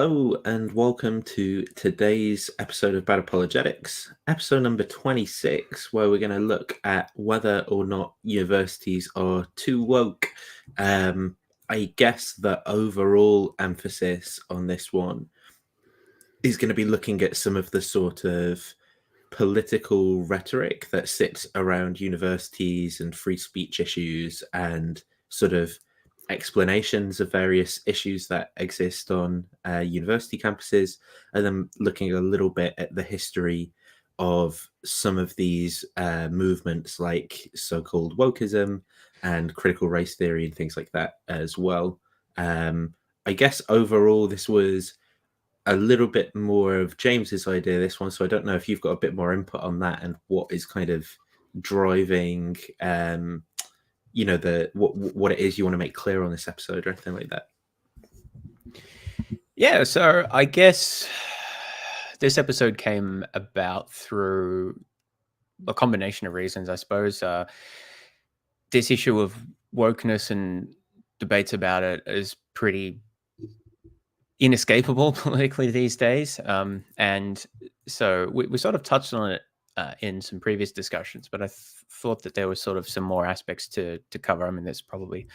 Hello and welcome to today's episode of Bad Apologetics, episode number 26, where we're going to look at whether or not universities are too woke. I guess the overall emphasis on this one is going to be looking at some of the sort of political rhetoric that sits around universities and free speech issues and sort of explanations of various issues that exist on university campuses, and then looking a little bit at the history of some of these movements like so-called wokeism and critical race theory and things like that as well. I guess overall this was a little bit more of James's idea, this one, so I don't know if you've got a bit more input on that and what is kind of driving what it is you want to make clear on this episode or anything like that. Yeah, so I guess this episode came about through a combination of reasons, I suppose. This issue of wokeness and debates about it is pretty inescapable politically these days. And so we sort of touched on it in some previous discussions, but I thought that there was sort of some more aspects to cover. I mean, there's probably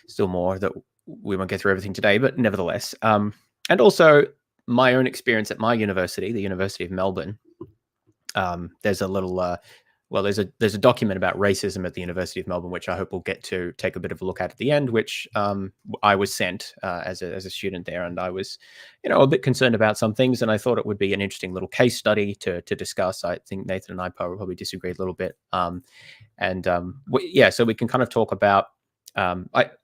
still more that we won't get through everything today, but nevertheless. And also my own experience at my university, the University of Melbourne. There's a little, there's a document about racism at the University of Melbourne, which I hope we'll get to take a bit of a look at the end, which I was sent as a student there. And I was, a bit concerned about some things. And I thought it would be an interesting little case study to discuss. I think Nathan and I probably disagree a little bit. So we can kind of talk about,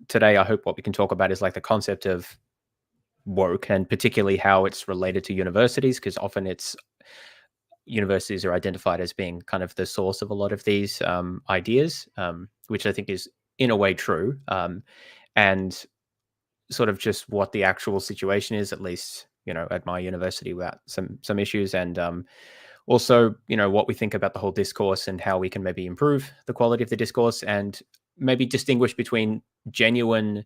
today, I hope what we can talk about is like the concept of woke and particularly how it's related to universities, because often universities are identified as being kind of the source of a lot of these ideas, which I think is in a way true, and sort of just what the actual situation is, at least, at my university, about some issues, and also, what we think about the whole discourse and how we can maybe improve the quality of the discourse and maybe distinguish between genuine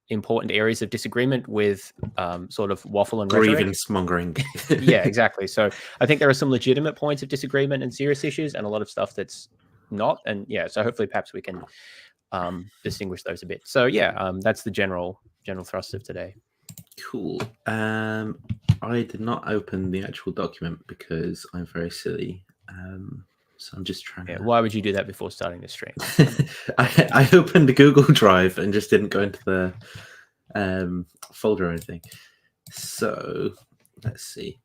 important areas of disagreement with sort of waffle and grievance mongering. Yeah, exactly. So I think there are some legitimate points of disagreement and serious issues, and a lot of stuff that's not. And yeah, so hopefully perhaps we can distinguish those a bit. So yeah, that's the general thrust of today. Cool. I did not open the actual document because I'm very silly. So I'm just trying to... Why would you do that before starting the stream? I opened a Google Drive and just didn't go into the folder or anything. So let's see.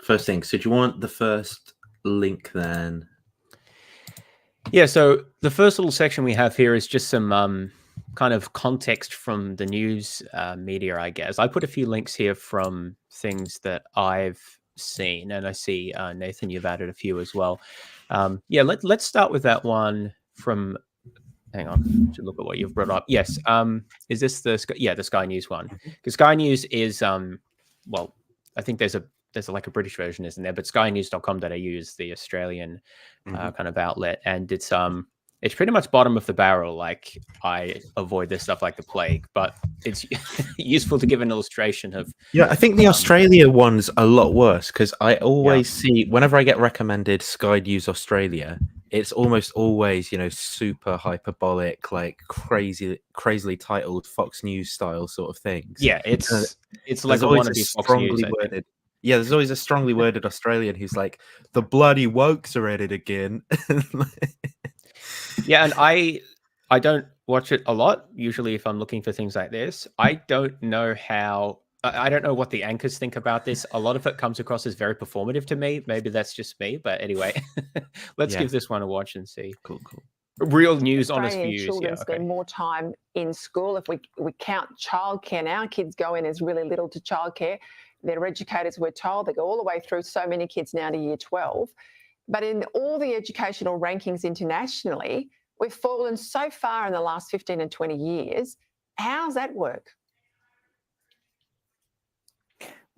First thing, so do you want the first link then? Yeah, so the first little section we have here is just some kind of context from the news media, I guess. I put a few links here from things that I've seen, and I see Nathan, you've added a few as well. Let's start with that one from, hang on, to look at what you've brought up. Yes. Is this the Sky News one? Because Sky News is, I think there's like a British version, isn't there? But skynews.com.au is the Australian kind of outlet. And it's pretty much bottom of the barrel. Like, I avoid this stuff like the plague, but it's useful to give an illustration of. Yeah, I think the Australia one's a lot worse, because I always see, whenever I get recommended Sky News Australia, it's almost always, super hyperbolic, like crazily titled Fox News style sort of things. Yeah, it's like a wannabe Fox News. Worded. Yeah, there's always a strongly worded Australian who's like, the bloody wokes are at it again. Yeah, and I don't watch it a lot. Usually if I'm looking for things like this, I don't know what the anchors think about this. A lot of it comes across as very performative to me. Maybe that's just me, but anyway, let's give this one a watch and see. Cool. Real news, honest views. Children spend more time in school. If we count childcare now, kids go in as really little to childcare. Their educators were told they go all the way through, so many kids now to year 12. But in all the educational rankings internationally, we've fallen so far in the last 15 and 20 years. How's that work?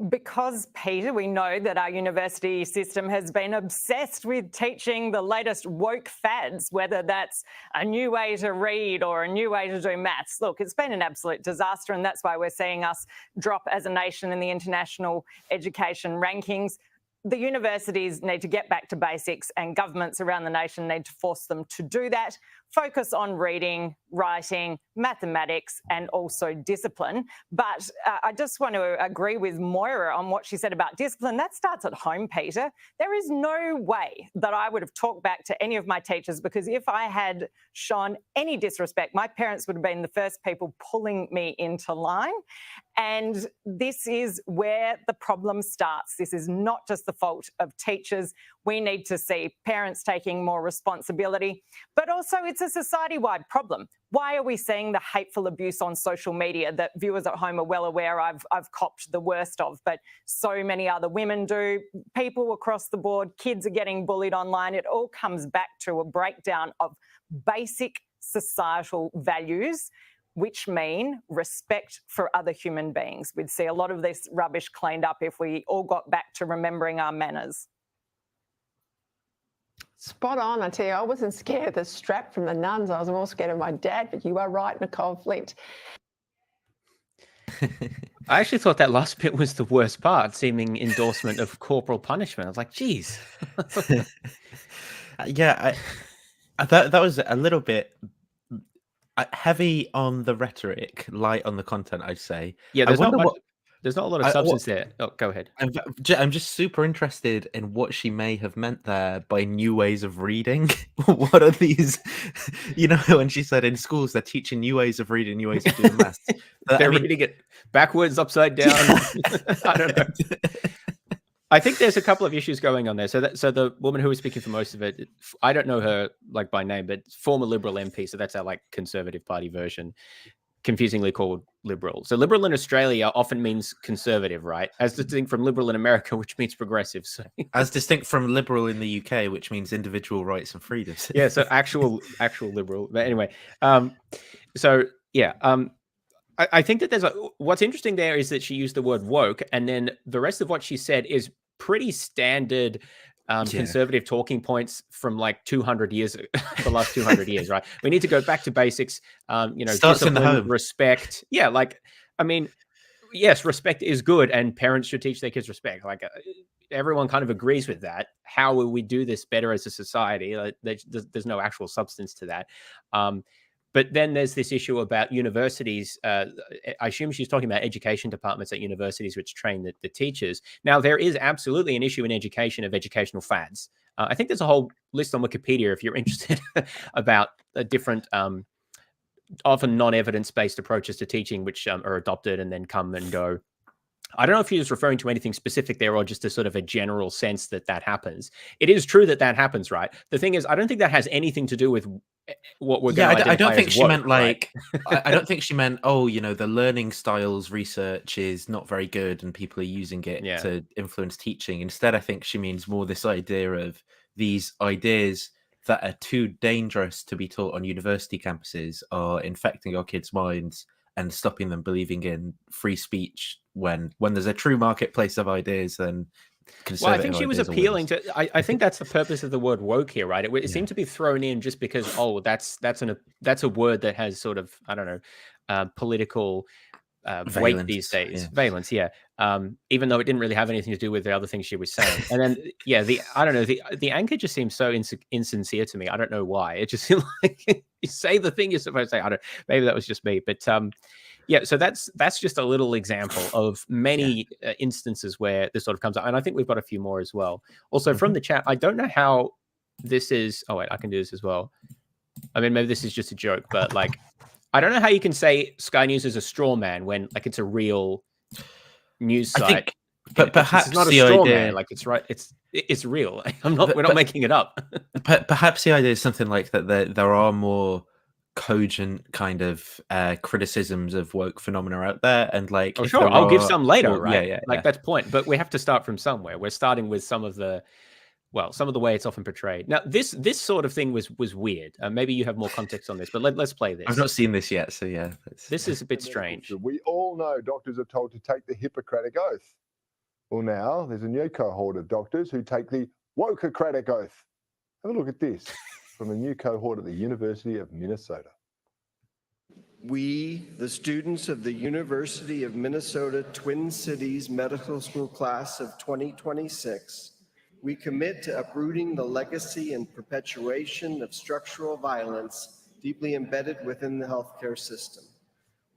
Because, Peter, we know that our university system has been obsessed with teaching the latest woke fads, whether that's a new way to read or a new way to do maths. Look, it's been an absolute disaster, and that's why we're seeing us drop as a nation in the international education rankings. The universities need to get back to basics, and governments around the nation need to force them to do that. Focus on reading, writing, mathematics, and also discipline. But I just want to agree with Moira on what she said about discipline. That starts at home, Peter. There is no way that I would have talked back to any of my teachers, because if I had shown any disrespect, my parents would have been the first people pulling me into line. And this is where the problem starts. This is not just the fault of teachers. We need to see parents taking more responsibility, but also it's a society-wide problem. Why are we seeing the hateful abuse on social media that viewers at home are well aware I've copped the worst of, but so many other women do, people across the board, kids are getting bullied online. It all comes back to a breakdown of basic societal values, which mean respect for other human beings. We'd see a lot of this rubbish cleaned up if we all got back to remembering our manners. Spot on. I tell you, I wasn't scared of the strap from the nuns. I was more scared of my dad, but you are right, Nicole Flint. I actually thought that last bit was the worst part, seeming endorsement of corporal punishment. I was like, geez. Yeah, that was a little bit heavy on the rhetoric, light on the content, I'd say. Yeah, there's not a lot of substance there. Oh, go ahead. I'm just super interested in what she may have meant there by new ways of reading. What are these? You know, when she said in schools they're teaching new ways of reading, new ways of doing maths. They're reading it backwards, upside down. I don't know. I think there's a couple of issues going on there. So the woman who was speaking for most of it, I don't know her like by name, but former Liberal MP. So that's our like Conservative Party version, confusingly called Liberal. So Liberal in Australia often means conservative, right? As distinct from Liberal in America, which means progressive. So as distinct from Liberal in the UK, which means individual rights and freedoms. Yeah, so actual Liberal. But anyway, I think that there's what's interesting there is that she used the word woke, and then the rest of what she said is pretty standard conservative talking points from like 200 years, the last 200 years, right? We need to go back to basics, discipline, respect. Yeah, like, I mean, yes, respect is good, and parents should teach their kids respect. Like, everyone kind of agrees with that. How will we do this better as a society? There's no actual substance to that. But then there's this issue about universities. I assume she's talking about education departments at universities which train the teachers. Now, there is absolutely an issue in education of educational fads. I think there's a whole list on Wikipedia if you're interested about different, often non-evidence-based approaches to teaching which are adopted and then come and go. I don't know if he was referring to anything specific there or just a sort of a general sense that happens. It is true that happens, right? The thing is, I don't think that has anything to do with what we're going to identify I don't think as she woke, meant like, right? I don't think she meant, oh, you know, the learning styles research is not very good and people are using it to influence teaching. Instead, I think she means more this idea of these ideas that are too dangerous to be taught on university campuses are infecting our kids' minds and stopping them believing in free speech when there's a true marketplace of ideas. Then well, I think she was appealing to. I think that's the purpose of the word woke here, right? It seemed to be thrown in just because that's a word that has sort of, I don't know, political weight these days. Valence, yeah. Even though it didn't really have anything to do with the other things she was saying. And then the anchor just seems so insincere to me. I don't know why. It just seemed like you say the thing you're supposed to say. Maybe that was just me, but yeah, so that's just a little example of many instances where this sort of comes up. And I think we've got a few more as well. Also from the chat, I don't know how this is. Oh, wait, I can do this as well. I mean, maybe this is just a joke, but like, I don't know how you can say Sky News is a straw man when like it's a real news site. But perhaps it's not a straw man. Like it's right. It's real. We're not making it up. Perhaps the idea is something like that. There are more cogent kind of criticisms of woke phenomena out there, and like, sure, I'll give some later, right? Yeah, that's point. But we have to start from somewhere. We're starting with some of the way it's often portrayed. Now, this sort of thing was weird. Maybe you have more context on this, but let's play this. I've not seen this yet, so yeah. This is a bit strange. We all know doctors are told to take the Hippocratic Oath. Well, now there's a new cohort of doctors who take the Wokocratic oath. Have a look at this from a new cohort at the University of Minnesota. We, the students of the University of Minnesota Twin Cities Medical School class of 2026, we commit to uprooting the legacy and perpetuation of structural violence deeply embedded within the healthcare system.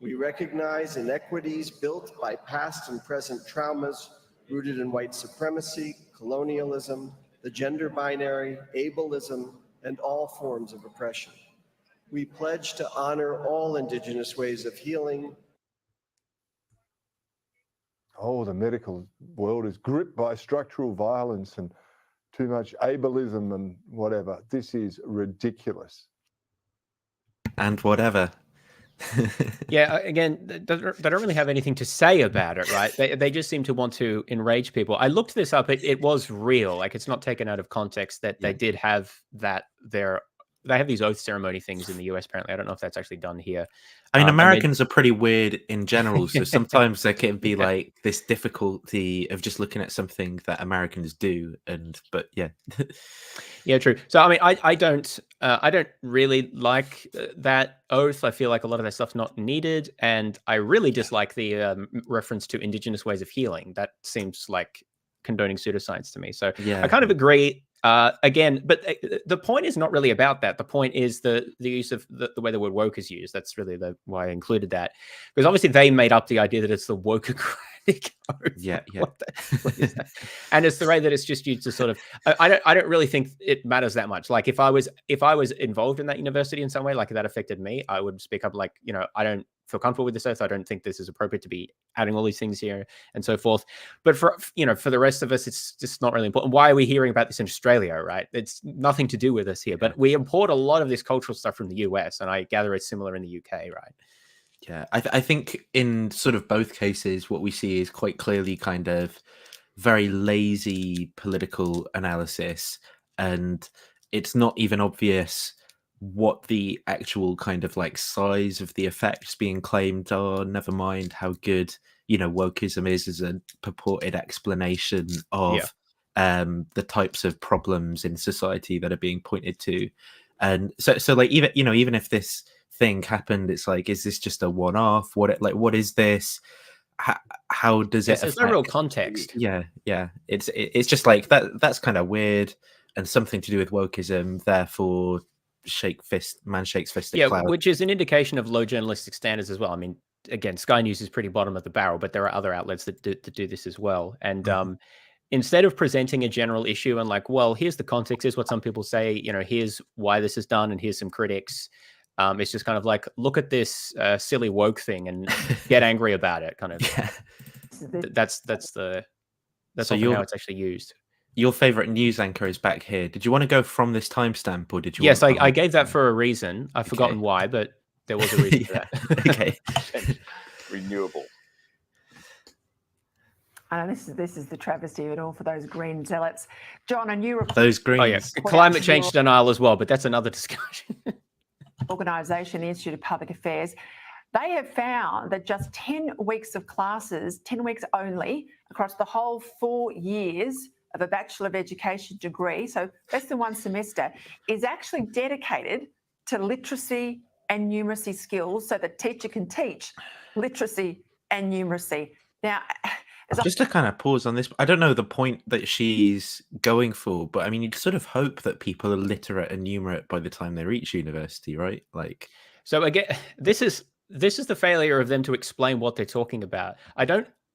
We recognize inequities built by past and present traumas rooted in white supremacy, colonialism, the gender binary, ableism, and all forms of oppression. We pledge to honor all Indigenous ways of healing. Oh, the medical world is gripped by structural violence and too much ableism and whatever. This is ridiculous. And whatever. Yeah, again, they don't really have anything to say about it, right? They just seem to want to enrage people. I looked this up. It was real. Like, it's not taken out of context that they did have that there. They have these oath ceremony things in the US, apparently. I don't know if that's actually done here. I mean, Americans are pretty weird in general. So sometimes there can be like this difficulty of just looking at something that Americans do. But yeah. Yeah, true. So, I mean, I don't really like that oath. I feel like a lot of that stuff's not needed. And I really dislike the reference to Indigenous ways of healing. That seems like condoning pseudoscience to me. So yeah. I kind of agree. Again, but the point is not really about that. The point is the use of the way the word woke is used. That's really why I included that, because obviously they made up the idea that it's the wokocratic oath. Yeah. What is that? And it's the way that it's just used to sort of. I don't really think it matters that much. Like if I was involved in that university in some way, like that affected me, I would speak up. Like, I don't feel comfortable with this oath. I don't think this is appropriate to be adding all these things here and so forth. But for the rest of us, it's just not really important. Why are we hearing about this in Australia, right? It's nothing to do with us here, but we import a lot of this cultural stuff from the US, and I gather it's similar in the UK, right? Yeah, I think in sort of both cases, what we see is quite clearly kind of very lazy political analysis, and it's not even obvious what the actual kind of like size of the effects being claimed are, never mind how good wokeism is as a purported explanation of the types of problems in society that are being pointed to. And so like even if this thing happened, it's like, is this just a one-off? What is this? How does it affect? There's no real context. Yeah it's just like that's kind of weird and something to do with wokeism, therefore man shakes fist at cloud. Which is an indication of low journalistic standards as well. I mean, again, Sky News is pretty bottom of the barrel, but there are other outlets that do this as well. And instead of presenting a general issue and like, well, here's the context, here's what some people say, here's why this is done, and here's some critics. It's just kind of like, look at this silly woke thing and get angry about it. Kind of. Yeah. That's how it's actually used. Your favorite news anchor is back here. Did you want to go from this timestamp, or did you? Yes, I gave that for a reason. I've forgotten why, but there was a reason for that. Okay. Renewable. I know this is the travesty of it all for those green zealots. John, a new report. Those greens. Oh, yeah. Climate change denial as well, but that's another discussion. Organisation, the Institute of Public Affairs, they have found that just 10 weeks of classes, 10 weeks only, across the whole 4 years of a Bachelor of Education degree, so less than one semester, is actually dedicated to literacy and numeracy skills so that teacher can teach literacy and numeracy. Now, just to kind of pause on this, I don't know the point that she's going for, but I mean, you'd sort of hope that people are literate and numerate by the time they reach university, right? Like, so again, this is the failure of them to explain what they're talking about.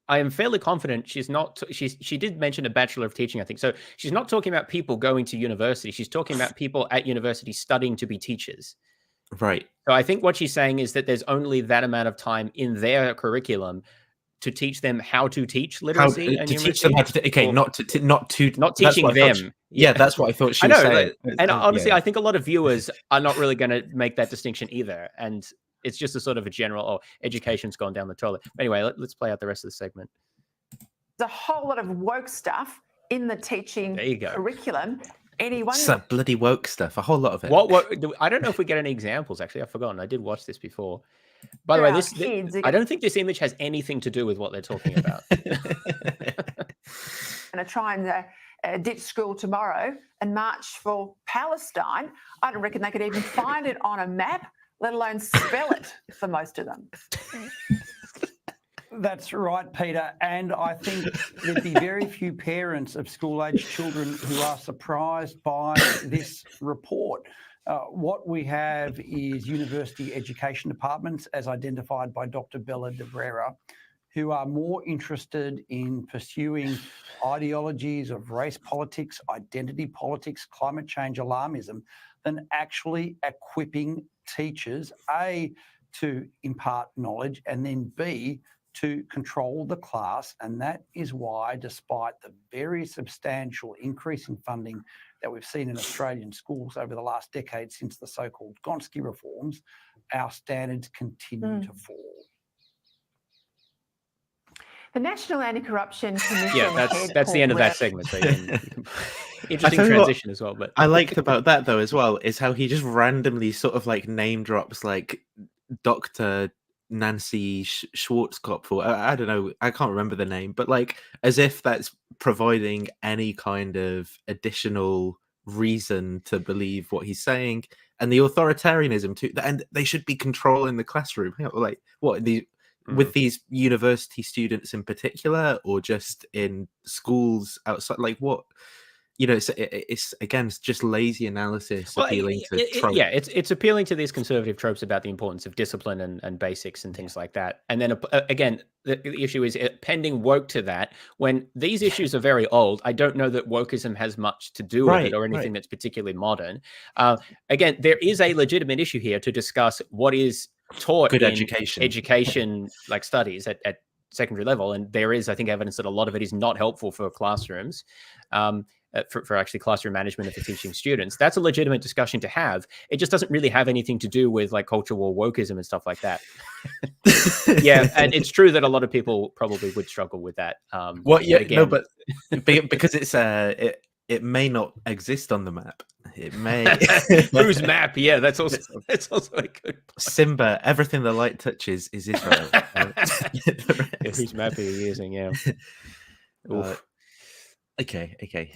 I am fairly confident she's not. She did mention a Bachelor of Teaching, I think. So she's not talking about people going to university. She's talking about people at university studying to be teachers. Right. So I think what she's saying is that there's only that amount of time in their curriculum to teach them how to teach literacy and to numeracy. Teach them how to, not teaching them. Yeah, that's what I thought she was saying. And honestly, I think a lot of viewers are not really going to make that distinction either. And it's just a sort of a general, education's gone down the toilet. Anyway, let's play out the rest of the segment. There's a whole lot of woke stuff in the teaching curriculum. Some bloody woke stuff, a whole lot of it. What I don't know if we get any examples, actually. I've forgotten. I did watch this before. By the way, I don't think this image has anything to do with what they're talking about. going to try and ditch school tomorrow and march for Palestine, I don't reckon they could even find it on a map, let alone spell it for most of them. That's right, Peter. And I think there'd be very few parents of school-age children who are surprised by this report. What we have is university education departments, as identified by Dr. Bella de Brera, who are more interested in pursuing ideologies of race politics, identity politics, climate change alarmism, than actually equipping teachers, A, to impart knowledge, and then B, to control the class. And that is why, despite the very substantial increase in funding that we've seen in Australian schools over the last decade since the so-called Gonski reforms, our standards continue to fall. The National Anti-Corruption Commission. Yeah, that's the end of that segment. So interesting tell you transition as well. But I liked about that though as well is how he just randomly sort of like name drops like Dr. Nancy Schwarzkopf, or I don't know, I can't remember the name, but like as if that's providing any kind of additional reason to believe what he's saying, and the authoritarianism too, and they should be controlling the classroom. Like what with these university students in particular, or just in schools outside? Like what? You know, it's again, it's just lazy analysis appealing to tropes. Yeah, it's appealing to these conservative tropes about the importance of discipline and basics and things like that. And then again, the issue is pending woke to that. When these issues are very old, I don't know that wokeism has much to do with it or anything that's particularly modern. Again, there is a legitimate issue here to discuss what is taught good in education like studies at secondary level. And there is, I think, evidence that a lot of it is not helpful for classrooms. For actually classroom management and for teaching students. That's a legitimate discussion to have. It just doesn't really have anything to do with like cultural war wokeism and stuff like that. Yeah, and it's true that a lot of people probably would struggle with that. But because it's it may not exist on the map. It may. Whose map? Yeah, that's also a good point. Simba, everything the light touches is Israel. Whose map are you using? Yeah. Okay.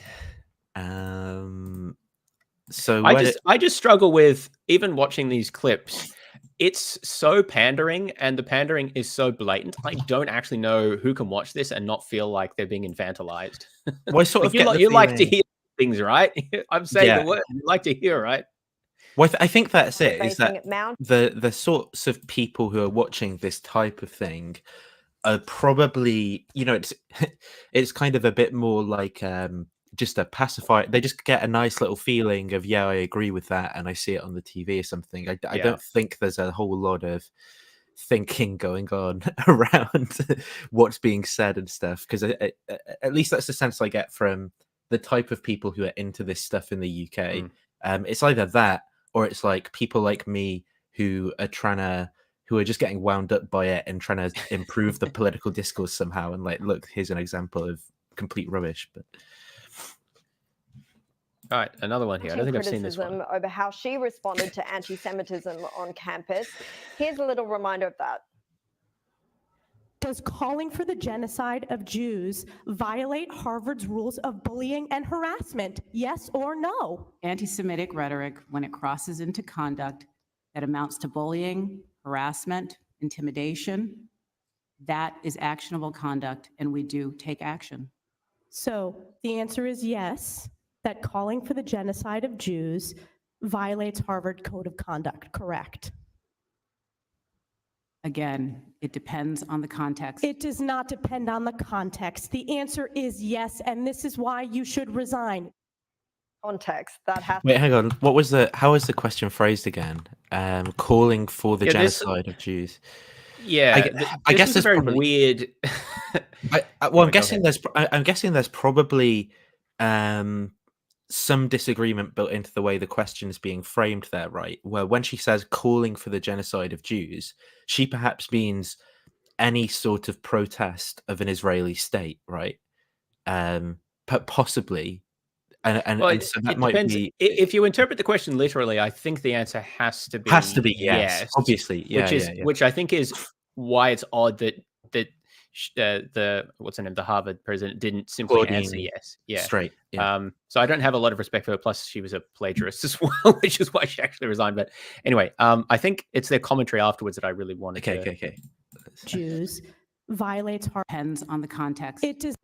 So I just struggle with even watching these clips. It's so pandering, and the pandering is so blatant. I don't actually know who can watch this and not feel like they're being infantilized. Well, I sort of you like to hear things, right? I'm saying the word you like to hear, right? Well, I think that's it. Is that the sorts of people who are watching this type of thing are probably, you know, it's kind of a bit more like just a pacifier. They just get a nice little feeling of, yeah, I agree with that, and I see it on the TV or something. I don't think there's a whole lot of thinking going on around what's being said and stuff, because at least that's the sense I get from the type of people who are into this stuff in the UK. It's either that, or it's like people like me who are just getting wound up by it and trying to improve the political discourse somehow. And like, look, here's an example of complete rubbish. But all right, another one here. I don't think I've seen this one. Over how she responded to anti-Semitism on campus. Here's a little reminder of that. Does calling for the genocide of Jews violate Harvard's rules of bullying and harassment? Yes or no? Anti-Semitic rhetoric, when it crosses into conduct that amounts to bullying, harassment, intimidation, that is actionable conduct, and we do take action. So the answer is yes, that calling for the genocide of Jews violates Harvard Code of Conduct, correct? Again, it depends on the context. It does not depend on the context. The answer is yes, and this is why you should resign. Context that has. Wait, hang on. How was the question phrased again? Calling for the genocide of Jews. Yeah, I guess it's very weird. I'm guessing there's probably some disagreement built into the way the question is being framed there, right? Where when she says calling for the genocide of Jews, she perhaps means any sort of protest of an Israeli state, right? But possibly. And so that might be. If you interpret the question literally, I think the answer has to be yes, obviously, which I think is why it's odd that the what's her name, the Harvard president, didn't simply answer Claudine yes. Yeah. Straight. Yeah. So I don't have a lot of respect for her. Plus, she was a plagiarist as well, which is why she actually resigned. But anyway, I think it's their commentary afterwards that I really wanted to. Okay. Jews violates Depends on the context. It does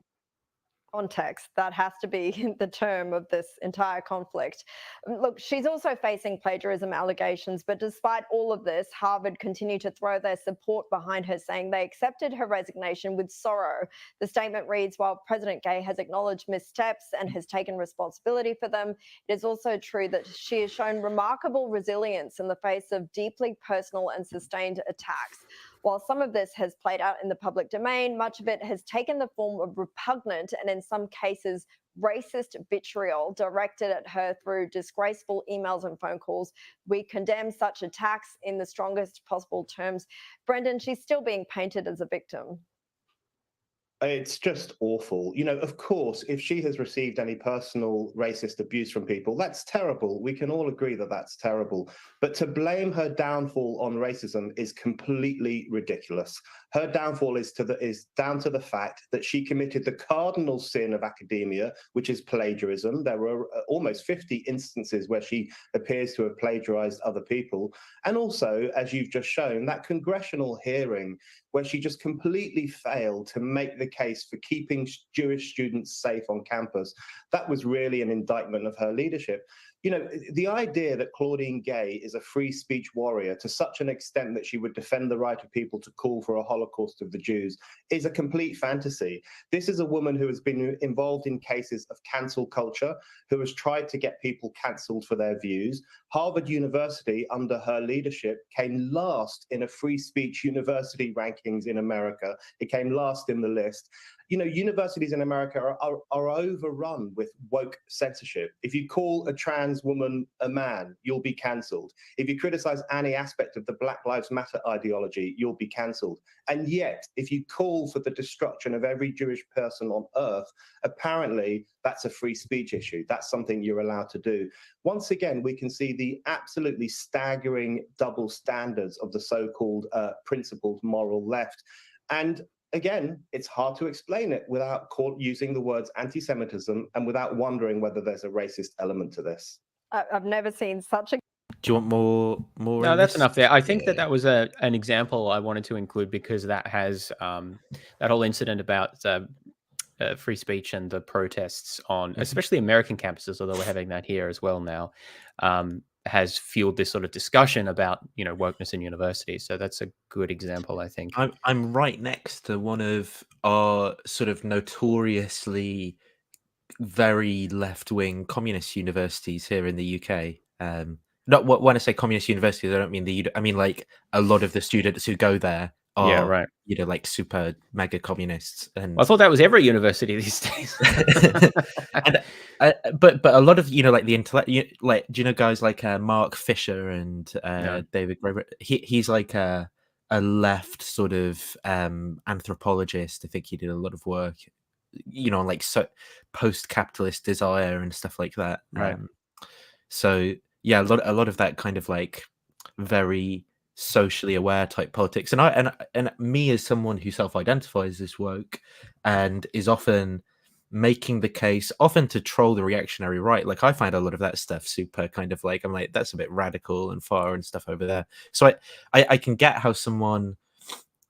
Context. That has to be the term of this entire conflict. Look, she's also facing plagiarism allegations, but despite all of this, Harvard continued to throw their support behind her, saying they accepted her resignation with sorrow. The statement reads, while President Gay has acknowledged missteps and has taken responsibility for them, it is also true that she has shown remarkable resilience in the face of deeply personal and sustained attacks. While some of this has played out in the public domain, much of it has taken the form of repugnant and in some cases racist vitriol directed at her through disgraceful emails and phone calls. We condemn such attacks in the strongest possible terms. Brendan, she's still being painted as a victim. It's just awful. You know, of course, if she has received any personal racist abuse from people, that's terrible. We can all agree that that's terrible. But to blame her downfall on racism is completely ridiculous. Her downfall is down to the fact that she committed the cardinal sin of academia, which is plagiarism. There were almost 50 instances where she appears to have plagiarized other people. And also, as you've just shown, that congressional hearing where she just completely failed to make the case for keeping Jewish students safe on campus. That was really an indictment of her leadership. You know, the idea that Claudine Gay is a free speech warrior to such an extent that she would defend the right of people to call for a Holocaust of the Jews is a complete fantasy. This is a woman who has been involved in cases of cancel culture, who has tried to get people cancelled for their views. Harvard University, under her leadership, came last in a free speech university rankings in America. It came last in the list. You know, universities in America are overrun with woke censorship. If you call a trans woman a man, you'll be cancelled. If you criticize any aspect of the Black Lives Matter ideology, you'll be cancelled. And yet, if you call for the destruction of every Jewish person on earth, apparently that's a free speech issue. That's something you're allowed to do. Once again, we can see the absolutely staggering double standards of the so-called principled moral left. And again, it's hard to explain it without using the words anti-Semitism and without wondering whether there's a racist element to this. I've never seen such a... Do you want more? No, that's enough there. I think that was an example I wanted to include because that has that whole incident about free speech and the protests on, especially American campuses, although we're having that here as well now, has fueled this sort of discussion about, you know, wokeness in universities. So that's a good example, I think. I'm right next to one of our sort of notoriously very left-wing communist universities here in the UK. Not when I say communist universities, I don't mean I mean like a lot of the students who go there are, you know, like super mega communists. And I thought that was every university these days. and, but a lot of, you know, like the intellect, like, do you know guys like Mark Fisher and David Graeber? He's like a left sort of anthropologist. I think he did a lot of work, you know, like post-capitalist desire and stuff like that. Right. So yeah, a lot of that kind of like very socially aware type politics, and me as someone who self-identifies as woke and is often making the case, often to troll the reactionary right. Like I find a lot of that stuff super kind of like, I'm like, that's a bit radical and far and stuff over there. So I can get how someone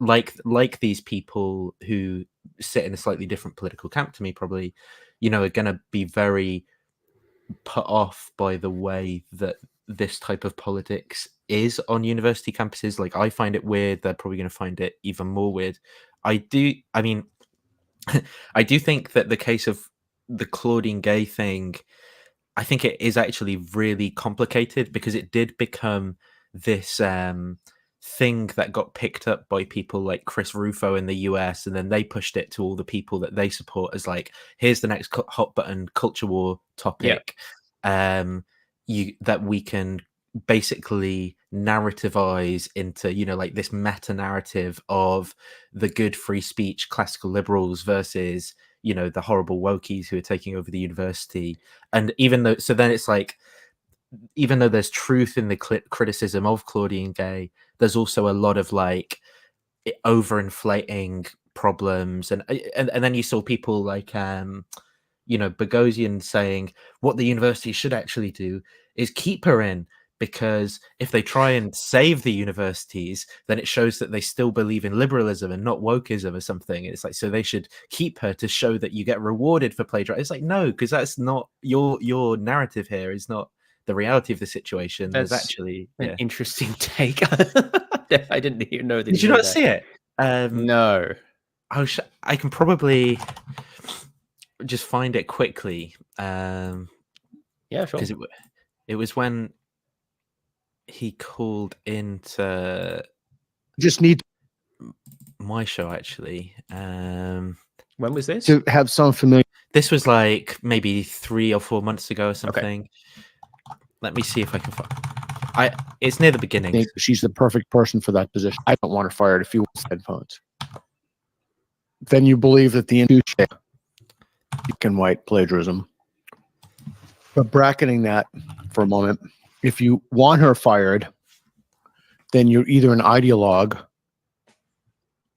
like these people who sit in a slightly different political camp to me probably, you know, are going to be very put off by the way that this type of politics is on university campuses. Like I find it weird. They're probably going to find it even more weird. I do think that the case of the Claudine Gay thing, I think it is actually really complicated because it did become this thing that got picked up by people like Chris Rufo in the US, and then they pushed it to all the people that they support as like, here's the next hot button culture war topic. That we can basically narrativize into, you know, like this meta narrative of the good free speech classical liberals versus, you know, the horrible wokies who are taking over the university. And even though, so then it's like, even though there's truth in the criticism of Claudine Gay, there's also a lot of like overinflating problems, and then you saw people like Bogosian saying what the university should actually do is keep her in, because if they try and save the universities, then it shows that they still believe in liberalism and not wokeism or something. It's like, so they should keep her to show that you get rewarded for plagiarism. It's like, no, because that's not your narrative here is not the reality of the situation. There's actually an interesting take. I didn't even know that. Did you not see it? No. I can probably just find it quickly. Yeah, sure. Because it was when he called into just need my show, actually. When was this? To have some familiar. This was like maybe 3 or 4 months ago or something. Okay. Let me see if I can find. It's near the beginning. I think she's the perfect person for that position. I don't want her fired if you want headphones. Then you believe that the institution can white plagiarism. But bracketing that for a moment, if you want her fired, then you're either an ideologue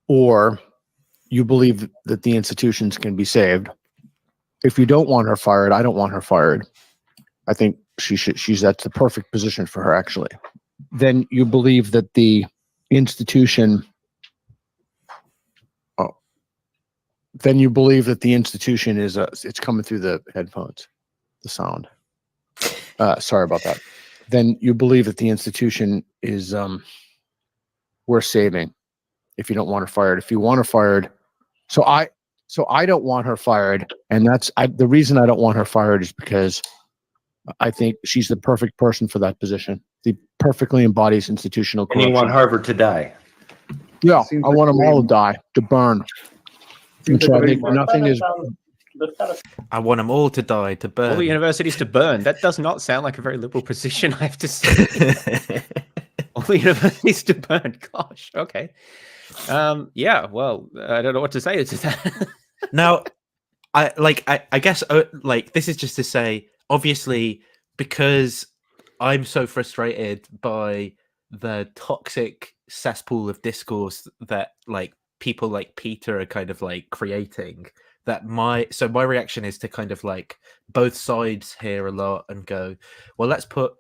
or you believe that the institutions can be saved. If you don't want her fired, I don't want her fired. I think that's the perfect position for her, actually. Then you believe that the institution then you believe that the institution is it's coming through the headphones, the sound. Sorry about that. Then you believe that the institution is worth saving if you don't want her fired. If you want her fired, so I don't want her fired, and the reason I don't want her fired is because I think she's the perfect person for that position. She perfectly embodies institutional corruption. And you want Harvard to die? Yeah, I want them all to die, to burn. And so I think nothing is. I want them all to die, to burn. All the universities to burn. That does not sound like a very liberal position, I have to say. All the universities to burn. Gosh, okay. Yeah, well, I don't know what to say to that. Now, I guess this is just to say, obviously, because I'm so frustrated by the toxic cesspool of discourse that people like Peter are kind of creating, that my reaction is to kind of both sides here a lot and go, well, let's put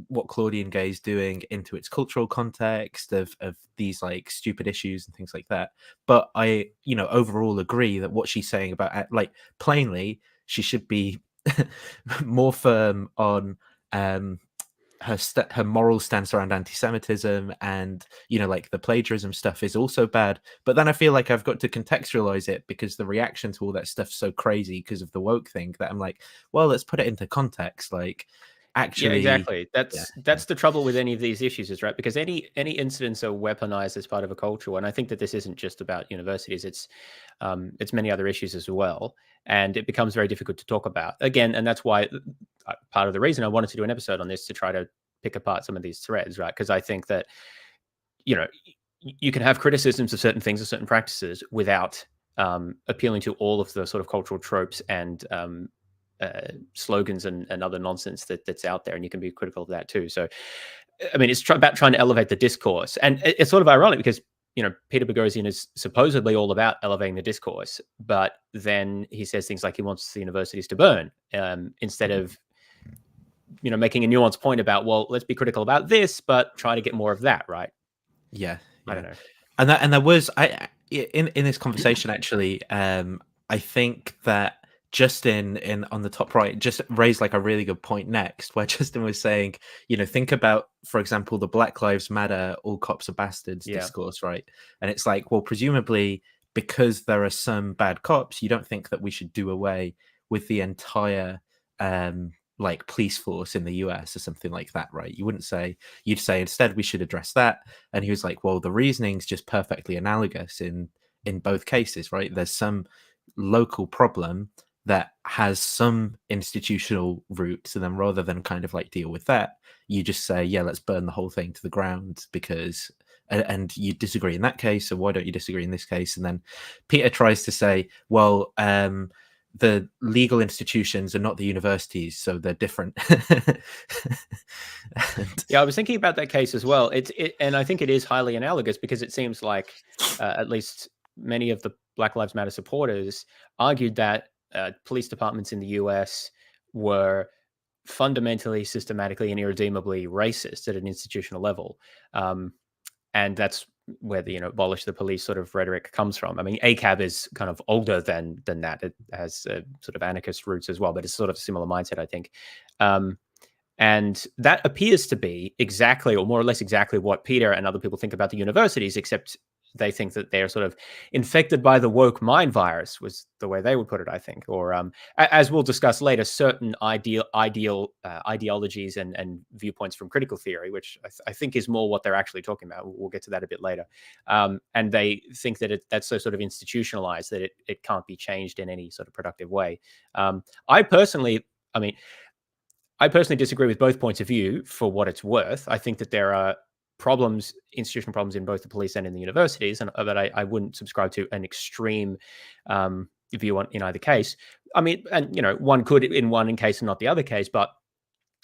what Claudine Gay is doing into its cultural context of these stupid issues and things like that. But I overall agree that what she's saying about plainly she should be more firm on her moral stance around anti-Semitism, and the plagiarism stuff is also bad. But then I feel like I've got to contextualize it, because the reaction to all that stuff's so crazy because of the woke thing, that I'm like, well, let's put it into context. Actually, yeah, exactly. That's the trouble with any of these issues, is right, because any incidents are weaponized as part of a culture, and I think that this isn't just about universities. It's many other issues as well, and it becomes very difficult to talk about again. And that's why part of the reason I wanted to do an episode on this, to try to pick apart some of these threads, right? Because I think that you can have criticisms of certain things or certain practices without appealing to all of the sort of cultural tropes and slogans and other nonsense that's out there, and you can be critical of that too. So, I mean, it's about trying to elevate the discourse, and it's sort of ironic because Peter Bogosian is supposedly all about elevating the discourse, but then he says things like he wants the universities to burn, instead of making a nuanced point about, well, let's be critical about this, but try to get more of that, right? Yeah. I don't know. And there was in this conversation actually, I think that Justin on the top right just raised a really good point next, where Justin was saying, think about, for example, the Black Lives Matter, all cops are bastards discourse, right? And it's like, well, presumably because there are some bad cops, you don't think that we should do away with the entire police force in the US or something like that, right? You'd say instead we should address that. And he was like, well, the reasoning's just perfectly analogous in both cases, right? There's some local problem that has some institutional roots, and then rather than kind of deal with that, you just say, yeah, let's burn the whole thing to the ground, because and you disagree in that case, so why don't you disagree in this case? And then Peter tries to say, well, the legal institutions are not the universities, so they're different. Yeah, I was thinking about that case as well. And I think it is highly analogous, because it seems like at least many of the Black Lives Matter supporters argued that police departments in the US were fundamentally, systematically, and irredeemably racist at an institutional level. And that's where the abolish the police sort of rhetoric comes from. I mean, ACAB is kind of older than that. It has sort of anarchist roots as well, but it's sort of a similar mindset, I think. And that appears to be exactly, or more or less exactly, what Peter and other people think about the universities, except they think that they're sort of infected by the woke mind virus, was the way they would put it, I think. Or as we'll discuss later, certain ideologies and viewpoints from critical theory, which I think is more what they're actually talking about. We'll get to that a bit later. And they think that that's so sort of institutionalized that it can't be changed in any sort of productive way. I personally disagree with both points of view for what it's worth. I think that there are institutional problems in both the police and in the universities, and that I wouldn't subscribe to an extreme view in either case. I mean, and one could in one case and not the other case, but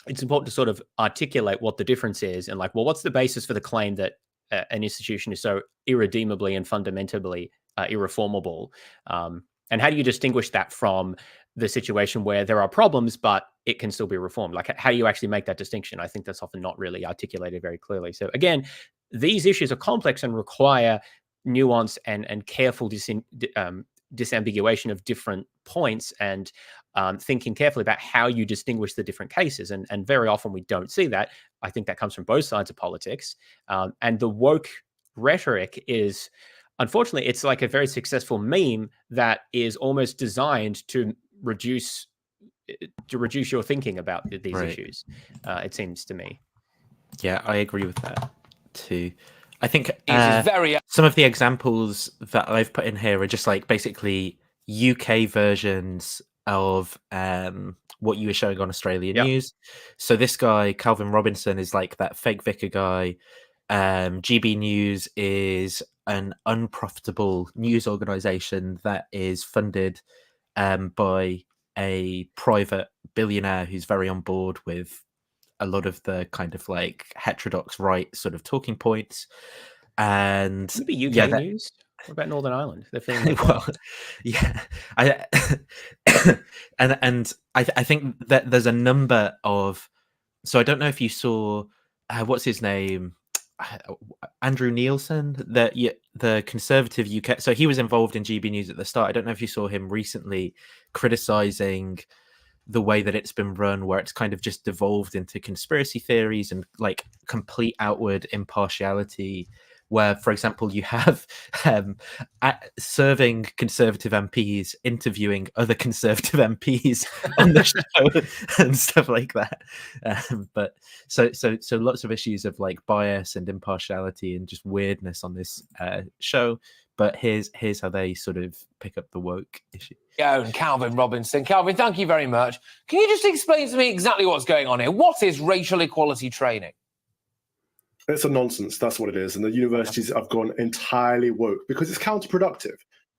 it's important to sort of articulate what the difference is, and what's the basis for the claim that an institution is so irredeemably and fundamentally irreformable, and how do you distinguish that from the situation where there are problems, but it can still be reformed? How do you actually make that distinction? I think that's often not really articulated very clearly. So again, these issues are complex and require nuance and careful disambiguation of different points, and thinking carefully about how you distinguish the different cases. And very often we don't see that. I think that comes from both sides of politics. And the woke rhetoric is, unfortunately, it's like a very successful meme that is almost designed to reduce your thinking about these issues. It seems to me. Yeah, I agree with that too. I think very some of the examples that I've put in here are just basically UK versions of what you were showing on Australian News. So this guy, Calvin Robinson, is that fake vicar guy. GB News is an unprofitable news organization that is funded by a private billionaire who's very on board with a lot of the kind of heterodox right sort of talking points. And maybe UK News. What about Northern Ireland? They're feeling and I think that there's a number of. So I don't know if you saw what's his name. Andrew Nielsen, the conservative UK. So he was involved in GB News at the start. I don't know if you saw him recently criticizing the way that it's been run, where it's kind of just devolved into conspiracy theories and complete outward impartiality. Where, for example, you have serving Conservative MPs interviewing other Conservative MPs on the show and stuff like that. But so lots of issues of bias and impartiality and just weirdness on this show. But here's how they sort of pick up the woke issue. Yeah, and Calvin Robinson. Calvin, thank you very much. Can you just explain to me exactly what's going on here? What is racial equality training? It's a nonsense. That's what it is. And the universities have gone entirely woke because it's counterproductive.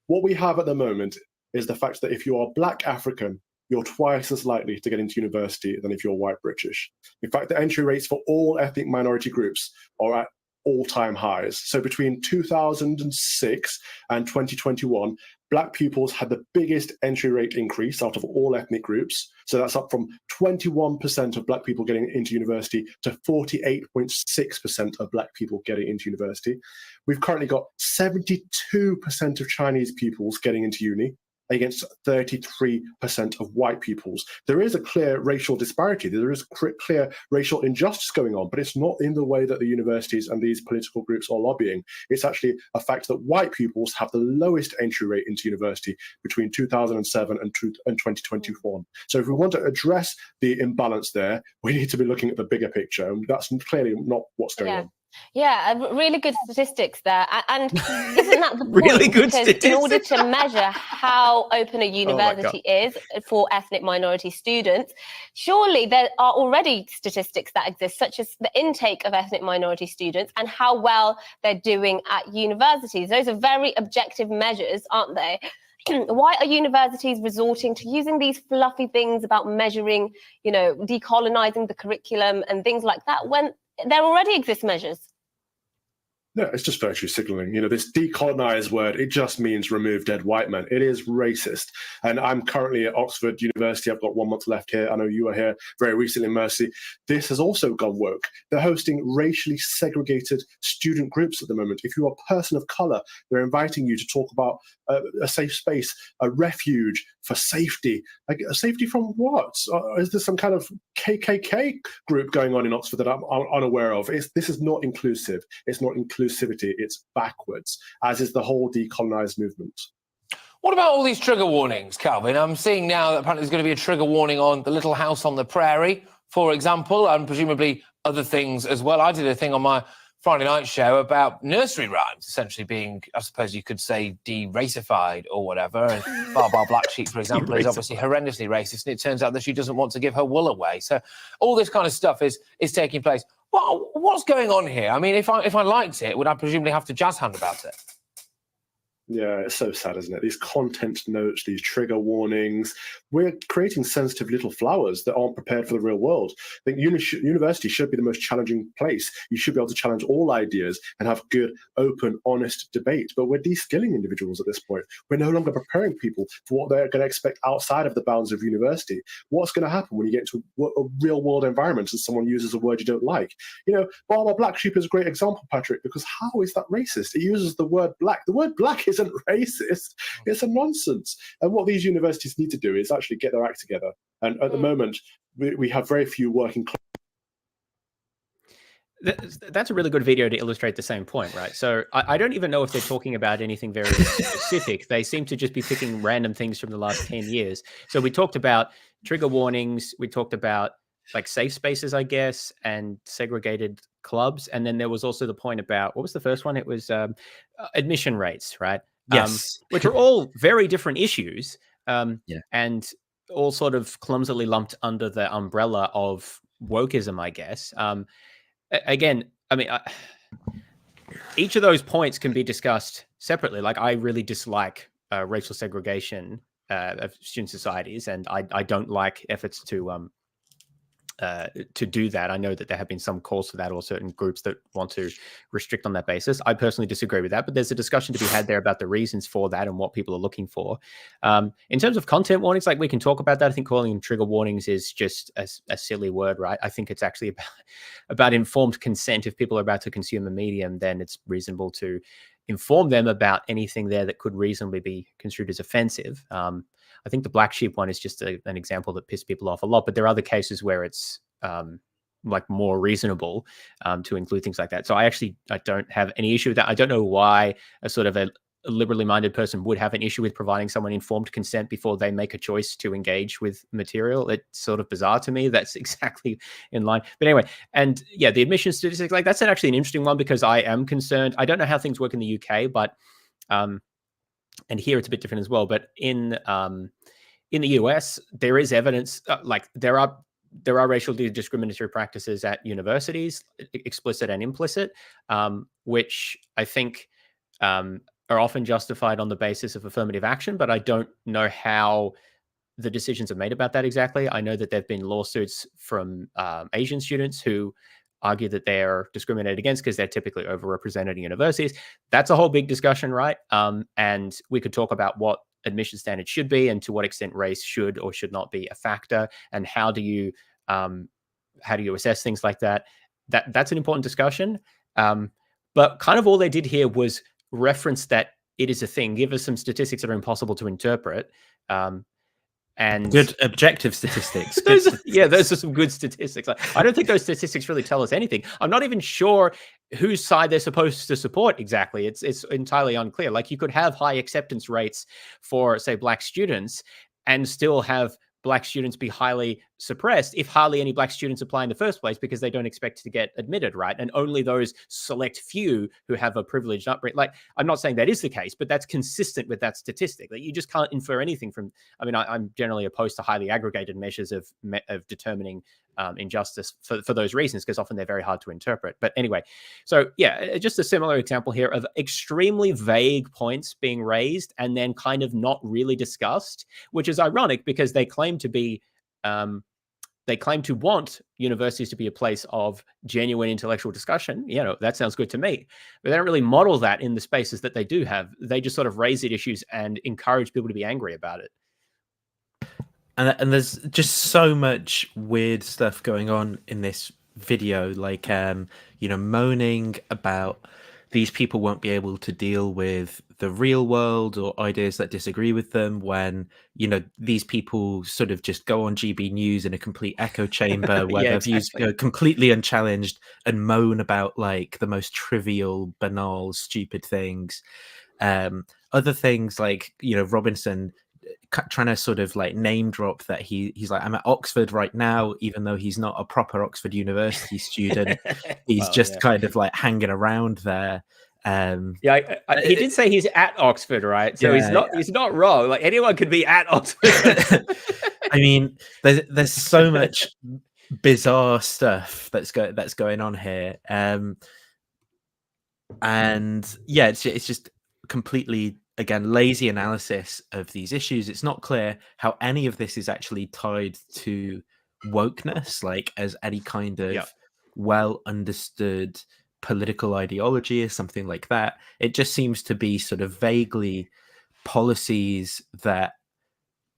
What we have at the moment is the fact that if you are Black African, you're twice as likely to get into university than if you're white British. In fact, the entry rates for all ethnic minority groups are at all-time highs. So between 2006 and 2021, Black pupils had the biggest entry rate increase out of all ethnic groups. So that's up from 21% of Black people getting into university to 48.6% of Black people getting into university. We've currently got 72% of Chinese pupils getting into uni against 33% of white pupils. There is a clear racial disparity. There is clear racial injustice going on, but it's not in the way that the universities and these political groups are lobbying. It's actually a fact that white pupils have the lowest entry rate into university between 2007 and 2021. So if we want to address the imbalance there, we need to be looking at the bigger picture, and that's clearly not what's going on. Yeah, really good statistics there. And isn't that the point? Really good statistics. In order to measure how open a university is for ethnic minority students, surely there are already statistics that exist, such as the intake of ethnic minority students and how well they're doing at universities. Those are very objective measures, aren't they? Why are universities resorting to using these fluffy things about measuring, decolonizing the curriculum and things like that when there already exist measures? No, it's just virtue signaling. This decolonized word, it just means remove dead white men. It is racist. And I'm currently at Oxford University. I've got 1 month left here. I know you were here very recently, Mercy. This has also gone woke. They're hosting racially segregated student groups at the moment. If you're a person of color, they're inviting you to talk about a safe space, a refuge for safety. Like, safety from what? Is there some kind of KKK group going on in Oxford that I'm unaware of? This is not inclusive. It's not inclusivity. It's backwards, as is the whole decolonized movement. What about all these trigger warnings, Calvin? I'm seeing now that apparently there's going to be a trigger warning on the Little House on the Prairie, for example, and presumably other things as well. I did a thing on my Friday night show about nursery rhymes essentially being, I suppose you could say, de-racified or whatever. And Baa Black Sheep, for example, is obviously horrendously racist, and it turns out that she doesn't want to give her wool away. So all this kind of stuff is taking place. Well, what's going on here? I mean, if I liked it, would I presumably have to jazz hand about it? Yeah, it's so sad, isn't it? These content notes, these trigger warnings. We're creating sensitive little flowers that aren't prepared for the real world. I think university should be the most challenging place. You should be able to challenge all ideas and have good, open, honest debate. But we're de-skilling individuals at this point. We're no longer preparing people for what they're going to expect outside of the bounds of university. What's going to happen when you get into a real-world environment and someone uses a word you don't like? Baa Black Sheep is a great example, Patrick, because how is that racist? It uses the word black. The word black isn't racist. It's a nonsense. And what these universities need to do is actually get their act together. And at the moment, we have very few working class. That's a really good video to illustrate the same point, right? So I don't even know if they're talking about anything very specific. They seem to just be picking random things from the last 10 years. So we talked about trigger warnings. We talked about like safe spaces, I guess, and segregated clubs. And then there was also the point about, what was the first one? It was admission rates, right? Yes. Which are all very different issues. And all sort of clumsily lumped under the umbrella of wokeism, I guess. Again, I mean, each of those points can be discussed separately. Like, I really dislike racial segregation of student societies, and I don't like efforts to do that. I know that there have been some calls for that, or certain groups that want to restrict on that basis. I personally disagree with that, but there's a discussion to be had there about the reasons for that and what people are looking for. In terms of content warnings, like, we can talk about that. I think calling them trigger warnings is just a silly word, right? I think it's actually about informed consent. If people are about to consume a medium, then it's reasonable to inform them about anything there that could reasonably be construed as offensive. I think the Black Sheep one is just an example that pissed people off a lot, but there are other cases where it's like more reasonable to include things like that. So I don't have any issue with that. I don't know why a sort of a liberally minded person would have an issue with providing someone informed consent before they make a choice to engage with material. It's sort of bizarre to me. That's exactly in line. But anyway, and yeah, the admission statistics, like, that's actually an interesting one, because I am concerned. I don't know how things work in the UK, but and here it's a bit different as well. But in the US, there is evidence, like, there are racially discriminatory practices at universities, explicit and implicit, which I think are often justified on the basis of affirmative action. But I don't know how the decisions are made about that exactly. I know that there have been lawsuits from Asian students who argue that they're discriminated against because they're typically overrepresented in universities. That's a whole big discussion, right? And we could talk about what admission standards should be and to what extent race should or should not be a factor, and how do you assess things like that. That's an important discussion. But kind of all they did here was reference that it is a thing, give us some statistics that are impossible to interpret. And good objective statistics. those are some good statistics. I don't think those statistics really tell us anything. I'm not even sure whose side they're supposed to support exactly. It's entirely unclear. Like, you could have high acceptance rates for, say, Black students and still have Black students be highly suppressed if hardly any Black students apply in the first place, because they don't expect to get admitted, right? And only those select few who have a privileged upbringing. Like, I'm not saying that is the case, but that's consistent with that statistic. That you just can't infer anything from. I mean, I'm generally opposed to highly aggregated measures of determining injustice for those reasons, because often they're very hard to interpret. But anyway, so yeah, just a similar example here of extremely vague points being raised and then kind of not really discussed, which is ironic because they claim to be they claim to want universities to be a place of genuine intellectual discussion. You know, that sounds good to me. But they don't really model that in the spaces that they do have. They just sort of raise the issues and encourage people to be angry about it. And there's just so much weird stuff going on in this video, like moaning about these people won't be able to deal with the real world or ideas that disagree with them, when these people sort of just go on GB News in a complete echo chamber where their views go completely unchallenged and moan about like the most trivial, banal, stupid things. Other things like Robinson trying to sort of like name drop that he's like, I'm at Oxford right now, even though he's not a proper Oxford University student. He's kind of like hanging around there. He did say he's at Oxford, right? So he's not wrong. Like, anyone could be at Oxford. I mean, there's so much bizarre stuff that's going on here. And yeah, it's just completely, again, lazy analysis of these issues. It's not clear how any of this is actually tied to wokeness, like as any kind of well understood political ideology or something like that. It just seems to be sort of vaguely policies that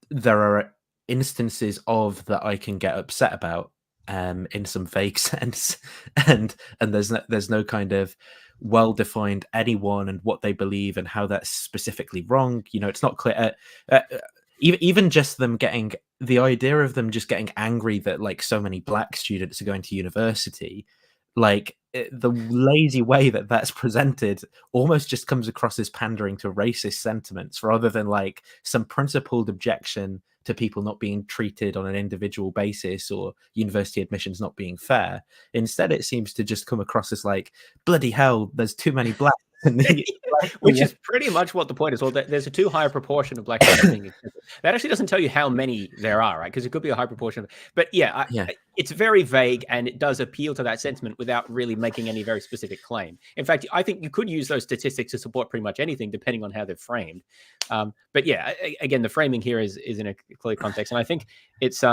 there are instances of that I can get upset about in some vague sense, and there's no kind of well-defined anyone and what they believe and how that's specifically wrong. It's not clear. Even just them getting the idea of them just getting angry that like so many black students are going to university, like the lazy way that that's presented almost just comes across as pandering to racist sentiments rather than like some principled objection to people not being treated on an individual basis or university admissions not being fair. Instead, it seems to just come across as like, bloody hell, there's too many blacks. Which is pretty much what the point is. Well, there's a too high a proportion of black people being accepted. That actually doesn't tell you how many there are, right? Because it could be a high proportion. But it's very vague, and it does appeal to that sentiment without really making any very specific claim. In fact, I think you could use those statistics to support pretty much anything, depending on how they're framed. But yeah, again, the framing here is in a clear context, and I think it's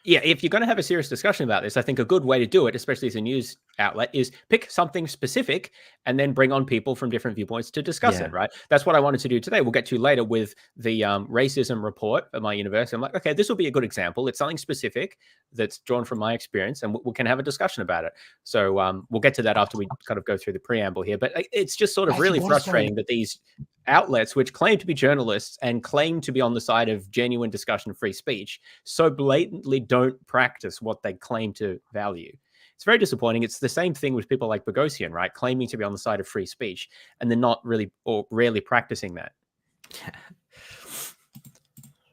if you're going to have a serious discussion about this, I think a good way to do it, especially as a news outlet, is pick something specific and then bring on people from different viewpoints to discuss it, right? That's what I wanted to do today. We'll get to later with the racism report at my university. I'm like, okay, this will be a good example. It's something specific that's drawn from my experience, and we can have a discussion about it. So we'll get to that after we kind of go through the preamble here. But it's just sort of really frustrating that these outlets, which claim to be journalists and claim to be on the side of genuine discussion, free speech, so blatantly don't practice what they claim to value. It's very disappointing. It's the same thing with people like Boghossian, right? Claiming to be on the side of free speech and then not really or rarely practicing that.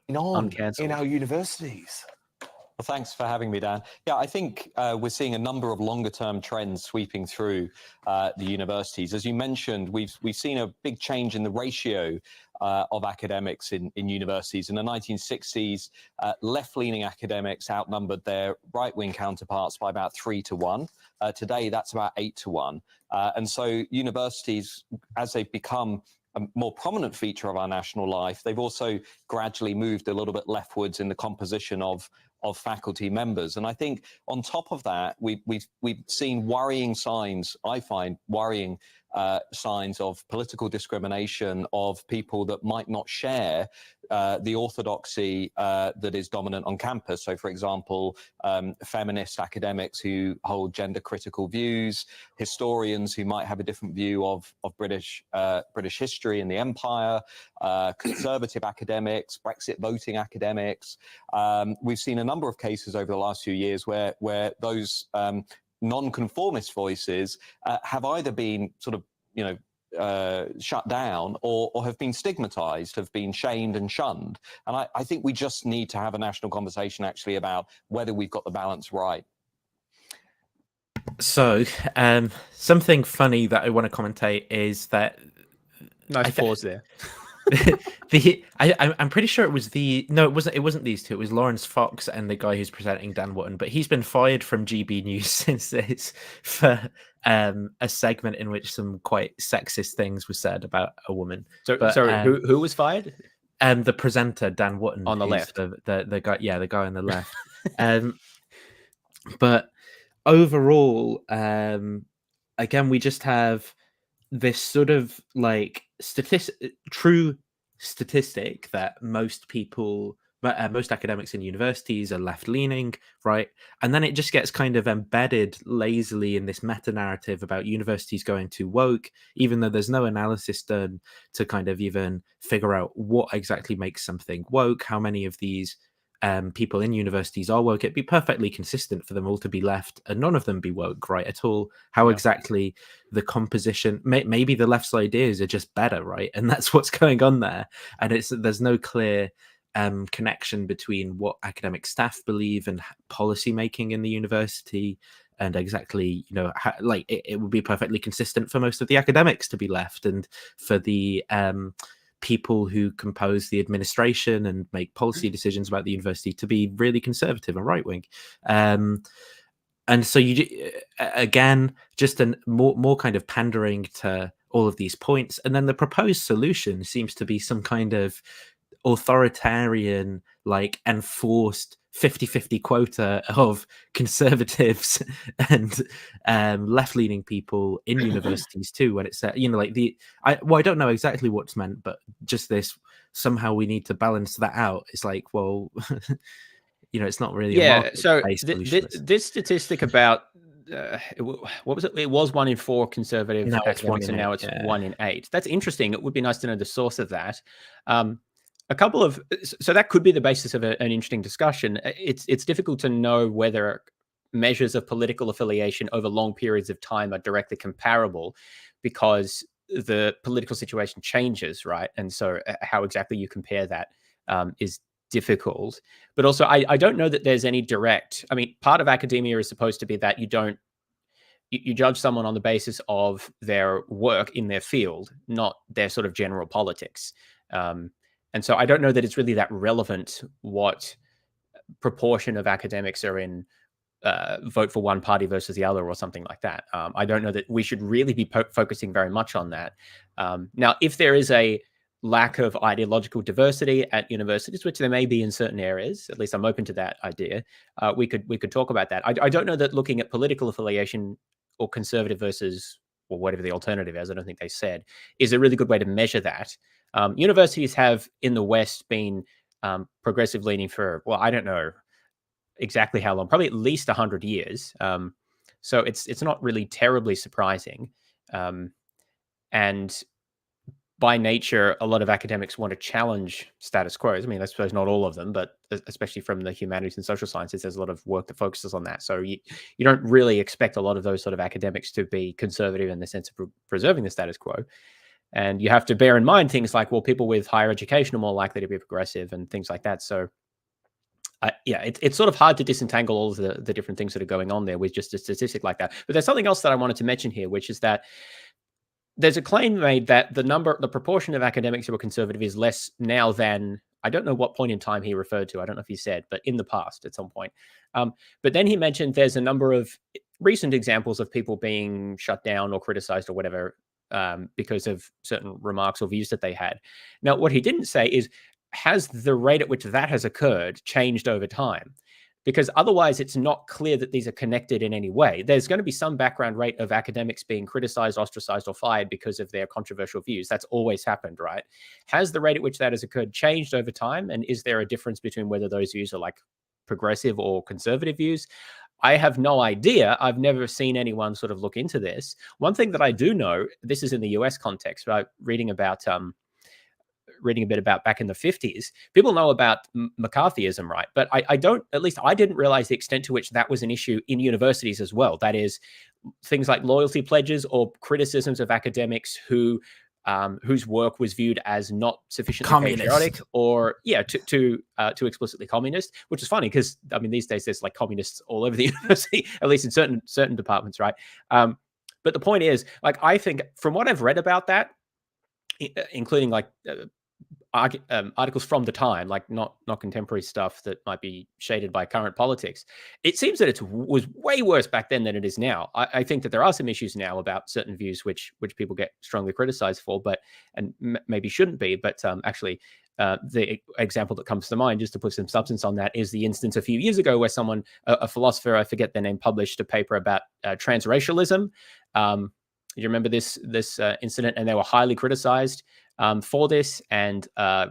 In our universities. Well, thanks for having me, Dan. Yeah, I think we're seeing a number of longer-term trends sweeping through the universities. As you mentioned, we've seen a big change in the ratio of academics in universities. In the 1960s, left-leaning academics outnumbered their right-wing counterparts by about 3 to 1. Today, that's about 8 to 1. And so universities, as they've become a more prominent feature of our national life, they've also gradually moved a little bit leftwards in the composition of faculty members. And I think on top of that, we've seen worrying signs, I find worrying signs of political discrimination of people that might not share the orthodoxy that is dominant on campus. So, for example, feminist academics who hold gender-critical views, historians who might have a different view of British history and the empire, conservative academics, Brexit voting academics. We've seen a number of cases over the last few years where those non-conformist voices have either been sort of shut down or have been stigmatized, have been shamed and shunned. And I think we just need to have a national conversation actually about whether we've got the balance right. So something funny that I want to commentate is that nice pause there. I'm pretty sure it wasn't these two. It was Lawrence Fox and the guy who's presenting, Dan Wootton, but he's been fired from GB News since this for a segment in which some quite sexist things were said about a woman. Sorry, who was fired? The presenter, Dan Wootton, on the left, the guy on the left. But overall, again, we just have this sort of like true statistic that most people, most academics in universities are left-leaning, right? And then it just gets kind of embedded lazily in this meta-narrative about universities going too woke, even though there's no analysis done to kind of even figure out what exactly makes something woke, how many of these people in universities are woke. It'd be perfectly consistent for them all to be left and none of them be woke, right, at all. How exactly the composition, maybe the left's ideas are just better, right? And that's what's going on there. And there's no clear connection between what academic staff believe and policy making in the university, and exactly, how, like it would be perfectly consistent for most of the academics to be left, and for the people who compose the administration and make policy decisions about the university to be really conservative and right wing. And so you, again, just more kind of pandering to all of these points. And then the proposed solution seems to be some kind of authoritarian, like enforced 50-50 quota of conservatives and left-leaning people in universities too, when it's like I don't know exactly what's meant, but just this, somehow we need to balance that out. It's like, well, it's not really so this statistic about what was it? It was 1 in 4 conservative academics, and now it's 1 in 8. That's interesting. It would be nice to know the source of that. So that could be the basis of an interesting discussion. It's difficult to know whether measures of political affiliation over long periods of time are directly comparable, because the political situation changes, right? And so how exactly you compare that is difficult. But also, I don't know that there's any direct. I mean, part of academia is supposed to be that you judge someone on the basis of their work in their field, not their sort of general politics. And so I don't know that it's really that relevant what proportion of academics are in vote for one party versus the other or something like that. I don't know that we should really be focusing very much on that. Now, if there is a lack of ideological diversity at universities, which there may be in certain areas, at least I'm open to that idea, we could talk about that. I don't know that looking at political affiliation or conservative versus, or whatever the alternative is, I don't think they said, is a really good way to measure that. Universities have in the West been progressive leaning for, well, I don't know exactly how long, probably at least 100 years. So it's not really terribly surprising. And by nature, a lot of academics want to challenge status quo. I mean, I suppose not all of them, but especially from the humanities and social sciences, there's a lot of work that focuses on that. So you don't really expect a lot of those sort of academics to be conservative in the sense of preserving the status quo. And you have to bear in mind things like, well, people with higher education are more likely to be progressive and things like that. So it's sort of hard to disentangle all of the different things that are going on there with just a statistic like that. But there's something else that I wanted to mention here, which is that there's a claim made that the proportion of academics who are conservative is less now than, I don't know what point in time he referred to. I don't know if he said, but in the past at some point. But then he mentioned there's a number of recent examples of people being shut down or criticized or whatever because of certain remarks or views that they had. Now, what he didn't say is, has the rate at which that has occurred changed over time? Because otherwise it's not clear that these are connected in any way. There's going to be some background rate of academics being criticized, ostracized, or fired because of their controversial views. That's always happened, right? Has the rate at which that has occurred changed over time? And is there a difference between whether those views are like progressive or conservative views? I have no idea. I've never seen anyone sort of look into this. One thing that I do know, this is in the US context, right? Reading a bit about back in the 50s, people know about McCarthyism, right? But I don't, at least I didn't realize the extent to which that was an issue in universities as well. That is, things like loyalty pledges or criticisms of academics whose work was viewed as not sufficiently patriotic or too explicitly communist, which is funny because I mean these days there's like communists all over the university, at least in certain departments, right? But the point is, like, I think from what I've read about that, including like articles from the time, like not contemporary stuff that might be shaded by current politics, it seems that it was way worse back then than it is now. I think that there are some issues now about certain views which people get strongly criticized for, but maybe shouldn't be. But actually, The example that comes to mind, just to put some substance on that, is the instance a few years ago where someone, a philosopher, I forget their name, published a paper about transracialism. You remember this incident? And they were highly criticized for this, and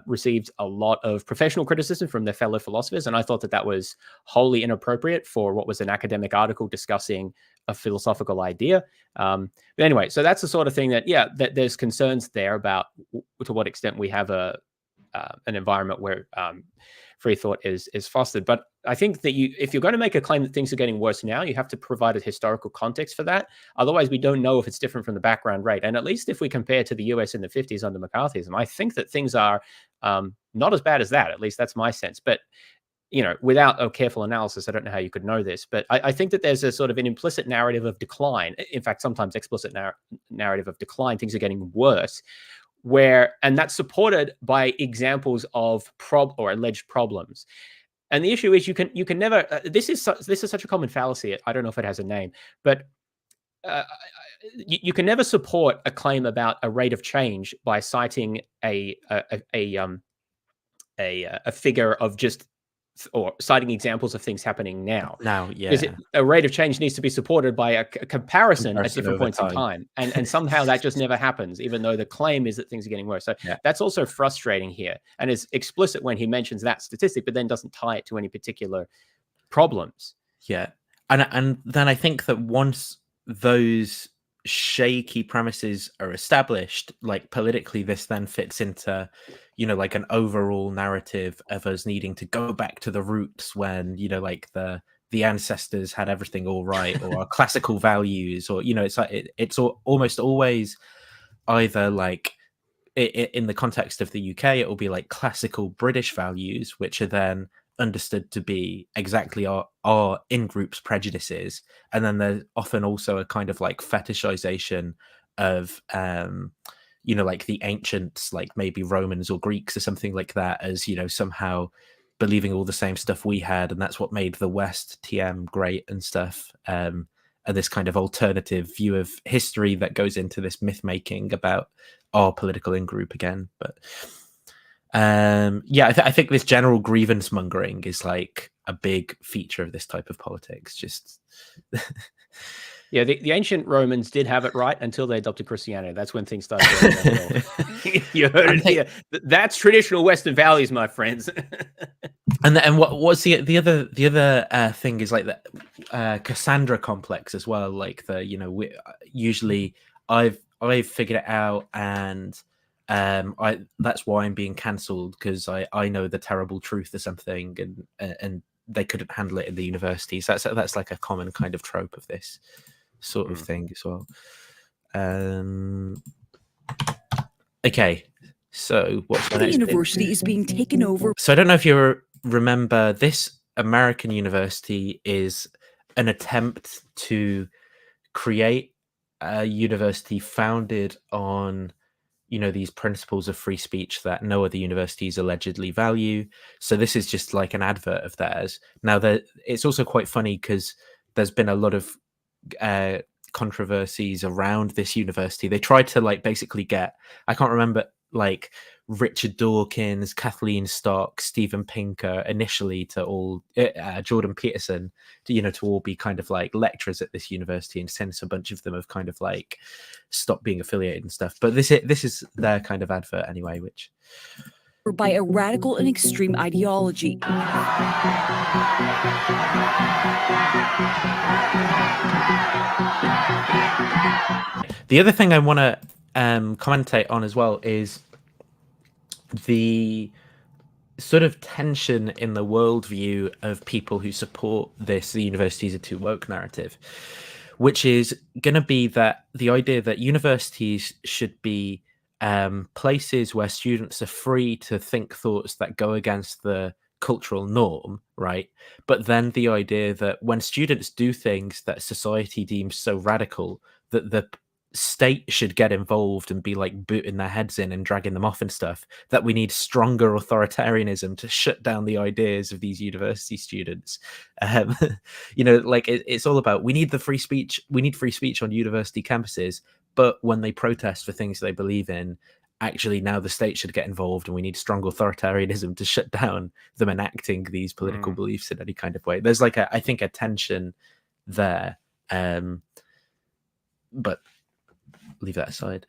received a lot of professional criticism from their fellow philosophers. And I thought that that was wholly inappropriate for what was an academic article discussing a philosophical idea. But anyway, so that's the sort of thing that, yeah, that there's concerns there about to what extent we have an environment where free thought is fostered. But I think that if you're going to make a claim that things are getting worse now, you have to provide a historical context for that. Otherwise, we don't know if it's different from the background rate. And at least if we compare to the US in the 50s under McCarthyism, I think that things are not as bad as that. At least that's my sense. But without a careful analysis, I don't know how you could know this, but I think that there's a sort of an implicit narrative of decline. In fact, sometimes explicit narrative of decline. Things are getting worse. And that's supported by examples of or alleged problems. And the issue is you can never. This is such a common fallacy. I don't know if it has a name, but you can never support a claim about a rate of change by citing a figure of just, or citing examples of things happening now. Yeah. Because a rate of change needs to be supported by a comparison at different points in time. And somehow that just never happens, even though the claim is that things are getting worse. So that's also frustrating here. And it's explicit when he mentions that statistic, but then doesn't tie it to any particular problems. Yeah. And then I think that once those shaky premises are established, like politically, this then fits into like an overall narrative of us needing to go back to the roots when like the ancestors had everything all right, or our classical values, or it's like it's almost always either like in the context of the UK, it will be like classical British values, which are then understood to be exactly our in-group's prejudices. And then there's often also a kind of like fetishization of like the ancients, like maybe Romans or Greeks or something like that, as somehow believing all the same stuff we had, and that's what made the West TM great and stuff. And this kind of alternative view of history that goes into this myth making about our political in-group again. But I think this general grievance mongering is like a big feature of this type of politics. Just yeah, the ancient Romans did have it right until they adopted Christianity. That's when things started going downhill. You heard it here. That's traditional Western values, my friends. And what's the other thing is like the Cassandra complex as well. Like usually I've figured it out, and that's why I'm being cancelled, because I know the terrible truth or something, and they couldn't handle it in the universities. That's like a common kind of trope of this sort of thing as well. Okay, so what's the next university is being taken over. So I don't know if you remember, this American university is an attempt to create a university founded on these principles of free speech that no other universities allegedly value. So this is just like an advert of theirs. Now, it's also quite funny because there's been a lot of controversies around this university. They tried to like basically get, I can't remember, like Richard Dawkins, Kathleen Stock, Steven Pinker initially to all Jordan Peterson to all be kind of like lecturers at this university, and since a bunch of them have kind of like stopped being affiliated and stuff. But this is their kind of advert anyway, which by a radical and extreme ideology. The other thing I want to commentate on as well is the sort of tension in the worldview of people who support the universities are too woke narrative, which is going to be that the idea that universities should be places where students are free to think thoughts that go against the cultural norm, right? But then the idea that when students do things that society deems so radical, that the state should get involved and be like booting their heads in and dragging them off and stuff, that we need stronger authoritarianism to shut down the ideas of these university students. Like it's all about, we need free speech on university campuses, but when they protest for things they believe in, actually now the state should get involved and we need strong authoritarianism to shut down them enacting these political beliefs in any kind of way. There's like I think a tension there, but leave that aside.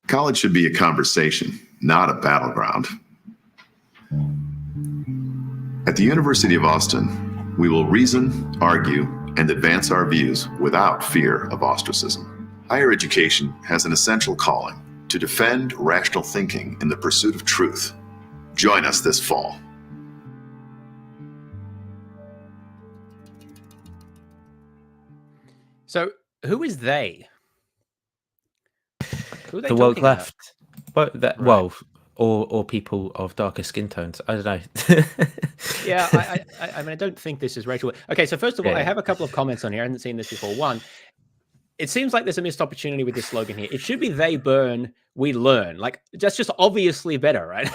College should be a conversation, not a battleground. At the University of Austin, we will reason, argue, and advance our views without fear of ostracism. Higher education has an essential calling to defend rational thinking in the pursuit of truth. Join us this fall. So, who is they? Who are they The woke talking about? left. But that, Right. well, or people of darker skin tones. I don't know. Yeah, I mean, I don't think this is racial. Okay, so first of all, I Yeah. have a couple of comments on here. I hadn't seen this before. One, it seems like there's a missed opportunity with this slogan here. It should be "They burn, we learn." Like that's just obviously better, right?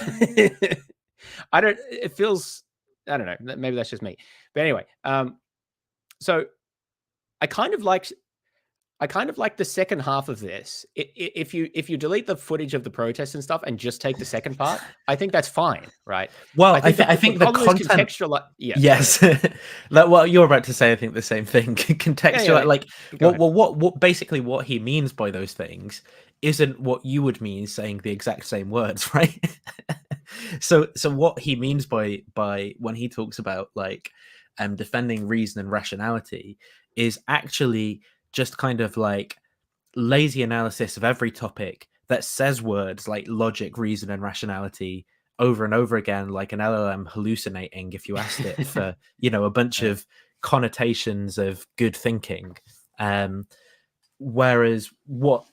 I don't. It feels. I don't know. Maybe that's just me. But anyway, so I kind of like the second half of this. If you delete the footage of the protests and stuff and just take the second part, I think that's fine, right? Well, I that think the problem is content. contextual. Yeah. Yes. Like, well, you're about to say, I think the same thing. Contextual, like, Go what basically what he means by those things isn't what you would mean saying the exact same words, right? So what he means by when he talks about like defending reason and rationality is actually just kind of like lazy analysis of every topic that says words like logic, reason, and rationality over and over again, like an LLM hallucinating if you asked it for, a bunch of connotations of good thinking. Whereas what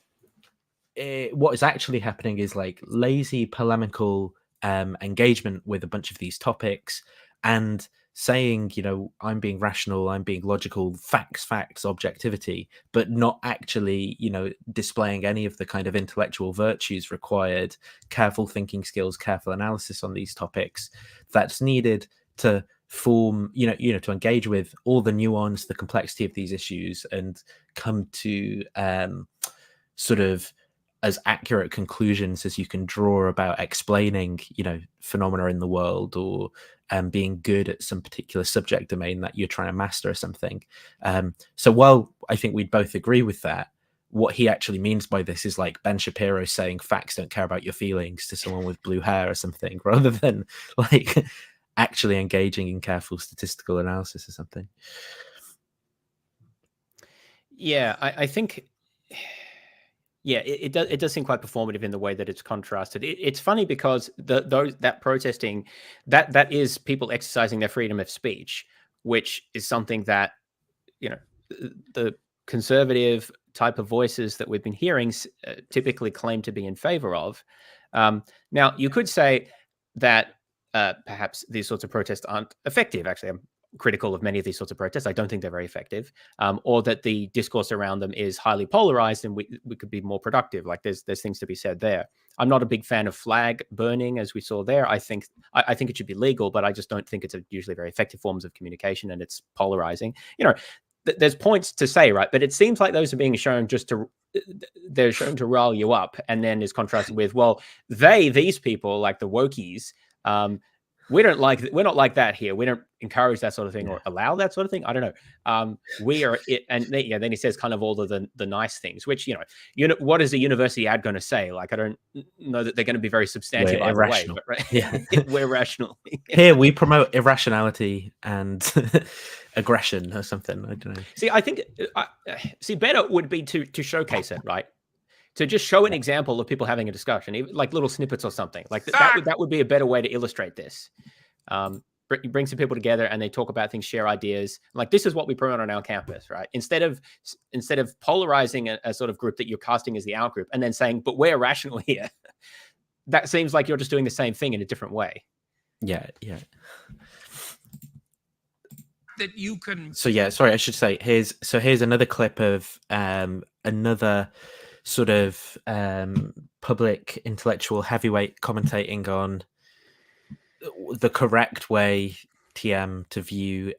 is actually happening is like lazy polemical engagement with a bunch of these topics and saying, I'm being rational, I'm being logical, facts, objectivity, but not actually, displaying any of the kind of intellectual virtues required, careful thinking skills, careful analysis on these topics that's needed to form, to engage with all the nuance, the complexity of these issues and come to sort of as accurate conclusions as you can draw about explaining, phenomena in the world or being good at some particular subject domain that you're trying to master or something. So while I think we'd both agree with that, what he actually means by this is like Ben Shapiro saying facts don't care about your feelings to someone with blue hair or something, rather than like actually engaging in careful statistical analysis or something. Yeah, I think. Yeah, it does seem quite performative in the way that it's contrasted. It's funny because that protesting, that is people exercising their freedom of speech, which is something that the conservative type of voices that we've been hearing typically claim to be in favor of. Now, you could say that perhaps these sorts of protests aren't effective. Actually, I'm critical of many of these sorts of protests. I don't think they're very effective, or that the discourse around them is highly polarized and we could be more productive. Like there's things to be said there. I'm not a big fan of flag burning, as we saw there. I think it should be legal, but I just don't think it's usually very effective forms of communication, and it's polarizing. There's points to say, right? But it seems like those are being shown they're shown to rile you up, and then is contrasted with, well, these people, like the wokies, we're not like that here. We don't encourage that sort of thing or allow that sort of thing. I don't know. We are it, and then he says kind of all of the nice things, which what is a university ad going to say? Like I don't know that they're going to be very substantive either way. But, right? Yeah, we're rational. Here we promote irrationality and aggression or something. I don't know. See, I think better would be to showcase it, right? To just show an example of people having a discussion, even like little snippets or something like that would be a better way to illustrate this. Bring some people together and they talk about things, share ideas. Like this is what we promote on our campus, right? Instead of polarizing a sort of group that you're casting as the out group and then saying, but we're rational here. That seems like you're just doing the same thing in a different way. Yeah. That you can. So yeah, sorry, I should say here's another clip of another sort of public intellectual heavyweight commentating on the correct way TM to view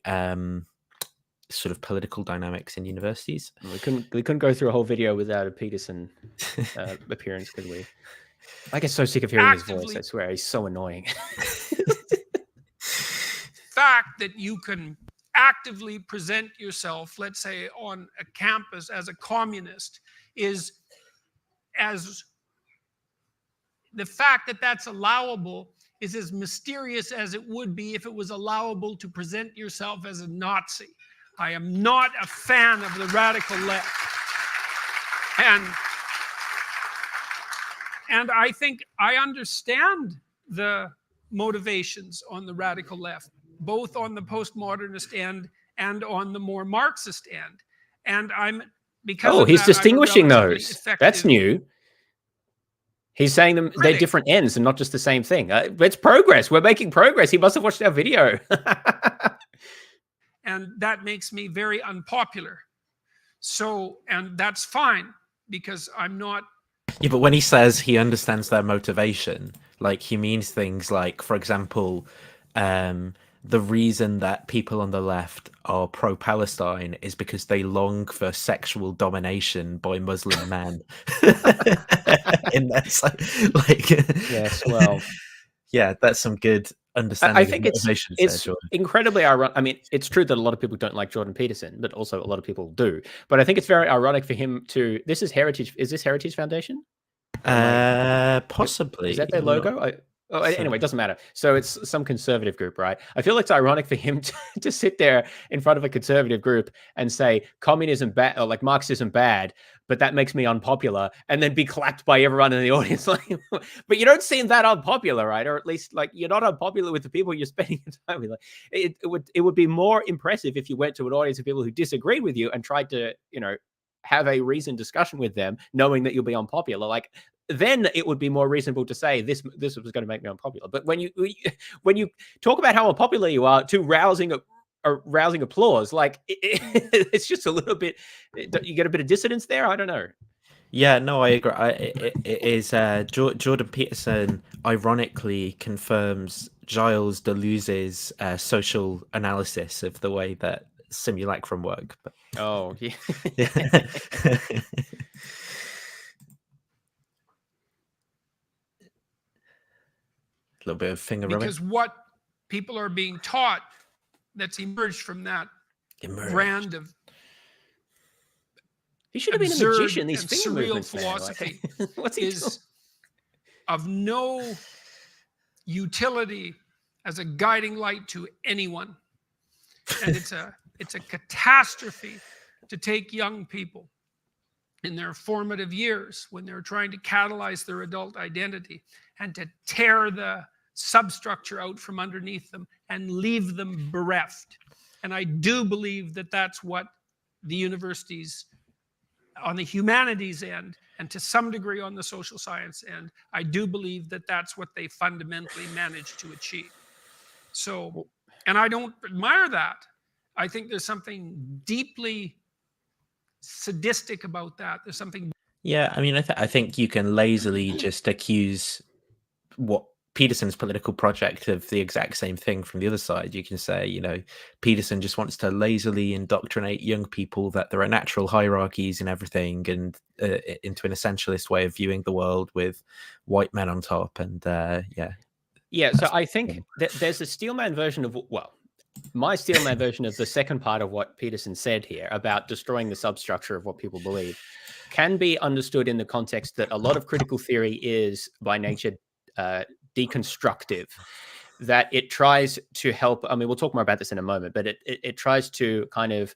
sort of political dynamics in universities. We couldn't go through a whole video without a Peterson appearance, could we? I get so sick of hearing his voice. I swear, he's so annoying. Fact that you can actively present yourself, let's say on a campus as a communist, is as the fact that that's allowable is as mysterious as it would be if it was allowable to present yourself as a Nazi. I am not a fan of the radical left. And I think I understand the motivations on the radical left, both on the postmodernist end and on the more Marxist end. And I'm because he's distinguishing those. That's new. He's saying they're different ends and not just the same thing. It's progress. We're making progress. He must have watched our video. And that makes me very unpopular. So, and that's fine because I'm not. Yeah, but when he says he understands their motivation, like he means things like, for example, the reason that people on the left are pro-Palestine is because they long for sexual domination by Muslim men. In that, like, yes, well, yeah, that's some good understanding. I think it's incredibly ironic. I mean, it's true that a lot of people don't like Jordan Peterson, but also a lot of people do. But I think it's very ironic for him to. This is Heritage. Is this Heritage Foundation? Possibly. Is that their logo? Anyway, it doesn't matter. So it's some conservative group, right? I feel it's ironic for him to sit there in front of a conservative group and say communism bad or like Marxism bad, but that makes me unpopular, and then be clapped by everyone in the audience. Like, but you don't seem that unpopular, right? Or at least like you're not unpopular with the people you're spending your time with. Like, it would be more impressive if you went to an audience of people who disagreed with you and tried to, have a reasoned discussion with them, knowing that you'll be unpopular. Like, then it would be more reasonable to say this was going to make me unpopular. But when you talk about how unpopular you are to rousing applause, like it's just a little bit. You get a bit of dissonance there. I don't know. Yeah, no, I agree. It is Jordan Peterson ironically confirms Gilles Deleuze's social analysis of the way that simulacrum work. But oh yeah. A little bit of finger rubbing. Because what people are being taught that's emerged from that brand of he should have been a magician. These finger surreal movements, philosophy what's he is of no utility as a guiding light to anyone, and it's a catastrophe to take young people in their formative years when they're trying to catalyze their adult identity and to tear the substructure out from underneath them and leave them bereft. And I do believe that that's what the universities on the humanities end, and to some degree on the social science end, I do believe that that's what they fundamentally managed to achieve. So, and I don't admire that. I think there's something deeply sadistic about that. There's something. Yeah, I mean, I think you can lazily just accuse what Peterson's political project of the exact same thing from the other side. You can say, Peterson just wants to lazily indoctrinate young people that there are natural hierarchies in everything, and into an essentialist way of viewing the world with white men on top. And yeah. So I think there's a Steelman version of my Steelman version of the second part of what Peterson said here about destroying the substructure of what people believe can be understood in the context that a lot of critical theory is by nature deconstructive, that it tries to help. I mean, we'll talk more about this in a moment, but it tries to kind of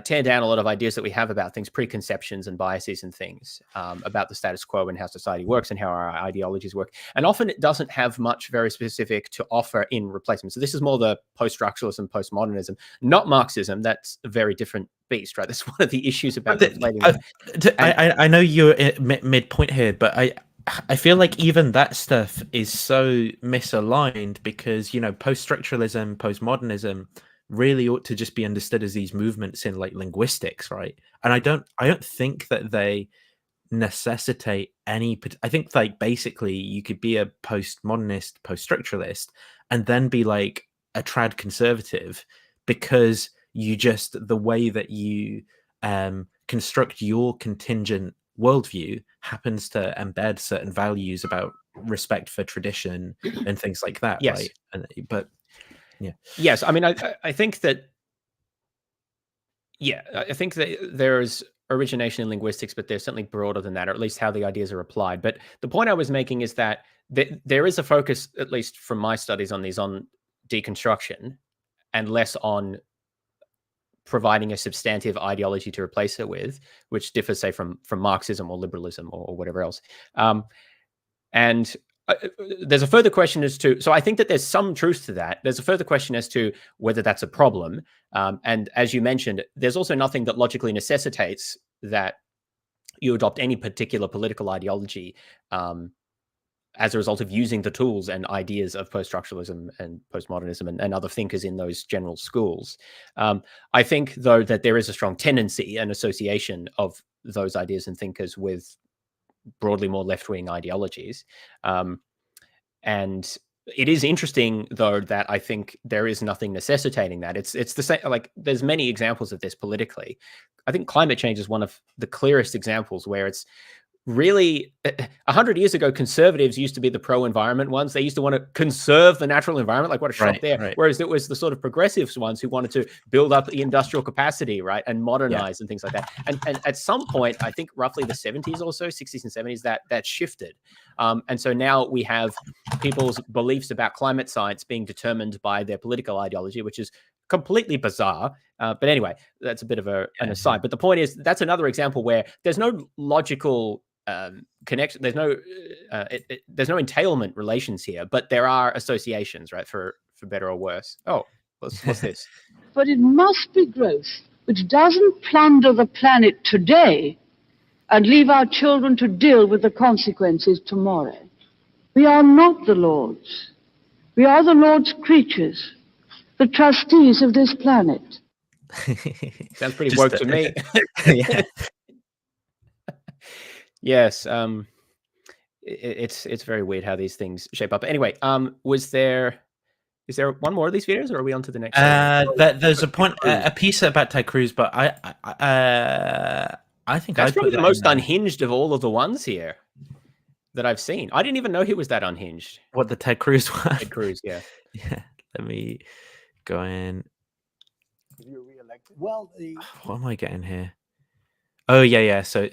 tear down a lot of ideas that we have about things, preconceptions and biases and things about the status quo and how society works and how our ideologies work. And often it doesn't have much very specific to offer in replacement. So this is more the post-structuralism, postmodernism, not Marxism. That's a very different beast, right? That's one of the issues about I know you're mid-point here, but I feel like even that stuff is so misaligned because, post-structuralism, postmodernism really ought to just be understood as these movements in like linguistics, right? And I don't think that they necessitate any. I think like basically you could be a postmodernist, post-structuralist, and then be like a trad conservative, because you just, the way that you construct your contingent worldview happens to embed certain values about respect for tradition and things like that, Yes. right? But yeah. Yes, I mean, I think that, yeah, I think that there's origination in linguistics, but they're certainly broader than that, or at least how the ideas are applied. But the point I was making is that there is a focus, at least from my studies on these, on deconstruction, and less on providing a substantive ideology to replace it with, which differs, say, from Marxism or liberalism or whatever else. And there's a further question as to, so I think that there's some truth to that. There's a further question as to whether that's a problem. And as you mentioned, there's also nothing that logically necessitates that you adopt any particular political ideology as a result of using the tools and ideas of post-structuralism and postmodernism and other thinkers in those general schools. I think, though, that there is a strong tendency and association of those ideas and thinkers with broadly more left-wing ideologies. And it is interesting, though, that I think there is nothing necessitating that. It's the same, like, there's many examples of this politically. I think climate change is one of the clearest examples where it's really, 100 years ago, conservatives used to be the pro-environment ones. They used to want to conserve the natural environment. Like, what a shock there. Right. Whereas it was the sort of progressives ones who wanted to build up the industrial capacity, right, and modernize and things like that. And at some point, I think roughly the 70s or so, 60s and 70s, that shifted. And so now we have people's beliefs about climate science being determined by their political ideology, which is completely bizarre. But anyway, that's a bit of an aside. But the point is, that's another example where there's no logical connection. There's no entailment relations here, but there are associations, right, for better or worse. Oh, what's this? But it must be growth which doesn't plunder the planet today and leave our children to deal with the consequences tomorrow. We are not the Lord's. We are the Lord's creatures, the trustees of this planet. Sounds pretty woke to me. Yeah. Yes. It's very weird how these things shape up. Anyway, is there one more of these videos, or are we on to the next? There's a piece about Ted Cruz, but I think that's probably the most unhinged of all of the ones here that I've seen. I didn't even know he was that unhinged. What, the Ted Cruz one? Ted Cruz, yeah. Yeah. Let me go in. You're re-elected. Well, what am I getting here? Oh yeah. So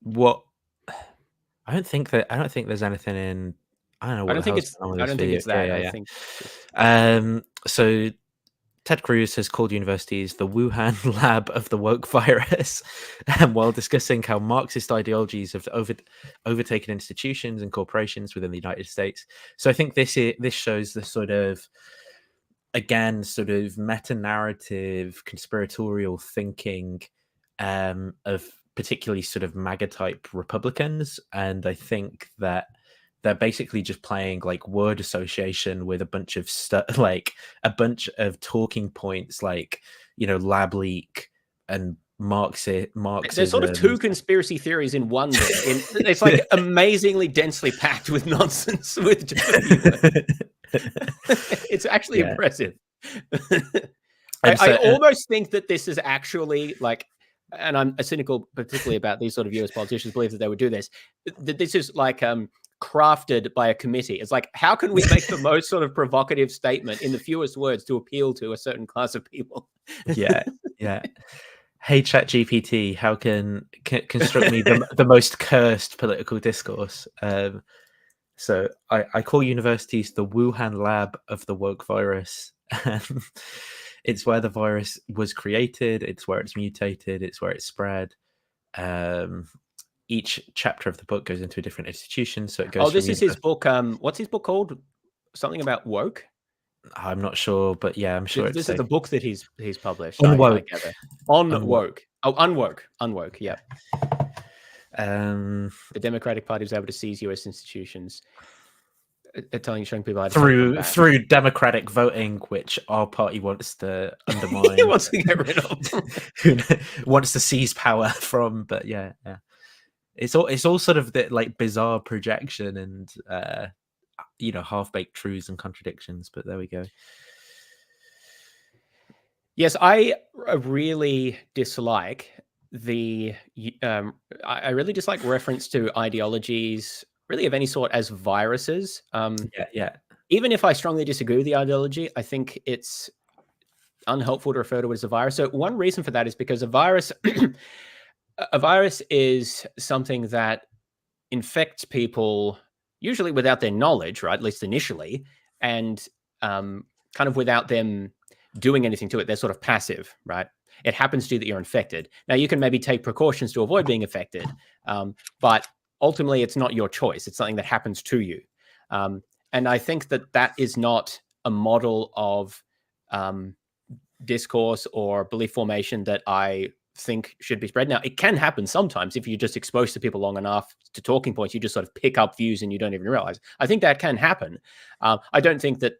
what? I don't think there's anything in. I don't know. What I don't think it's that. Yeah. I think. So Ted Cruz has called universities the Wuhan lab of the woke virus, while discussing how Marxist ideologies have overtaken institutions and corporations within the United States. So I think this shows the sort of meta-narrative, conspiratorial thinking of particularly sort of MAGA type Republicans, and I think that they're basically just playing like word association with a bunch of stuff, like a bunch of talking points, like, you know, lab leak and Marxism. There's sort of two conspiracy theories in one. It's like amazingly densely packed with nonsense. It's actually impressive. I almost think that this is actually like, and I'm cynical particularly about these sort of US politicians believe that they would do this, that this is like crafted by a committee. It's like, how can we make the most sort of provocative statement in the fewest words to appeal to a certain class of people? Yeah. Hey, ChatGPT, how can construct me the most cursed political discourse? So I call universities the Wuhan lab of the woke virus. It's where the virus was created. It's where it's mutated. It's where it's spread. Each chapter of the book goes into a different institution. So it goes. Oh, this is his book. What's his book called? Something about woke? I'm not sure, but yeah, I'm sure. This is the book that he's published. Unwoke. Unwoke. Oh, Unwoke. Yeah. The Democratic Party was able to seize U.S. institutions, showing people how to through democratic voting, which our party wants to undermine. He wants to get rid of. Who wants to seize power from? But yeah. It's all sort of the, like, bizarre projection and half-baked truths and contradictions. But there we go. Yes, I really dislike the. I really dislike reference to ideologies, really of any sort, as viruses. Yeah. Even if I strongly disagree with the ideology, I think it's unhelpful to refer to it as a virus. So one reason for that is because a virus is something that infects people usually without their knowledge, right? At least initially, and kind of without them doing anything to it. They're sort of passive, right? It happens to you that you're infected. Now, you can maybe take precautions to avoid being affected, but ultimately, it's not your choice. It's something that happens to you. And I think that that is not a model of discourse or belief formation that I think should be spread. Now, it can happen sometimes if you're just exposed to people long enough to talking points, you just sort of pick up views and you don't even realize. I think that can happen. I don't think that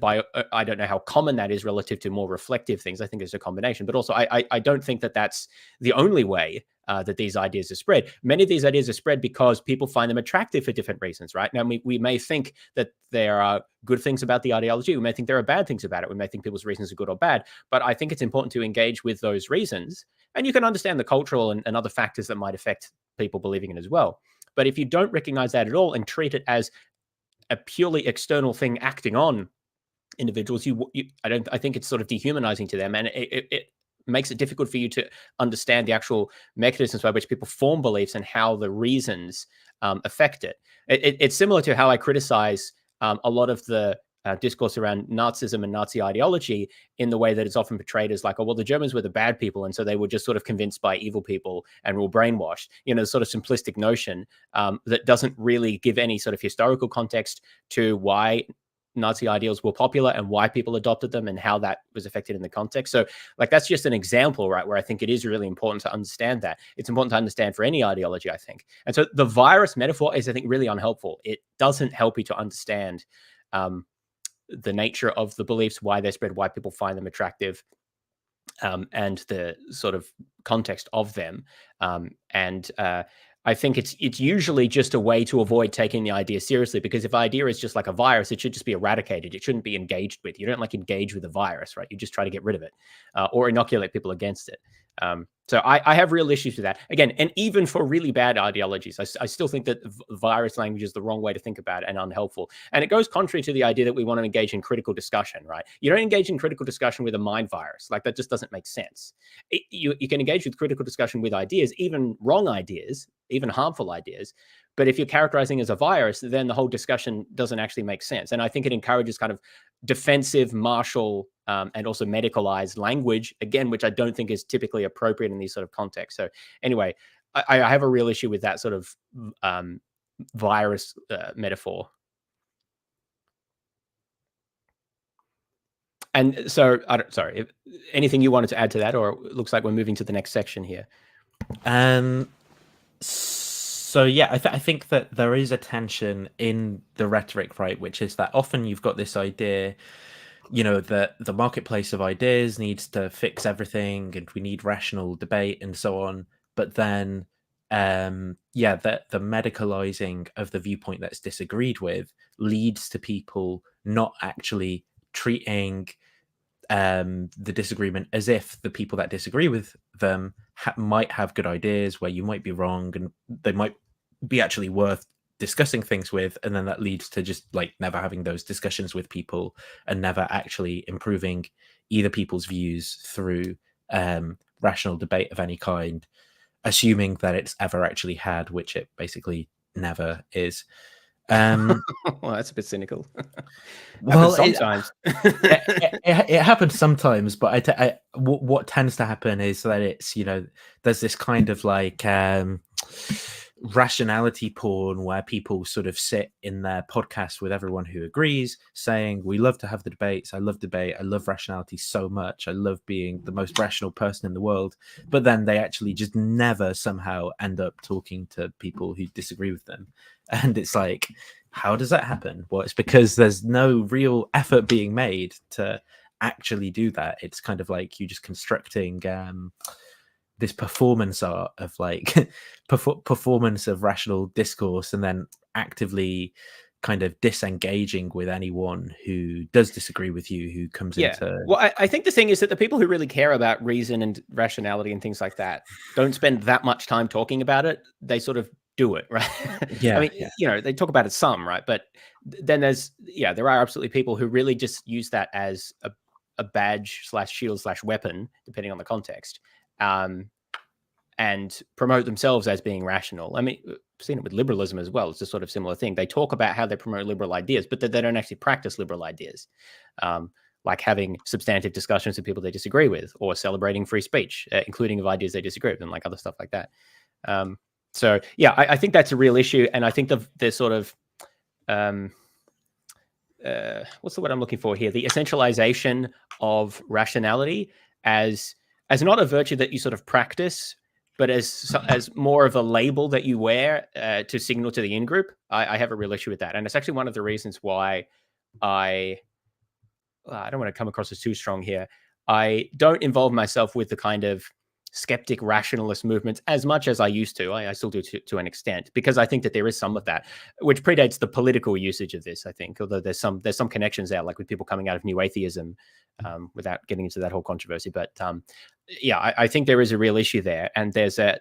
I don't know how common that is relative to more reflective things. I think it's a combination, but also I don't think that that's the only way that these ideas are spread. Many of these ideas are spread because people find them attractive for different reasons, right? Now, we may think that there are good things about the ideology. We may think there are bad things about it. We may think people's reasons are good or bad, but I think it's important to engage with those reasons. And you can understand the cultural and other factors that might affect people believing it as well. But if you don't recognize that at all and treat it as a purely external thing acting on individuals, I think it's sort of dehumanizing to them, and it makes it difficult for you to understand the actual mechanisms by which people form beliefs and how the reasons affect it. It's similar to how I criticize a lot of the discourse around Nazism and Nazi ideology in the way that it's often portrayed as like, oh, well, the Germans were the bad people, and so they were just sort of convinced by evil people and were brainwashed. Sort of simplistic notion that doesn't really give any sort of historical context to why Nazi ideals were popular and why people adopted them and how that was affected in the context. So like, that's just an example, right, where I think it is really important to understand that. It's important to understand for any ideology, I think. And so the virus metaphor is, I think, really unhelpful. It doesn't help you to understand the nature of the beliefs, why they're spread, why people find them attractive, and the sort of context of them. I think it's usually just a way to avoid taking the idea seriously, because if idea is just like a virus, it should just be eradicated. It shouldn't be engaged with. You don't like engage with a virus, right? You just try to get rid of it or inoculate people against it. So I have real issues with that. Again, and even for really bad ideologies, I still think that virus language is the wrong way to think about it and unhelpful. And it goes contrary to the idea that we want to engage in critical discussion, right? You don't engage in critical discussion with a mind virus. Like, that just doesn't make sense. You can engage with critical discussion with ideas, even wrong ideas, even harmful ideas. But if you're characterizing as a virus, then the whole discussion doesn't actually make sense. And I think it encourages kind of defensive, martial, and also medicalized language, again, which I don't think is typically appropriate in these sort of contexts. So anyway, I have a real issue with that sort of virus metaphor. And so, sorry, anything you wanted to add to that, or it looks like we're moving to the next section here? So yeah, I think that there is a tension in the rhetoric, right? Which is that often you've got this idea, that the marketplace of ideas needs to fix everything, and we need rational debate and so on. But then, the medicalizing of the viewpoint that's disagreed with leads to people not actually treating the disagreement as if the people that disagree with them might have good ideas where you might be wrong, and they might be actually worth discussing things with, and then that leads to just like never having those discussions with people and never actually improving either people's views through rational debate of any kind, assuming that it's ever actually had, which it basically never is. Well, that's a bit cynical. Well, sometimes it happens sometimes, but what tends to happen is that it's there's this kind of like rationality porn where people sort of sit in their podcast with everyone who agrees, saying, we love to have the debates, I love debate, I love rationality so much, I love being the most rational person in the world, but then they actually just never somehow end up talking to people who disagree with them. And it's like, how does that happen? Well, it's because there's no real effort being made to actually do that. It's kind of like you just constructing this performance art of like performance of rational discourse, and then actively kind of disengaging with anyone who does disagree with you, who comes into. Well, I think the thing is that the people who really care about reason and rationality and things like that don't spend that much time talking about it. They sort of do it, right? Yeah. I mean, they talk about it some, right? But then there are absolutely people who really just use that as a badge / shield / weapon, depending on the context, and promote themselves as being rational. I mean, I've seen it with liberalism as well. It's a sort of similar thing. They talk about how they promote liberal ideas, but they don't actually practice liberal ideas, like having substantive discussions with people they disagree with, or celebrating free speech, including of ideas they disagree with, and like other stuff like that. So yeah, I think that's a real issue, and I think the sort of what's the word I'm looking for here? The essentialization of rationality as not a virtue that you sort of practice, but as more of a label that you wear to signal to the in-group. I have a real issue with that, and it's actually one of the reasons why I don't want to come across as too strong here. I don't involve myself with the kind of skeptic rationalist movements as much as I used to. I still do to an extent, because I think that there is some of that, which predates the political usage of this, I think, although there's some connections there, like with people coming out of New Atheism, without getting into that whole controversy. But I think there is a real issue there, and there's a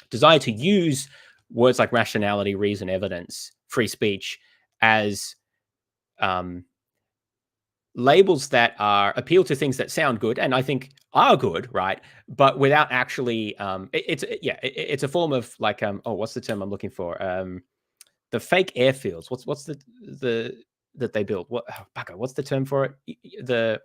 desire to use words like rationality, reason, evidence, free speech as labels that appeal to things that sound good, and I think are good, right? But without actually, it's a form of like, what's the term I'm looking for? The fake airfields. What's the that they built? What's the term for it? The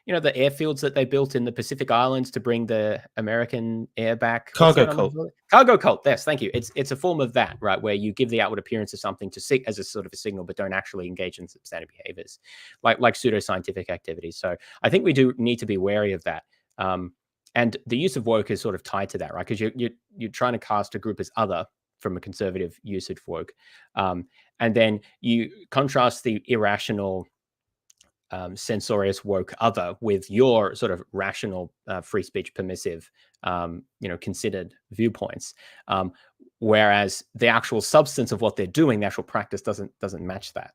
airfields that they built in the Pacific Islands to bring the American air back. Cargo cult. Cargo cult. Yes, thank you. It's a form of that, right? Where you give the outward appearance of something as a sort of a signal, but don't actually engage in substantive behaviors, like pseudoscientific activities. So I think we do need to be wary of that. And the use of woke is sort of tied to that, right? Because you're trying to cast a group as other from a conservative usage of woke, and then you contrast the irrational, censorious woke other with your sort of rational, free speech permissive, considered viewpoints, whereas the actual substance of what they're doing, the actual practice doesn't match that.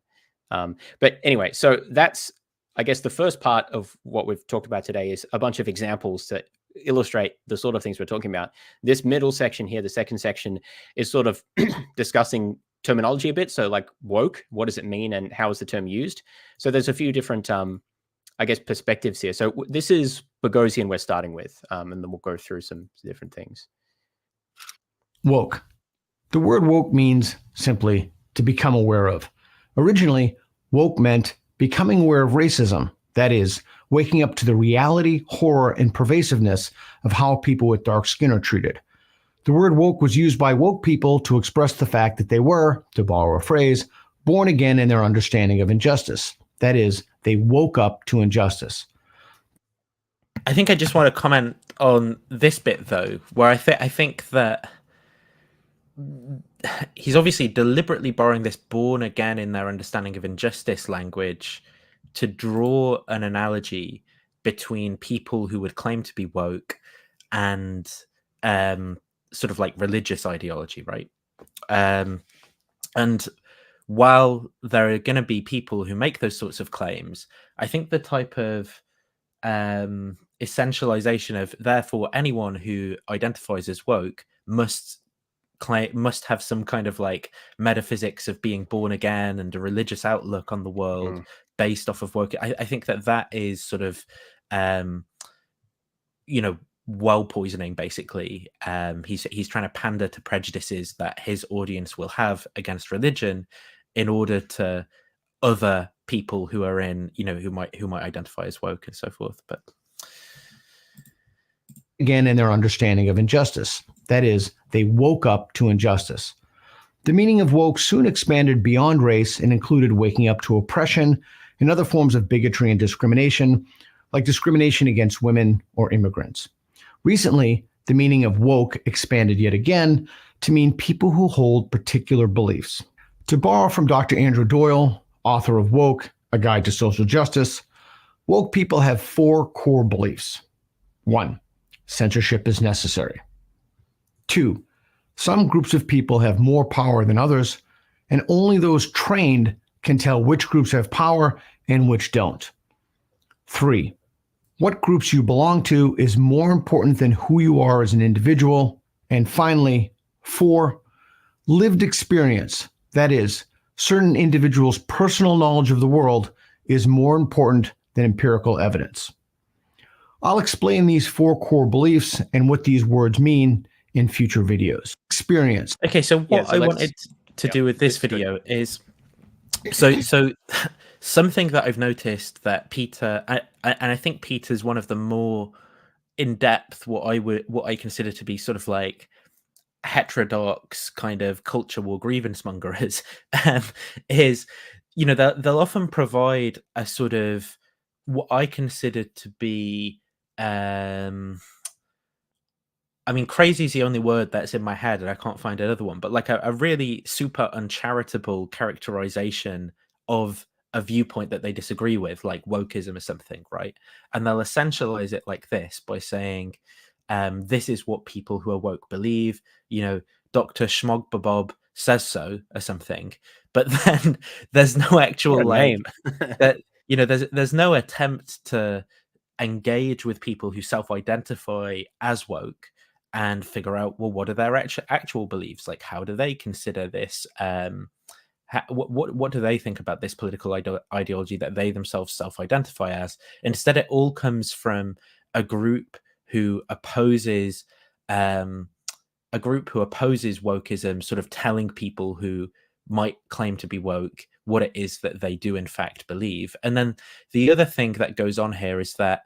But anyway, so that's, I guess, the first part of what we've talked about today is a bunch of examples to illustrate the sort of things we're talking about. This middle section here, the second section, is sort of discussing terminology a bit. So like woke, what does it mean and how is the term used? So there's a few different, I guess, perspectives here. So this is Boghossian we're starting with, and then we'll go through some different things. Woke. The word woke means simply to become aware of. Originally, woke meant becoming aware of racism. That is, waking up to the reality, horror, and pervasiveness of how people with dark skin are treated. The word woke was used by woke people to express the fact that they were, to borrow a phrase, born again in their understanding of injustice. That is, they woke up to injustice. I think I just want to comment on this bit, though, where I think that he's obviously deliberately borrowing this born again in their understanding of injustice language to draw an analogy between people who would claim to be woke and sort of like religious ideology, right? And while there are going to be people who make those sorts of claims, I think the type of essentialization of therefore anyone who identifies as woke must have some kind of like metaphysics of being born again and a religious outlook on the world based off of woke. I think that is sort of well poisoning, basically. He's trying to pander to prejudices that his audience will have against religion in order to other people who are in, who might identify as woke and so forth. But again, in their understanding of injustice. That is, they woke up to injustice. The meaning of woke soon expanded beyond race and included waking up to oppression and other forms of bigotry and discrimination, like discrimination against women or immigrants. Recently, the meaning of woke expanded yet again to mean people who hold particular beliefs. To borrow from Dr. Andrew Doyle, author of Woke, A Guide to Social Justice, woke people have 4 core beliefs. 1, censorship is necessary. 2, some groups of people have more power than others. and only those trained can tell which groups have power and which don't. 3, what groups you belong to is more important than who you are as an individual. And finally, 4, lived experience, that is, certain individuals' personal knowledge of the world, is more important than empirical evidence. I'll explain these 4 core beliefs and what these words mean in future videos. Experience. Okay, so what I wanted to do with this video is, so something that I've noticed that Peter, and I think Peter's one of the more in-depth, what I consider to be sort of like heterodox kind of culture war grievance mongers, is, you know, they'll often provide a sort of what I consider to be, I mean, crazy is the only word that's in my head, and I can't find another one, but like a really super uncharitable characterization of a viewpoint that they disagree with, like wokeism or something, right? And they'll essentialize it like this by saying, this is what people who are woke believe, you know, Dr. Schmogbabob says so or something. But then there's no actual name. that, you know, there's no attempt to engage with people who self-identify as woke and figure out, well, what are their actual beliefs? Like, how do they consider this? What do they think about this political ideology that they themselves self-identify as? Instead, it all comes from a group who opposes wokeism, sort of telling people who might claim to be woke what it is that they do in fact believe. And then the other thing that goes on here is that,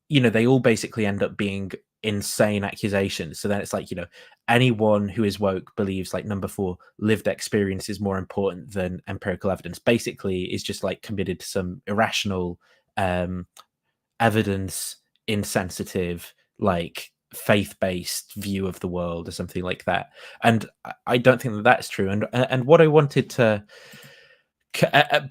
you know, they all basically end up being insane accusations. So then it's like, you know, anyone who is woke believes, like, number 4, lived experience is more important than empirical evidence. Basically, is just like committed to some irrational, evidence insensitive, like faith-based view of the world or something like that. And I don't think that that's true. And what I wanted to,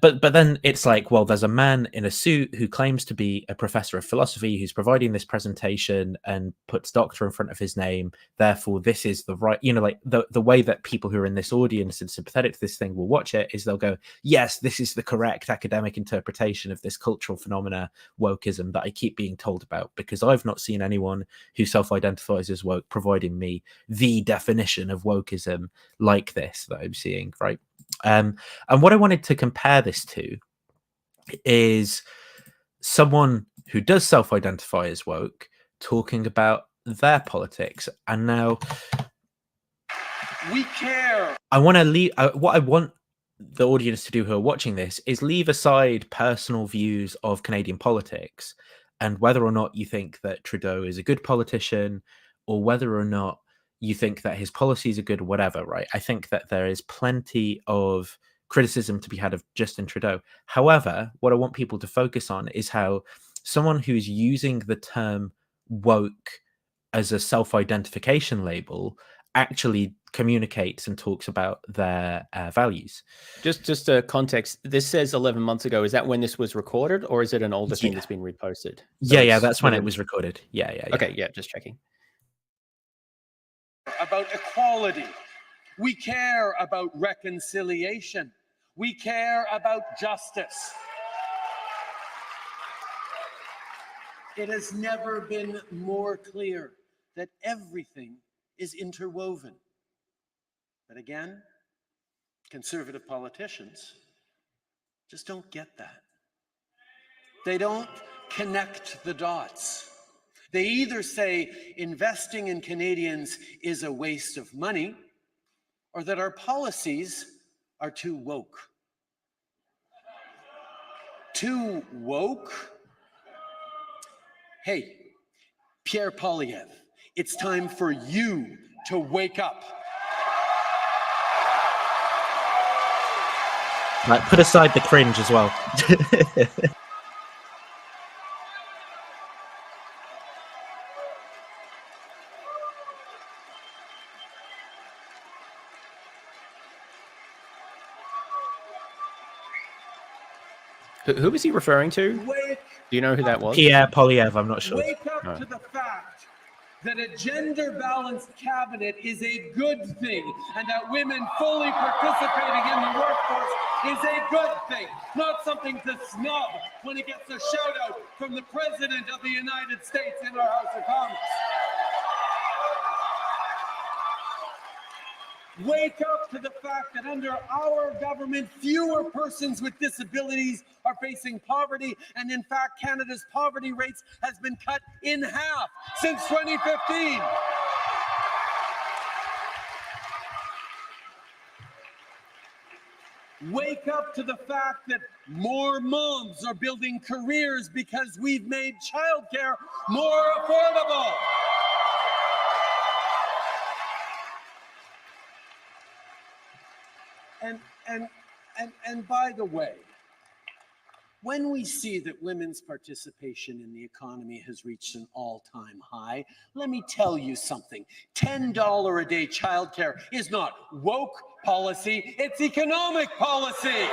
but then it's like, well, there's a man in a suit who claims to be a professor of philosophy who's providing this presentation and puts doctor in front of his name. Therefore, this is the right, you know, like the way that people who are in this audience and sympathetic to this thing will watch it is they'll go, yes, this is the correct academic interpretation of this cultural phenomena, wokeism, that I keep being told about, because I've not seen anyone who self-identifies as woke providing me the definition of wokeism like this that I'm seeing, right? And what I wanted to compare this to is someone who does self-identify as woke talking about their politics. And now we care. I want to leave what I want the audience to do who are watching this is leave aside personal views of Canadian politics and whether or not you think that Trudeau is a good politician or whether or not you think that his policies are good, whatever, right? I think that there is plenty of criticism to be had of Justin Trudeau. However, what I want people to focus on is how someone who's using the term woke as a self-identification label actually communicates and talks about their values. Just a context, this says 11 months ago. Is that when this was recorded, or is it an older thing that's been reposted? So yeah, that's when it was recorded. Yeah. Okay, yeah, just checking. About equality. We care about reconciliation. We care about justice. It has never been more clear that everything is interwoven. But again, conservative politicians just don't get that. They don't connect the dots. They either say investing in Canadians is a waste of money, or that our policies are too woke. Too woke? Hey, Pierre Poilievre, it's time for you to wake up. Like, put aside the cringe as well. Who was he referring to? Do you know who that was? Pierre Poilievre, I'm not sure. Wake up to the fact that a gender-balanced cabinet is a good thing, and that women fully participating in the workforce is a good thing, not something to snub when it gets a shout-out from the President of the United States in our House of Commons. Wake up to the fact that under our government, fewer persons with disabilities are facing poverty, and in fact, Canada's poverty rates has been cut in half since 2015. Wake up to the fact that more moms are building careers because we've made childcare more affordable. And by the way, when we see that women's participation in the economy has reached an all-time high, let me tell you something. $10 a day childcare is not woke policy, it's economic policy.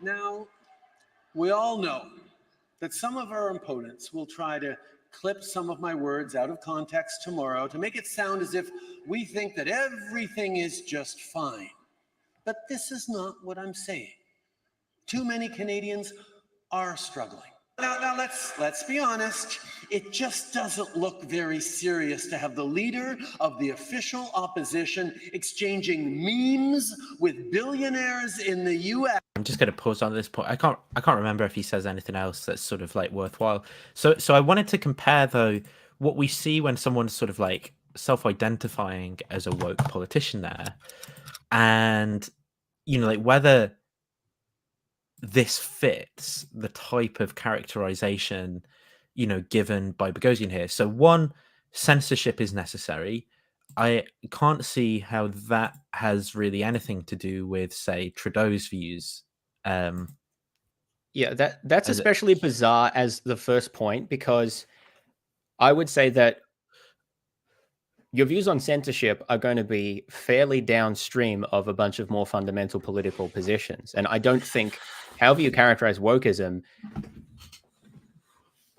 Now, we all know that some of our opponents will try to clip some of my words out of context tomorrow to make it sound as if we think that everything is just fine. But this is not what I'm saying. Too many Canadians are struggling. Now let's be honest. It just doesn't look very serious to have the leader of the official opposition exchanging memes with billionaires in the US. I'm just going to pause on this point. I can't remember if he says anything else that's sort of like worthwhile. So I wanted to compare though what we see when someone's sort of like self-identifying as a woke politician there, and like whether this fits the type of characterization given by Boghossian here. So one, censorship is necessary. I can't see how that has really anything to do with, say, Trudeau's views. Yeah, that's especially bizarre as the first point, because I would say that your views on censorship are going to be fairly downstream of a bunch of more fundamental political positions. And I don't think, however you characterize wokeism,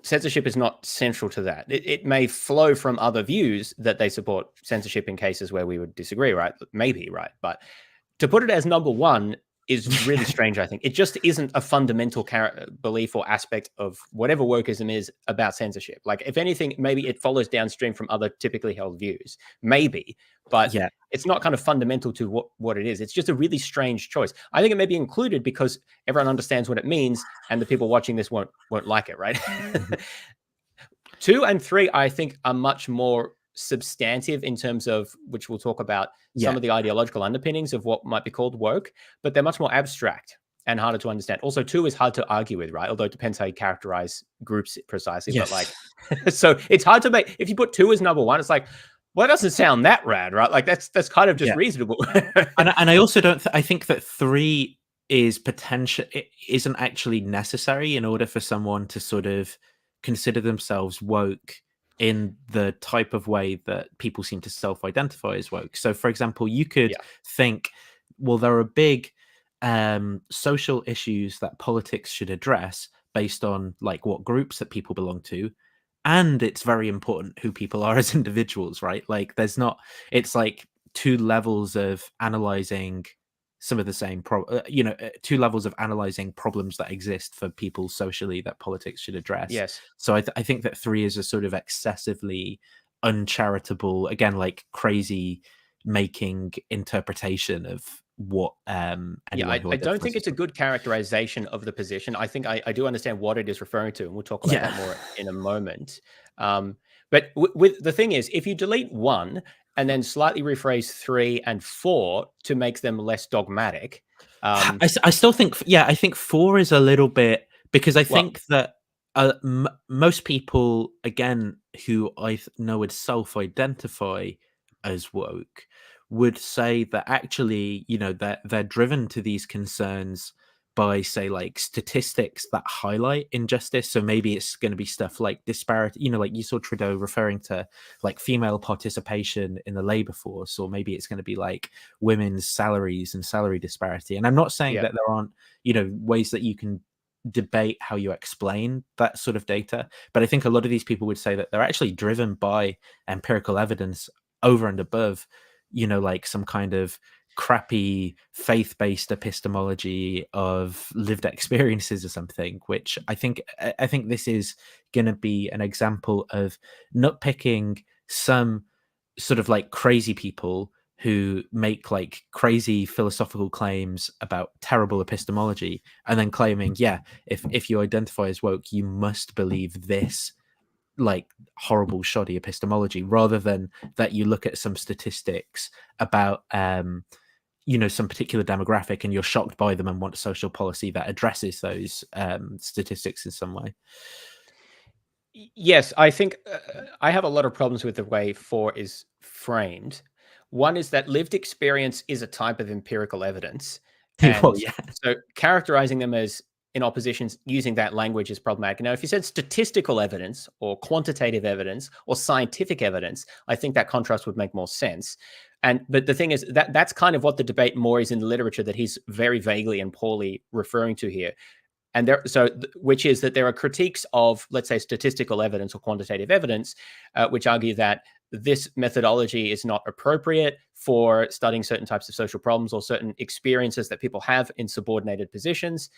censorship is not central to that. It may flow from other views that they support censorship in cases where we would disagree, right? Maybe, right? But to put it as number one is really strange, I think. It just isn't a fundamental belief or aspect of whatever wokeism is about censorship. Like, if anything, maybe it follows downstream from other typically held views. Maybe. But yeah, it's not kind of fundamental to what it is. It's just a really strange choice. I think it may be included because everyone understands what it means and the people watching this won't like it, right? 2 and 3, I think, are much more substantive in terms of, which we'll talk about, some of the ideological underpinnings of what might be called woke, but they're much more abstract and harder to understand. Also, 2 is hard to argue with, right? Although it depends how you characterize groups precisely. Yes. But like, so it's hard to make, if you put 2 as number 1, it's like, well, it doesn't sound that rad, right? Like that's kind of just reasonable. and I also don't, I think that 3 is it isn't actually necessary in order for someone to sort of consider themselves woke in the type of way that people seem to self-identify as woke. So, for example, you could think, well, there are big social issues that politics should address based on like what groups that people belong to, and it's very important who people are as individuals, right? Like, it's like 2 levels of analyzing some of the same 2 levels of analyzing problems that exist for people socially that politics should address. Yes. So I think that 3 is a sort of excessively uncharitable, again, like crazy making interpretation of what I don't think it's a good characterization of the position. I think I do understand what it is referring to, and we'll talk about that more in a moment. But with the thing is, if you delete 1 and then slightly rephrase 3 and 4 to make them less dogmatic, I still think, I think 4 is a little bit, because I think that most people, again, who I know would self-identify as woke, would say that actually, they're driven to these concerns by, say, like statistics that highlight injustice. So maybe it's going to be stuff like disparity, you know, like you saw Trudeau referring to like female participation in the labor force, or maybe it's going to be like women's salaries and salary disparity. And I'm not saying that there aren't, you know, ways that you can debate how you explain that sort of data, but I think a lot of these people would say that they're actually driven by empirical evidence over and above, you know, like some kind of crappy faith-based epistemology of lived experiences or something, which I think this is going to be an example of nitpicking some sort of like crazy people who make like crazy philosophical claims about terrible epistemology, and then claiming, yeah, if you identify as woke, you must believe this like horrible shoddy epistemology, rather than that you look at some statistics about you know, some particular demographic and you're shocked by them and want a social policy that addresses those statistics in some way. Yes, I think I have a lot of problems with the way 4 is framed. One is that lived experience is a type of empirical evidence. And Well, yeah. so characterizing them as in opposition using that language is problematic. Now, if you said statistical evidence or quantitative evidence or scientific evidence, I think that contrast would make more sense. But the thing is that that's kind of what the debate more is in the literature that he's very vaguely and poorly referring to here. And which is that there are critiques of, let's say, statistical evidence or quantitative evidence, which argue that this methodology is not appropriate for studying certain types of social problems or certain experiences that people have in subordinated positions,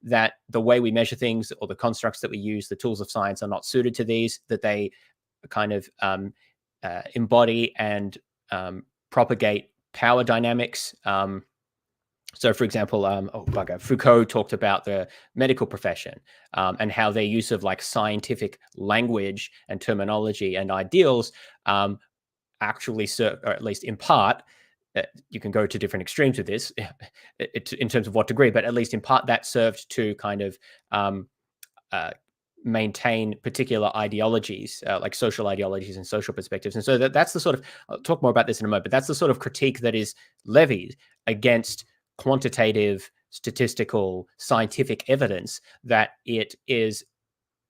that the way we measure things or the constructs that we use, the tools of science, are not suited to these, that they kind of embody and propagate power dynamics. So, for example, Foucault talked about the medical profession and how their use of like scientific language and terminology and ideals actually serve, or at least in part, you can go to different extremes with this in terms of what degree, but at least in part that served to kind of maintain particular ideologies, like social ideologies and social perspectives. And so that's the sort of, I'll talk more about this in a moment, but that's the sort of critique that is levied against quantitative, statistical, scientific evidence, that it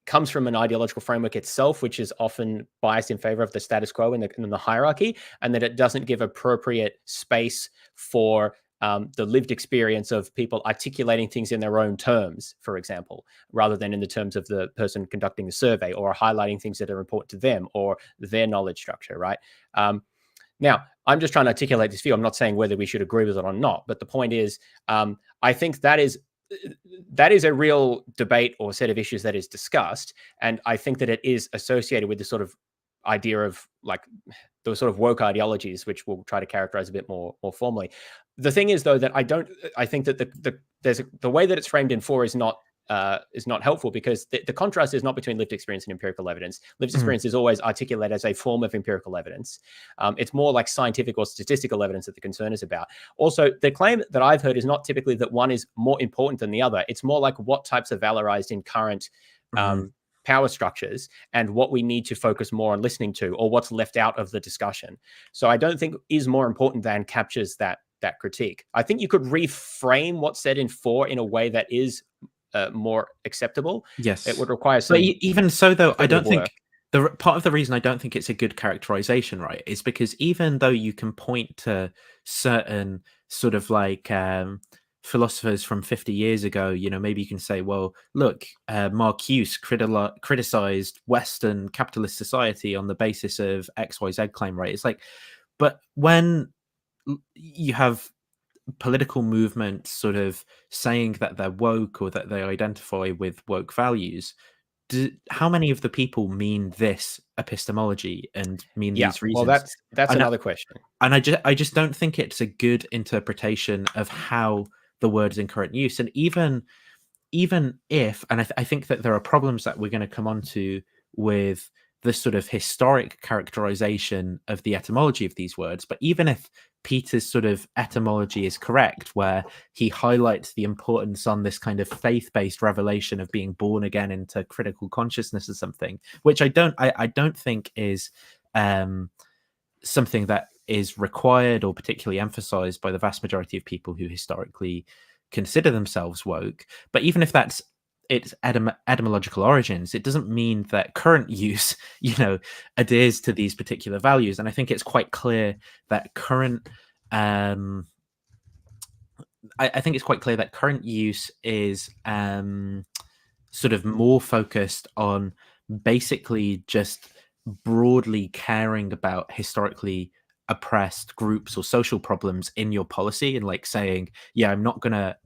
comes from an ideological framework itself, which is often biased in favor of the status quo in the hierarchy, and that it doesn't give appropriate space for the lived experience of people articulating things in their own terms, for example, rather than in the terms of the person conducting the survey, or highlighting things that are important to them or their knowledge structure, right? Now, I'm just trying to articulate this view. I'm not saying whether we should agree with it or not, but the point is, I think that is a real debate or set of issues that is discussed, and I think that it is associated with the sort of idea of like those sort of woke ideologies, which we'll try to characterize a bit more formally. The thing is, though, that I think that the way that it's framed in 4 is not helpful, because the contrast is not between lived experience and empirical evidence. Lived experience is always articulated as a form of empirical evidence. It's more like scientific or statistical evidence that the concern is about. Also, the claim that I've heard is not typically that one is more important than the other. It's more like what types are valorized in current power structures and what we need to focus more on listening to, or what's left out of the discussion. So I don't think is more important than captures that critique. I think you could reframe what's said in 4 in a way that is more acceptable. Yes, it would require some. But even so, though, I don't work. think part of the reason I don't think it's a good characterization, right, is because even though you can point to certain sort of like philosophers from 50 years ago, you know, maybe you can say, well, look, Marcuse criticized Western capitalist society on the basis of XYZ claim, right? It's like, but when you have political movements sort of saying that they're woke or that they identify with woke values, how many of the people mean this epistemology and mean these reasons? Well, that's another question. And I just don't think it's a good interpretation of how the word is in current use. And even if, and I think that there are problems that we're going to come on to with the sort of historic characterization of the etymology of these words, but even if Peter's sort of etymology is correct, where he highlights the importance on this kind of faith-based revelation of being born again into critical consciousness or something, which I don't think is something that is required or particularly emphasized by the vast majority of people who historically consider themselves woke. But even if that's its etymological origins, it doesn't mean that current use, adheres to these particular values. And I think it's quite clear that current, I think it's quite clear that current use is sort of more focused on basically just broadly caring about historically oppressed groups or social problems in your policy, and like saying, yeah, I'm not going to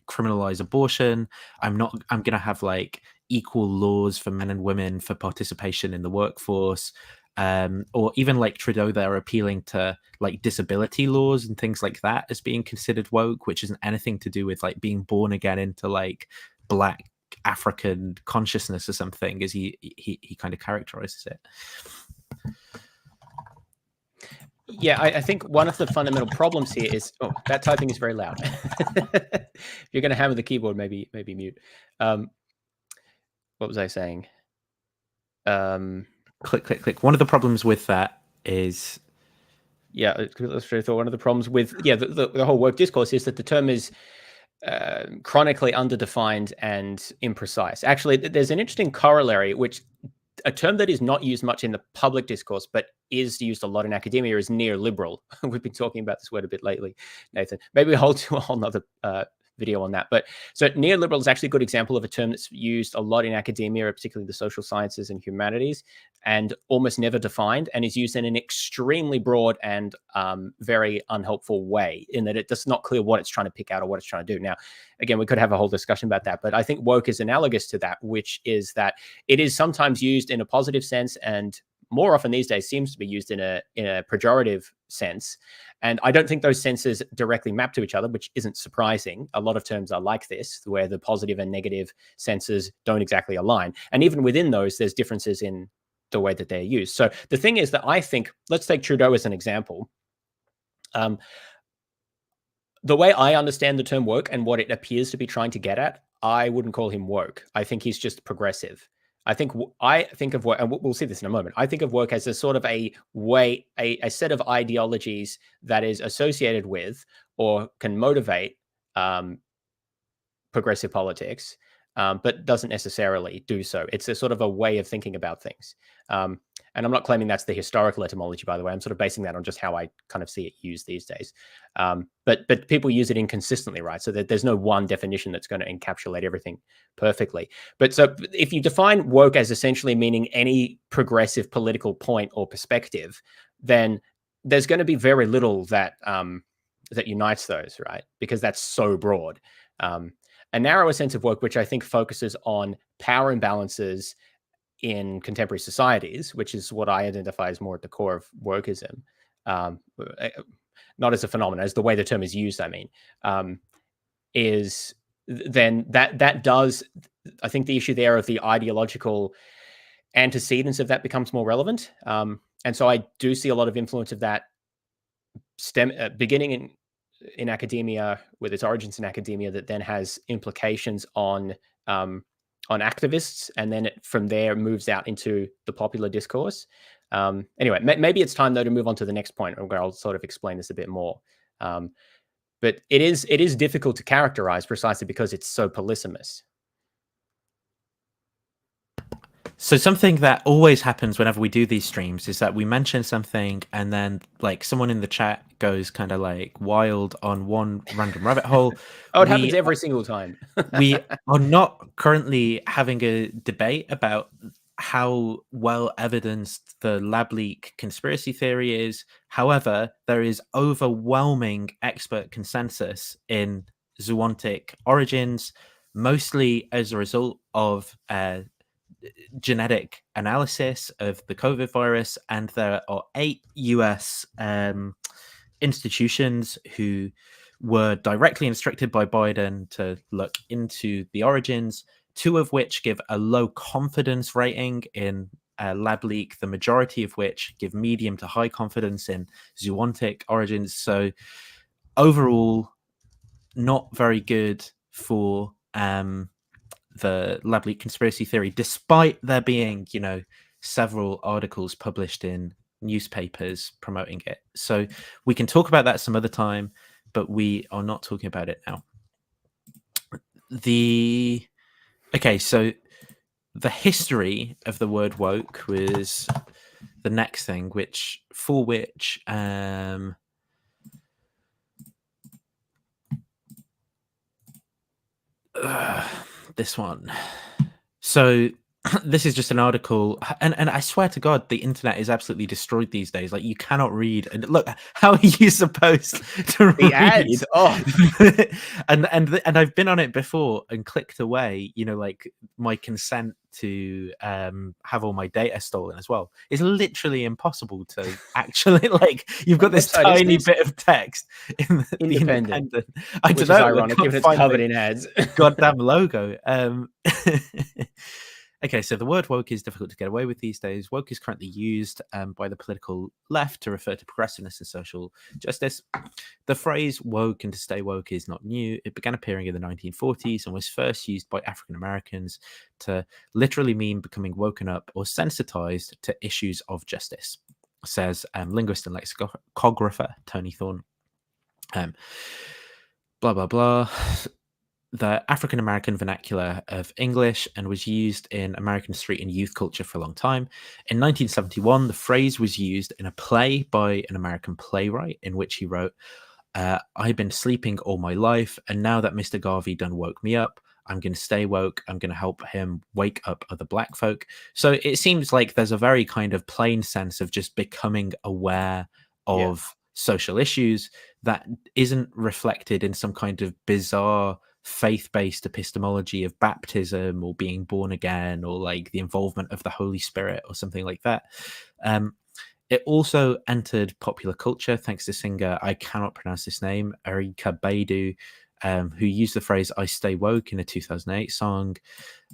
criminalize abortion. I'm going to have like equal laws for men and women for participation in the workforce. Or even like Trudeau there appealing to like disability laws and things like that as being considered woke, which isn't anything to do with like being born again into like Black African consciousness or something, as he kind of characterizes it. Yeah, I think one of the fundamental problems here is, that typing is very loud. If you're going to hammer the keyboard, maybe mute. What was I saying? Click, click, click. One of the problems with that is, one of the problems with the whole woke discourse is that the term is chronically underdefined and imprecise. Actually, there's an interesting corollary, which a term that is not used much in the public discourse, but is used a lot in academia, is neoliberal. We've been talking about this word a bit lately, Nathan. Maybe we'll do a whole nother video on that. But so neoliberal is actually a good example of a term that's used a lot in academia, particularly the social sciences and humanities, and almost never defined, and is used in an extremely broad and very unhelpful way, in that it's not clear what it's trying to pick out or what it's trying to do. Now, again, we could have a whole discussion about that, but I think woke is analogous to that, which is that it is sometimes used in a positive sense, and more often these days seems to be used in a pejorative sense. And I don't think those senses directly map to each other, which isn't surprising. A lot of terms are like this, where the positive and negative senses don't exactly align. And even within those, there's differences in the way that they're used. So the thing is that I think, let's take Trudeau as an example. The way I understand the term woke and what it appears to be trying to get at, I wouldn't call him woke. I think he's just progressive. I think of work, and we'll see this in a moment. I think of work as a sort of a way, a set of ideologies that is associated with or can motivate progressive politics, but doesn't necessarily do so. It's a sort of a way of thinking about things. And I'm not claiming that's the historical etymology, by the way. I'm sort of basing that on just how I kind of see it used these days. But people use it inconsistently, right? So that there's no one definition that's going to encapsulate everything perfectly. But so if you define woke as essentially meaning any progressive political point or perspective, then there's going to be very little that that unites those, right? Because that's so broad. A narrower sense of woke, which I think focuses on power imbalances in contemporary societies, which is what I identify as more at the core of wokeism, not as a phenomenon, as the way the term is used, I mean, is then that does, I think the issue there of the ideological antecedents of that becomes more relevant. And so I do see a lot of influence of that beginning in academia, with its origins in academia, that then has implications on activists, and then from there moves out into the popular discourse. Anyway, maybe it's time though to move on to the next point, where I'll sort of explain this a bit more. But it is difficult to characterize precisely because it's so polysemous. So something that always happens whenever we do these streams is that we mention something, and then like someone in the chat goes kind of like wild on one random rabbit hole. Oh, it happens every single time. We are not currently having a debate about how well evidenced the lab leak conspiracy theory is. However, there is overwhelming expert consensus in zoonotic origins, mostly as a result of genetic analysis of the COVID virus, and there are 8 US institutions who were directly instructed by Biden to look into the origins, 2 of which give a low confidence rating in lab leak, the majority of which give medium to high confidence in zoonotic origins. So overall, not very good for the lab leak conspiracy theory, despite there being, several articles published in newspapers promoting it. So we can talk about that some other time, but we are not talking about it now. Okay, so the history of the word woke was the next thing, for which this one. So this is just an article, and I swear to God, the internet is absolutely destroyed these days. Like, you cannot read. And look, how are you supposed to The read? ads. Oh, and I've been on it before and clicked away. You know, like my consent to have all my data stolen as well. It's literally impossible to actually like. You've got this website is tiny this? bit of text in the Independent. Independent. I Which don't is know. ironic, given it's covered in ads. Goddamn logo. Okay, so the word woke is difficult to get away with these days. Woke is currently used by the political left to refer to progressiveness and social justice. The phrase woke and to stay woke is not new. It began appearing in the 1940s and was first used by African Americans to literally mean becoming woken up or sensitized to issues of justice, says linguist and lexicographer Tony Thorne. Blah, blah, blah. The African American vernacular of English and was used in American street and youth culture for a long time. In 1971, the phrase was used in a play by an American playwright in which he wrote, I've been sleeping all my life, and now that Mr. Garvey done woke me up, I'm going to stay woke. I'm going to help him wake up other black folk. So it seems like there's a very kind of plain sense of just becoming aware of social issues that isn't reflected in some kind of bizarre faith-based epistemology of baptism or being born again or like the involvement of the Holy Spirit or something like that. It also entered popular culture thanks to singer, I cannot pronounce this name, Erykah Badu, who used the phrase I stay woke in a 2008 song.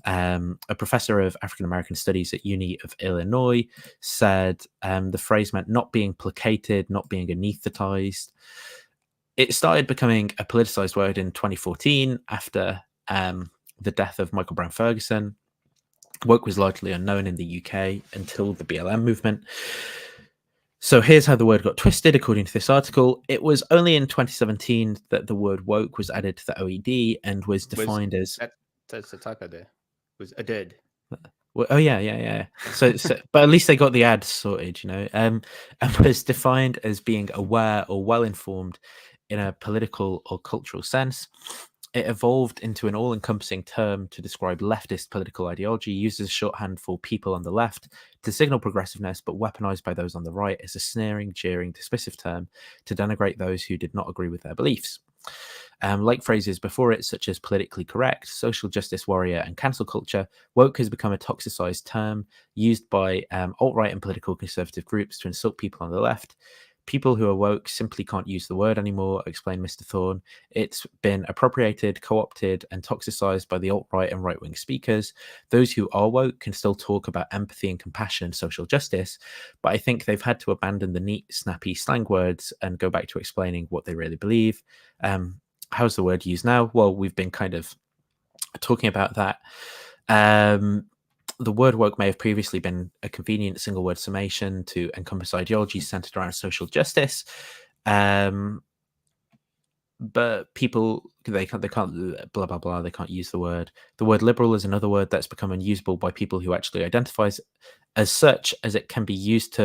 A professor of African American studies at Uni of Illinois said the phrase meant not being placated, not being anesthetized. It started becoming a politicized word in 2014 after the death of Michael Brown Ferguson. Woke was largely unknown in the UK until the BLM movement. So here's how the word got twisted, according to this article. It was only in 2017 that the word woke was added to the OED and was defined as... That's a typo there. Was a dead. Well, oh yeah. So, but at least they got the ads sorted, you know. And was defined as being aware or well-informed in a political or cultural sense. It evolved into an all-encompassing term to describe leftist political ideology, used as a shorthand for people on the left to signal progressiveness, but weaponized by those on the right as a sneering, jeering, dismissive term to denigrate those who did not agree with their beliefs. Like phrases before it, such as politically correct, social justice warrior, and cancel culture, woke has become a toxicized term used by alt-right and political conservative groups to insult people on the left. People who are woke simply can't use the word anymore, explained Mr. Thorne. It's been appropriated, co-opted, and toxicized by the alt-right and right-wing speakers. Those who are woke can still talk about empathy and compassion and social justice, but I think they've had to abandon the neat, snappy slang words and go back to explaining what they really believe. How's the word used now? Well, we've been kind of talking about that. The word woke may have previously been a convenient single word summation to encompass ideologies centered around social justice. But people, they can't blah, blah, blah, they can't use the word. The word liberal is another word that's become unusable by people who actually identify as such, as it can be used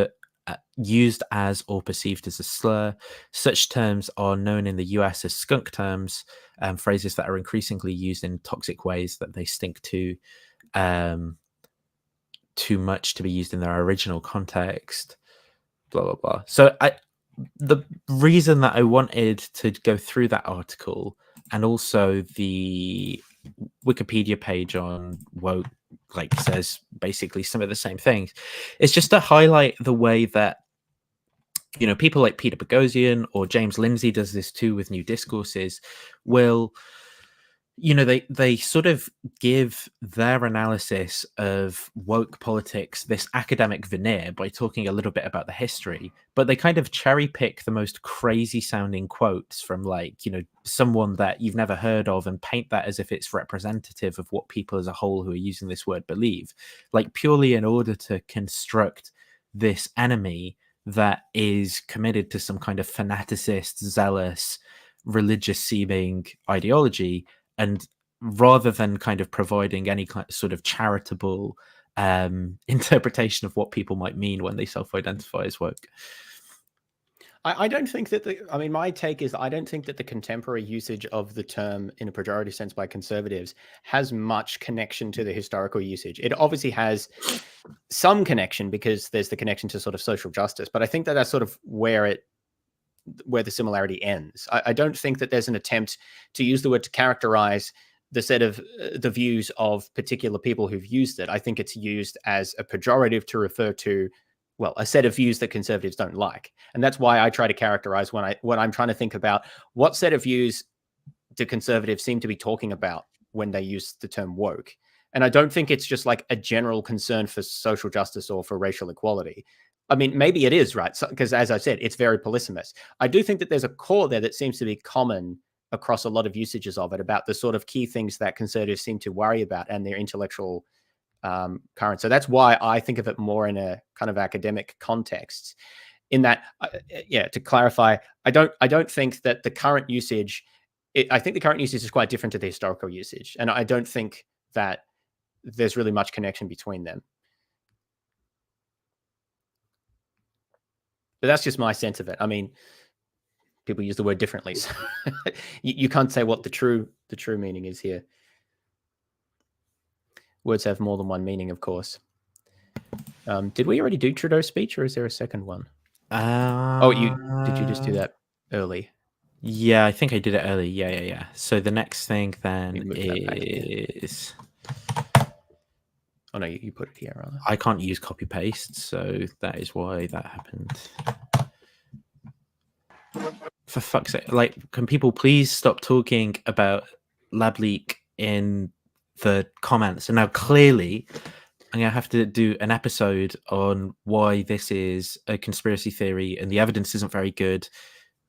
as or perceived as a slur. Such terms are known in the US as skunk terms, phrases that are increasingly used in toxic ways that they stink too much to be used in their original context, blah, blah, blah. So the reason that I wanted to go through that article and also the Wikipedia page on woke, like, says basically some of the same things, is just to highlight the way that, you know, people like Peter Boghossian or James Lindsay does this too with New Discourses, will, you know, they sort of give their analysis of woke politics this academic veneer by talking a little bit about the history, but they kind of cherry pick the most crazy sounding quotes from, like, you know, someone that you've never heard of and paint that as if it's representative of what people as a whole who are using this word believe, like purely in order to construct this enemy that is committed to some kind of fanaticist, zealous, religious seeming ideology, and rather than kind of providing any sort of charitable interpretation of what people might mean when they self-identify as woke. I don't think that my take is that I don't think that the contemporary usage of the term in a pejorative sense by conservatives has much connection to the historical usage. It obviously has some connection because there's the connection to sort of social justice, but I think that that's sort of where the similarity ends. I don't think that there's an attempt to use the word to characterize the set of the views of particular people who've used it. I think it's used as a pejorative to refer to, well, a set of views that conservatives don't like. And that's why I try to characterize when I'm trying to think about what set of views do conservatives seem to be talking about when they use the term woke. And I don't think it's just like a general concern for social justice or for racial equality. I mean, maybe it is, right? Because as I said, it's very polysemous. I do think that there's a core there that seems to be common across a lot of usages of it, about the sort of key things that conservatives seem to worry about and their intellectual current. So that's why I think of it more in a kind of academic context. In that, to clarify, I don't think that the current usage. I think the current usage is quite different to the historical usage, and I don't think that there's really much connection between them. But that's just my sense of it. I mean, people use the word differently, so you can't say what the true meaning is here. Words have more than one meaning, of course. Did we already do Trudeau's speech, or is there a second one? Did you just do that early? Yeah, I think I did it early. Yeah. So the next thing then is... Oh no, you put it here, rather. I can't use copy paste, so that is why that happened. For fuck's sake, like, can people please stop talking about lab leak in the comments? And now clearly I'm gonna have to do an episode on why this is a conspiracy theory and the evidence isn't very good,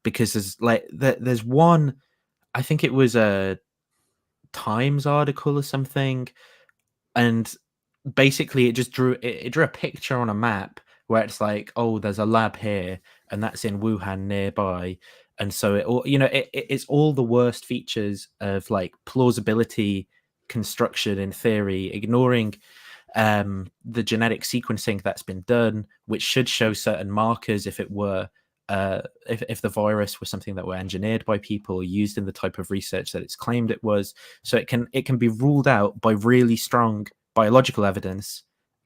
because there's one, I think it was a Times article or something, and basically it just drew a picture on a map where it's like, oh, there's a lab here and that's in Wuhan nearby, and so it's all the worst features of like plausibility construction in theory, ignoring the genetic sequencing that's been done, which should show certain markers if it were if the virus was something that were engineered by people, used in the type of research that it's claimed it was. So it can be ruled out by really strong biological evidence,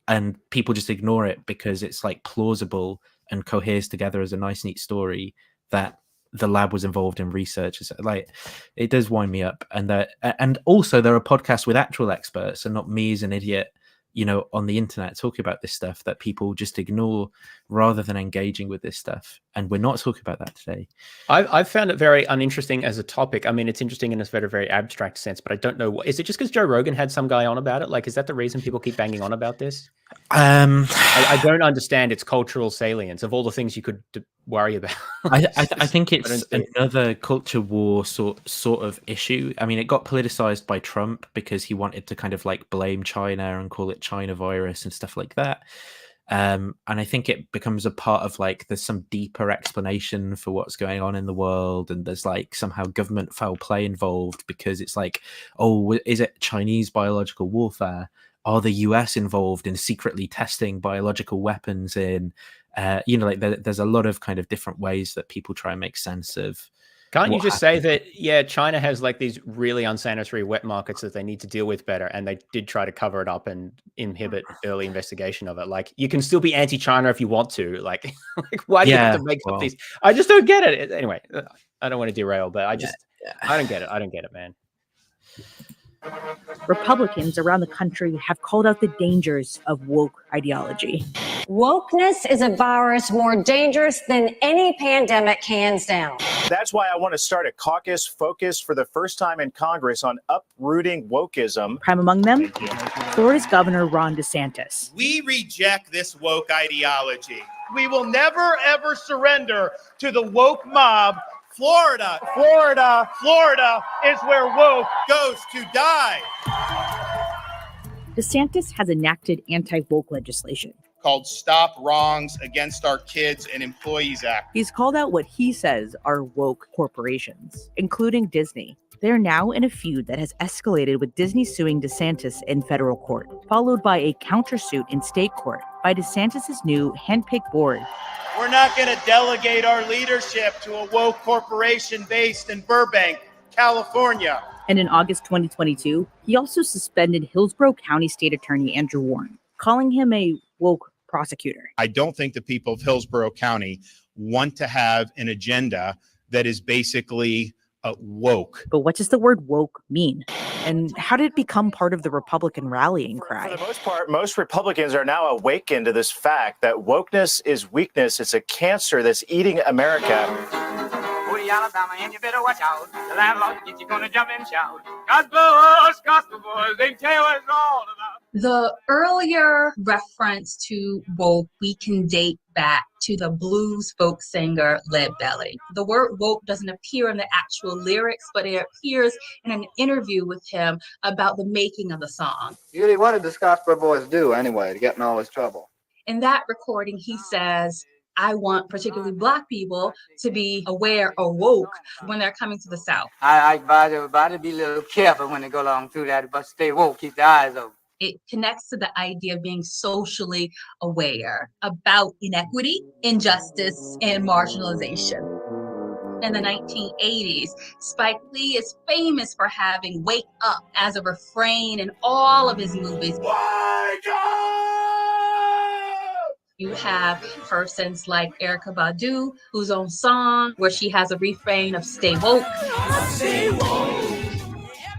and people just ignore it because it's like plausible and coheres together as a nice, neat story that the lab was involved in research. Like, it does wind me up. And also there are podcasts with actual experts and not me as an idiot, on the internet talking about this stuff that people just ignore rather than engaging with this stuff. And we're not talking about that today. I've found it very uninteresting as a topic. I mean, it's interesting in a very, very abstract sense, but I don't know. Is it just because Joe Rogan had some guy on about it? Like, is that the reason people keep banging on about this? I don't understand its cultural salience of all the things you could worry about. I think it's another culture war sort of issue. I mean, it got politicized by Trump because he wanted to kind of like blame China and call it China virus and stuff like that. And I think it becomes a part of like, there's some deeper explanation for what's going on in the world, and there's like somehow government foul play involved because it's like, oh, is it Chinese biological warfare? Are the US involved in secretly testing biological weapons in, there's a lot of kind of different ways that people try and make sense of. Can't you just say that, yeah, China has like these really unsanitary wet markets that they need to deal with better, and they did try to cover it up and inhibit early investigation of it? Like, you can still be anti-China if you want to. Like why do you have to make up these? I just don't get it. Anyway, I don't want to derail, but I don't get it. I don't get it, man. Republicans around the country have called out the dangers of woke ideology. Wokeness is a virus more dangerous than any pandemic, hands down. That's why I want to start a caucus focused for the first time in Congress on uprooting wokeism. Prime among them, Florida's Governor Ron DeSantis. We reject this woke ideology. We will never, ever surrender to the woke mob. Florida is where woke goes to die. DeSantis has enacted anti-woke legislation. called Stop Wrongs Against Our Kids and Employees Act. He's called out what he says are woke corporations, including Disney. They're now in a feud that has escalated with Disney suing DeSantis in federal court, followed by a countersuit in state court by DeSantis' new handpicked board. We're not going to delegate our leadership to a woke corporation based in Burbank, California. And in August 2022, he also suspended Hillsborough County State Attorney Andrew Warren, calling him a woke prosecutor. I don't think the people of Hillsborough County want to have an agenda that is basically woke. But what does the word woke mean? And how did it become part of the Republican rallying cry? For the most part, most Republicans are now awakened to this fact that wokeness is weakness. It's a cancer that's eating America. Alabama, and you better watch out. The landlord gets you gonna jump and shout. Gospel boys, they tell you what it's all about. The earlier reference to woke, we can date back to the blues folk singer Lead Belly. The word woke doesn't appear in the actual lyrics, but it appears in an interview with him about the making of the song. Really, what did the Gospel boys do anyway to get in all this trouble? In that recording, he says, I want particularly Black people to be aware or woke when they're coming to the South. I advise everybody to be a little careful when they go along through that, but stay woke, keep their eyes open. It connects to the idea of being socially aware about inequity, injustice, and marginalization. In the 1980s, Spike Lee is famous for having "Wake Up" as a refrain in all of his movies. Wake up! You have persons like Erykah Badu, whose own song, where she has a refrain of "Stay woke." Stay woke.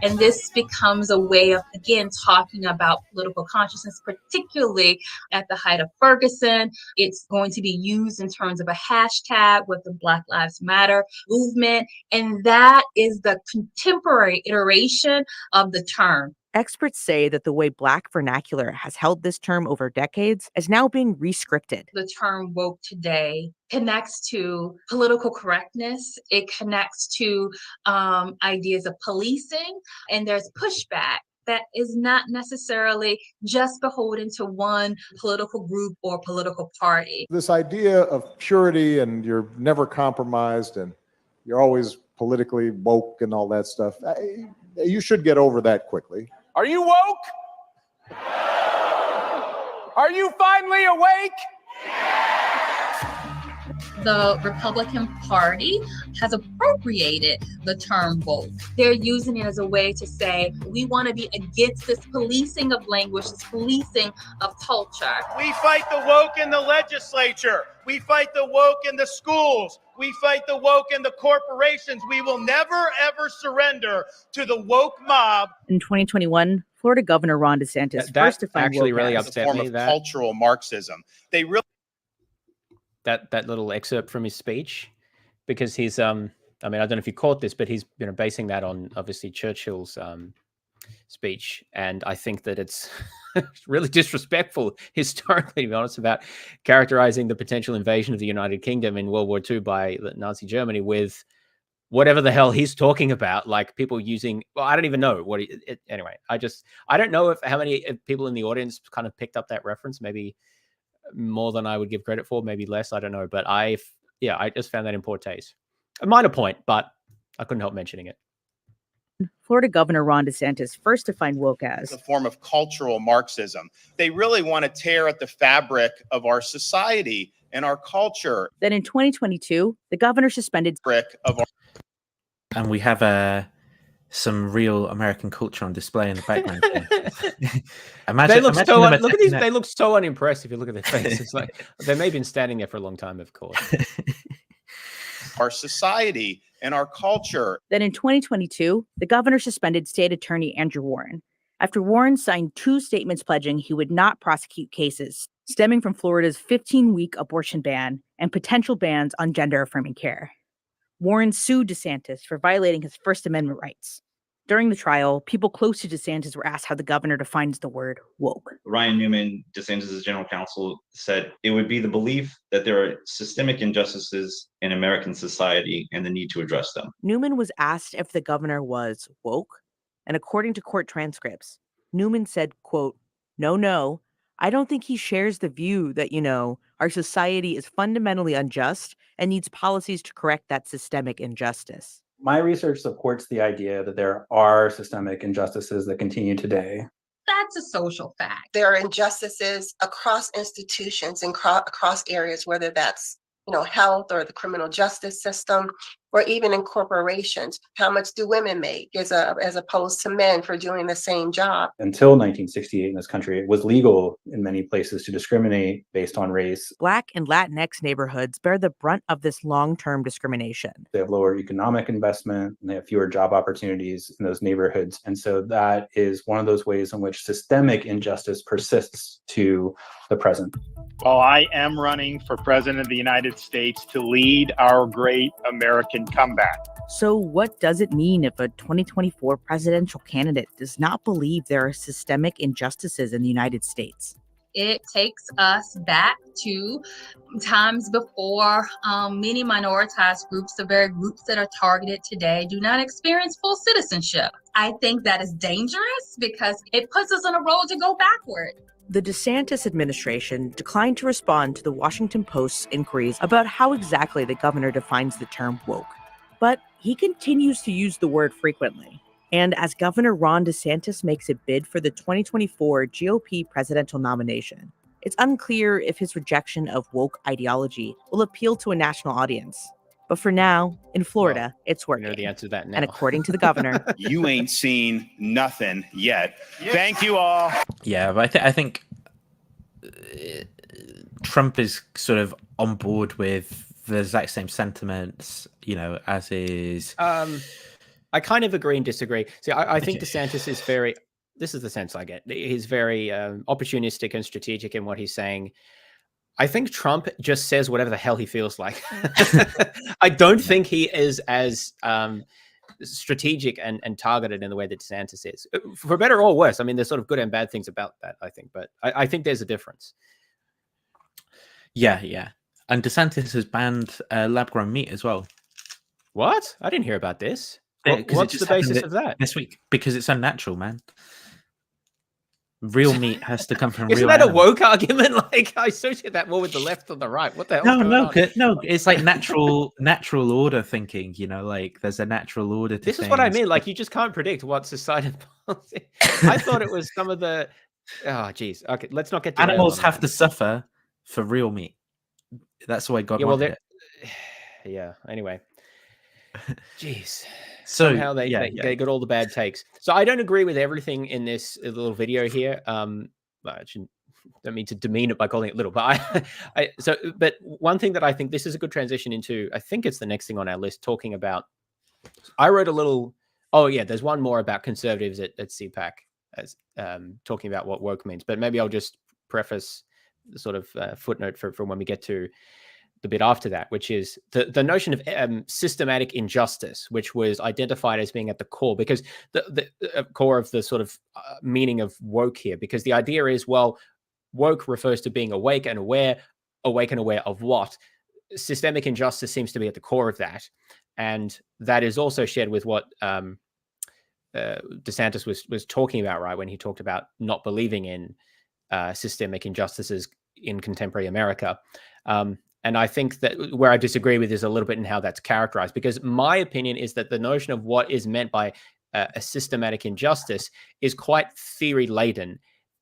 And this becomes a way of, again, talking about political consciousness, particularly at the height of Ferguson. It's going to be used in terms of a hashtag with the Black Lives Matter movement. And that is the contemporary iteration of the term. Experts say that the way Black vernacular has held this term over decades is now being rescripted. The term woke today connects to political correctness. It connects to ideas of policing, and there's pushback that is not necessarily just beholden to one political group or political party. This idea of purity and you're never compromised and you're always politically woke and all that stuff, you should get over that quickly. Are you woke? Are you finally awake? The Republican Party has appropriated the term woke. They're using it as a way to say, we want to be against this policing of language, this policing of culture. We fight the woke in the legislature. We fight the woke in the schools. We fight the woke in the corporations. We will never, ever surrender to the woke mob. In 2021, Florida Governor Ron DeSantis first defined actually woke really as upset me. That cultural Marxism. They really that little excerpt from his speech, because he's I mean, I don't know if you caught this, but he's basing that on obviously Churchill's speech, and I think that it's really disrespectful historically, to be honest, about characterizing the potential invasion of the United Kingdom in World War II by Nazi Germany with whatever the hell he's talking about, like people using, well, I don't even know what anyway, I don't know how many people in the audience kind of picked up that reference, maybe more than I would give credit for, maybe less, I don't know, but I just found that in poor taste. A minor point, but I couldn't help mentioning it. Florida Governor Ron DeSantis first defined woke as a form of cultural Marxism. They really want to tear at the fabric of our society and our culture. Then in 2022, the governor suspended and we have some real American culture on display in the background. They look so unimpressed if you look at their faces. It's like they may have been standing there for a long time, of course. Our society and our culture. Then in 2022, the governor suspended State Attorney Andrew Warren after Warren signed 2 statements pledging he would not prosecute cases stemming from Florida's 15-week abortion ban and potential bans on gender-affirming care. Warren sued DeSantis for violating his First Amendment rights. During the trial, people close to DeSantis were asked how the governor defines the word woke. Ryan Newman, DeSantis' general counsel, said it would be the belief that there are systemic injustices in American society and the need to address them. Newman was asked if the governor was woke, and according to court transcripts, Newman said, quote, no, I don't think he shares the view that, our society is fundamentally unjust and needs policies to correct that systemic injustice. My research supports the idea that there are systemic injustices that continue today. That's a social fact. There are injustices across institutions and across areas, whether that's health or the criminal justice system, or even in corporations. How much do women make as opposed to men for doing the same job? Until 1968 in this country, it was legal in many places to discriminate based on race. Black and Latinx neighborhoods bear the brunt of this long-term discrimination. They have lower economic investment, and they have fewer job opportunities in those neighborhoods. And so that is one of those ways in which systemic injustice persists to the present. Well, I am running for president of the United States to lead our great American comeback. So what does it mean if a 2024 presidential candidate does not believe there are systemic injustices in the United States? It takes us back to times before many minoritized groups, the very groups that are targeted today, do not experience full citizenship. I think that is dangerous because it puts us on a road to go backward. The DeSantis administration declined to respond to the Washington Post's inquiries about how exactly the governor defines the term woke. But he continues to use the word frequently. And as Governor Ron DeSantis makes a bid for the 2024 GOP presidential nomination, it's unclear if his rejection of woke ideology will appeal to a national audience. But for now, in Florida, it's working. I know the answer to that now. And according to the governor, you ain't seen nothing yet. Thank you all. Yeah, but I think Trump is sort of on board with the exact same sentiments, as is. I kind of agree and disagree. See, I think DeSantis is very, this is the sense I get, he's very opportunistic and strategic in what he's saying. I think Trump just says whatever the hell he feels like. I don't think he is as strategic and targeted in the way that DeSantis is. For better or worse, I mean, there's sort of good and bad things about that, I think. But I think there's a difference. Yeah. And DeSantis has banned lab-grown meat as well. What? I didn't hear about this. What's the basis of that? This week, because it's unnatural, man. Real meat has to come from Isn't real that animals. a woke argument? Like, I associate that more with the left than the right. What the hell? No. It's like natural order thinking. Like there's a natural order to This things. is what I mean. Like, you just can't predict what society policy. I thought it was some of the. Oh, geez. Okay, let's not get. Animals have to suffer for real meat. That's the way God wanted it. Yeah. Anyway. Jeez. So somehow they got all the bad takes. So I don't agree with everything in this little video here. Don't mean to demean it by calling it little, but but one thing that I think this is a good transition into, I think it's the next thing on our list, talking about. I wrote a little. Oh yeah, there's one more about conservatives at CPAC as talking about what woke means, but maybe I'll just preface the sort of footnote for when we get to the bit after that, which is the notion of systematic injustice, which was identified as being at the core, because the core of the sort of meaning of woke here, because the idea is, well, woke refers to being awake and aware of what? Systemic injustice seems to be at the core of that. And that is also shared with what DeSantis was talking about, right, when he talked about not believing in systemic injustices in contemporary America. And I think that where I disagree with is a little bit in how that's characterized, because my opinion is that the notion of what is meant by a systematic injustice is quite theory laden.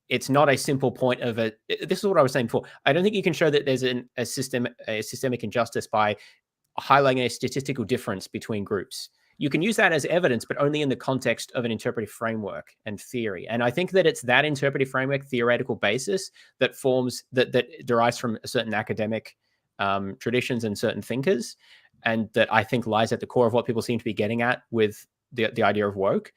It's not a simple point of this is what I was saying before. I don't think you can show that there's a systemic injustice by highlighting a statistical difference between groups. You can use that as evidence, but only in the context of an interpretive framework and theory. And I think that it's that interpretive framework, theoretical basis that derives from a certain academic traditions and certain thinkers, and that I think lies at the core of what people seem to be getting at with the idea of woke.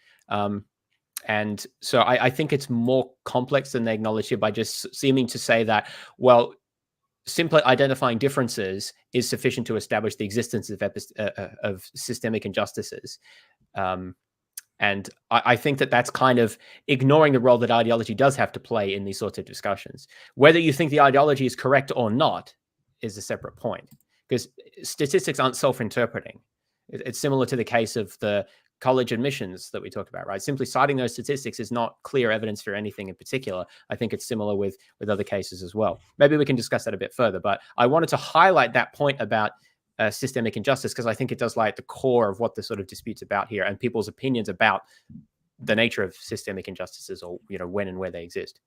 And so I think it's more complex than they acknowledge here by just seeming to say that, well, simply identifying differences is sufficient to establish the existence of systemic injustices. And I think that that's kind of ignoring the role that ideology does have to play in these sorts of discussions. Whether you think the ideology is correct or not is a separate point, because statistics aren't self-interpreting. It's similar to the case of the college admissions that we talked about, right? Simply citing those statistics is not clear evidence for anything in particular. I think it's similar with other cases as well. Maybe we can discuss that a bit further, but I wanted to highlight that point about systemic injustice because I think it does lie at the core of what the sort of dispute's about here and people's opinions about the nature of systemic injustices, or when and where they exist.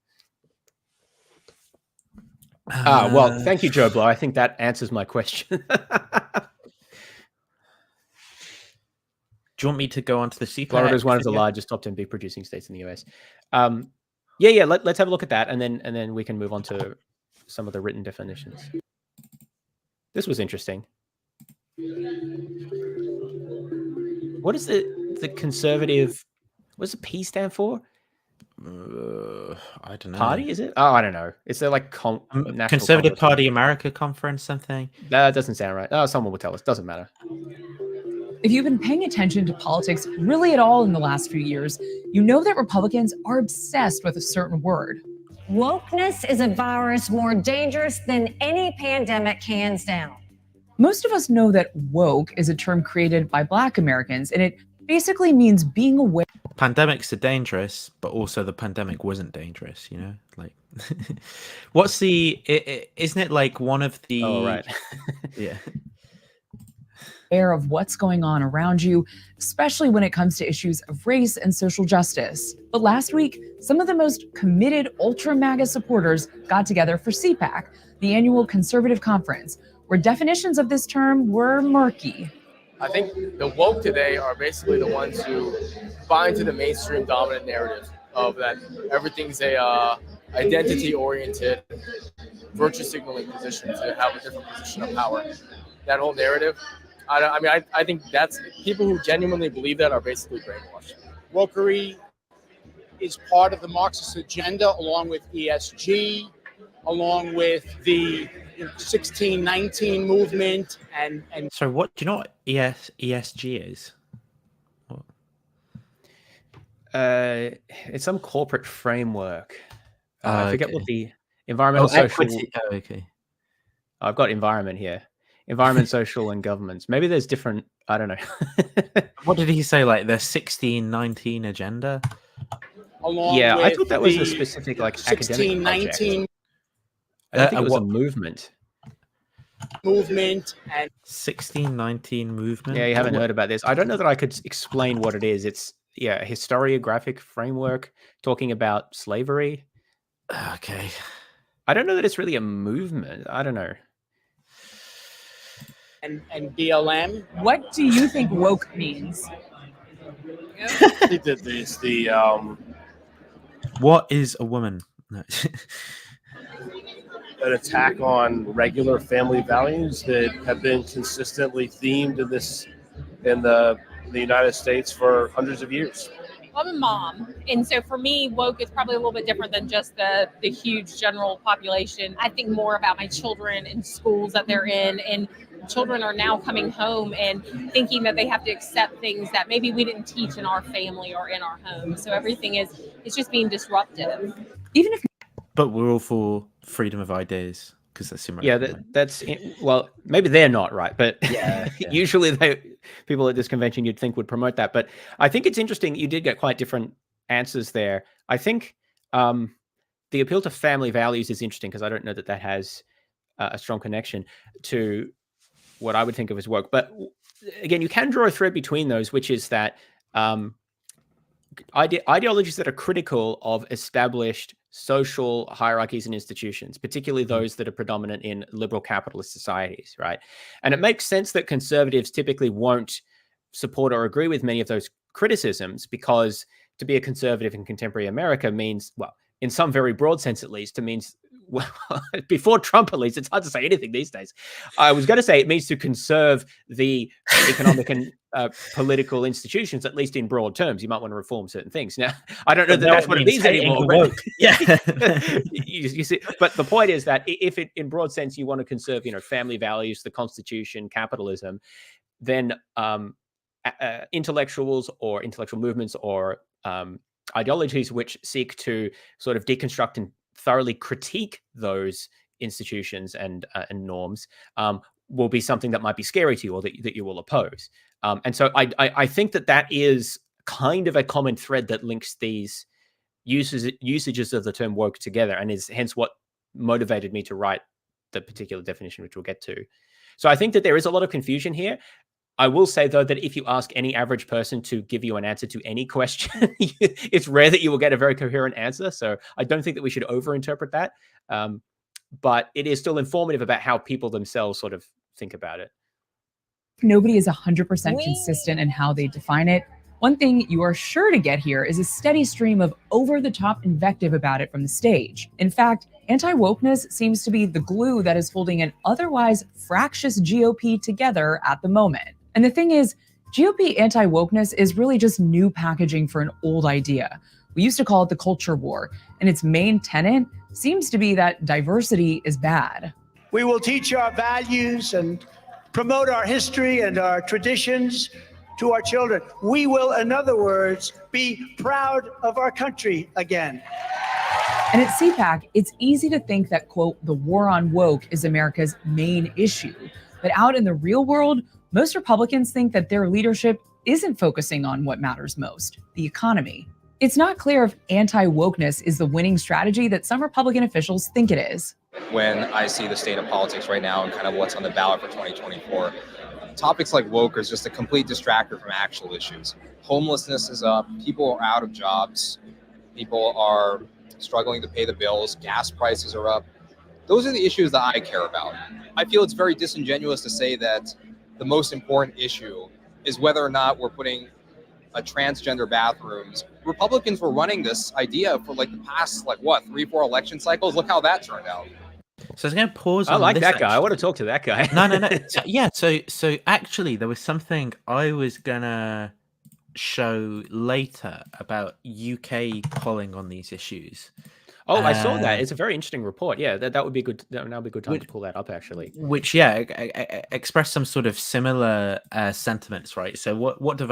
Well, thank you, Joe Blow. I think that answers my question. Do you want me to go on to the CPAC? Florida is one of the largest top 10 beef producing states in the US. Yeah. Let's have a look at that, and then we can move on to some of the written definitions. This was interesting. What is the conservative? What does the P stand for? I don't know. Party, is it? Oh, I don't know. It's like Conservative Party America Conference, something. That doesn't sound right. Oh, someone will tell us. Doesn't matter. If you've been paying attention to politics really at all in the last few years, you know that Republicans are obsessed with a certain word. Wokeness is a virus more dangerous than any pandemic, hands down. Most of us know that woke is a term created by Black Americans, and it basically means being aware. Pandemics are dangerous, but also the pandemic wasn't dangerous, like what's isn't it like one of the right. Yeah, aware of what's going on around you, especially when it comes to issues of race and social justice. But last week, some of the most committed ultra MAGA supporters got together for CPAC, the annual conservative conference, where definitions of this term were murky. I think the woke today are basically the ones who buy into the mainstream dominant narrative of that everything's a identity-oriented, virtue signaling position to have a different position of power. That whole narrative, I think that's people who genuinely believe that are basically brainwashed. Wokery is part of the Marxist agenda, along with ESG, along with the 1619 movement, and so what do you know what ESG is? It's some corporate framework. I forget what the environmental, social. Equity. Oh, okay. I've got environment here. Environment, social, and governments. Maybe there's different. I don't know. What did he say? Like the 1619 agenda? Yeah, I thought that was a specific academic project. I don't think it was a movement. Movement and 1619 movement. Yeah, you haven't heard about this. I don't know that I could explain what it is. It's a historiographic framework talking about slavery. Okay. I don't know that it's really a movement. I don't know. And BLM. What do you think woke means? I think that there's the what is a woman? No. An attack on regular family values that have been consistently themed in the United States for hundreds of years. I'm a mom, and so for me, woke is probably a little bit different than just the huge general population. I think more about my children and schools that they're in, and children are now coming home and thinking that they have to accept things that maybe we didn't teach in our family or in our home. So everything it's just being disruptive. Even if, but we're all for freedom of ideas because that's similar. Yeah, that's well, maybe they're not right, but usually people at this convention you'd think would promote that. But I think it's interesting. You did get quite different answers there. I think the appeal to family values is interesting because I don't know that has a strong connection to what I would think of as woke. But again, you can draw a thread between those, which is that ideologies that are critical of established social hierarchies and institutions, particularly those that are predominant in liberal capitalist societies, right? And it makes sense that conservatives typically won't support or agree with many of those criticisms because to be a conservative in contemporary America means, well, in some very broad sense at least, it means, well, before Trump at least, it's hard to say anything these days. I was going to say it means to conserve the economic and political institutions, at least in broad terms. You might want to reform certain things. Now, I don't know that that's what it means anymore. But, yeah, you see. But the point is that if it, in broad sense, you want to conserve, family values, the Constitution, capitalism, then intellectuals or intellectual movements or ideologies which seek to sort of deconstruct and thoroughly critique those institutions and norms will be something that might be scary to you or that you will oppose. And so I think that is kind of a common thread that links these usages of the term woke together, and is hence what motivated me to write the particular definition, which we'll get to. So I think that there is a lot of confusion here. I will say, though, that if you ask any average person to give you an answer to any question, it's rare that you will get a very coherent answer. So I don't think that we should overinterpret that. But it is still informative about how people themselves sort of think about it. Nobody is 100% consistent in how they define it. One thing you are sure to get here is a steady stream of over-the-top invective about it from the stage. In fact, anti-wokeness seems to be the glue that is holding an otherwise fractious GOP together at the moment. And the thing is, GOP anti-wokeness is really just new packaging for an old idea. We used to call it the culture war, and its main tenet seems to be that diversity is bad. We will teach our values and promote our history and our traditions to our children. We will, in other words, be proud of our country again. And at CPAC, it's easy to think that, quote, the war on woke is America's main issue. But out in the real world, most Republicans think that their leadership isn't focusing on what matters most, the economy. It's not clear if anti-wokeness is the winning strategy that some Republican officials think it is. When I see the state of politics right now and kind of what's on the ballot for 2024, topics like woke is just a complete distractor from actual issues. Homelessness is up, people are out of jobs, people are struggling to pay the bills, gas prices are up. Those are the issues that I care about. I feel it's very disingenuous to say that the most important issue is whether or not we're putting transgender bathrooms. Republicans were running this idea for like the past, 3-4 election cycles. Look how that turned out. So I was going to pause. I on like this, that guy. actually. I want to talk to that guy. No. So actually, there was something I was gonna show later about UK polling on these issues. Oh, I saw that. It's a very interesting report. Yeah, that would be good. That would be a good time to pull that up, actually. Which, express some sort of similar sentiments, right? So what do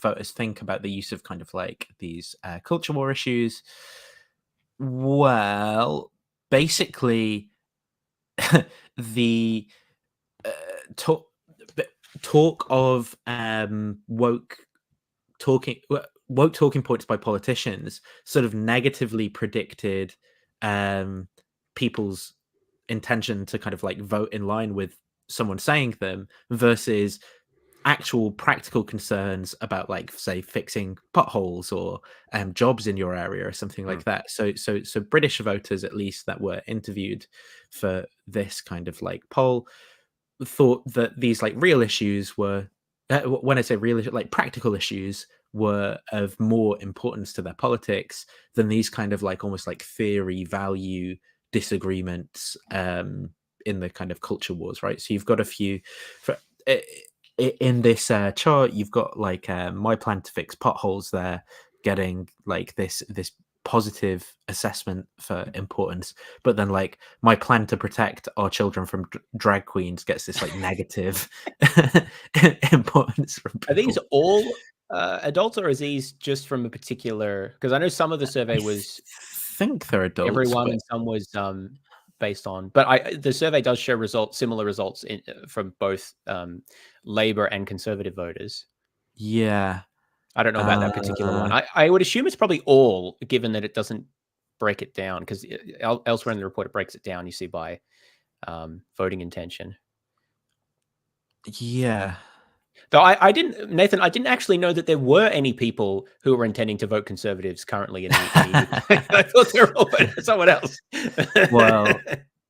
voters think about the use of kind of like these culture war issues? Well, basically, the talk of woke talking points by politicians sort of negatively predicted people's intention to kind of like vote in line with someone saying them, versus actual practical concerns about, like, say, fixing potholes or jobs in your area or something like that. So British voters, at least, that were interviewed for this kind of like poll, thought that these like real issues were, when I say real, like practical issues, were of more importance to their politics than these kind of like almost like theory value disagreements in the kind of culture wars, right? So you've got a few in this chart. You've got like my plan to fix potholes there getting like this positive assessment for importance, but then like my plan to protect our children from drag queens gets this like negative importance from people. Are these all adults, or is these just from a particular? Because I know some of the survey was, I think they're adults, everyone, and some was based on. But the survey does show similar results from both Labour and Conservative voters. Yeah, I don't know about that particular one. I would assume it's probably all, given that it doesn't break it down, because elsewhere in the report it breaks it down. You see by voting intention. Yeah. Though I didn't actually know that there were any people who were intending to vote Conservatives currently in the I thought they were all voting for someone else. Well,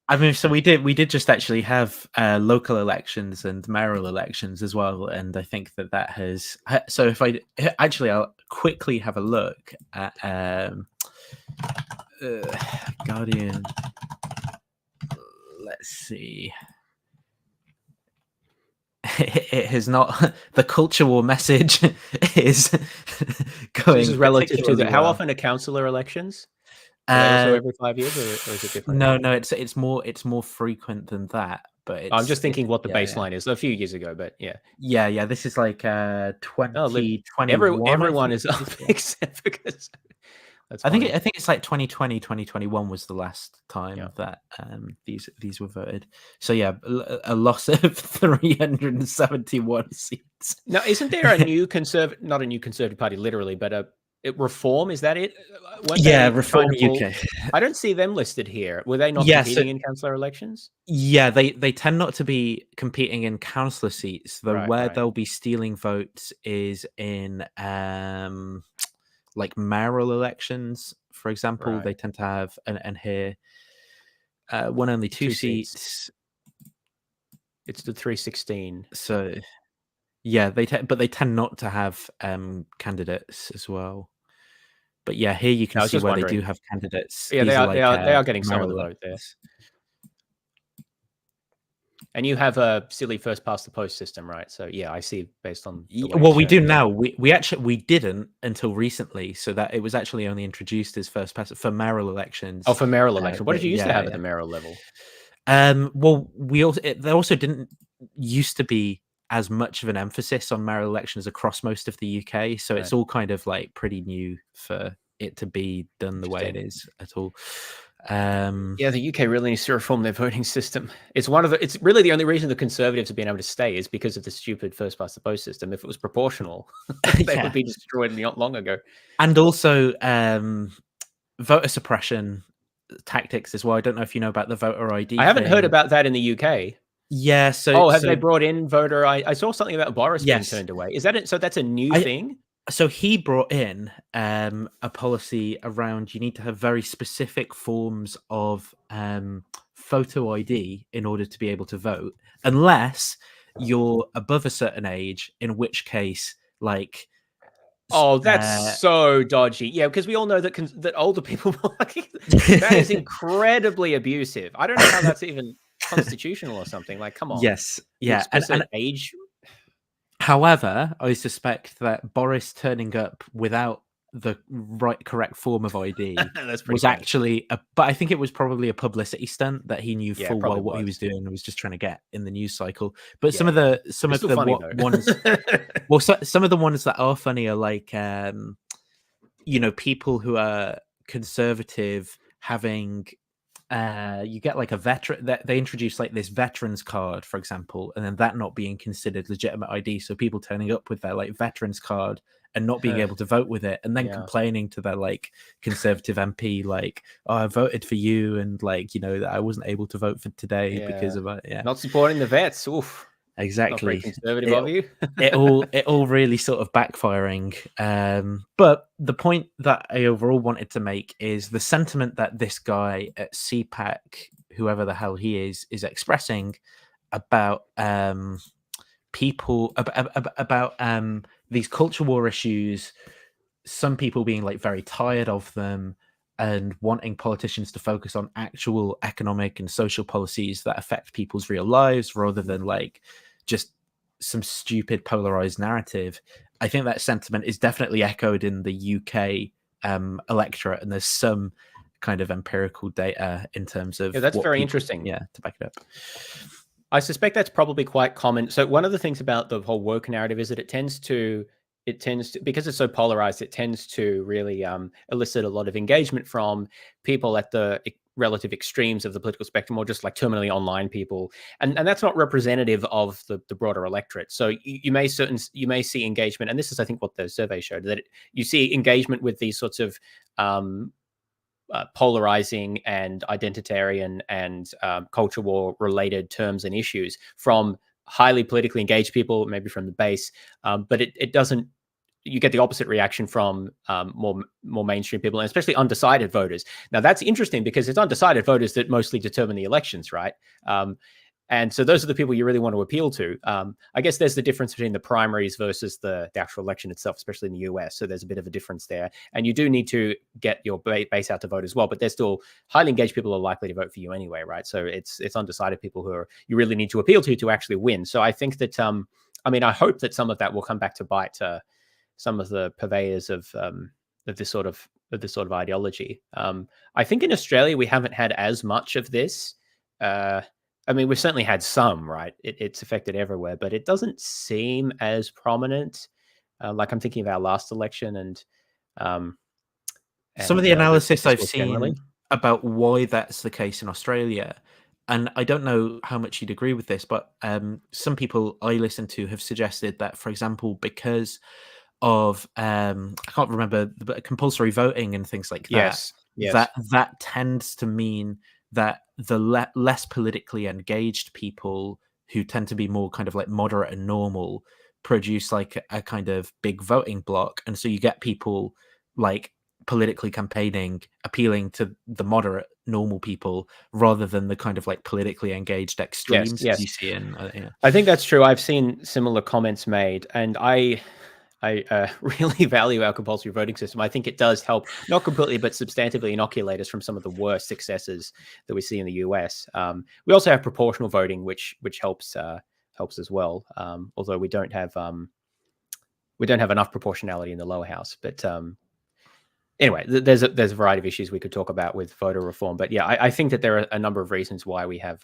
I mean, so we did just actually have local elections and mayoral elections as well, and I think that has. So if I'll quickly have a look at Guardian. Let's see. It has not. The culture war message is going. This is relative to well. How often are councillor elections? Also every 5 years, or is it different? No, it's more frequent than that. But I'm just thinking what the baseline is. A few years ago, but yeah. This is like 2021. Everyone is up except because That's I think funny. I think it's like 2020, 2021 was the last time that these were voted. So yeah, a loss of 371 seats. Now, isn't there a new not a new conservative party, literally, but a Reform? Is that it? Weren't Yeah, they Reform trying to pull? UK. I don't see them listed here. Were they not Yeah, so- competing in councillor elections? Yeah, they tend not to be competing in councillor seats. Though Right, where right. they'll be stealing votes is in like mayoral elections, for example. Right. They tend to have and here one only two seats. seats. It's the 316. So yeah, but they tend not to have candidates as well. But yeah, here you I can was see just where they wondering. do have candidates. Yeah, These they are are getting some of the mayoral vote there. elections. And you have a silly first past the post system, right? So yeah, I see based on the way Well, it's we do shown. now. We didn't until recently, so that it was actually only introduced as first pass for mayoral elections. Oh, for mayoral election. What did you used to have at yeah. the mayoral level? Well, there also didn't used to be as much of an emphasis on mayoral elections across most of the UK, so it's Right. all kind of like pretty new for it to be done the way it is at all. Yeah, the UK really needs to reform their voting system. It's really the only reason the Conservatives have been able to stay is because of the stupid first past the post system. If it was proportional, they would be destroyed not long ago. And also voter suppression tactics as well. I don't know if you know about the voter ID. I haven't heard thing. about that in the UK. Yeah. So have they brought in voter? I saw something about Boris Yes. being turned away. Is that it? So that's a new thing? So he brought in a policy around you need to have very specific forms of photo ID in order to be able to vote, unless you're above a certain age, in which case, like, Oh, that's so dodgy. Yeah, because we all know that that older people that is incredibly abusive. I don't know how that's even constitutional or something. Like, come on. Yes, The yeah, explicit age. However, I suspect that Boris turning up without the correct form of ID That's pretty was funny. actually but I think it was probably a publicity stunt that he knew Yeah, full probably well what he was. was doing and was just trying to get in the news cycle. But Yeah, some of the It's still funny, though. ones well, some of the ones that are funny are like people who are conservative having you get like a veteran that they introduce like this veterans card, for example, and then that not being considered legitimate ID. So people turning up with their like veterans card and not being able to vote with it, and then complaining to their like conservative MP, like, "Oh, I voted for you, and like that I wasn't able to vote for today because of it." Yeah, Not supporting the vets. Oof. exactly. Not very conservative of you. it all really sort of backfiring. But the point that I overall wanted to make is the sentiment that this guy at CPAC, whoever the hell he is expressing about people about these culture war issues, some people being like very tired of them and wanting politicians to focus on actual economic and social policies that affect people's real lives rather than like just some stupid polarized narrative. I think that sentiment is definitely echoed in the UK electorate, and there's some kind of empirical data in terms of that's very interesting. Yeah, to back it up. I suspect that's probably quite common. So one of the things about the whole woke narrative is that it tends to because it's so polarized, it tends to really elicit a lot of engagement from people at the relative extremes of the political spectrum, or just like terminally online people, and that's not representative of the broader electorate. So you may see engagement, and this is I think what the survey showed, that you see engagement with these sorts of polarizing and identitarian and culture war related terms and issues from highly politically engaged people, maybe from the base, but it doesn't. You get the opposite reaction from more mainstream people, and especially undecided voters. Now that's interesting because it's undecided voters that mostly determine the elections, right? And so those are the people you really want to appeal to. I guess there's the difference between the primaries versus the actual election itself, especially in the US. So there's a bit of a difference there. And you do need to get your base out to vote as well, but there's still highly engaged people who are likely to vote for you anyway, right? So it's undecided people who you really need to appeal to actually win. So I think that, I hope that some of that will come back to bite some of the purveyors of this sort of ideology. I think in Australia, we haven't had as much of this. We've certainly had some, right? It's affected everywhere, but it doesn't seem as prominent. Like I'm thinking of our last election, and Some of and the analysis the I've discourse seen generally. about why that's the case in Australia, and I don't know how much you'd agree with this, but some people I listen to have suggested that, for example, because of I can't remember, but compulsory voting and things like that, Yes. that tends to mean that the less politically engaged people, who tend to be more kind of like moderate and normal, produce like a kind of big voting block, and so you get people like politically campaigning, appealing to the moderate normal people rather than the kind of like politically engaged extremes as Yes. you see in I think that's true. I've seen similar comments made, and I really value our compulsory voting system. I think it does help, not completely, but substantively inoculate us from some of the worst successes that we see in the US. We also have proportional voting, which helps as well. Although we don't have enough proportionality in the lower house. But anyway, there's a variety of issues we could talk about with voter reform. But yeah, I think that there are a number of reasons why we have.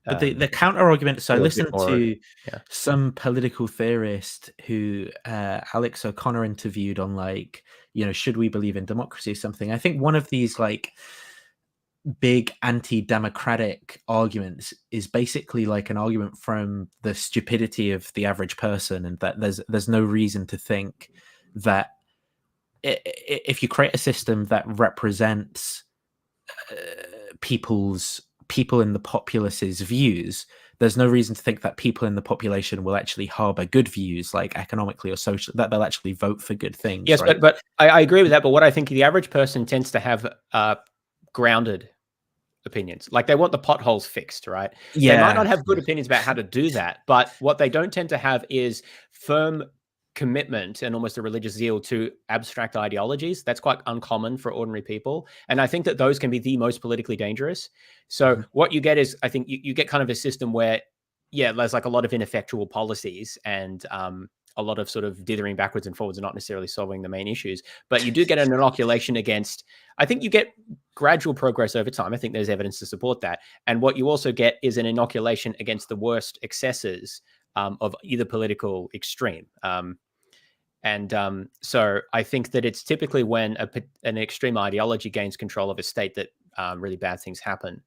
But the counter argument. So I a bit listened more, to yeah. some political theorist who Alex O'Connor interviewed on, like, should we believe in democracy or something. I think one of these like big anti-democratic arguments is basically like an argument from the stupidity of the average person, and that there's no reason to think that if you create a system that represents people in the populace's views, there's no reason to think that people in the population will actually harbor good views, like economically or social, that they'll actually vote for good things. Yes, right? but I agree with that. But what I think the average person tends to have grounded opinions. Like, they want the potholes fixed, right? Yeah. They might not have good opinions about how to do that, but what they don't tend to have is firm commitment and almost a religious zeal to abstract ideologies. That's quite uncommon for ordinary people. And I think that those can be the most politically dangerous. So what you get is, I think you get kind of a system where, yeah, there's like a lot of ineffectual policies and a lot of sort of dithering backwards and forwards and not necessarily solving the main issues. But you do get an inoculation against, I think you get gradual progress over time. I think there's evidence to support that. And what you also get is an inoculation against the worst excesses of either political extreme. So I think that it's typically when an extreme ideology gains control of a state that really bad things happen,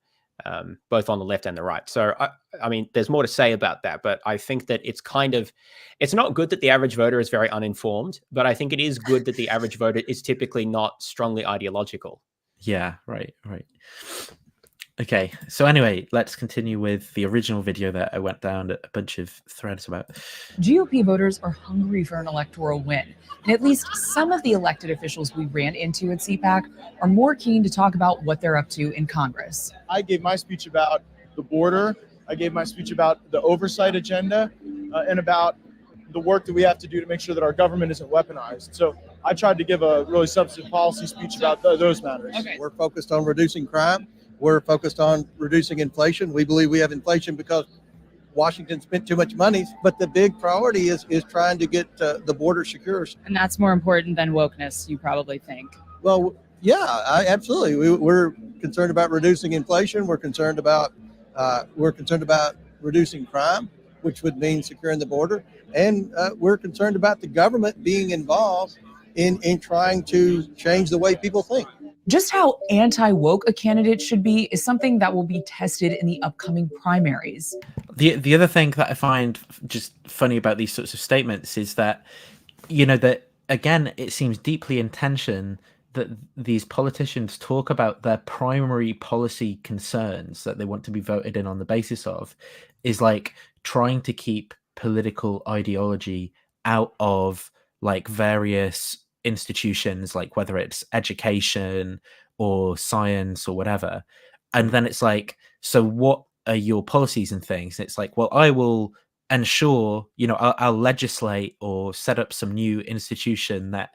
both on the left and the right. So, I mean, there's more to say about that, but I think that it's not good that the average voter is very uninformed, but I think it is good that the average voter is typically not strongly ideological. Yeah, right. Okay, so anyway, let's continue with the original video that I went down a bunch of threads about. GOP voters are hungry for an electoral win, and at least some of the elected officials we ran into at CPAC are more keen to talk about what they're up to in Congress. I gave my speech about the border. I gave my speech about the oversight agenda and about the work that we have to do to make sure that our government isn't weaponized. So I tried to give a really substantive policy speech about those matters. Okay. We're focused on reducing crime. We're focused on reducing inflation. We believe we have inflation because Washington spent too much money, but the big priority is trying to get the border secure. And that's more important than wokeness, you probably think. Well, yeah, absolutely. We're concerned about reducing inflation. We're concerned about reducing crime, which would mean securing the border. And we're concerned about the government being involved in trying to change the way people think. Just how anti-woke a candidate should be is something that will be tested in the upcoming primaries. The other thing that I find just funny about these sorts of statements is that, that again, it seems deeply in tension that these politicians talk about their primary policy concerns that they want to be voted in on the basis of is like trying to keep political ideology out of like various institutions, like whether it's education or science or whatever. And then it's like, so what are your policies and things? And it's like, well, I will ensure, I'll legislate or set up some new institution that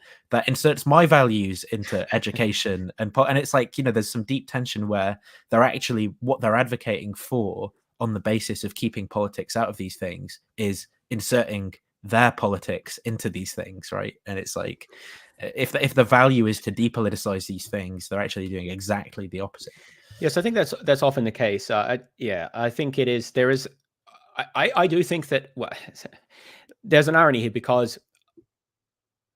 inserts my values into education. And it's like, there's some deep tension where they're actually, what they're advocating for on the basis of keeping politics out of these things is inserting their politics into these things, right? And it's like, if the value is to depoliticize these things, they're actually doing exactly the opposite. Yes, I think that's often the case. I think it is. There is. I do think that there's an irony here, because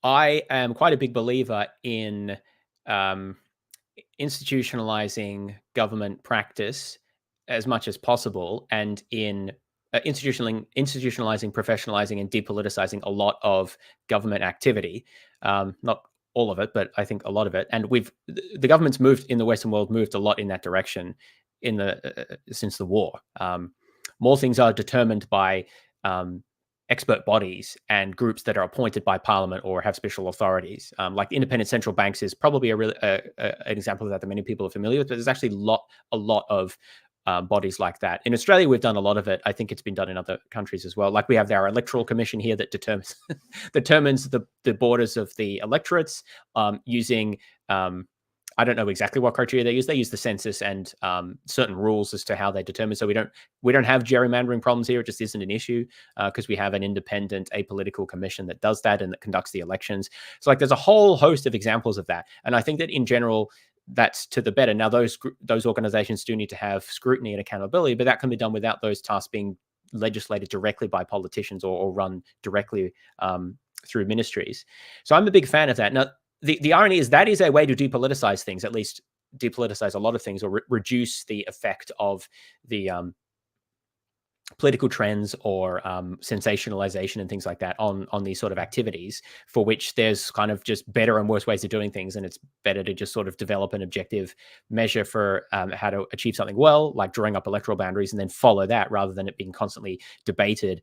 I am quite a big believer in institutionalizing government practice as much as possible, and in institutionalizing, professionalizing, and depoliticizing a lot of government activity. Not all of it, but I think a lot of it. And the government's moved in the Western world, moved a lot in that direction in the since the war. More things are determined by expert bodies and groups that are appointed by Parliament or have special authorities. Like the independent central banks is probably an example of that many people are familiar with, but there's actually a lot of bodies like that. In Australia, we've done a lot of it. I think it's been done in other countries as well. Like we have our electoral commission here that determines the borders of the electorates using I don't know exactly what criteria they use. They use the census and certain rules as to how they determine. So we don't have gerrymandering problems here. It just isn't an issue because we have an independent, apolitical commission that does that and that conducts the elections. So like there's a whole host of examples of that. And I think that in general, that's to the better. Now, those organizations do need to have scrutiny and accountability, but that can be done without those tasks being legislated directly by politicians or run directly through ministries. So I'm a big fan of that. Now, the irony is that is a way to depoliticize things, at least depoliticize a lot of things, or reduce the effect of the political trends or sensationalization and things like that on these sort of activities, for which there's kind of just better and worse ways of doing things. And it's better to just sort of develop an objective measure for how to achieve something well, like drawing up electoral boundaries, and then follow that rather than it being constantly debated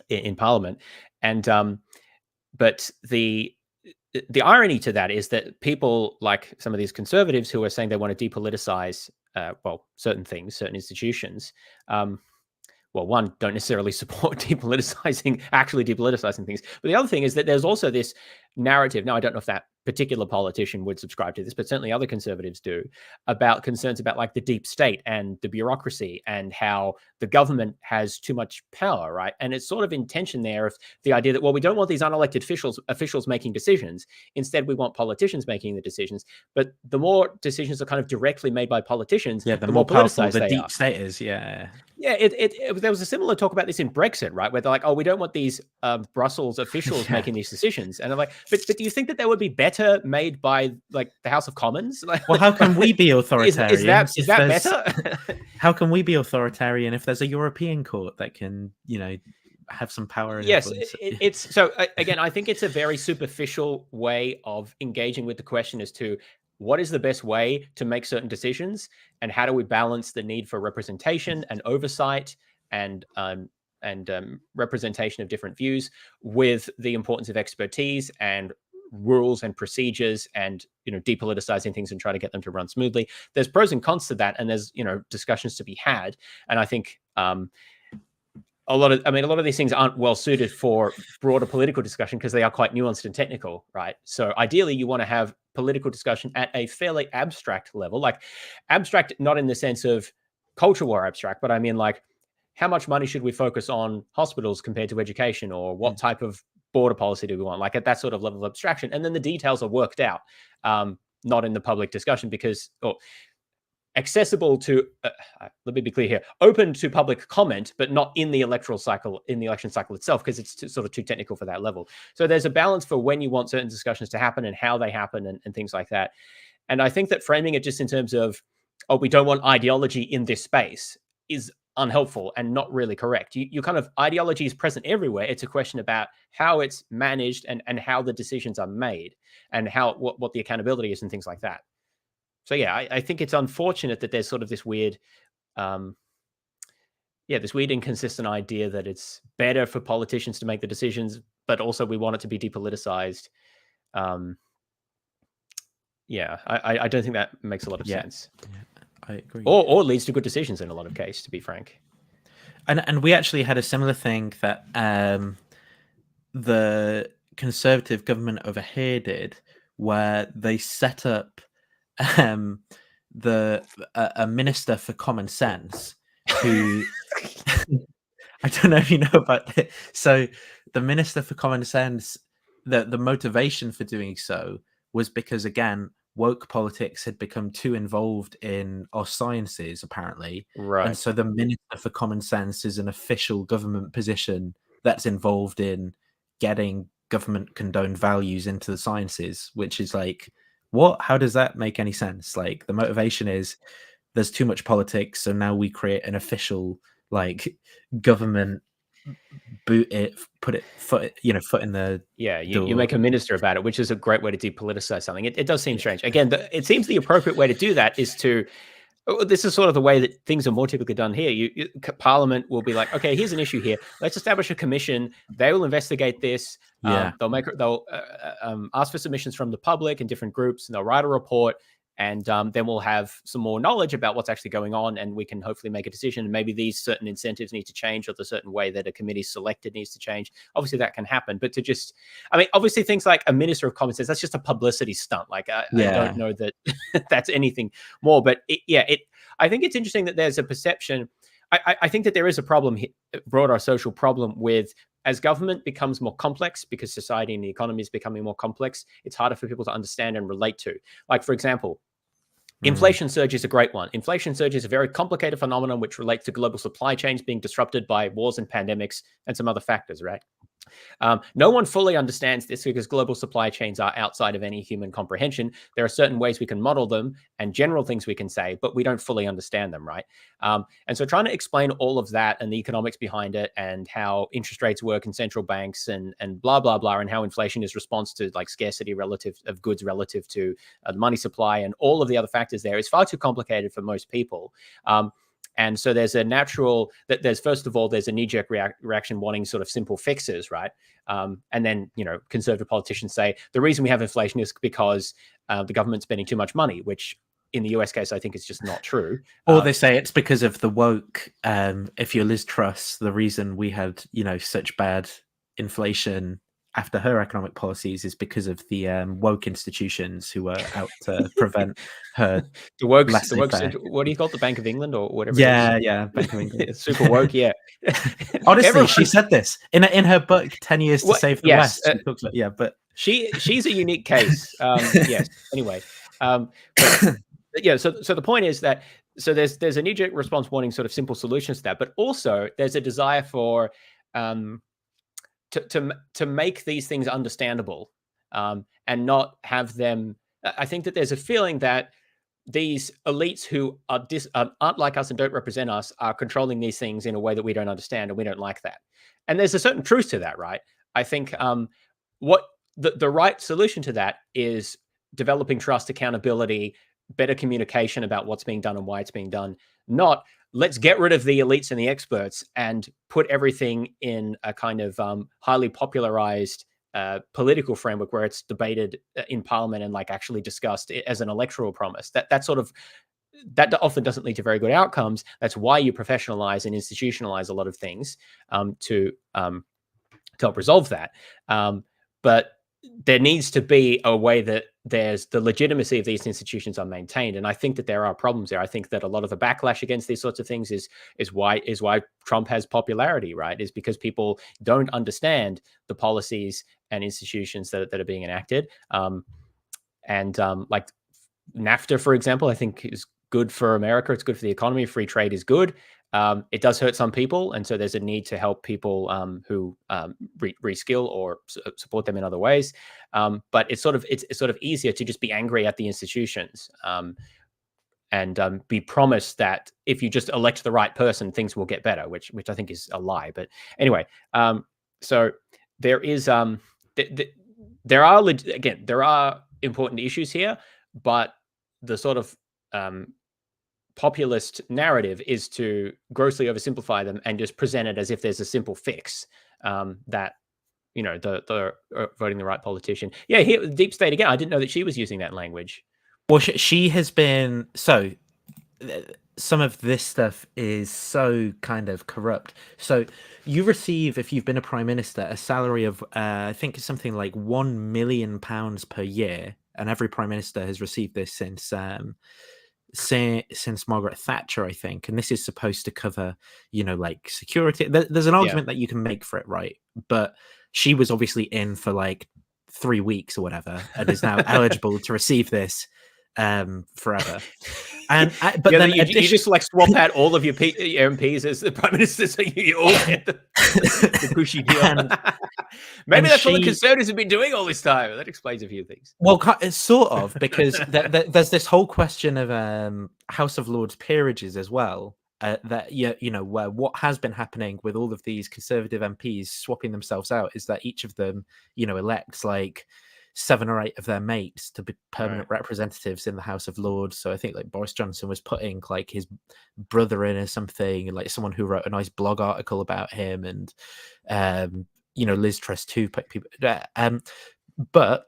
in Parliament. And but the irony to that is that people like some of these conservatives who are saying they want to depoliticize, certain things, certain institutions, one, don't necessarily support actually depoliticizing things. But the other thing is that there's also this narrative. Now, I don't know if that particular politician would subscribe to this, but certainly other conservatives do, about concerns about like the deep state and the bureaucracy and how the government has too much power, right? And it's sort of in tension there of the idea that, well, we don't want these unelected officials making decisions. Instead, we want politicians making the decisions. But the more decisions are kind of directly made by politicians, the more powerful the deep are. state is. Yeah. Yeah, there was a similar talk about this in Brexit, right? Where they're like, oh, we don't want these Brussels officials making these decisions. And I'm like, but do you think that they would be better made by like the House of Commons? Like, well, how can we be authoritarian? Is that better? How can we be authoritarian if there's a European court that can, have some power? And yes, it's so again, I think it's a very superficial way of engaging with the question as to what is the best way to make certain decisions, and how do we balance the need for representation and oversight and representation of different views with the importance of expertise and rules and procedures and depoliticizing things and try to get them to run smoothly. There's pros and cons to that, and there's discussions to be had. And I think a lot of these things aren't well suited for broader political discussion because they are quite nuanced and technical, right? So ideally, you want to have political discussion at a fairly abstract level, like abstract, not in the sense of culture war abstract, but I mean like how much money should we focus on hospitals compared to education, or what type of border policy do we want, like at that sort of level of abstraction. And then the details are worked out, not in the public discussion because, accessible to, let me be clear here, open to public comment, but not in the election cycle itself, because it's sort of too technical for that level. So there's a balance for when you want certain discussions to happen and how they happen and things like that. And I think that framing it just in terms of, we don't want ideology in this space is unhelpful and not really correct. You kind of, ideology is present everywhere. It's a question about how it's managed and how the decisions are made and what the accountability is and things like that. So yeah, I think it's unfortunate that there's sort of this weird, this weird inconsistent idea that it's better for politicians to make the decisions, but also we want it to be depoliticized. I don't think that makes a lot of sense. Yeah, I agree. Or leads to good decisions in a lot of cases, to be frank. And we actually had a similar thing that the Conservative government over here did, where they set up a minister for common sense who I don't know if you know about it. So the minister for common sense, the motivation for doing so was because, again, woke politics had become too involved in our sciences, apparently. Right. And so the minister for common sense is an official government position that's involved in getting government condoned values into the sciences, which is like, what? How does that make any sense? Like, the motivation is there's too much politics, so now we create an official like government put it foot in the you make a minister about it, which is a great way to depoliticize something. It does seem strange. Again, it seems the appropriate way to do that is to this is sort of the way that things are more typically done here. Parliament will be like, okay, here's an issue here. Let's establish a commission. They will investigate this. They'll ask for submissions from the public and different groups, and they'll write a report. And then we'll have some more knowledge about what's actually going on, and we can hopefully make a decision. And maybe these certain incentives need to change, or the certain way that a committee is selected needs to change. Obviously, that can happen. But obviously, things like a minister of common sense, that's just a publicity stunt. Like, I don't know that that's anything more. But I think it's interesting that there's a perception. I think that there is a problem, broader social problem with, as government becomes more complex, because society and the economy is becoming more complex, it's harder for people to understand and relate to. Like, for example, inflation surge is a great one. Inflation surge is a very complicated phenomenon which relates to global supply chains being disrupted by wars and pandemics and some other factors, right? No one fully understands this because global supply chains are outside of any human comprehension. There are certain ways we can model them and general things we can say, but we don't fully understand them, right? And so trying to explain all of that and the economics behind it, and how interest rates work in central banks, and blah, blah, blah, and how inflation is response to like scarcity of goods relative to the money supply, and all of the other factors there is far too complicated for most people. And so there's a natural that first of all, there's a knee-jerk reaction wanting sort of simple fixes, right? And then, conservative politicians say the reason we have inflation is because the government's spending too much money, which in the US case, I think is just not true. Or they say it's because of the woke. If you're Liz Truss, the reason we had, such bad inflation after her economic policies is because of the woke institutions who were out to prevent her. The woke, what do you call it? The Bank of England or whatever? Yeah, Bank of England. It's super woke, yeah. Honestly, she said this in her book, 10 Years to Save the West. She talks about, but she's a unique case. Yes. Anyway, so the point is that there's a knee-jerk response wanting sort of simple solutions to that, but also there's a desire for to make these things understandable, and not have them. I think that there's a feeling that these elites who aren't like us and don't represent us are controlling these things in a way that we don't understand, and we don't like that. And there's a certain truth to that, right? I think what the right solution to that is developing trust, accountability, better communication about what's being done and why it's being done, not let's get rid of the elites and the experts and put everything in a kind of highly popularized political framework where it's debated in parliament and like actually discussed as an electoral promise. That often doesn't lead to very good outcomes. That's why you professionalize and institutionalize a lot of things to help resolve that. But there needs to be a way that there's the legitimacy of these institutions are maintained. And I think that there are problems there. I think that a lot of the backlash against these sorts of things is why Trump has popularity, right? Is because people don't understand the policies and institutions that are being enacted. Like NAFTA, for example, I think is good for America. It's good for the economy. Free trade is good. It does hurt some people, and so there's a need to help people who reskill or support them in other ways. But it's sort of easier to just be angry at the institutions and be promised that if you just elect the right person, things will get better, which I think is a lie. But anyway, so there is there are important issues here, but the sort of populist narrative is to grossly oversimplify them and just present it as if there's a simple fix that the voting the right politician. Yeah, here deep state again. I didn't know that she was using that language. Well, she has been some of this stuff is so kind of corrupt. So you receive, if you've been a prime minister, a salary of I think it's something like £1 million per year, and every prime minister has received this since Margaret Thatcher, I think. And this is supposed to cover, like security. There's an argument that you can make for it, right? But she was obviously in for like 3 weeks or whatever, and is now eligible to receive this forever. but yeah, then you just like swap out all of your MPs as the prime minister, so you all get the cushy deal. Maybe that's what the Conservatives have been doing all this time. That explains a few things. Well, it's sort of, because there's this whole question of House of Lords peerages as well. That where what has been happening with all of these Conservative MPs swapping themselves out is that each of them, elects like 7 or 8 of their mates to be permanent representatives in the House of Lords. So I think like Boris Johnson was putting like his brother in or something, and like someone who wrote a nice blog article about him, and Liz Truss too. People, but.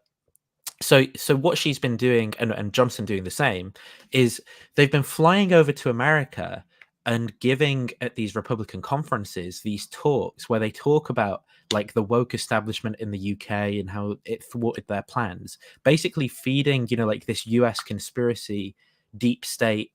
So what she's been doing, and Johnson doing the same, is they've been flying over to America and giving at these Republican conferences these talks where they talk about like the woke establishment in the UK and how it thwarted their plans, basically feeding like this US conspiracy deep state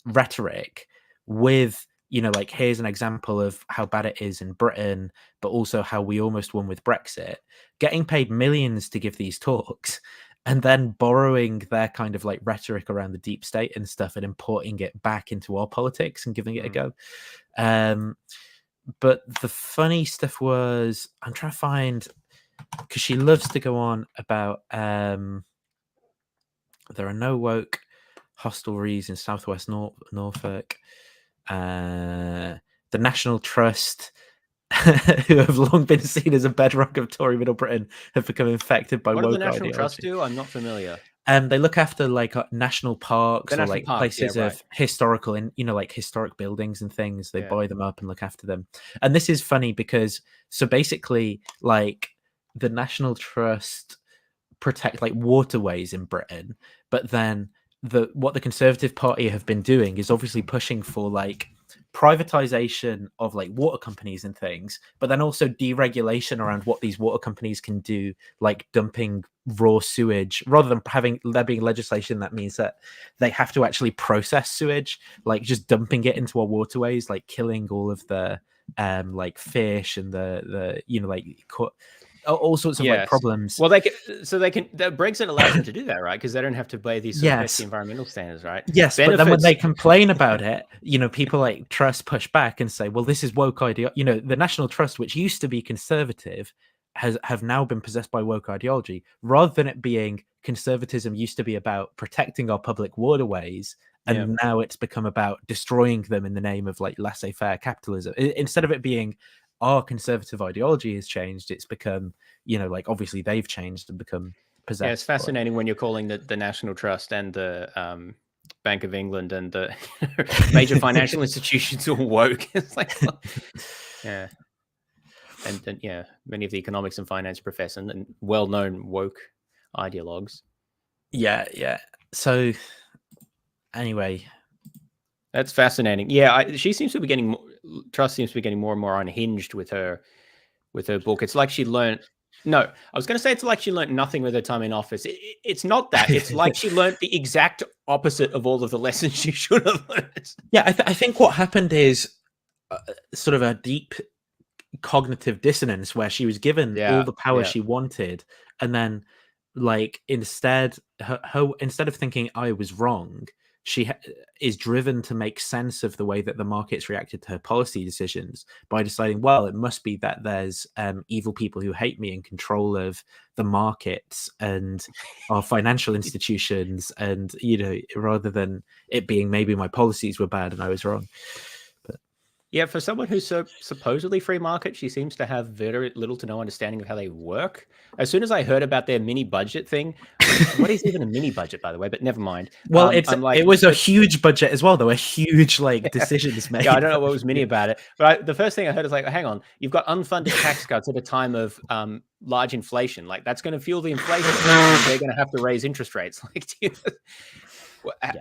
rhetoric with like, here's an example of how bad it is in Britain, but also how we almost won with Brexit, getting paid millions to give these talks, and then borrowing their kind of like rhetoric around the deep state and stuff and importing it back into our politics and giving it a go. But the funny stuff was, I'm trying to find, because she loves to go on about there are no woke hostelries in Southwest Norfolk. The National Trust, who have long been seen as a bedrock of Tory Middle Britain, have become infected by woke ideology. What does the National Trust do? I'm not familiar. They look after like national parks or like places yeah, of historical, and like historic buildings and things. They buy them up and look after them. And this is funny because basically like the National Trust protect like waterways in Britain, but then what the Conservative Party have been doing is obviously pushing for like privatization of like water companies and things, but then also deregulation around what these water companies can do, like dumping raw sewage, rather than having there being legislation that means that they have to actually process sewage, like just dumping it into our waterways, like killing all of the like fish and the all sorts of like problems. Well, the Brexit allows them to do that, right? Because they don't have to obey these pesky environmental standards, right? Yes, but then when they complain about it, people like Truss push back and say, well, this is woke idea. The National Trust, which used to be conservative, have now been possessed by woke ideology, rather than it being conservatism used to be about protecting our public waterways, and now it's become about destroying them in the name of like laissez-faire capitalism. Instead of it being our conservative ideology has changed, it's become, like obviously they've changed and become possessed. Yeah, it's fascinating when you're calling the National Trust and the Bank of England and the major financial institutions all woke. It's like, yeah. And then, many of the economics and finance professors and well-known woke ideologues. Yeah. So anyway, that's fascinating. Yeah, she seems to be getting Truss seems to be getting more and more unhinged with her book. It's like she learned. No, I was going to say it's like she learned nothing with her time in office. It's not that. It's like she learned the exact opposite of all of the lessons she should have learned. Yeah, I think what happened is sort of a deep cognitive dissonance where she was given all the power she wanted, and then like instead of thinking I was wrong, she is driven to make sense of the way that the markets reacted to her policy decisions by deciding, well, it must be that there's evil people who hate me in control of the markets and our financial institutions, and rather than it being maybe my policies were bad and I was wrong. Yeah, for someone who's so supposedly free market, she seems to have very little to no understanding of how they work. As soon as I heard about their mini budget thing, what is even a mini budget, by the way? But never mind. Well, it was a huge budget as well, though. A huge decisions made. Yeah, I don't know what was mini about it. But the first thing I heard is like, hang on, you've got unfunded tax cuts at a time of large inflation. Like that's going to fuel the inflation. They're going to have to raise interest rates.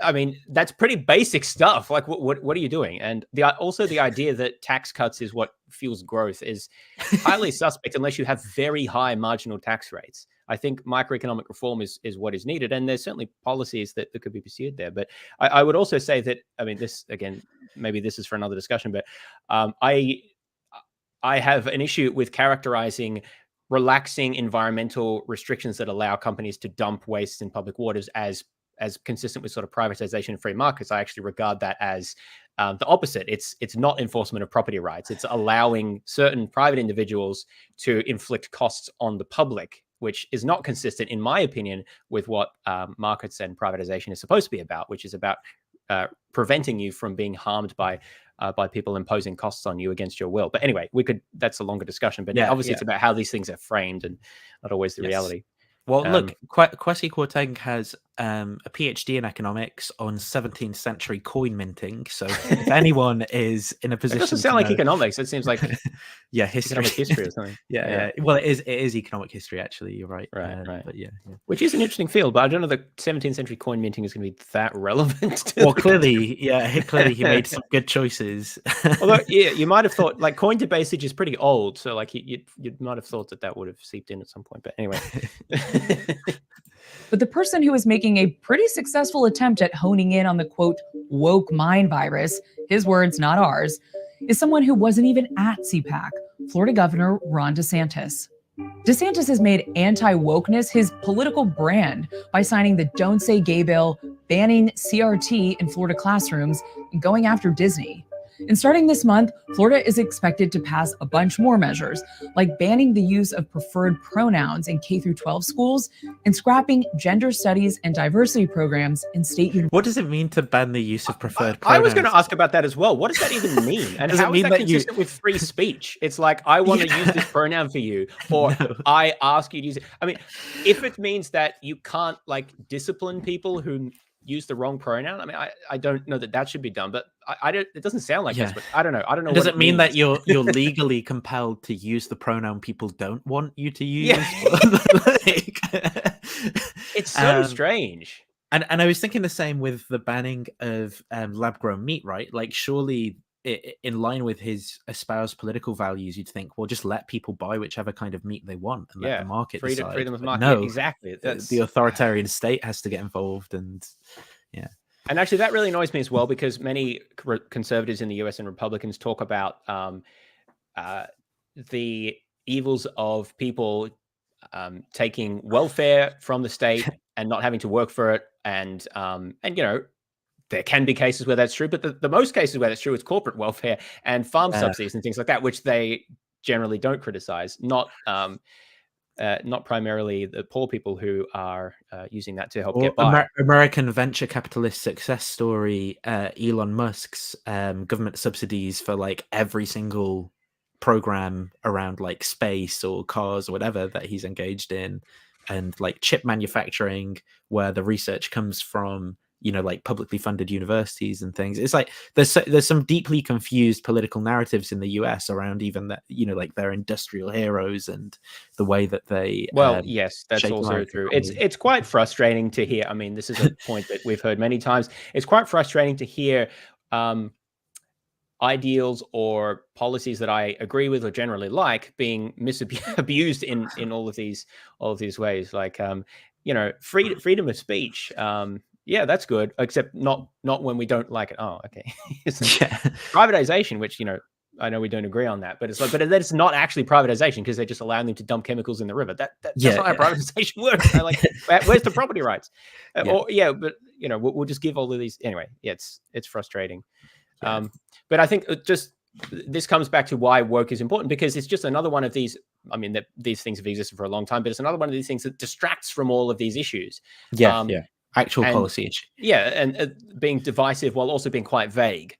I mean, that's pretty basic stuff. Like, what are you doing? And also the idea that tax cuts is what fuels growth is highly suspect unless you have very high marginal tax rates. I think microeconomic reform is what is needed, and there's certainly policies that could be pursued there. But I would also say that, I mean, this again, maybe this is for another discussion, but I have an issue with characterizing relaxing environmental restrictions that allow companies to dump waste in public waters as as consistent with sort of privatization and free markets, I actually regard that as the opposite. It's not enforcement of property rights. It's allowing certain private individuals to inflict costs on the public, which is not consistent, in my opinion, with what markets and privatization is supposed to be about, which is about preventing you from being harmed by people imposing costs on you against your will. But anyway, that's a longer discussion. But obviously, it's about how these things are framed and not always the reality. Well, look, Kwesi Kwarteng has a PhD in economics on 17th century coin minting. So if anyone is in a position, it doesn't sound like economics. It seems like history. Economic history or something. Yeah. Well, it is economic history actually. You're right. Right. But yeah. Which is an interesting field, but I don't know the 17th century coin minting is going to be that relevant. Well, clearly he made some good choices. Although, you might have thought like coin debasage is pretty old, so like you might have thought that would have seeped in at some point. But anyway. But the person who is making a pretty successful attempt at honing in on the quote, woke mind virus, his words, not ours, is someone who wasn't even at CPAC, Florida Governor Ron DeSantis. DeSantis has made anti-wokeness his political brand by signing the Don't Say Gay bill, banning CRT in Florida classrooms, and going after Disney. And starting this month, Florida is expected to pass a bunch more measures, like banning the use of preferred pronouns in K-12 schools and scrapping gender studies and diversity programs in state universities. What does it mean to ban the use of preferred pronouns? I was going to ask about that as well. What does that even mean? And does how it mean is that that consistent with free speech? It's like, I want to use this pronoun for you, or I ask you to use it. I mean, if it means that you can't like discipline people who use the wrong pronoun, I mean, I don't know that should be done, but I don't. It doesn't sound like this, but I don't know. Does it mean that you're legally compelled to use the pronoun people don't want you to use? It's so strange. And I was thinking the same with the banning of lab grown meat, right? Like, surely in line with his espoused political values, you'd think, well, just let people buy whichever kind of meat they want and let the market decide. Freedom of But market. no, Exactly. the authoritarian state has to get involved, and And actually, that really annoys me as well, because many conservatives in the US and Republicans talk about the evils of people taking welfare from the state and not having to work for it, and you know, there can be cases where that's true, but the most cases where that's true is corporate welfare and farm subsidies and things like that, which they generally don't criticize. Not primarily the poor people who are using that to help get by. American venture capitalist success story, Elon Musk's government subsidies for like every single program around like space or cars or whatever that he's engaged in, and like chip manufacturing, where the research comes from, you know, like publicly funded universities and things. It's like there's some deeply confused political narratives in the US around even that, you know, like their industrial heroes and the way that they yes, that's also true. It's quite frustrating to hear. I mean, this is a point that we've heard many times. It's quite frustrating to hear ideals or policies that I agree with or generally like being abused in all of these ways. Like you know, freedom of speech. Yeah, that's good, except not when we don't like it. Oh, okay. Privatization, which, you know, I know we don't agree on that, but it's like, but it's not actually privatization because they're just allowing them to dump chemicals in the river. That's not how privatization works. Like, where's the property rights? But you know, we'll just give all of these anyway. Yeah, it's frustrating. But I think just this comes back to why woke is important, because it's just another one of these. I mean, these things have existed for a long time, but it's another one of these things that distracts from all of these issues. Actual policy issue. Yeah, and being divisive while also being quite vague.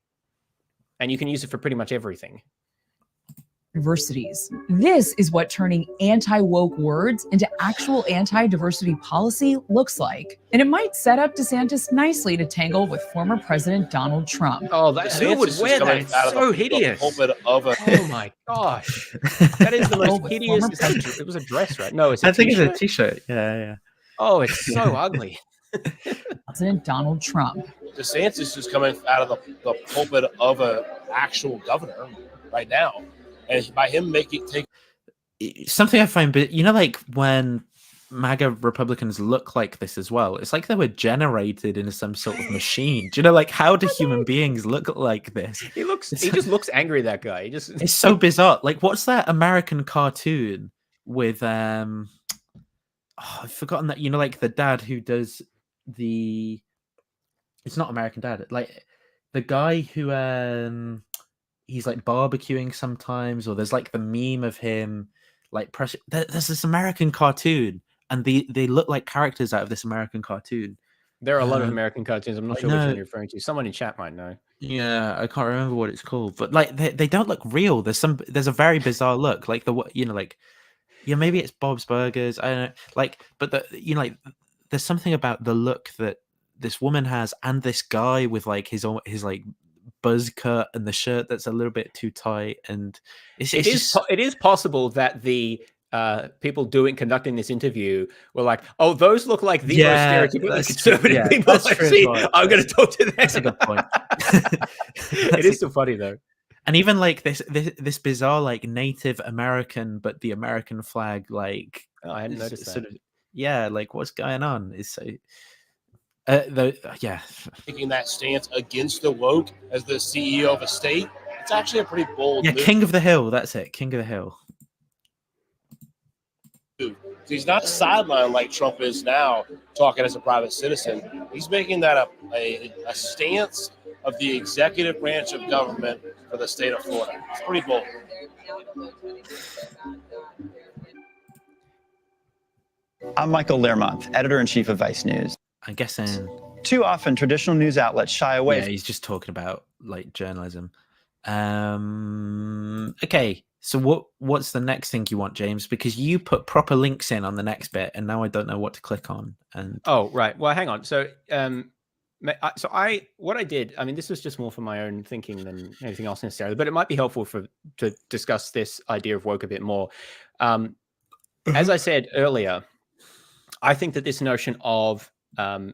And you can use it for pretty much everything. Universities. This is what turning anti-woke words into actual anti-diversity policy looks like. And it might set up DeSantis nicely to tangle with former President Donald Trump. Oh, who would wear that? It's so hideous. Oh my gosh. That is the most hideous. It was a dress, right? No, I think it's a t-shirt. Yeah. Oh, it's so ugly. President Donald Trump. DeSantis is coming out of the pulpit of an actual governor right now. And by him something I find, but you know, like when MAGA Republicans look like this as well, it's like they were generated in some sort of machine. Do you know, like, how do human beings look like this? He just looks angry, that guy. It's so bizarre. Like, what's that American cartoon with I've forgotten that, you know, like the dad who does it's not American Dad, like the guy who he's like barbecuing sometimes, or there's like the meme of him like there's this American cartoon, and they look like characters out of this American cartoon. There are a lot of American cartoons. I'm not I sure which one know. you're referring to. Someone in chat might know. Yeah, I can't remember what it's called, but like they don't look real. There's a very bizarre look, like maybe it's Bob's Burgers. I don't know, like, but like there's something about the look that this woman has, and this guy with like his like buzz cut and the shirt that's a little bit too tight, and it is possible that the people conducting this interview were like, "Oh, those look like the most stereotypically conservative people I've seen. I'm going to talk to them." That's a good point. It is still funny though. And even like this bizarre like Native American, but the American flag, like I hadn't noticed that. Like what's going on is so. Taking that stance against the woke as the CEO of a state, it's actually a pretty bold move. King of the Hill, that's it, King of the Hill. He's not sidelined like Trump is now, talking as a private citizen. He's making that a stance of the executive branch of government for the state of Florida. It's pretty bold. I'm Michael Learmonth, editor-in-chief of Vice News. I'm guessing too often traditional news outlets shy away. Yeah, he's just talking about like journalism. Okay, so what's the next thing you want, James? Because you put proper links in on the next bit, and now I don't know what to click on. And oh, right. Well, hang on. So, what I did. I mean, this was just more for my own thinking than anything else necessarily, but it might be helpful to discuss this idea of woke a bit more. As I said earlier, I think that this notion of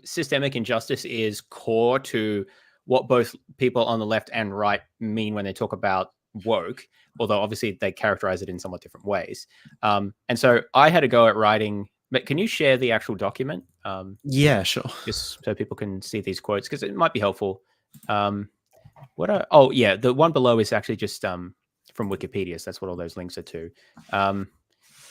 systemic injustice is core to what both people on the left and right mean when they talk about woke, although obviously they characterize it in somewhat different ways. And so I had a go at writing, but can you share the actual document? Yeah, sure. Just so people can see these quotes, because it might be helpful. The one below is actually just from Wikipedia, so that's what all those links are to.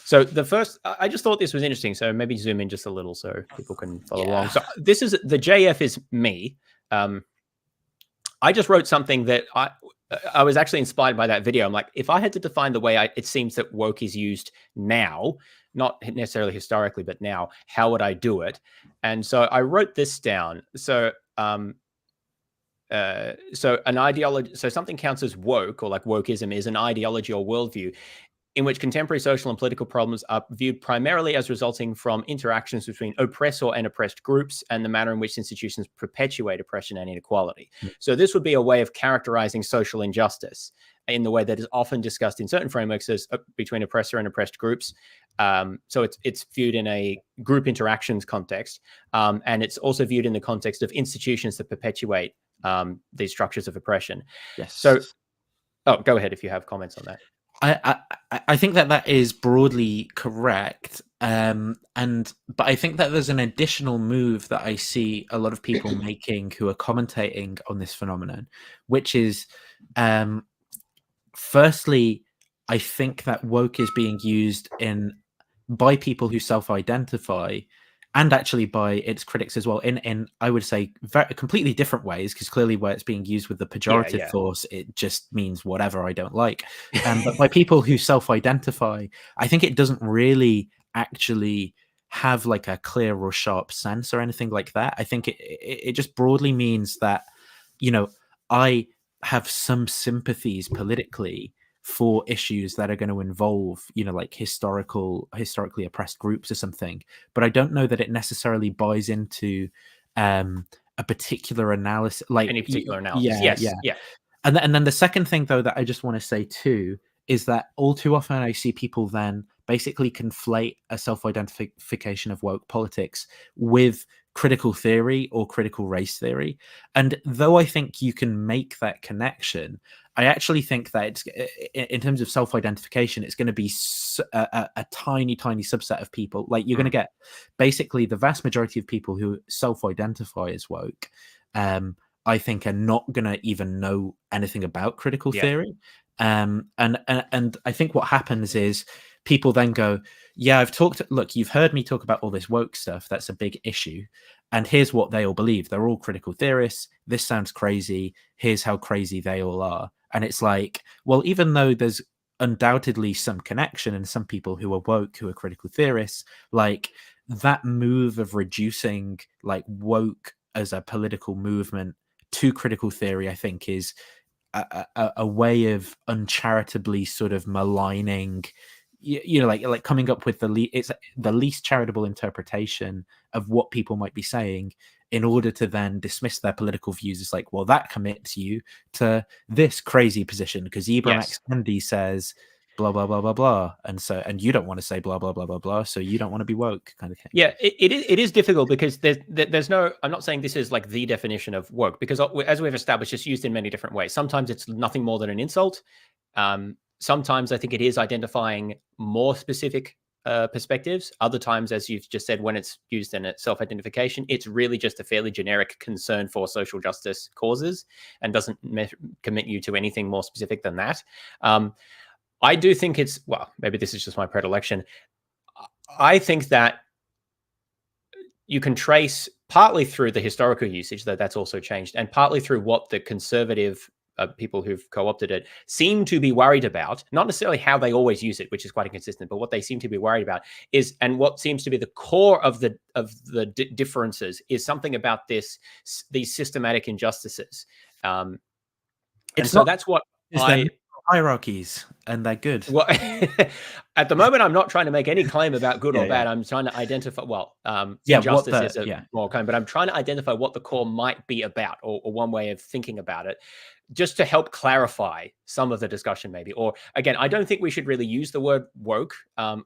So the first, I just thought this was interesting. So maybe zoom in just a little so people can follow along. So this is the JF is me. I just wrote something that I was actually inspired by that video. I'm like, if I had to define the way it seems that woke is used now, not necessarily historically, but now, how would I do it? And so I wrote this down. So an ideology, so something counts as woke, or like wokeism is an ideology or worldview in which contemporary social and political problems are viewed primarily as resulting from interactions between oppressor and oppressed groups and the manner in which institutions perpetuate oppression and inequality. So this would be a way of characterizing social injustice in the way that is often discussed in certain frameworks as between oppressor and oppressed groups. So it's viewed in a group interactions context, and it's also viewed in the context of institutions that perpetuate these structures of oppression. Yes. So, go ahead if you have comments on that. I think that is broadly correct, but I think that there's an additional move that I see a lot of people making who are commentating on this phenomenon, which is, firstly, I think that woke is being used by people who self-identify, and actually by its critics as well, in I would say very completely different ways, because clearly where it's being used with the pejorative force, it just means whatever I don't like. But by people who self-identify, I think it doesn't really actually have like a clear or sharp sense or anything like that. I think it just broadly means that, I have some sympathies politically for issues that are going to involve, like historically oppressed groups or something. But I don't know that it necessarily buys into a particular analysis, like any particular analysis. Yeah. And then the second thing, though, that I just want to say too, is that all too often I see people then basically conflate a self-identification of woke politics with critical theory or critical race theory. And though I think you can make that connection, I actually think that it's, in terms of self-identification, it's going to be a tiny subset of people. Like you're going to get basically the vast majority of people who self-identify as woke, I think are not going to even know anything about critical theory. And I think what happens is people then go, look, you've heard me talk about all this woke stuff. That's a big issue. and here's what they all believe. They're all critical theorists. This sounds crazy. Here's how crazy they all are. And it's like, well, even though there's undoubtedly some connection and some people who are woke who are critical theorists, like that move of reducing like woke as a political movement to critical theory, I think is a way of uncharitably sort of maligning, you know, like coming up with it's the least charitable interpretation of what people might be saying in order to then dismiss their political views. It's like, well, that commits you to this crazy position because Ibram X. Kendi says blah blah blah blah blah, and you don't want to say blah blah blah blah blah, so you don't want to be woke, kind of thing. Yeah, it is difficult because there's no. I'm not saying this is like the definition of woke, because as we've established, it's used in many different ways. Sometimes it's nothing more than an insult. Sometimes I think it is identifying more specific perspectives. Other times, as you've just said, when it's used in a self-identification, it's really just a fairly generic concern for social justice causes and doesn't commit you to anything more specific than that. I do think it's, well, maybe this is just my predilection. I think that you can trace partly through the historical usage, though that's also changed, and partly through what the conservative people who've co-opted it seem to be worried about, not necessarily how they always use it, which is quite inconsistent, but what they seem to be worried about is, and what seems to be the core of the differences is something about these systematic injustices. And so that's what hierarchies, and they're good. Well, at the moment, I'm not trying to make any claim about good or bad. I'm trying to identify, injustice is a more claim, but I'm trying to identify what the core might be about, or one way of thinking about it, just to help clarify some of the discussion maybe. Or again, I don't think we should really use the word woke.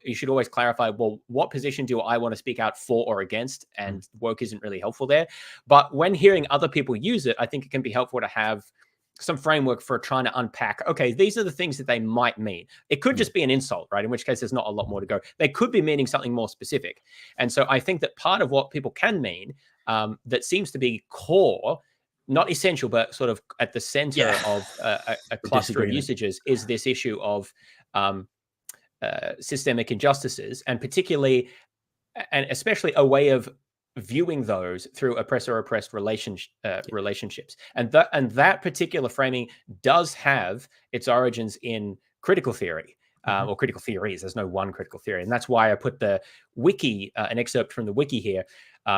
You should always clarify, well, what position do I want to speak out for or against? And woke isn't really helpful there. But when hearing other people use it, I think it can be helpful to have some framework for trying to unpack, okay, these are the things that they might mean. It could just be an insult, right? In which case there's not a lot more to go. They could be meaning something more specific. And so I think that part of what people can mean that seems to be core, not essential, but sort of at the center of a cluster of usages is this issue of systemic injustices, and particularly, and especially a way of viewing those through oppressor-oppressed relationships. And that particular framing does have its origins in critical theory, or critical theories. There's no one critical theory. And that's why I put the wiki, an excerpt from the wiki here,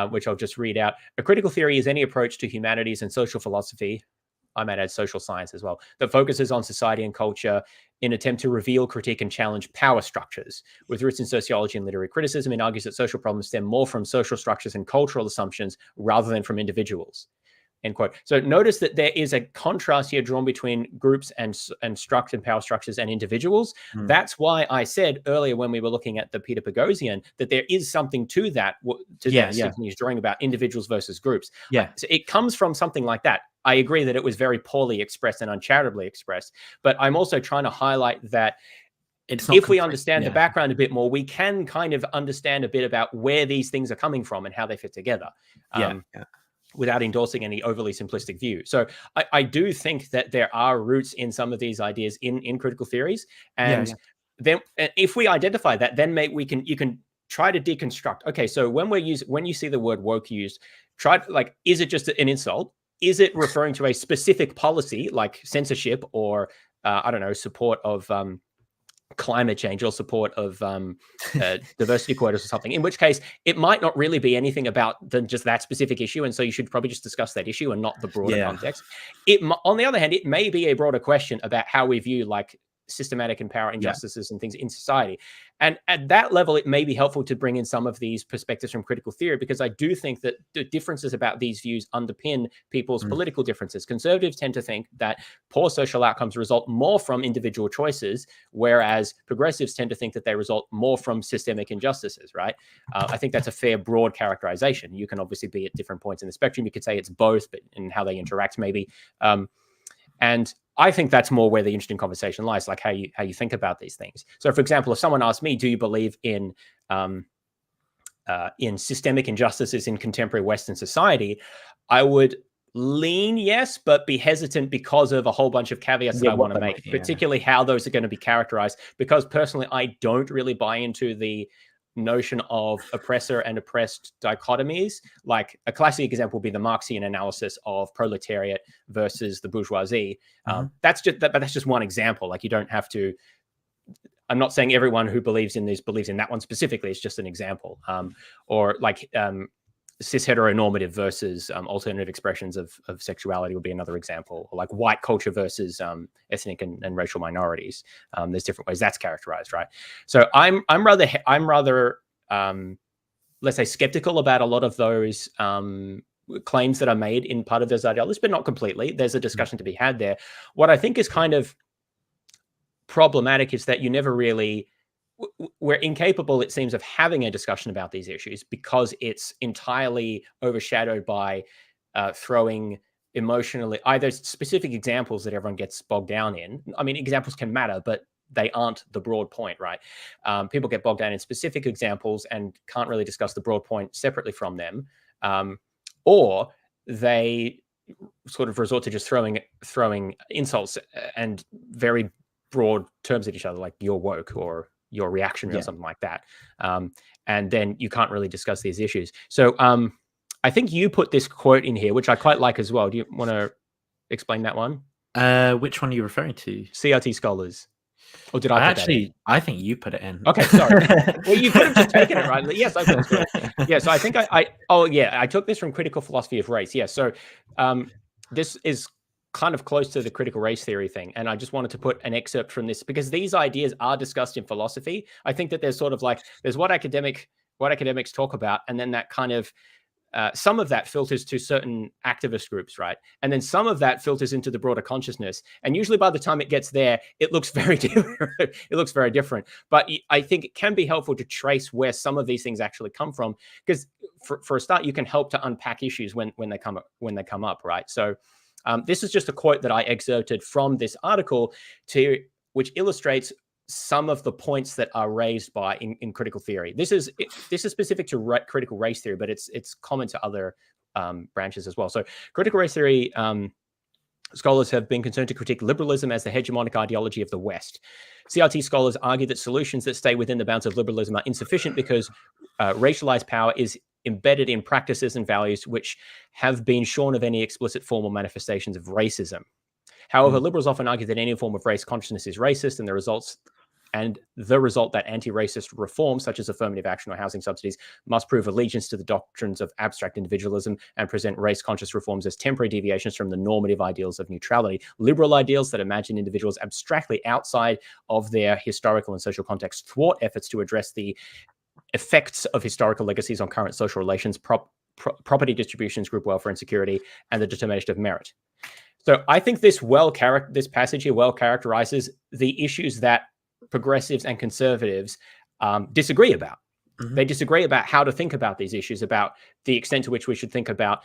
which I'll just read out. A critical theory is any approach to humanities and social philosophy, I might add social science as well, that focuses on society and culture in attempt to reveal, critique, and challenge power structures. With roots in sociology and literary criticism, it argues that social problems stem more from social structures and cultural assumptions rather than from individuals. End quote. So notice that there is a contrast here drawn between groups and structure and power structures and individuals. That's why I said earlier when we were looking at the Peter Boghossian that there is something to that, he's drawing about individuals versus groups. So it comes from something like that. I agree that it was very poorly expressed and uncharitably expressed, but I'm also trying to highlight that if we understand the background a bit more, we can kind of understand a bit about where these things are coming from and how they fit together. Without endorsing any overly simplistic view. So I do think that there are roots in some of these ideas in critical theories. And then if we identify that, then you can try to deconstruct. Okay, so when you see the word woke used, is it just an insult? Is it referring to a specific policy like censorship or, I don't know, support of climate change or support of diversity quotas or something, in which case it might not really be anything about than just that specific issue, and so you should probably just discuss that issue and not the broader context. On the other hand, it may be a broader question about how we view like systematic and power injustices and things in society. And at that level, it may be helpful to bring in some of these perspectives from critical theory, because I do think that the differences about these views underpin people's political differences. Conservatives tend to think that poor social outcomes result more from individual choices, whereas progressives tend to think that they result more from systemic injustices, right? I think that's a fair, broad characterization. You can obviously be at different points in the spectrum. You could say it's both, but in how they interact maybe. And I think that's more where the interesting conversation lies, like how you think about these things. So, for example, if someone asked me, "Do you believe in systemic injustices in contemporary Western society?" I would lean yes, but be hesitant because of a whole bunch of caveats that I want to make, particularly how those are going to be characterized. Because personally, I don't really buy into the notion of oppressor and oppressed dichotomies. Like a classic example would be the Marxian analysis of proletariat versus the bourgeoisie. That's just one example. Like, you don't have to. I'm not saying everyone who believes in this believes in that one specifically. It's just an example. Or like cis heteronormative versus alternative expressions of sexuality would be another example. Or like white culture versus ethnic and racial minorities. There's different ways that's characterized, right? So I'm rather let's say skeptical about a lot of those claims that are made in part of those ideologies, but not completely. There's a discussion to be had there. What I think is kind of problematic is that you never really, we're incapable, it seems, of having a discussion about these issues because it's entirely overshadowed by throwing emotionally either specific examples that everyone gets bogged down in. I mean, examples can matter, but they aren't the broad point, right? People get bogged down in specific examples and can't really discuss the broad point separately from them, or they sort of resort to just throwing insults and very broad terms at each other, like you're woke or you're reactionary or something like that. And then you can't really discuss these issues. So I think you put this quote in here, which I quite like as well. Do you want to explain that one? Which one are you referring to? CRT scholars. Or did I put that in? I think you put it in. Okay, sorry. Well, you could have just taken it, right? Yes, I thought so. Yeah, so I think I took this from Critical Philosophy of Race. Yeah, so this is kind of close to the critical race theory thing. And I just wanted to put an excerpt from this because these ideas are discussed in philosophy. I think that there's sort of like, there's what academics talk about, and then that kind of, some of that filters to certain activist groups, right? And then some of that filters into the broader consciousness. And usually by the time it gets there, it looks very different. It looks very different. But I think it can be helpful to trace where some of these things actually come from, because for a start, you can help to unpack issues when they come up, right? So this is just a quote that I excerpted from this article which illustrates some of the points that are raised by in critical theory. This is specific to critical race theory, but it's common to other branches as well. So critical race theory scholars have been concerned to critique liberalism as the hegemonic ideology of the West. CRT scholars argue that solutions that stay within the bounds of liberalism are insufficient because racialized power is embedded in practices and values which have been shorn of any explicit formal manifestations of racism. However, liberals often argue that any form of race consciousness is racist, and the result that anti-racist reforms, such as affirmative action or housing subsidies, must prove allegiance to the doctrines of abstract individualism and present race-conscious reforms as temporary deviations from the normative ideals of neutrality. Liberal ideals that imagine individuals abstractly outside of their historical and social context thwart efforts to address the effects of historical legacies on current social relations, property distributions, group welfare and security, and the determination of merit. So I think this passage here well characterizes the issues that progressives and conservatives disagree about. They disagree about how to think about these issues, about the extent to which we should think about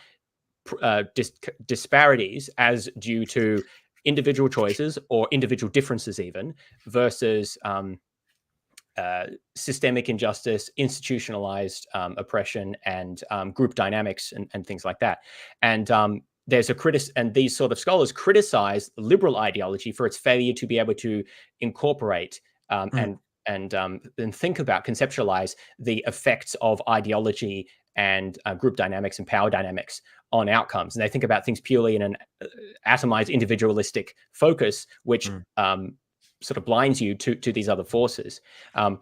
disparities as due to individual choices or individual differences even versus systemic injustice, institutionalized oppression, and group dynamics and things like that. And there's and these sort of scholars criticize liberal ideology for its failure to be able to incorporate and think about, conceptualize the effects of ideology and group dynamics and power dynamics on outcomes. And they think about things purely in an atomized individualistic focus, which sort of blinds you to these other forces. And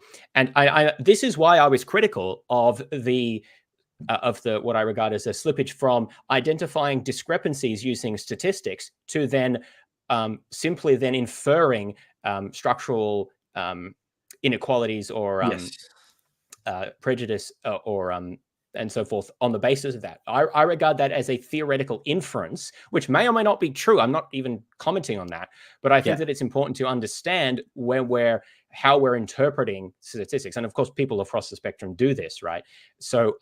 this is why I was critical of the what I regard as a slippage from identifying discrepancies using statistics to then simply then inferring structural inequalities or prejudice or and so forth on the basis of that. I regard that as a theoretical inference, which may or may not be true. I'm not even commenting on that, but I think that it's important to understand how we're interpreting statistics. And of course, people across the spectrum do this, right? So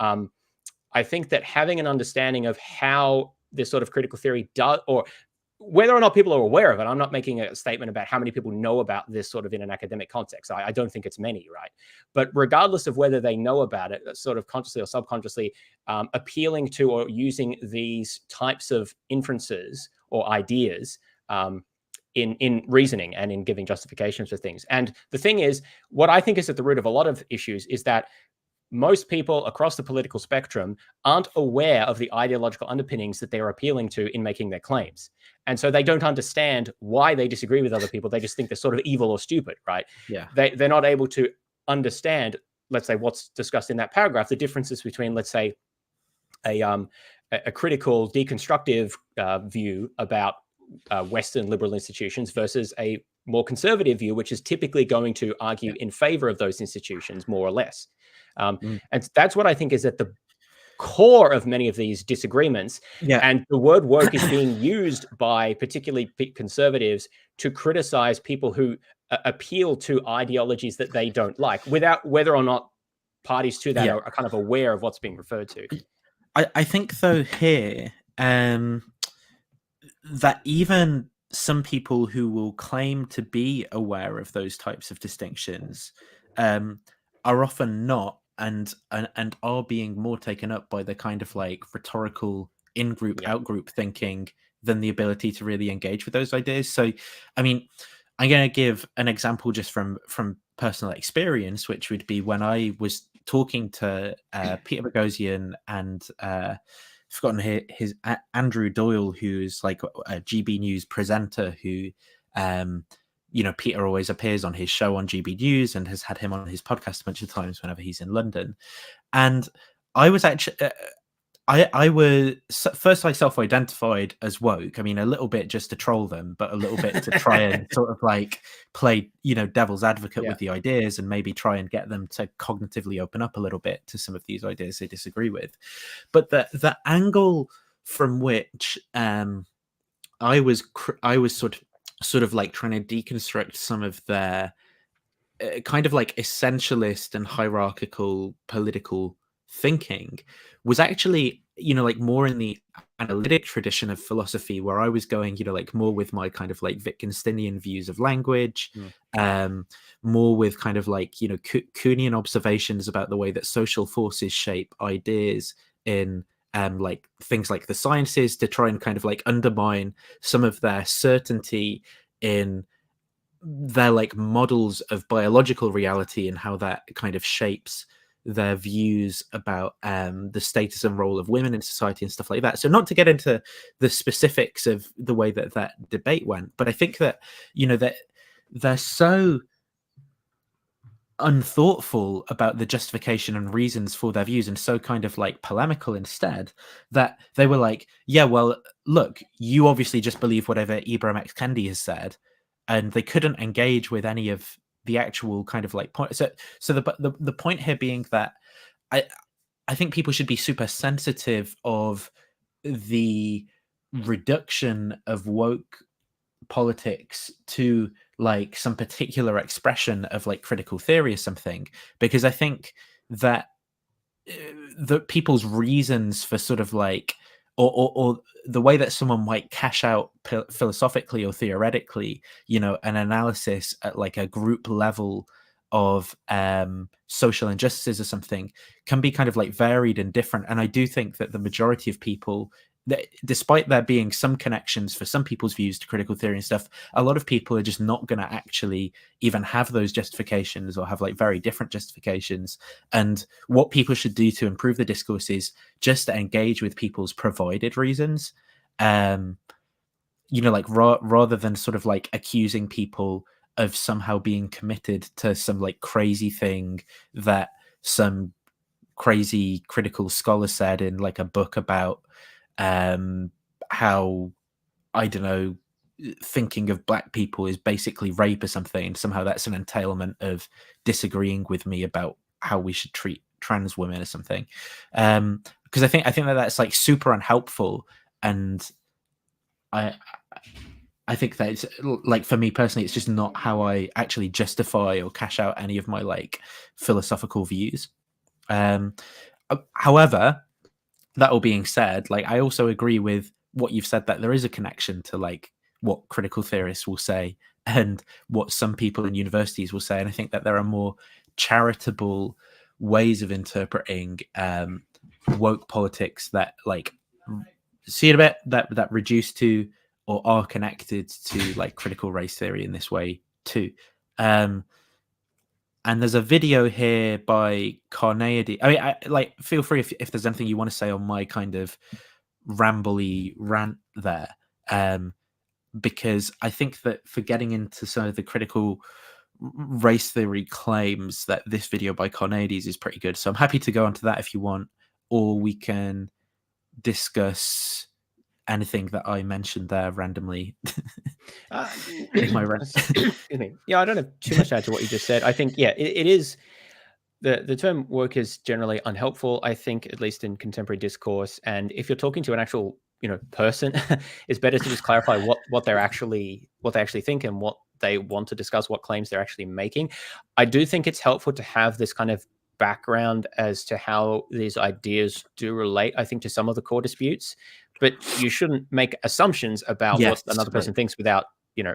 I think that having an understanding of how this sort of critical theory does, or whether or not people are aware of it, I'm not making a statement about how many people know about this sort of in an academic context. I don't think it's many, right? But regardless of whether they know about it, sort of consciously or subconsciously, appealing to or using these types of inferences or ideas in reasoning and in giving justifications for things. And the thing is, what I think is at the root of a lot of issues is that most people across the political spectrum aren't aware of the ideological underpinnings that they're appealing to in making their claims. And so they don't understand why they disagree with other people. They just think they're sort of evil or stupid, right? Yeah. They're not able to understand, let's say, what's discussed in that paragraph, the differences between, let's say, a critical, deconstructive view about Western liberal institutions versus a more conservative view, which is typically going to argue in favor of those institutions, more or less. And that's what I think is at the core of many of these disagreements. Yeah. And the word woke is being used by particularly conservatives to criticize people who appeal to ideologies that they don't like, without whether or not parties to that are kind of aware of what's being referred to. I think though here that even some people who will claim to be aware of those types of distinctions are often not, and are being more taken up by the kind of like rhetorical in-group out-group thinking than the ability to really engage with those ideas. So I mean, I'm going to give an example just from personal experience, which would be when I was talking to Peter Boghossian and forgotten his Andrew Doyle, who's like a GB News presenter who Peter always appears on his show on GB News and has had him on his podcast a bunch of times whenever he's in London. And I was actually I was first, I self-identified as woke. I mean, a little bit just to troll them, but a little bit to try and sort of like play, devil's advocate with the ideas and maybe try and get them to cognitively open up a little bit to some of these ideas they disagree with. But the angle from which I was sort of like trying to deconstruct some of their kind of like essentialist and hierarchical political thinking was actually, like more in the analytic tradition of philosophy, where I was going, like more with my kind of like Wittgensteinian views of language, more with kind of like, Kuhnian observations about the way that social forces shape ideas in like things like the sciences, to try and kind of like undermine some of their certainty in their like models of biological reality and how that kind of shapes their views about the status and role of women in society and stuff like that. So not to get into the specifics of the way that debate went, but I think that, that they're so unthoughtful about the justification and reasons for their views and so kind of like polemical instead, that they were like, yeah, well, look, you obviously just believe whatever Ibram X. Kendi has said, and they couldn't engage with any of the actual kind of like point. So the point here being that I think people should be super sensitive of the reduction of woke politics to like some particular expression of like critical theory or something, because I think that the people's reasons for sort of like or the way that someone might cash out philosophically or theoretically, an analysis at like a group level of social injustices or something can be kind of like varied and different. And I do think that the majority of people, that despite there being some connections for some people's views to critical theory and stuff, a lot of people are just not going to actually even have those justifications or have like very different justifications. And what people should do to improve the discourse is just to engage with people's provided reasons, like rather than sort of like accusing people of somehow being committed to some like crazy thing that some crazy critical scholar said in like a book about how, I don't know, thinking of black people is basically rape or something, and somehow that's an entailment of disagreeing with me about how we should treat trans women or something. Because I think that that's like super unhelpful, and I think that it's like, for me personally, it's just not how I actually justify or cash out any of my like philosophical views. However, that all being said, like I also agree with what you've said, that there is a connection to like what critical theorists will say and what some people in universities will say. And I think that there are more charitable ways of interpreting woke politics that like see it a bit that reduce to or are connected to like critical race theory in this way too. And there's a video here by Carnegie. I mean, feel free if there's anything you want to say on my kind of rambly rant there, because I think that for getting into some of the critical race theory claims, that this video by Carneades is pretty good. So I'm happy to go on to that if you want, or we can discuss anything that I mentioned there randomly. In my rant. Yeah, I don't have too much to add to what you just said. I think, yeah, it is the term woke is generally unhelpful, I think, at least in contemporary discourse. And if you're talking to an actual, person, it's better to just clarify what they actually think and what they want to discuss, what claims they're actually making. I do think it's helpful to have this kind of background as to how these ideas do relate, I think, to some of the core disputes. But you shouldn't make assumptions about what another person thinks without,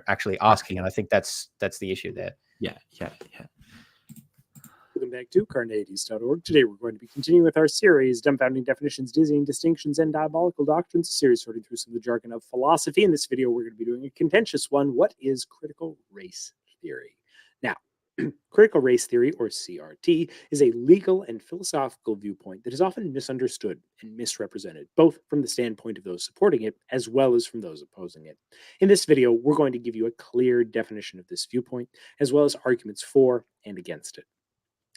actually asking. And I think that's the issue there. Yeah. Welcome back to Carneades.org. Today we're going to be continuing with our series, Dumbfounding Definitions, Dizzying Distinctions, and Diabolical Doctrines, a series sorting through some of the jargon of philosophy. In this video, we're going to be doing a contentious one. What is critical race theory? Now, critical race theory, or CRT, is a legal and philosophical viewpoint that is often misunderstood and misrepresented, both from the standpoint of those supporting it as well as from those opposing it. In this video, we're going to give you a clear definition of this viewpoint, as well as arguments for and against it.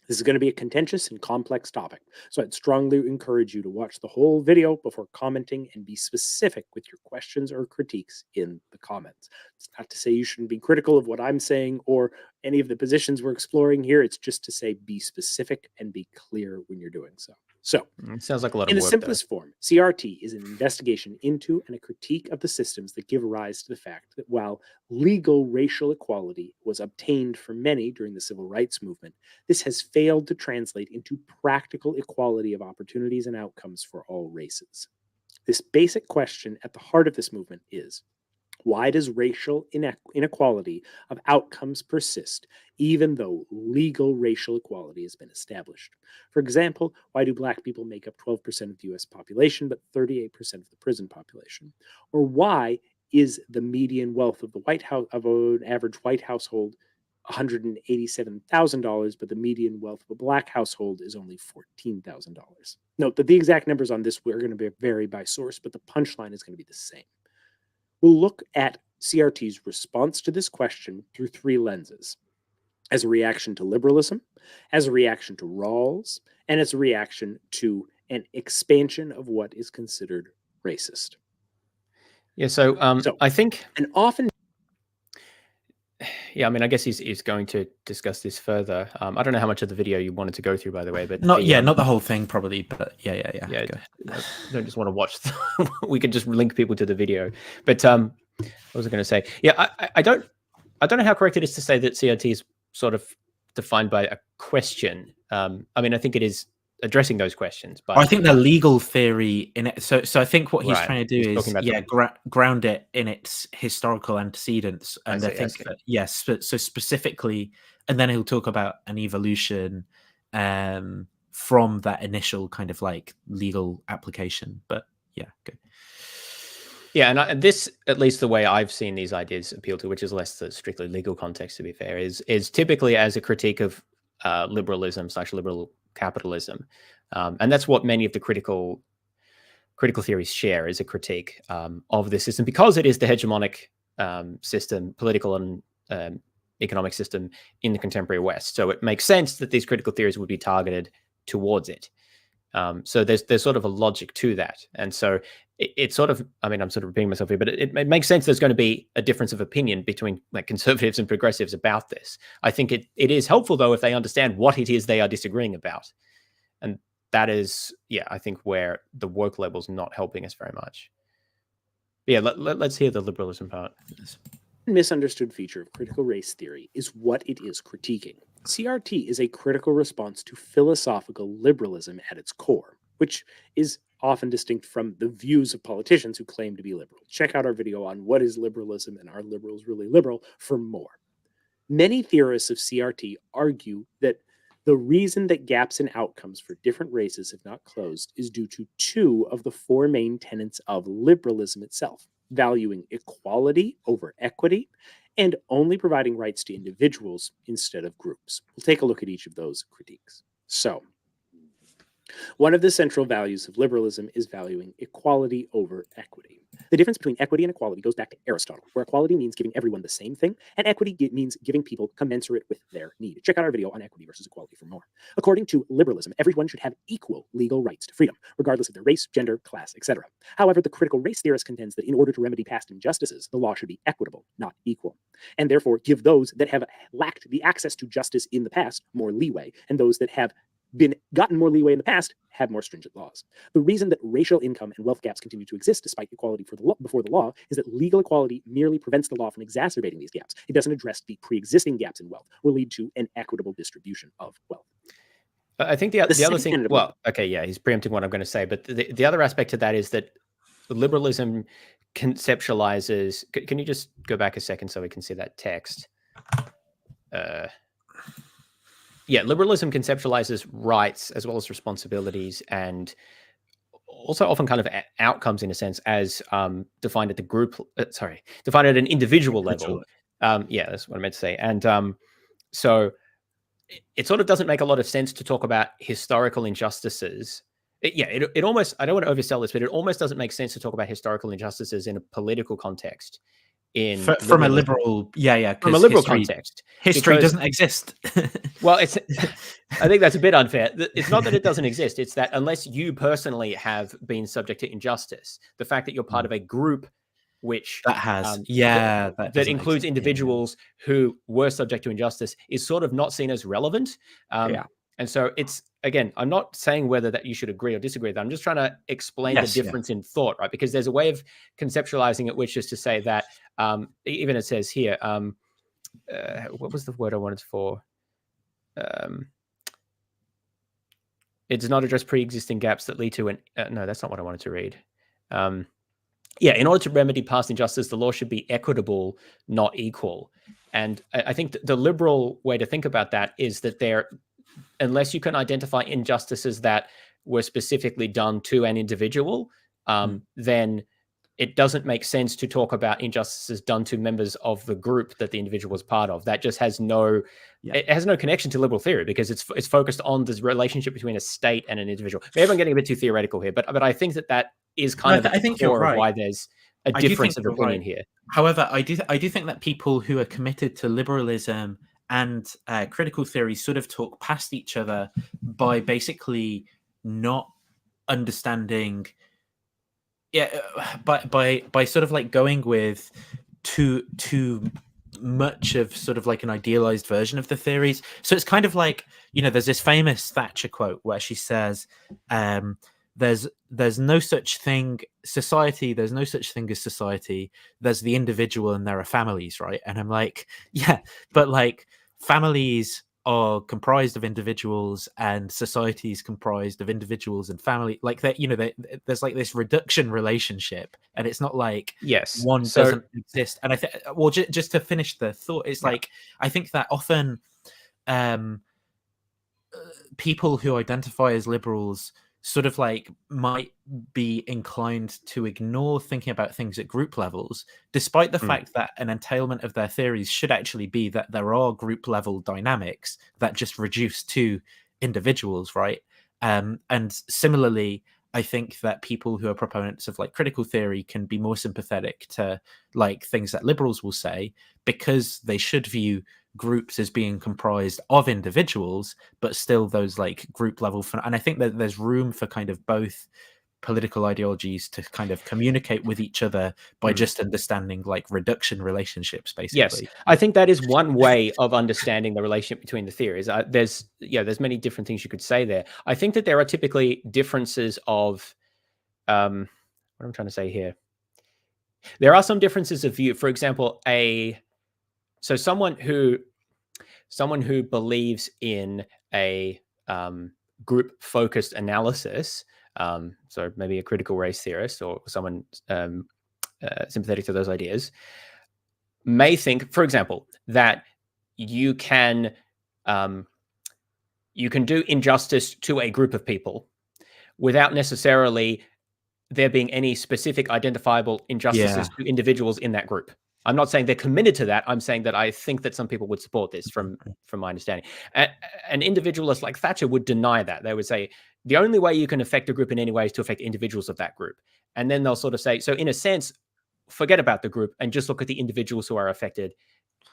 This is going to be a contentious and complex topic, so I'd strongly encourage you to watch the whole video before commenting and be specific with your questions or critiques in the comments. It's not to say you shouldn't be critical of what I'm saying or any of the positions we're exploring here. It's just to say be specific and be clear when you're doing so. So, it sounds like a lot of in work, the simplest form, CRT is an investigation into and a critique of the systems that give rise to the fact that while legal racial equality was obtained for many during the civil rights movement, this has failed to translate into practical equality of opportunities and outcomes for all races. This basic question at the heart of this movement is, why does racial inequality of outcomes persist, even though legal racial equality has been established? For example, why do Black people make up 12% of the US population, but 38% of the prison population? Or why is the median wealth of the White House, of an average white household, $187,000, but the median wealth of a Black household is only $14,000? Note that the exact numbers on this are going to vary by source, but the punchline is going to be the same. We'll look at CRT's response to this question through three lenses: as a reaction to liberalism, as a reaction to Rawls, and as a reaction to an expansion of what is considered racist. Yeah, so I think... And often... Yeah, I mean, I guess he's going to discuss this further. I don't know how much of the video you wanted to go through, by the way, but not the whole thing, probably, but yeah. I don't just want to watch. We could just link people to the video. But what was I going to say? Yeah, I don't know how correct it is to say that CRT is sort of defined by a question. I mean, I think it is addressing those questions, but I think the legal theory in it. So I think what he's trying to do is ground it in its historical antecedents, and I think that, yes. So specifically, and then he'll talk about an evolution from that initial kind of like legal application. But yeah, good. Yeah, and this, at least the way I've seen these ideas appeal to, which is less the strictly legal context, to be fair, is typically as a critique of liberalism/liberal capitalism, and that's what many of the critical theories share, is a critique of this system, because it is the hegemonic system, political and economic system in the contemporary West. So it makes sense that these critical theories would be targeted towards it. So there's sort of a logic to that, and so it's sort of, I mean, I'm sort of repeating myself here, but it makes sense there's going to be a difference of opinion between like conservatives and progressives about this. I think it is helpful, though, if they understand what it is they are disagreeing about. And that is, I think where the woke label's not helping us very much. But yeah, let's hear the liberalism part. Misunderstood feature of critical race theory is what it is critiquing. CRT is a critical response to philosophical liberalism at its core, which is often distinct from the views of politicians who claim to be liberal. Check out our video on what is liberalism and are liberals really liberal for more. Many theorists of CRT argue that the reason that gaps in outcomes for different races have not closed is due to two of the four main tenets of liberalism itself. valuing equality over equity, and only providing rights to individuals instead of groups. We'll take a look at each of those critiques. So, one of the central values of liberalism is valuing equality over equity. The difference between equity and equality goes back to Aristotle, where equality means giving everyone the same thing, and equity means giving people commensurate with their need. Check out our video on equity versus equality for more. According to liberalism, everyone should have equal legal rights to freedom, regardless of their race, gender, class, etc. However, the critical race theorist contends that in order to remedy past injustices, the law should be equitable, not equal, and therefore give those that have lacked the access to justice in the past more leeway, and those that have gotten more leeway in the past have more stringent laws. The reason that racial income and wealth gaps continue to exist despite equality before the law is that legal equality merely prevents the law from exacerbating these gaps. It doesn't address the pre-existing gaps in wealth or lead to an equitable distribution of wealth. I think the other thing, well, okay, yeah, he's preempting what I'm going to say, but the other aspect to that is that liberalism conceptualizes, can you just go back a second so we can see that text? Yeah, liberalism conceptualizes rights as well as responsibilities, and also often kind of outcomes in a sense as defined at the group, defined at an individual level. Yeah, that's what I meant to say. And so it sort of doesn't make a lot of sense to talk about historical injustices. It almost, I don't want to oversell this, but it almost doesn't make sense to talk about historical injustices in a political context. From a liberal, from a liberal context, history doesn't exist. Well, I think that's a bit unfair. It's not that it doesn't exist; it's that unless you personally have been subject to injustice, the fact that you're part of a group which that includes individuals who were subject to injustice is sort of not seen as relevant. And so it's, again, I'm not saying whether that you should agree or disagree with that. I'm just trying to explain the difference in thought, right? Because there's a way of conceptualizing it, which is to say that, even it says here, what was the word I wanted for? It does not address pre-existing gaps that lead to an, no, that's not what I wanted to read. In order to remedy past injustice, the law should be equitable, not equal. And I think the liberal way to think about that is that unless you can identify injustices that were specifically done to an individual, then it doesn't make sense to talk about injustices done to members of the group that the individual was part of. That just has it has no connection to liberal theory because it's focused on this relationship between a state and an individual. Maybe I'm getting a bit too theoretical here, but I think that is kind of the core of why there's a difference of opinion here. However, I do think that people who are committed to liberalism and critical theory sort of talk past each other by basically not understanding, by sort of like going with too much of sort of like an idealized version of the theories. So it's kind of like, there's this famous Thatcher quote where she says, there's no such thing society, there's no such thing as society, there's the individual and there are families, right? And I'm like, yeah, but like families are comprised of individuals and society is comprised of individuals and family, like that, there's like this reduction relationship, and it's not like one doesn't exist. And I think, well, just to finish the thought, it's like, I think that often people who identify as liberals sort of like might be inclined to ignore thinking about things at group levels, despite the fact that an entailment of their theories should actually be that there are group level dynamics that just reduce to individuals, right? And similarly, I think that people who are proponents of like critical theory can be more sympathetic to like things that liberals will say, because they should view groups as being comprised of individuals, but still those like group level. And I think that there's room for kind of both political ideologies to kind of communicate with each other by just understanding like reduction relationships, basically. Yes, I think that is one way of understanding the relationship between the theories. There's many different things you could say there. I think that there are typically differences of what I'm trying to say here. There are some differences of view. For example, someone who believes in a group-focused analysis, so maybe a critical race theorist or someone sympathetic to those ideas, may think, for example, that you can do injustice to a group of people without necessarily there being any specific identifiable injustices Yeah. to individuals in that group. I'm not saying they're committed to that. I'm saying that I think that some people would support this from my understanding. An individualist like Thatcher would deny that. They would say the only way you can affect a group in any way is to affect individuals of that group. And then they'll sort of say, so in a sense, forget about the group and just look at the individuals who are affected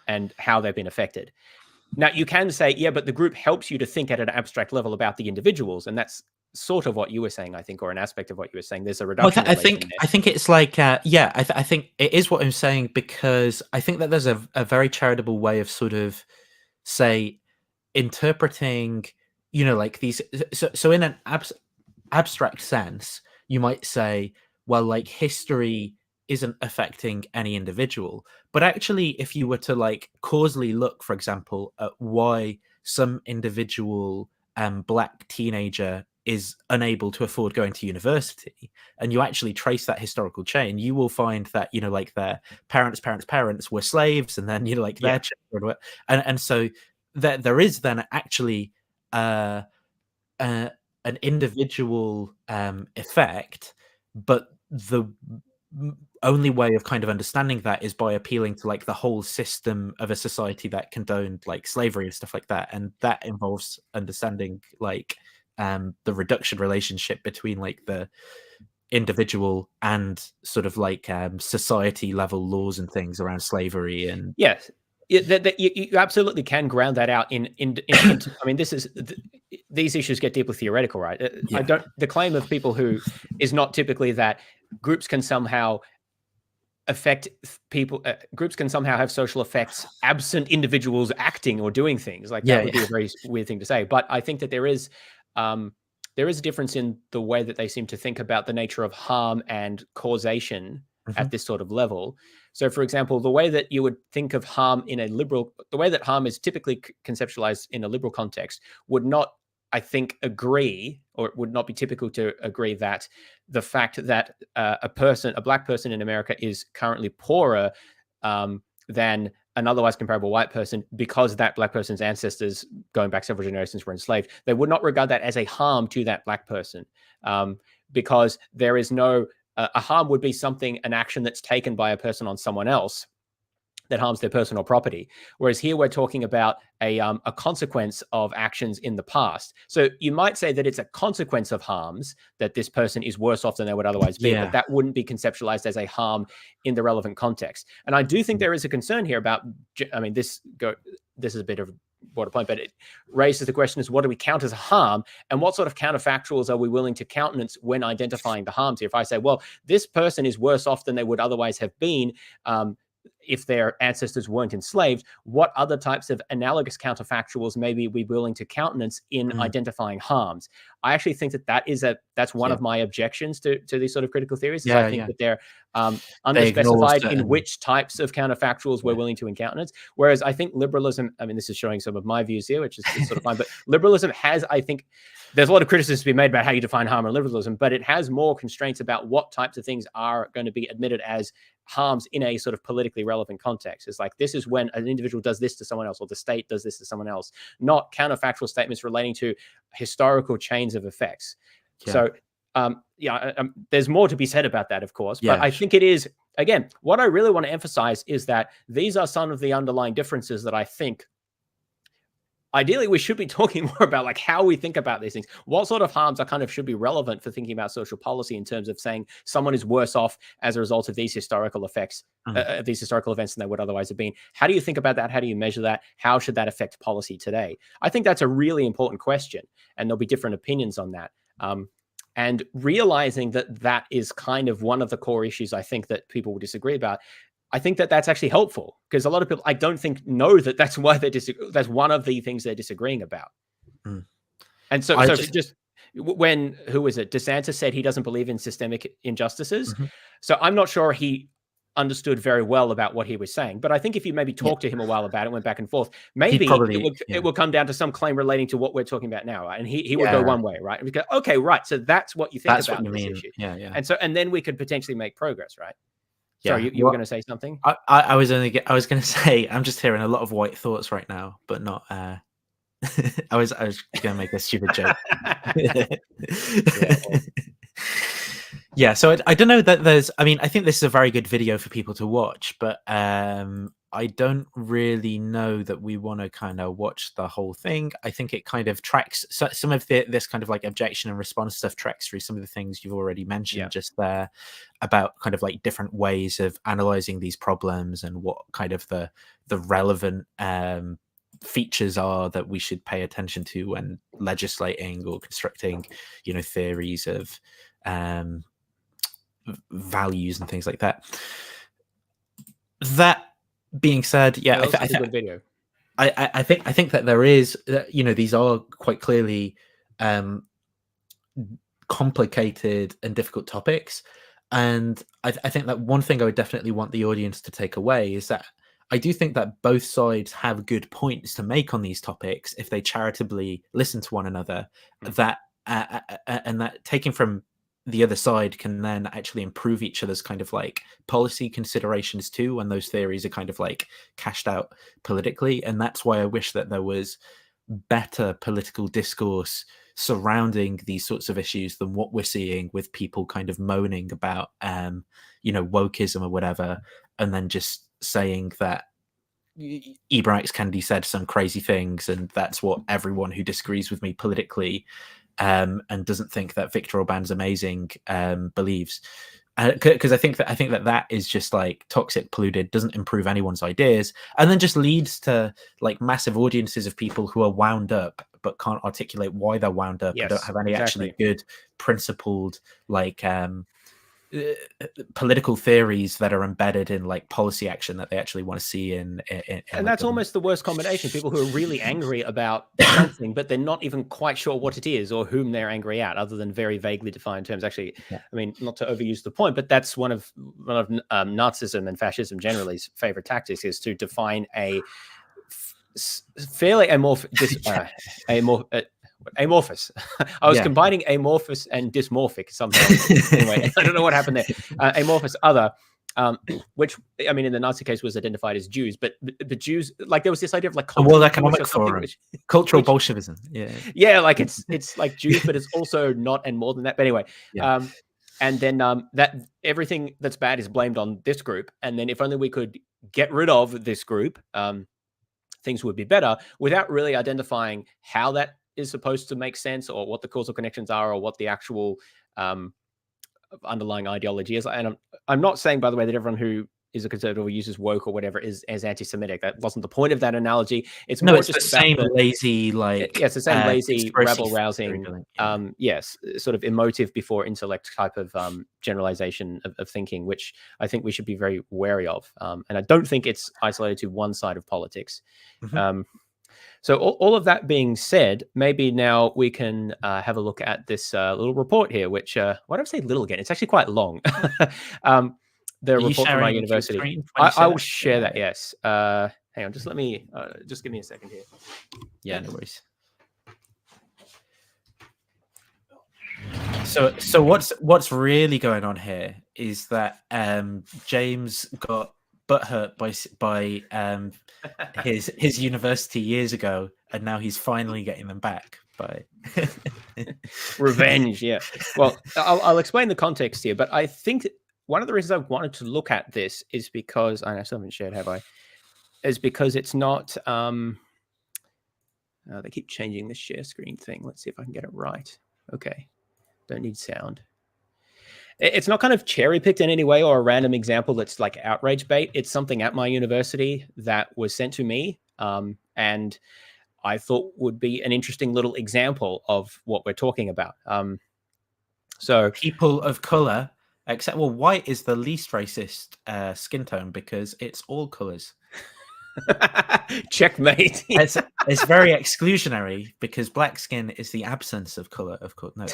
and how they've been affected. Now, you can say, yeah, but the group helps you to think at an abstract level about the individuals. And that's sort of what you were saying, I think, or an aspect of what you were saying. There's a reduction. I think it's like, I think it is what I'm saying, because I think that there's a very charitable way of sort of, say, interpreting, like these. So in an abstract sense, you might say, well, like history isn't affecting any individual. But actually, if you were to like causally look, for example, at why some individual black teenager is unable to afford going to university, and you actually trace that historical chain, you will find that, like their parents were slaves, and then, like their children were, and so there is then actually an individual effect, but the only way of kind of understanding that is by appealing to like the whole system of a society that condoned like slavery and stuff like that, and that involves understanding like the reduction relationship between like the individual and sort of like society level laws and things around slavery. And yes, you absolutely can ground that out in I mean, these issues get deeply theoretical, right? The claim of people who is not typically that groups can somehow affect people, groups can somehow have social effects absent individuals acting or doing things. Like that would be a very weird thing to say. But I think that there is a difference in the way that they seem to think about the nature of harm and causation at this sort of level. So, for example, the way that you would think of harm in a liberal, the way that harm is typically conceptualized in a liberal context would not, I think, agree, or it would not be typical to agree that the fact that a black person in America is currently poorer than an otherwise comparable white person because that black person's ancestors going back several generations were enslaved, they would not regard that as a harm to that black person, because there is no, a harm would be something, an action that's taken by a person on someone else that harms their personal property. Whereas here we're talking about a consequence of actions in the past. So you might say that it's a consequence of harms, that this person is worse off than they would otherwise be, but that wouldn't be conceptualized as a harm in the relevant context. And I do think there is a concern here about, I mean, this is a bit of a broader point, but it raises the question is, what do we count as a harm, and what sort of counterfactuals are we willing to countenance when identifying the harms here? If I say, well, this person is worse off than they would otherwise have been, if their ancestors weren't enslaved, what other types of analogous counterfactuals maybe we willing to countenance in identifying harms? I actually think that's one of my objections to these sort of critical theories. I think that they're underspecified in which types of counterfactuals we're willing to countenance. Whereas I think liberalism, I mean, this is showing some of my views here, which is sort of fine, but liberalism has, I think, there's a lot of criticism to be made about how you define harm in liberalism, but it has more constraints about what types of things are going to be admitted as harms in a sort of politically relevant context. It's like, this is when an individual does this to someone else, or the state does this to someone else, not counterfactual statements relating to historical chains of effects. So there's more to be said about that, of course, but I think it is, again, what I really want to emphasize is that these are some of the underlying differences that I think ideally we should be talking more about, like how we think about these things. What sort of harms are kind of should be relevant for thinking about social policy in terms of saying someone is worse off as a result of these historical effects, these historical events than they would otherwise have been. How do you think about that? How do you measure that? How should that affect policy today? I think that's a really important question, and there'll be different opinions on that. And realizing that that is kind of one of the core issues I think that people will disagree about, I think that that's actually helpful, because a lot of people, I don't think, know that that's why they're that's one of the things they're disagreeing about. And so when, who was it? DeSantis said he doesn't believe in systemic injustices. So I'm not sure he understood very well about what he was saying, but I think if you maybe talked to him a while about it, went back and forth, maybe it would come down to some claim relating to what we're talking about now, right? And he would go one way, right? And we go, okay, right, so that's what you think about this issue. And then we could potentially make progress, right? Sorry, you were going to say something? I was going to say, I'm just hearing a lot of white thoughts right now, but not. I was going to make a stupid joke. Yeah, so I don't know that there's. I mean, I think this is a very good video for people to watch, but I don't really know that we want to kind of watch the whole thing. I think it kind of tracks some of this kind of like objection and response stuff tracks through some of the things you've already mentioned just there about kind of like different ways of analyzing these problems and what kind of the relevant features are that we should pay attention to when legislating or constructing, theories of values and things like that. That being said, yeah, I think a good video. I think that there is, these are quite clearly complicated and difficult topics, and I think that one thing I would definitely want the audience to take away is that I do think that both sides have good points to make on these topics if they charitably listen to one another. That and that taking from the other side can then actually improve each other's kind of like policy considerations too, when those theories are kind of like cashed out politically. And that's why I wish that there was better political discourse surrounding these sorts of issues than what we're seeing with people kind of moaning about, wokeism or whatever, and then just saying that Ibram X. Kendi said some crazy things, and that's what everyone who disagrees with me politically and doesn't think that Viktor Orban's amazing believes. Because I think that is just like toxic, polluted, doesn't improve anyone's ideas, and then just leads to like massive audiences of people who are wound up but can't articulate why they're wound up and don't have any actually good principled like political theories that are embedded in like policy action that they actually want to see in and that's almost the worst combination. People who are really angry about something, but they're not even quite sure what it is or whom they're angry at, other than very vaguely defined terms. Actually, I mean, not to overuse the point, but that's one of Nazism and fascism generally's favorite tactics, is to define a fairly amorphous. I was combining amorphous and dysmorphic somehow. Anyway, I don't know what happened there. Amorphous other, which I mean, in the Nazi case was identified as Jews, but the Jews, like there was this idea of like World Economic Forum, cultural Bolshevism. Yeah, like it's like Jews, but it's also not and more than that. But anyway, and then that everything that's bad is blamed on this group, and then if only we could get rid of this group, things would be better, without really identifying how that is supposed to make sense, or what the causal connections are, or what the actual underlying ideology is. And I'm not saying, by the way, that everyone who is a conservative or uses woke or whatever is anti-Semitic. That wasn't the point of that analogy. It's more it's just the same lazy, like it's the same lazy, rabble-rousing, yes, sort of emotive before intellect type of generalization of thinking, which I think we should be very wary of. And I don't think it's isolated to one side of politics. So all of that being said, maybe now we can have a look at this little report here, which, why do I say little again? It's actually quite long. The report from my university. I will share that, yes. Hang on, just let me, just give me a second here. Yeah, no worries. So what's really going on here is that James got butthurt by his university years ago, and now he's finally getting them back by revenge. Yeah. Well, I'll explain the context here, but I think one of the reasons I wanted to look at this is because I still haven't shared, have I? Is because it's not. They keep changing this share screen thing. Let's see if I can get it right. Okay, don't need sound. It's not kind of cherry picked in any way or a random example that's like outrage bait. It's something at my university that was sent to me, and I thought would be an interesting little example of what we're talking about. So people of color. Except, well, white is the least racist skin tone because it's all colors. Checkmate. It's very exclusionary because black skin is the absence of color. Of course, no.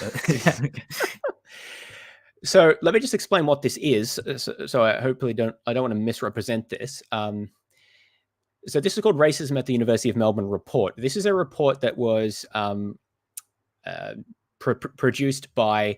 So let me just explain what this is. So I hopefully don't want to misrepresent this. So this is called Racism at the University of Melbourne report. This is a report that was produced by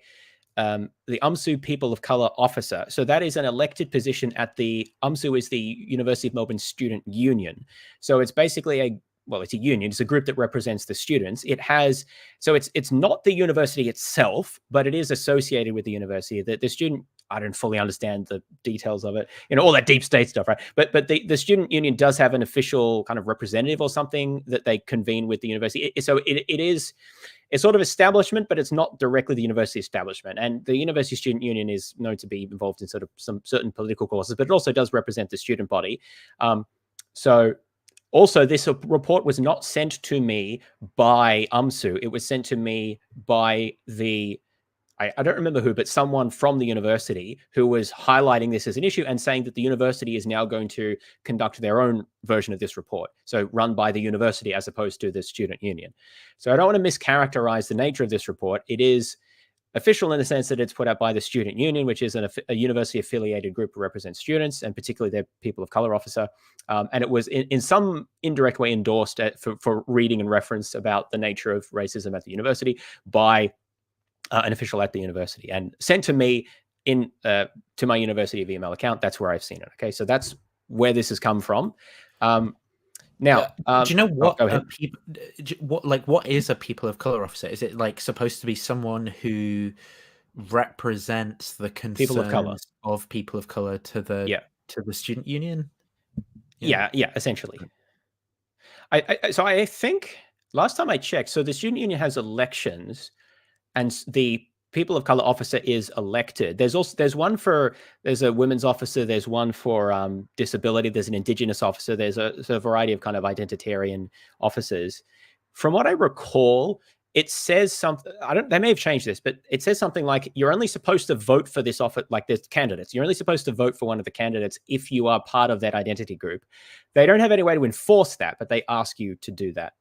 the UMSU People of Color Officer. So that is an elected position at the UMSU is the University of Melbourne Student Union. So it's basically a well, it's a union. It's a group that represents the students. It has, so it's not the university itself, but it is associated with the university. That the student, I don't fully understand the details of it, all that deep state stuff, right? But the student union does have an official kind of representative or something that they convene with the university. So it is a sort of establishment, but it's not directly the university establishment. And the university student union is known to be involved in sort of some certain political causes, but it also does represent the student body. So also, this report was not sent to me by UMSU. It was sent to me by I don't remember who, but someone from the university who was highlighting this as an issue and saying that the university is now going to conduct their own version of this report. So run by the university as opposed to the student union. So I don't want to mischaracterize the nature of this report. It is official in the sense that it's put out by the student union, which is a university affiliated group who represents students and particularly their people of color officer. And it was in some indirect way endorsed for reading and reference about the nature of racism at the university by an official at the university and sent to me to my university email account. That's where I've seen it. Okay. So that's where this has come from. Now, do you know what? Go ahead. What is a people of color officer? Is it like supposed to be someone who represents the concerns People of color. of people of color to the student union? Yeah, essentially. So I think last time I checked, so the student union has elections, and the people of color officer is elected. There's a women's officer, there's one for disability, there's an indigenous officer, there's a variety of kind of identitarian officers. From what I recall, it says something, they may have changed this, but it says something like you're only supposed to vote for this office, like there's candidates. You're only supposed to vote for one of the candidates if you are part of that identity group. They don't have any way to enforce that, but they ask you to do that.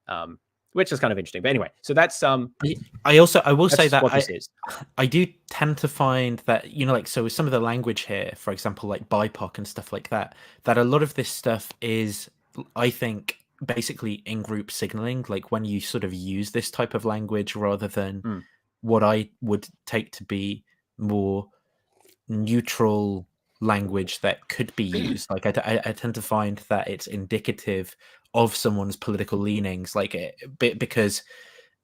Which is kind of interesting. But anyway, so that's I will say that I do tend to find that, so some of the language here, for example, like BIPOC and stuff like that a lot of this stuff is, I think, basically in-group signaling, like when you sort of use this type of language rather than what I would take to be more neutral language that could be used. Like I tend to find that it's indicative of someone's political leanings, because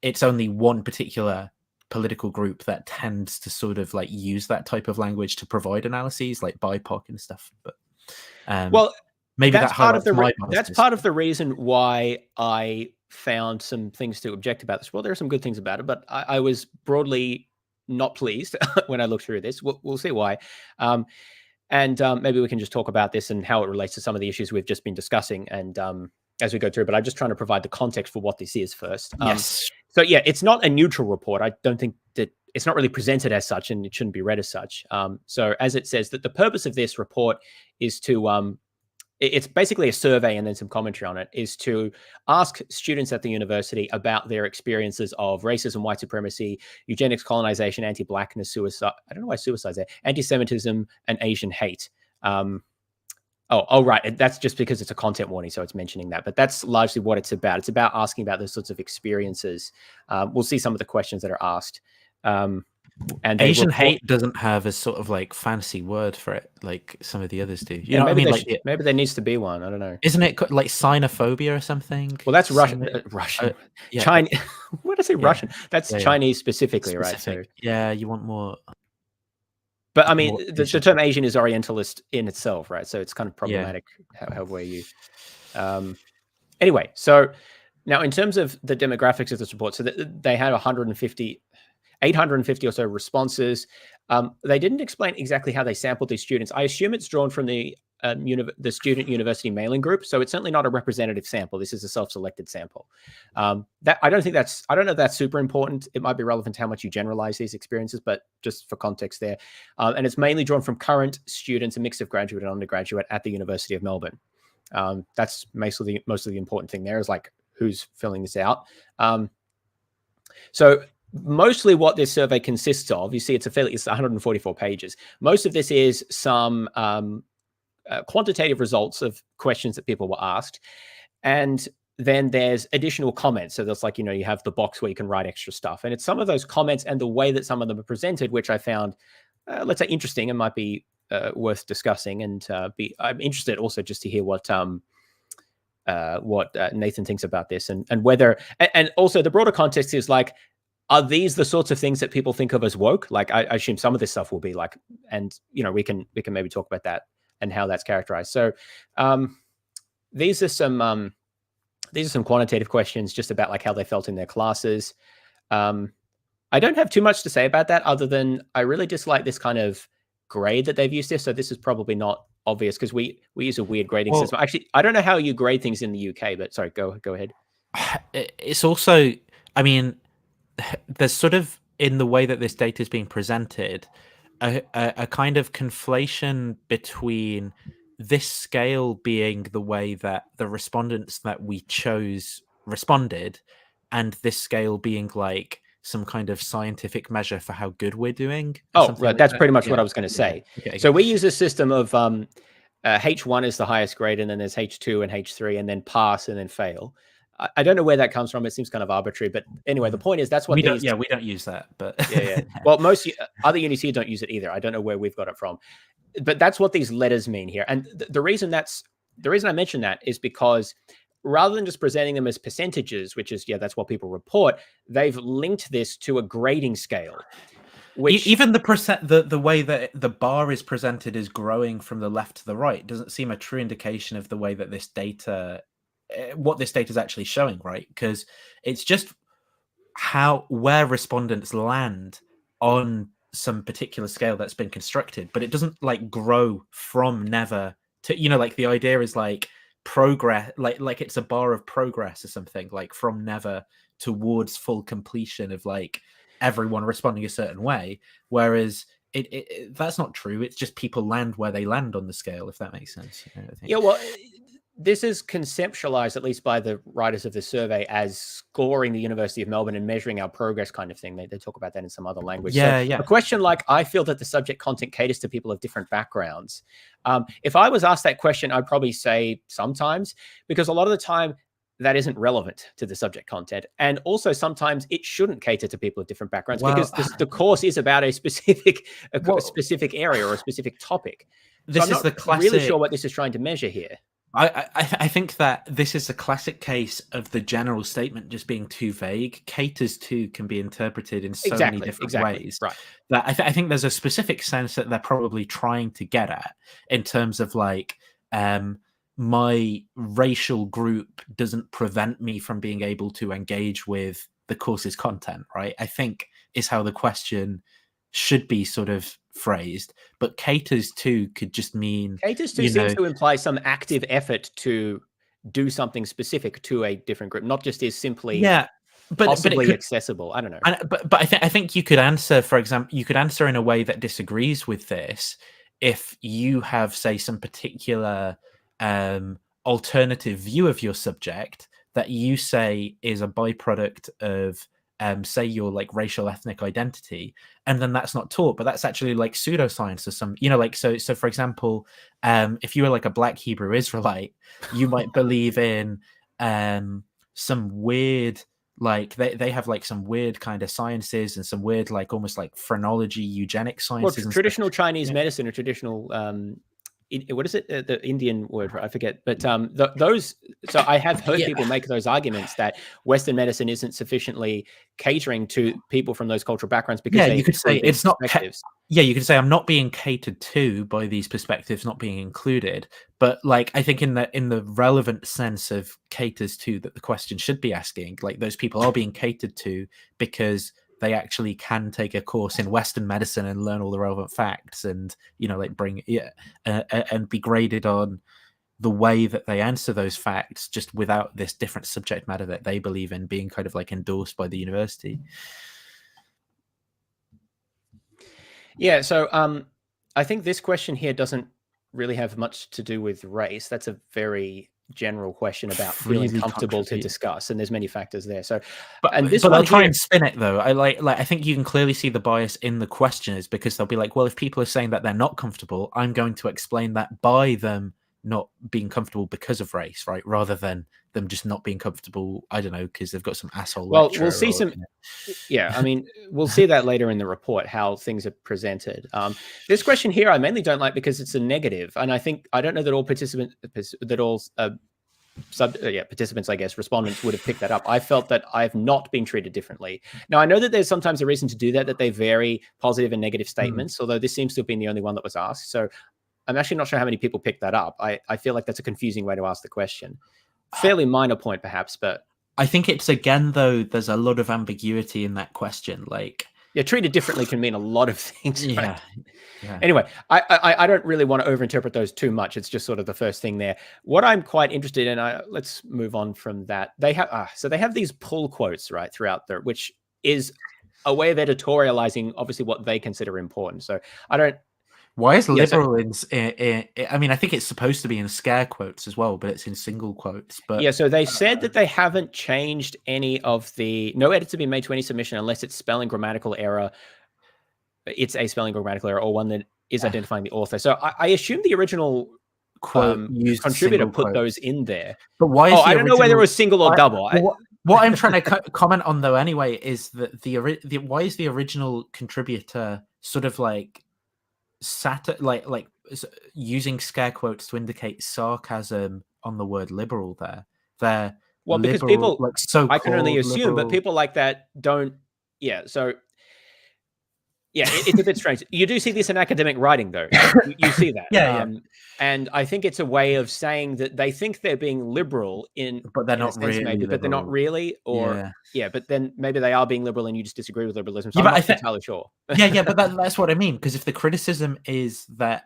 it's only one particular political group that tends to sort of like use that type of language to provide analyses, like BIPOC and stuff. But maybe that's part of the reason why I found some things to object about this. Well, there are some good things about it, but I was broadly not pleased when I looked through this. We'll see why. And maybe we can just talk about this and how it relates to some of the issues we've just been discussing and as we go through, but I'm just trying to provide the context for what this is first. Yes. So yeah, it's not a neutral report. I don't think that it's not really presented as such, and it shouldn't be read as such. So as it says, that the purpose of this report is to, it's basically a survey and then some commentary on it, is to ask students at the university about their experiences of racism, white supremacy, eugenics, colonization, anti-blackness, suicide. I don't know why suicide's there, anti-Semitism, and Asian hate. Oh, right. That's just because it's a content warning, so it's mentioning that. But that's largely what it's about. It's about asking about those sorts of experiences. We'll see some of the questions that are asked. And Asian hate doesn't have a sort of like fancy word for it, like some of the others do. You know what I mean? Maybe there needs to be one. I don't know. Isn't it like xenophobia or something? Well, that's Russian. Yeah. Chinese. What did I say? Yeah. Russian. That's Chinese specifically, right? So, yeah, you want more. But I mean, the term Asian is Orientalist in itself, right? So it's kind of problematic however you. Anyway, so now in terms of the demographics of this report, so they had 850 or so responses. They didn't explain exactly how they sampled these students. I assume it's drawn from the student university mailing group, so it's certainly not a representative sample. This is a self-selected sample. I don't know if that's super important. It might be relevant to how much you generalize these experiences, but just for context there. And it's mainly drawn from current students, a mix of graduate and undergraduate at the University of Melbourne. That's most of the important thing there is like who's filling this out. So mostly what this survey consists of, you see it's 144 pages. Most of this is some quantitative results of questions that people were asked. And then there's additional comments. So that's like, you have the box where you can write extra stuff. And it's some of those comments and the way that some of them are presented, which I found, let's say, interesting and might be worth discussing. And I'm interested also just to hear what what Nathan thinks about this, and whether, and also the broader context is like, are these the sorts of things that people think of as woke? Like, I assume some of this stuff will be like, and we can maybe talk about that and how that's characterized. So these are some quantitative questions just about like how they felt in their classes. I don't have too much to say about that other than I really dislike this kind of grade that they've used this. So this is probably not obvious because we use a weird grading system. Actually, I don't know how you grade things in the UK, but sorry, go ahead. It's also, I mean, there's sort of, in the way that this data is being presented, a kind of conflation between this scale being the way that the respondents that we chose responded, and this scale being like some kind of scientific measure for how good we're doing. Oh, right. That's pretty much what I was going to say. Okay. So we use a system of H1 is the highest grade, and then there's H2 and H3, and then pass and then fail. I don't know where that comes from. It seems kind of arbitrary, but anyway, the point is that's what we don't use that. But yeah. Well, most other unis here don't use it either. I don't know where we've got it from, but that's what these letters mean here. And the reason I mention that is because rather than just presenting them as percentages, which is, that's what people report, they've linked this to a grading scale. Which, even the way that the bar is presented is growing from the left to the right doesn't seem a true indication of the way that this data, what this data is actually showing, right? Because it's just where respondents land on some particular scale that's been constructed, but it doesn't like grow from never to, like the idea is like progress, like it's a bar of progress or something, like from never towards full completion of like everyone responding a certain way, whereas it that's not true. It's just people land where they land on the scale, if that makes sense. Well, this is conceptualized, at least by the writers of the survey, as scoring the University of Melbourne and measuring our progress kind of thing. They talk about that in some other language. Yeah. A question like, I feel that the subject content caters to people of different backgrounds. If I was asked that question, I'd probably say sometimes, because a lot of the time that isn't relevant to the subject content. And also sometimes it shouldn't cater to people of different backgrounds because the course is about a specific area or a specific topic. This so I'm is the not classic. really sure what this is trying to measure here. I think that this is a classic case of the general statement just being too vague. Caters to can be interpreted in so many different ways. Right. That I think there's a specific sense that they're probably trying to get at in terms of like, my racial group doesn't prevent me from being able to engage with the course's content, right? I think is how the question should be sort of phrased, but caters to could just mean caters to seems to imply some active effort to do something specific to a different group, not just is simply possibly accessible. I don't know. But I think you could answer, for example, you could answer in a way that disagrees with this if you have, say, some particular alternative view of your subject that you say is a byproduct of say your like racial ethnic identity, and then that's not taught, but that's actually like pseudoscience or some, like so for example, if you were like a Black Hebrew Israelite, you might believe in some weird, like they have like some weird kind of sciences and some weird like almost like phrenology, eugenic sciences, well, traditional Chinese medicine or traditional what is it? The Indian word, I forget. But those. So I have heard people make those arguments that Western medicine isn't sufficiently catering to people from those cultural backgrounds because you could say it's not. You could say I'm not being catered to by these perspectives not being included. But like I think in the relevant sense of caters to that the question should be asking, like those people are being catered to because they actually can take a course in Western medicine and learn all the relevant facts and, like bring and be graded on the way that they answer those facts, just without this different subject matter that they believe in being kind of like endorsed by the university. Yeah. So I think this question here doesn't really have much to do with race. That's a very general question about feeling comfortable to discuss, and there's many factors there. So, but I'll try and spin it though. I think you can clearly see the bias in the questioners because they'll be like, well, if people are saying that they're not comfortable, I'm going to explain that by them not being comfortable because of race, right? Rather than them just not being comfortable, I don't know, because they've got some asshole. Well, we'll see some. Yeah, I mean, we'll see that later in the report how things are presented. This question here, I mainly don't like because it's a negative, and I don't know that all participants, that all participants, I guess, respondents would have picked that up. I felt that I've not been treated differently. Now, I know that there's sometimes a reason to do that they vary positive and negative statements, although this seems to have been the only one that was asked. So I'm actually not sure how many people picked that up. I feel like that's a confusing way to ask the question. Fairly minor point, perhaps, but I think it's, again, though, there's a lot of ambiguity in that question. Like, yeah, treated differently can mean a lot of things. Right? Yeah. Yeah. Anyway, I don't really want to overinterpret those too much. It's just sort of the first thing there. What I'm quite interested in, let's move on from that. They have so they have these pull quotes right throughout there, which is a way of editorializing, obviously, what they consider important. So I don't. Why is liberal I mean, I think it's supposed to be in scare quotes as well, but it's in single quotes. But yeah, so they said that they haven't changed any of no edits have been made to any submission unless it's spelling grammatical error. It's a spelling grammatical error or one that is identifying the author. So I assume the original contributor put those in there. But why is I don't know whether it was single or double. What I'm trying to comment on, though, anyway, is that why is the original contributor sort of like using scare quotes to indicate sarcasm on the word liberal there? They're because liberal, people, I can only assume, but people like that don't. Yeah, so yeah, it's a bit strange. You do see this in academic writing, though. You see that, yeah. And I think it's a way of saying that they think they're being liberal but they're not really, maybe, but they're not really, or but then maybe they are being liberal and you just disagree with liberalism. So I'm not entirely sure. but that's what I mean. Because if the criticism is that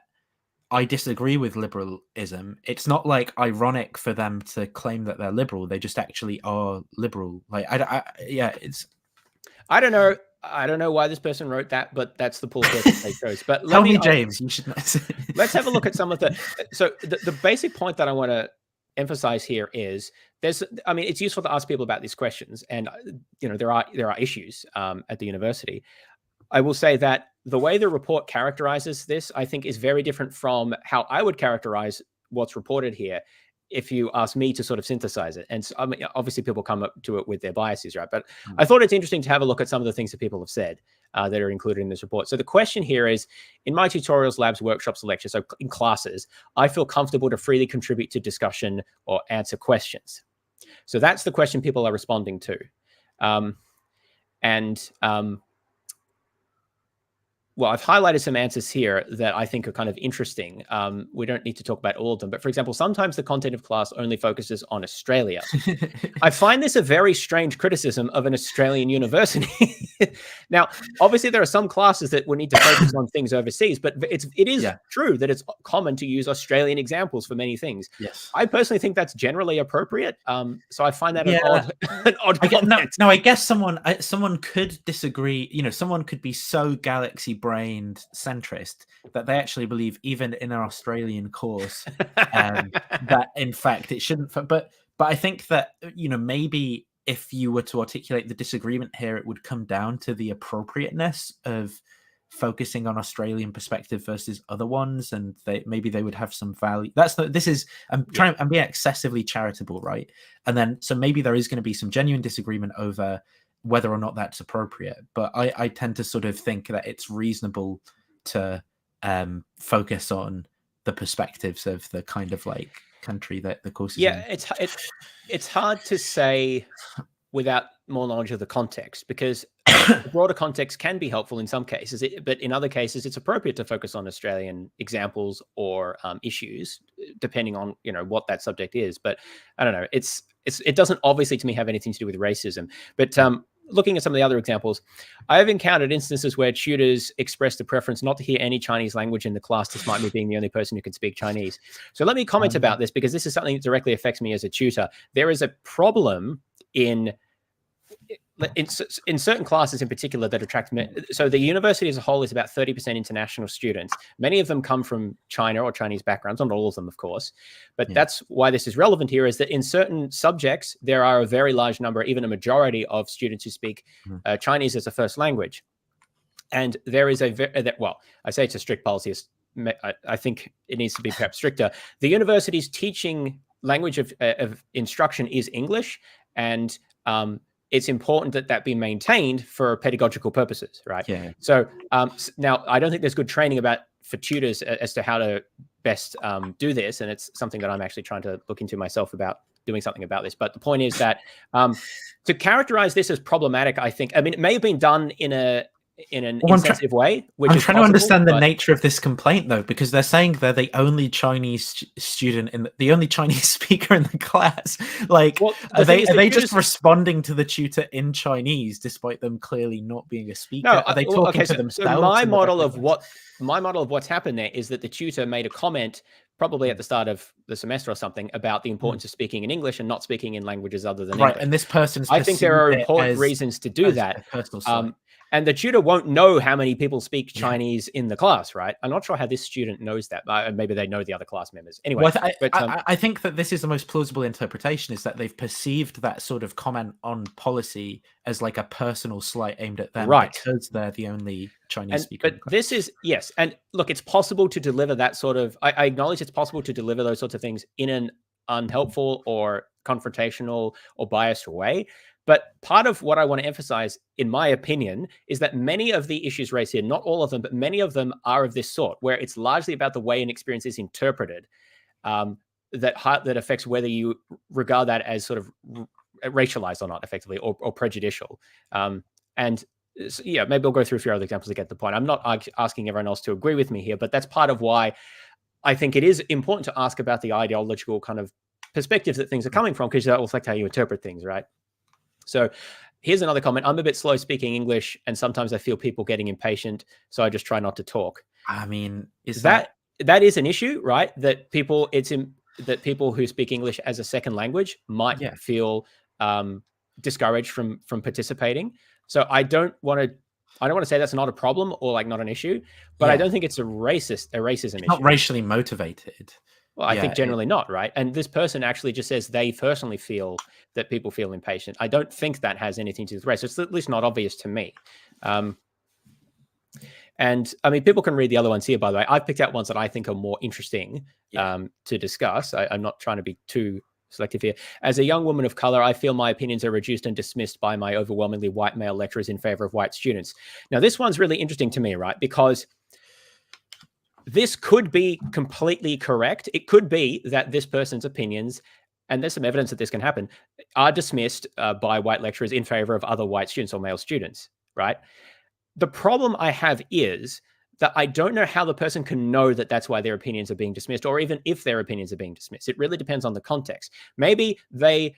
I disagree with liberalism, it's not like ironic for them to claim that they're liberal. They just actually are liberal. Like it's. I don't know. I don't know why this person wrote that, but that's the pull quote that they chose. But tell me, James, you should know. Let's have a look at some of the. So the basic point that I want to emphasize here is it's useful to ask people about these questions, and there are issues at the university. I will say that the way the report characterizes this, I think, is very different from how I would characterize what's reported here if you ask me to sort of synthesize it. And so, obviously people come up to it with their biases, right? But I thought it's interesting to have a look at some of the things that people have said that are included in this report. So the question here is, in my tutorials, labs, workshops, lectures, so in classes, I feel comfortable to freely contribute to discussion or answer questions. So that's the question people are responding to. Well, I've highlighted some answers here that I think are kind of interesting. We don't need to talk about all of them, but for example, sometimes the content of class only focuses on Australia. I find this a very strange criticism of an Australian university. Now, obviously there are some classes that will need to focus on things overseas, but it is true that it's common to use Australian examples for many things. Yes. I personally think that's generally appropriate. So I find that an odd comment. No, I guess someone could disagree. Someone could be so galaxy-brained centrist that they actually believe, even in an Australian course, that in fact it shouldn't. But I think that maybe if you were to articulate the disagreement here, it would come down to the appropriateness of focusing on Australian perspective versus other ones, and maybe they would have some value. I'm being excessively charitable, right? And then so maybe there is going to be some genuine disagreement over whether or not that's appropriate. But I tend to sort of think that it's reasonable to focus on the perspectives of the kind of like country that the course is in. It's hard to say without more knowledge of the context, because the broader context can be helpful in some cases, but in other cases it's appropriate to focus on Australian examples or issues, depending on what that subject is. But I don't know, it doesn't obviously to me have anything to do with racism. But looking at some of the other examples, I have encountered instances where tutors expressed a preference not to hear any Chinese language in the class, despite me being the only person who can speak Chinese. So let me comment about this, because this is something that directly affects me as a tutor. There is a problem in certain classes in particular that attract men. So the university as a whole is about 30% international students. Many of them come from China or Chinese backgrounds, not all of them, of course. But that's why this is relevant here, is that in certain subjects, there are a very large number, even a majority of students who speak Chinese as a first language. And there is I say it's a strict policy. I think it needs to be perhaps stricter. The university's teaching language of instruction is English, and it's important that be maintained for pedagogical purposes, right? Yeah. So now I don't think there's good training for tutors as to how to best do this, and it's something that I'm actually trying to look into myself about doing something about this. But the point is that to characterize this as problematic, I think, I mean, it may have been done in an insensitive way, which I'm is trying possible, to understand the but- nature of this complaint, though, because they're saying they're the only Chinese student in the only Chinese speaker in the class. Like, Well, are thing is, they the just tutors- responding to the tutor in Chinese, despite them clearly not being a speaker? No, Are they well, talking okay, to so themselves? my in the model back of what's happened there is that the tutor made a comment probably at the start of the semester or something about the importance of speaking in English and not speaking in languages other than Right, English. and this person's I think there are perceived it important as- reasons to do as that. a personal slight. And the tutor won't know how many people speak Chinese in the class, right? I'm not sure how this student knows that. Maybe they know the other class members. Anyway, Well, but, I think that this is the most plausible interpretation, is that they've perceived that sort of comment on policy as like a personal slight aimed at them, Right. because they're the only Chinese speaker. But this is, yes. And look, it's possible to deliver that sort of, I acknowledge it's possible to deliver those sorts of things in an unhelpful or confrontational or biased way. But part of what I want to emphasize, in my opinion, is that many of the issues raised here, not all of them, but many of them are of this sort, where it's largely about the way an experience is interpreted, that affects whether you regard that as sort of racialized or not, effectively, or prejudicial. And so, yeah, maybe I'll go through a few other examples to get the point. I'm not asking everyone else to agree with me here, but that's part of why I think it is important to ask about the ideological kind of perspectives that things are coming from, because that will affect how you interpret things, right? So here's another comment. I'm a bit slow speaking English, and sometimes I feel people getting impatient, so I just try not to talk. I mean, is that is an issue, right? That people who speak English as a second language might feel discouraged from participating. So I don't want to say that's not a problem or like not an issue, but I don't think it's a racism issue. Not racially motivated. Well, I think generally not, right? And this person actually just says they personally feel that people feel impatient. I don't think that has anything to do with race. It's at least not obvious to me. And I mean, people can read the other ones here, by the way. I've picked out ones that I think are more interesting to discuss. I'm not trying to be too selective here. As a young woman of color, I feel my opinions are reduced and dismissed by my overwhelmingly white male lecturers in favor of white students. Now, this one's really interesting to me, right? Because this could be completely correct. It could be that this person's opinions, and there's some evidence that this can happen, are dismissed by white lecturers in favor of other white students or male students, right? The problem I have is that I don't know how the person can know that that's why their opinions are being dismissed, or even if their opinions are being dismissed. It really depends on the context. Maybe they,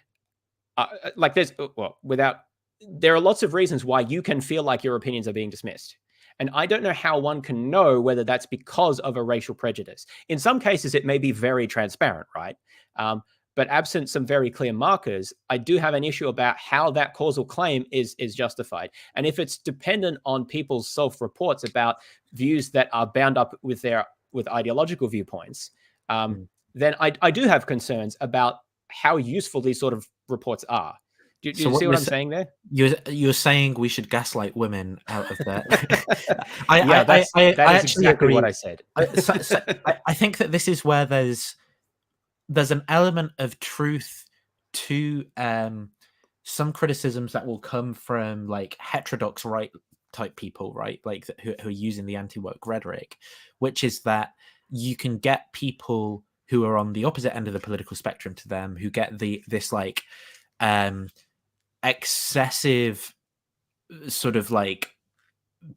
there are lots of reasons why you can feel like your opinions are being dismissed. And I don't know how one can know whether that's because of a racial prejudice. In some cases, it may be very transparent, right? But absent some very clear markers, I do have an issue about how that causal claim is justified. And if it's dependent on people's self-reports about views that are bound up with ideological viewpoints, then I do have concerns about how useful these sort of reports are. Do you see what I'm saying there? You're saying we should gaslight women out of that. That is actually exactly agree. what I said. I think that this is where there's an element of truth to some criticisms that will come from like heterodox right type people, right? Like who are using the anti-woke rhetoric, which is that you can get people who are on the opposite end of the political spectrum to them, who get this like excessive sort of like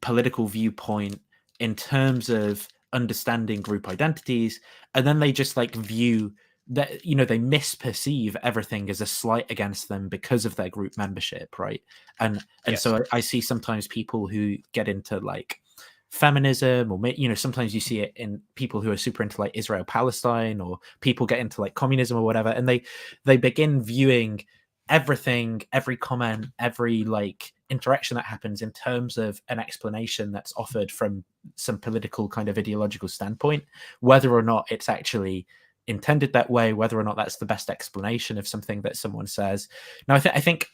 political viewpoint in terms of understanding group identities, and then they just like view that, you know, they misperceive everything as a slight against them because of their group membership, right? And Yes. so I see sometimes people who get into like feminism, or you know, sometimes you see it in people who are super into like Israel Palestine, or people get into like communism or whatever, and they begin viewing everything, every comment, every like interaction that happens in terms of an explanation that's offered from some political kind of ideological standpoint, whether or not it's actually intended that way, whether or not that's the best explanation of something that someone says. Now, I think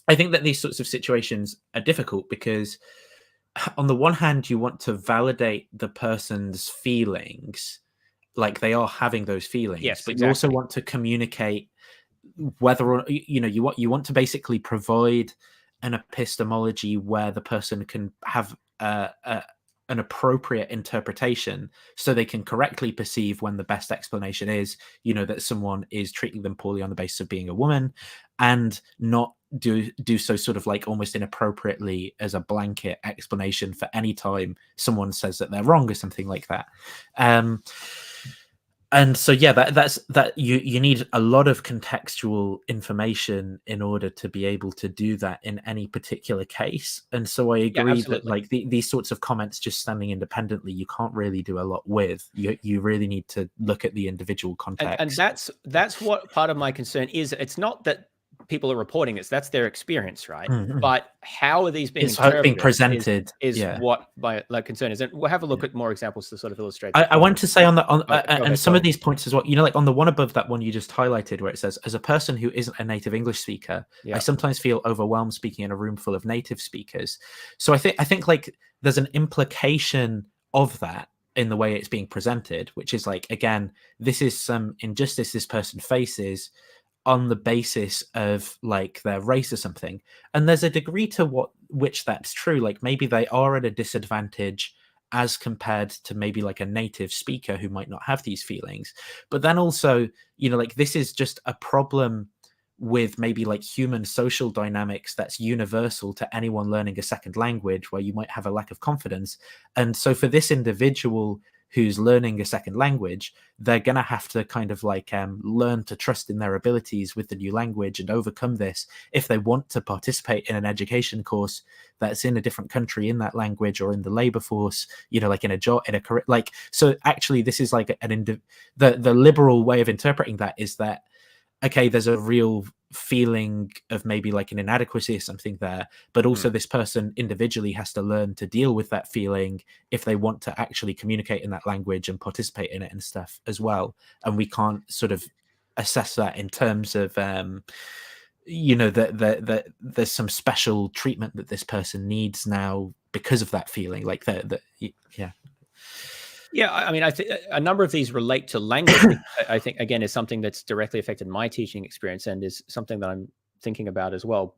that these sorts of situations are difficult because on the one hand, you want to validate the person's feelings, like they are having those feelings, Yes, but you also exactly. want to communicate whether or, you know, you want to basically provide an epistemology where the person can have an appropriate interpretation, so they can correctly perceive when the best explanation is, that someone is treating them poorly on the basis of being a woman, and not do so sort of like almost inappropriately as a blanket explanation for any time someone says that they're wrong or something like that. And so, yeah, that's you need a lot of contextual information in order to be able to do that in any particular case. And so I agree that like these sorts of comments just standing independently, you can't really do a lot with. You really need to look at the individual context. And that's what part of my concern is. It's not that people are reporting this, that's their experience, right? But how are these being presented is what my concern is. And we'll have a look at more examples to sort of illustrate. I want to say on some of these points as well, like on the one above that one you just highlighted, where it says, as a person who isn't a native English speaker, I sometimes feel overwhelmed speaking in a room full of native speakers. So I think like there's an implication of that in the way it's being presented, which is like, again, this is some injustice this person faces on the basis of like their race or something. And there's a degree to which that's true. Like maybe they are at a disadvantage as compared to maybe like a native speaker who might not have these feelings. But then also, like this is just a problem with maybe like human social dynamics that's universal to anyone learning a second language, where you might have a lack of confidence. And so for this individual who's learning a second language, they're going to have to kind of like learn to trust in their abilities with the new language and overcome this if they want to participate in an education course that's in a different country in that language, or in the labor force, like in a job, in a career. Like, so actually this is like the liberal way of interpreting that is that, okay, there's a real feeling of maybe like an inadequacy or something there, but also this person individually has to learn to deal with that feeling if they want to actually communicate in that language and participate in it and stuff as well. And we can't sort of assess that in terms of that there's some special treatment that this person needs now because of that feeling. Like Yeah, I mean, I think a number of these relate to language. I think, again, is something that's directly affected my teaching experience and is something that I'm thinking about as well.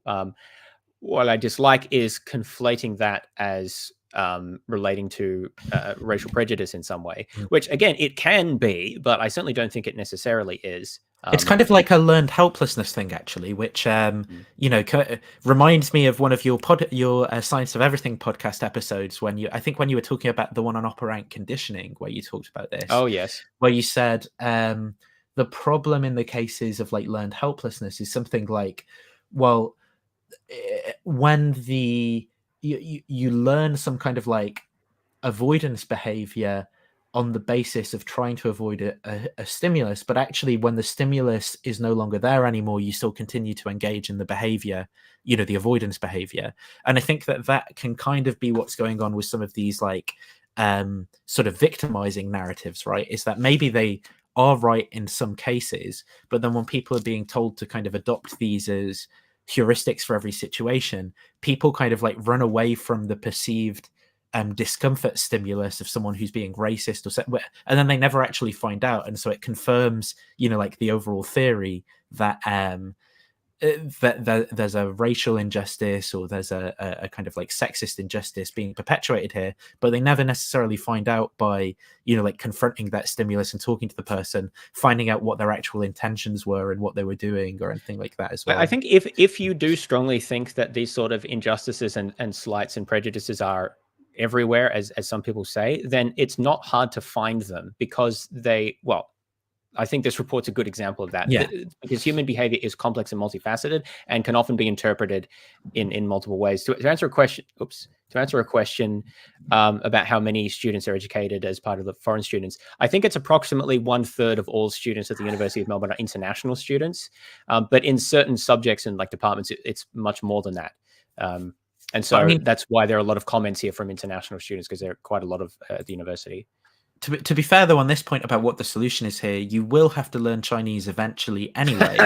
What I dislike is conflating that as relating to racial prejudice in some way, which, again, it can be, but I certainly don't think it necessarily is. It's kind of like a learned helplessness thing, actually, which reminds me of one of your Science of Everything podcast episodes when you were talking about the one on operant conditioning, where you talked about this. Oh yes, where you said the problem in the cases of like learned helplessness is something like, well, when you learn some kind of like avoidance behavior on the basis of trying to avoid a stimulus, but actually when the stimulus is no longer there anymore, you still continue to engage in the behavior, the avoidance behavior. And I think that can kind of be what's going on with some of these like sort of victimizing narratives, right? Is that maybe they are right in some cases, but then when people are being told to kind of adopt these as heuristics for every situation, people kind of like run away from the perceived discomfort stimulus of someone who's being racist, and then they never actually find out, and so it confirms like the overall theory that that there's a racial injustice, or there's a kind of like sexist injustice being perpetuated here, but they never necessarily find out by like confronting that stimulus and talking to the person, finding out what their actual intentions were and what they were doing or anything like that as well. I think if you do strongly think that these sort of injustices and slights and prejudices are everywhere, as some people say, then it's not hard to find them, because I think this report's a good example of that. Yeah. Because human behavior is complex and multifaceted and can often be interpreted in multiple ways. To answer a question about how many students are educated as part of the foreign students, I think it's approximately 1/3 of all students at the University of Melbourne are international students. But in certain subjects and like departments, it's much more than that. And so that's why there are a lot of comments here from international students, because there are quite a lot of at the university. To be fair, though, on this point about what the solution is here, you will have to learn Chinese eventually anyway.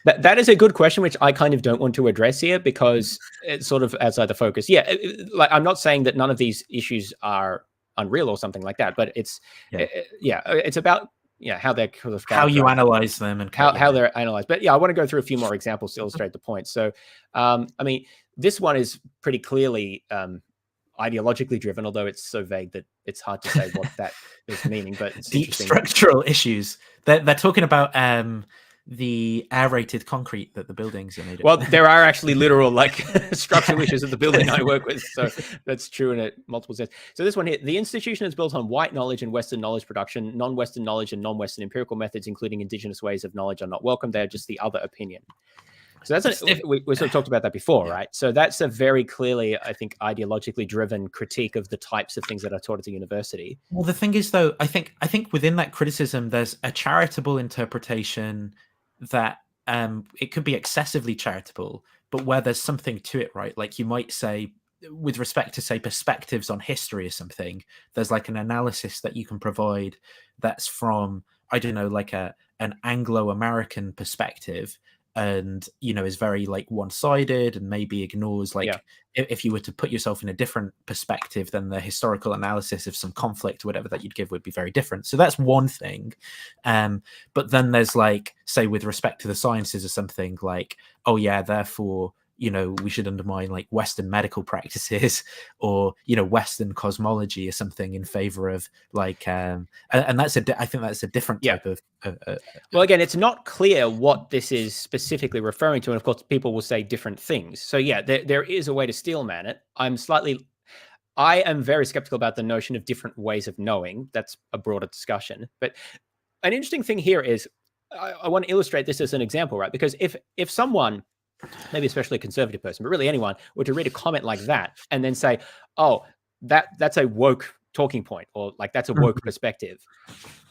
That is a good question, which I kind of don't want to address here, because it's sort of outside the focus. Yeah, like I'm not saying that none of these issues are unreal or something like that, but it's about how they're sort of how you analyze them and how they're analyzed. But I want to go through a few more examples to illustrate the point. So, I mean, this one is pretty clearly ideologically driven, although it's so vague that it's hard to say what that is meaning. But it's Deep interesting. structural issues. They're talking about the aerated concrete that the buildings are made of. Well, there are actually literal like structural issues of the building I work with, so that's true in a multiple sense. So this one here, the institution is built on white knowledge and Western knowledge production. Non-Western knowledge and non-Western empirical methods, including indigenous ways of knowledge, are not welcome. They're just the other opinion. So that's we sort of talked about that before, right? So that's a very clearly, I think, ideologically driven critique of the types of things that are taught at the university. Well, the thing is, though, I think within that criticism, there's a charitable interpretation that it could be excessively charitable, but where there's something to it, right? Like you might say, with respect to, say, perspectives on history or something, there's like an analysis that you can provide that's from, I don't know, like an Anglo-American perspective, and is very like one-sided and maybe ignores like if you were to put yourself in a different perspective, then the historical analysis of some conflict or whatever that you'd give would be very different. So that's one thing. But then there's like, say, with respect to the sciences or something, like, oh yeah, therefore we should undermine like Western medical practices or Western cosmology or something in favor of like and that's I think that's a different type of well, again, it's not clear what this is specifically referring to, and of course people will say different things. So yeah, there is a way to steelman it. I am very skeptical about the notion of different ways of knowing. That's a broader discussion. But an interesting thing here is I want to illustrate this as an example, right? Because if someone, maybe especially a conservative person, but really anyone, were to read a comment like that and then say, oh, that's a woke talking point, or like that's a woke perspective.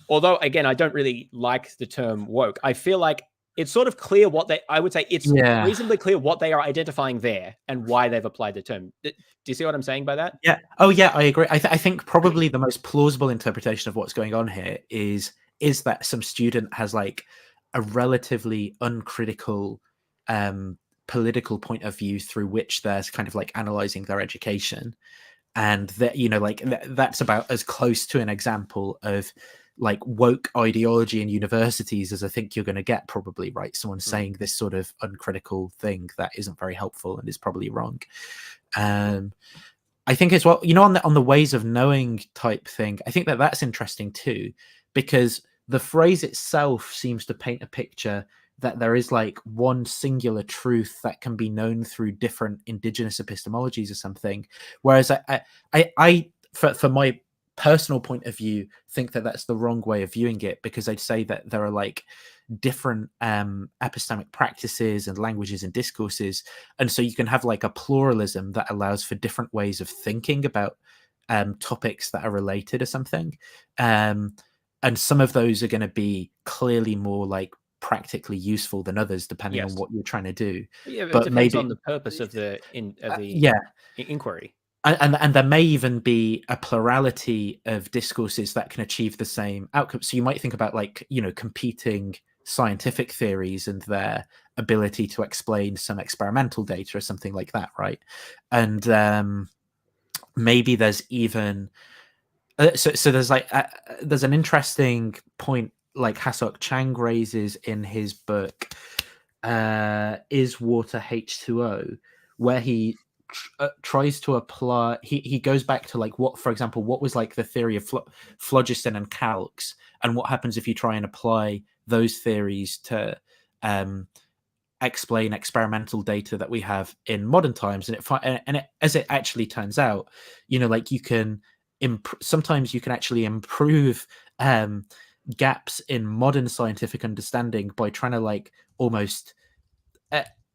Although, again, I don't really like the term woke. I feel like it's sort of clear I would say it's reasonably clear what they are identifying there and why they've applied the term. Do you see what I'm saying by that? Yeah. Oh, yeah, I agree. I think probably the most plausible interpretation of what's going on here is that some student has like a relatively uncritical political point of view through which they're kind of like analyzing their education, and that that's about as close to an example of like woke ideology in universities as I think you're going to get, probably, right? Someone saying this sort of uncritical thing that isn't very helpful and is probably wrong. I think as well, on the ways of knowing type thing, I think that's interesting too, because the phrase itself seems to paint a picture that there is like one singular truth that can be known through different indigenous epistemologies or something. Whereas I for my personal point of view, think that that's the wrong way of viewing it, because I'd say that there are like different epistemic practices and languages and discourses. And so you can have like a pluralism that allows for different ways of thinking about topics that are related or something. And some of those are going to be clearly more like practically useful than others, depending on what you're trying to do. Yeah, but it depends maybe on the purpose of the inquiry. And there may even be a plurality of discourses that can achieve the same outcome. So you might think about like, competing scientific theories and their ability to explain some experimental data or something like that, right? And maybe there's even so there's like there's an interesting point like Hasok Chang raises in his book Is Water H2O, where he tries to apply, he goes back to like what, for example, what was like the theory of phlogiston and calx, and what happens if you try and apply those theories to explain experimental data that we have in modern times. And as it actually turns out, like you can sometimes you can actually improve gaps in modern scientific understanding by trying to like almost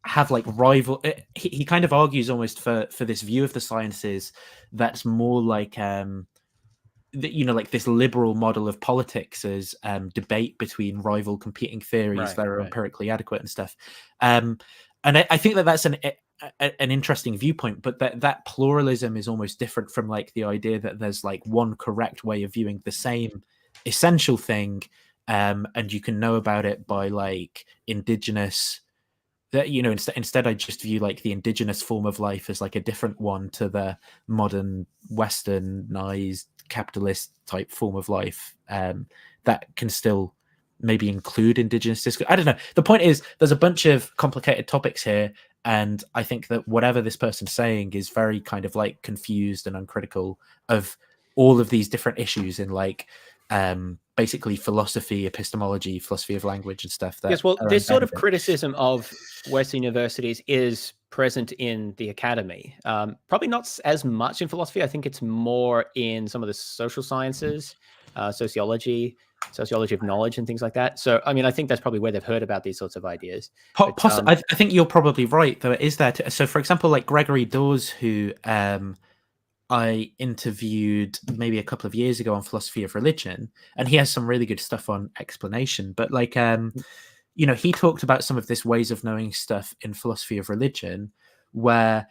have like rival. He kind of argues almost for this view of the sciences that's more like like this liberal model of politics as debate between rival competing theories that are empirically adequate and stuff. And I think that's an interesting viewpoint, but that pluralism is almost different from like the idea that there's like one correct way of viewing the same essential thing, and you can know about it by like indigenous. That instead I just view like the indigenous form of life as like a different one to the modern westernized capitalist type form of life that can still maybe include indigenous discourse. I don't know. The point is, there's a bunch of complicated topics here, and I think that whatever this person's saying is very kind of like confused and uncritical of all of these different issues in like basically philosophy, epistemology, philosophy of language, and stuff. That yes, well, are this sort of embedded in. criticism of Western universities is present in the academy. Probably not as much in philosophy. I think it's more in some of the social sciences, sociology of knowledge, and things like that. So, I mean, I think that's probably where they've heard about these sorts of ideas. But, I think you're probably right, though. It is there. So, for example, like Gregory Dawes, who I interviewed maybe a couple of years ago on philosophy of religion, and he has some really good stuff on explanation. But like, you know, he talked about some of this ways of knowing stuff in philosophy of religion, where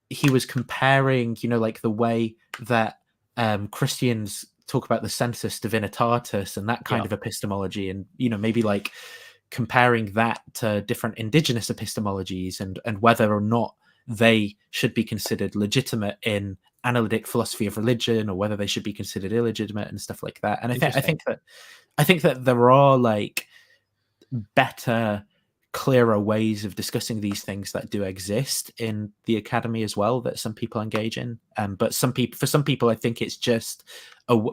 he was comparing, you know, like the way that Christians talk about the sensus divinitatis and that kind of epistemology, and you know, maybe like comparing that to different indigenous epistemologies, and whether or not they should be considered legitimate in analytic philosophy of religion, or whether they should be considered illegitimate and stuff like that. And I think that there are like better, clearer ways of discussing these things that do exist in the academy as well, that some people engage in. But for some people, I think it's just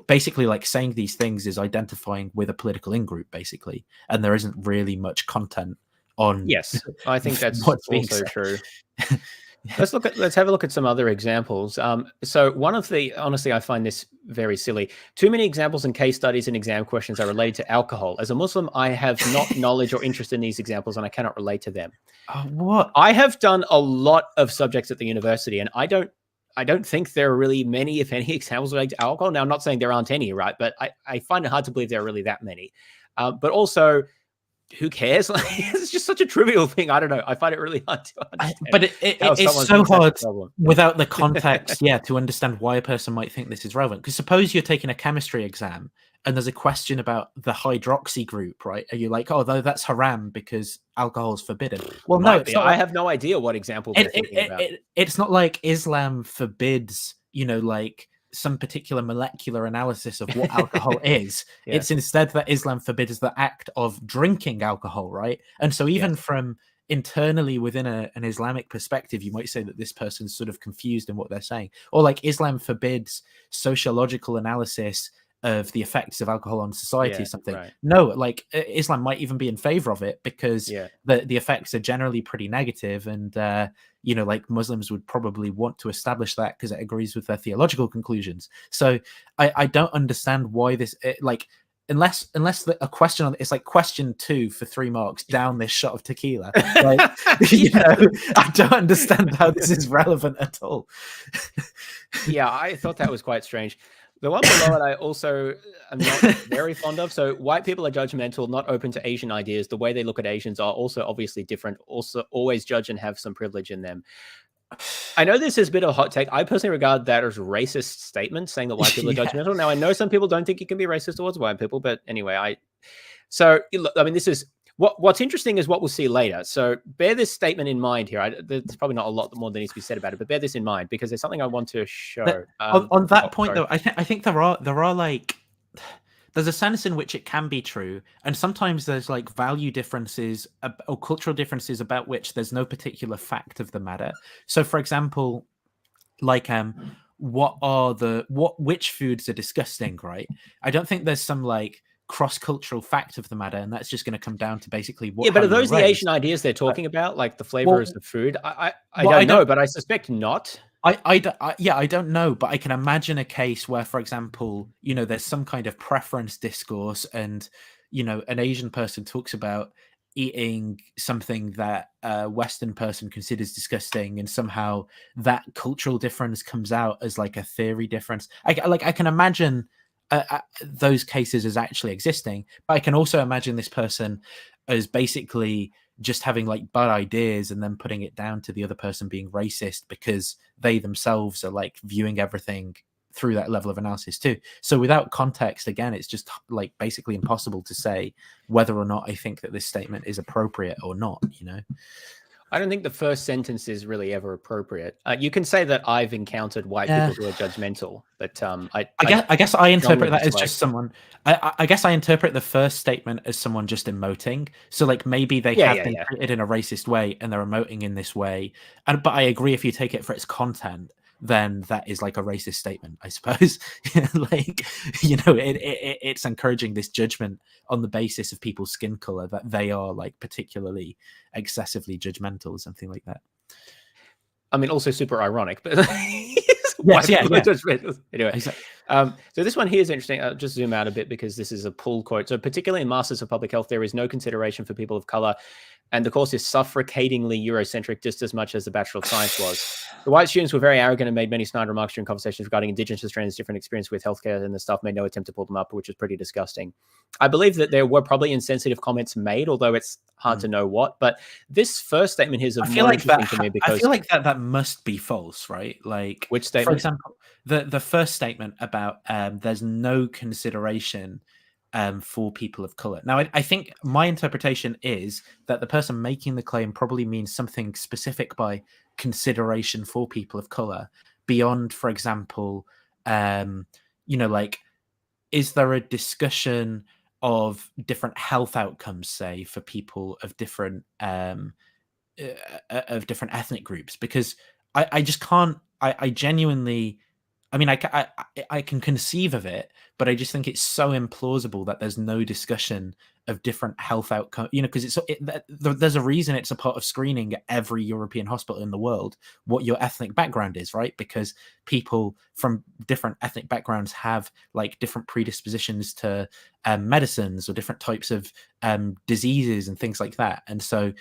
basically like saying these things is identifying with a political in-group, basically, and there isn't really much content on. Yes, I think that's what's being also said. true. Let's have a look at some other examples. So honestly, I find this very silly. Too many examples and case studies and exam questions are related to alcohol. As a Muslim, I have not knowledge or interest in these examples, and I cannot relate to them. What? I have done a lot of subjects at the university, and I don't think there are really many, if any, examples related to alcohol. Now, I'm not saying there aren't any, right? But I find it hard to believe there are really that many. But also, who cares? Like, it's just such a trivial thing. I don't know. I find it really hard to understand. But it's so hard without the context, to understand why a person might think this is relevant. Because suppose you're taking a chemistry exam and there's a question about the hydroxy group, right? Are you like, oh, that's haram because alcohol is forbidden? Well, no, it's not. I have no idea what example they're thinking about. It's not like Islam forbids, you know, like some particular molecular analysis of what alcohol is. It's instead that Islam forbids the act of drinking alcohol, right? And so even from internally within an Islamic perspective, you might say that this person's sort of confused in what they're saying. Or like Islam forbids sociological analysis of the effects of alcohol on society or something. Right. No, like Islam might even be in favor of it because the effects are generally pretty negative, and you know, like Muslims would probably want to establish that because it agrees with their theological conclusions. So I don't understand why this like unless a question on it's like question 2 for 3 marks down this shot of tequila. Like, you know, I don't understand how this is relevant at all. Yeah, I thought that was quite strange. The one below it, I also am not very fond of. So white people are judgmental, not open to Asian ideas. The way they look at Asians are also obviously different, also always judge and have some privilege in them. I know this is a bit of a hot take. I personally regard that as racist statements, saying that white people are judgmental. Now, I know some people don't think you can be racist towards white people, but anyway, so I mean, this is what's interesting is what we'll see later. So bear this statement in mind here. There's probably not a lot more that needs to be said about it, but bear this in mind because there's something I want to show. On that point, though, I think there are like there's a sense in which it can be true, and sometimes there's like value differences or cultural differences about which there's no particular fact of the matter. So, for example, like which foods are disgusting, right? I don't think there's some like cross-cultural fact of the matter, and that's just going to come down to basically what. Yeah, but are those the Asian ideas they're talking about, like the flavors of food? I don't know, but I suspect not. I don't know, but I can imagine a case where, for example, you know, there's some kind of preference discourse, and you know, an Asian person talks about eating something that a Western person considers disgusting, and somehow that cultural difference comes out as like a theory difference. I can imagine those cases as actually existing, but I can also imagine this person as basically just having like bad ideas and then putting it down to the other person being racist because they themselves are like viewing everything through that level of analysis too. So without context, again, it's just like basically impossible to say whether or not I think that this statement is appropriate or not, you know. I don't think the first sentence is really ever appropriate. You can say that I've encountered white people who are judgmental, but I guess I interpret that as dislike- just someone. I guess I interpret the first statement as someone just emoting. So like maybe they have been treated in a racist way and they're emoting in this way. But I agree, if you take it for its content, then that is like a racist statement, I suppose. Like, it's encouraging this judgment on the basis of people's skin color, that they are like particularly excessively judgmental or something like that. I mean, also super ironic, but yes, anyway. Exactly. So this one here is interesting. I'll just zoom out a bit because this is a pull quote. So particularly in Masters of Public Health, there is no consideration for people of color, and the course is suffocatingly Eurocentric just as much as the Bachelor of Science was. The white students were very arrogant and made many snide remarks during conversations regarding Indigenous Australians' different experience with healthcare, and the staff made no attempt to pull them up, which was pretty disgusting. I believe that there were probably insensitive comments made, although it's hard to know what. But this first statement here is more interesting to me because I feel like that must be false, right? Like, which statement? For example, the first statement about there's no consideration for people of color. Now, I think my interpretation is that the person making the claim probably means something specific by consideration for people of color beyond, for example, like, is there a discussion of different health outcomes, say, for people of different ethnic groups? Because I just can't. I genuinely. I mean, I can conceive of it, but I just think it's so implausible that there's no discussion of different health outcomes. Because there's a reason it's a part of screening at every European hospital in the world what your ethnic background is, right? Because people from different ethnic backgrounds have like different predispositions to medicines or different types of diseases and things like that, and so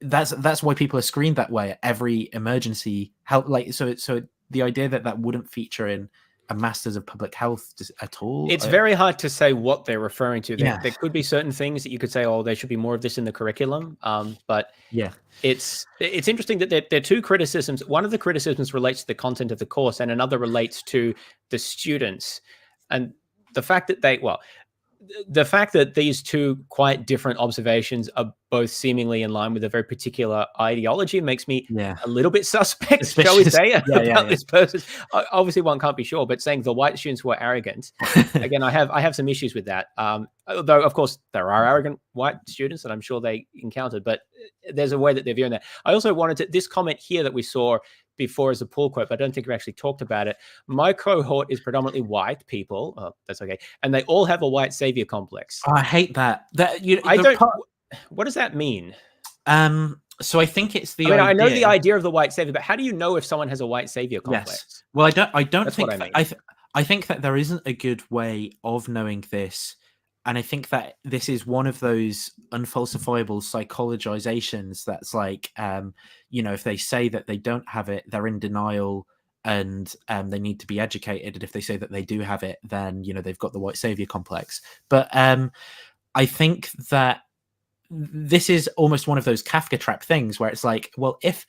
that's why people are screened that way at every emergency health. Like, so the idea that wouldn't feature in a Masters of Public Health at all. It's very hard to say what they're referring to. There, Yeah. there could be certain things that you could say, oh, there should be more of this in the curriculum. But yeah, it's interesting that there are two criticisms. One of the criticisms relates to the content of the course, and another relates to the students. And the fact that the fact that these two quite different observations are both seemingly in line with a very particular ideology makes me a little bit suspect, shall we say, about this person. Obviously, one can't be sure, but saying the white students were arrogant, again, I have some issues with that. Although, of course, there are arrogant white students that I'm sure they encountered, but there's a way that they're viewing that. I also wanted this comment here that we saw before as a pull quote, but I don't think we actually talked about it. My cohort is predominantly white people. Oh, that's okay. And they all have a white savior complex. I hate that. What does that mean? So I think it's the. I know the idea of the white savior, but how do you know if someone has a white savior complex? Yes. Well, I don't That's think what I mean. I think that there isn't a good way of knowing this. And I think that this is one of those unfalsifiable psychologizations that's like, if they say that they don't have it, they're in denial and they need to be educated. And if they say that they do have it, then, they've got the white savior complex. But I think that this is almost one of those Kafka trap things where it's like, well, if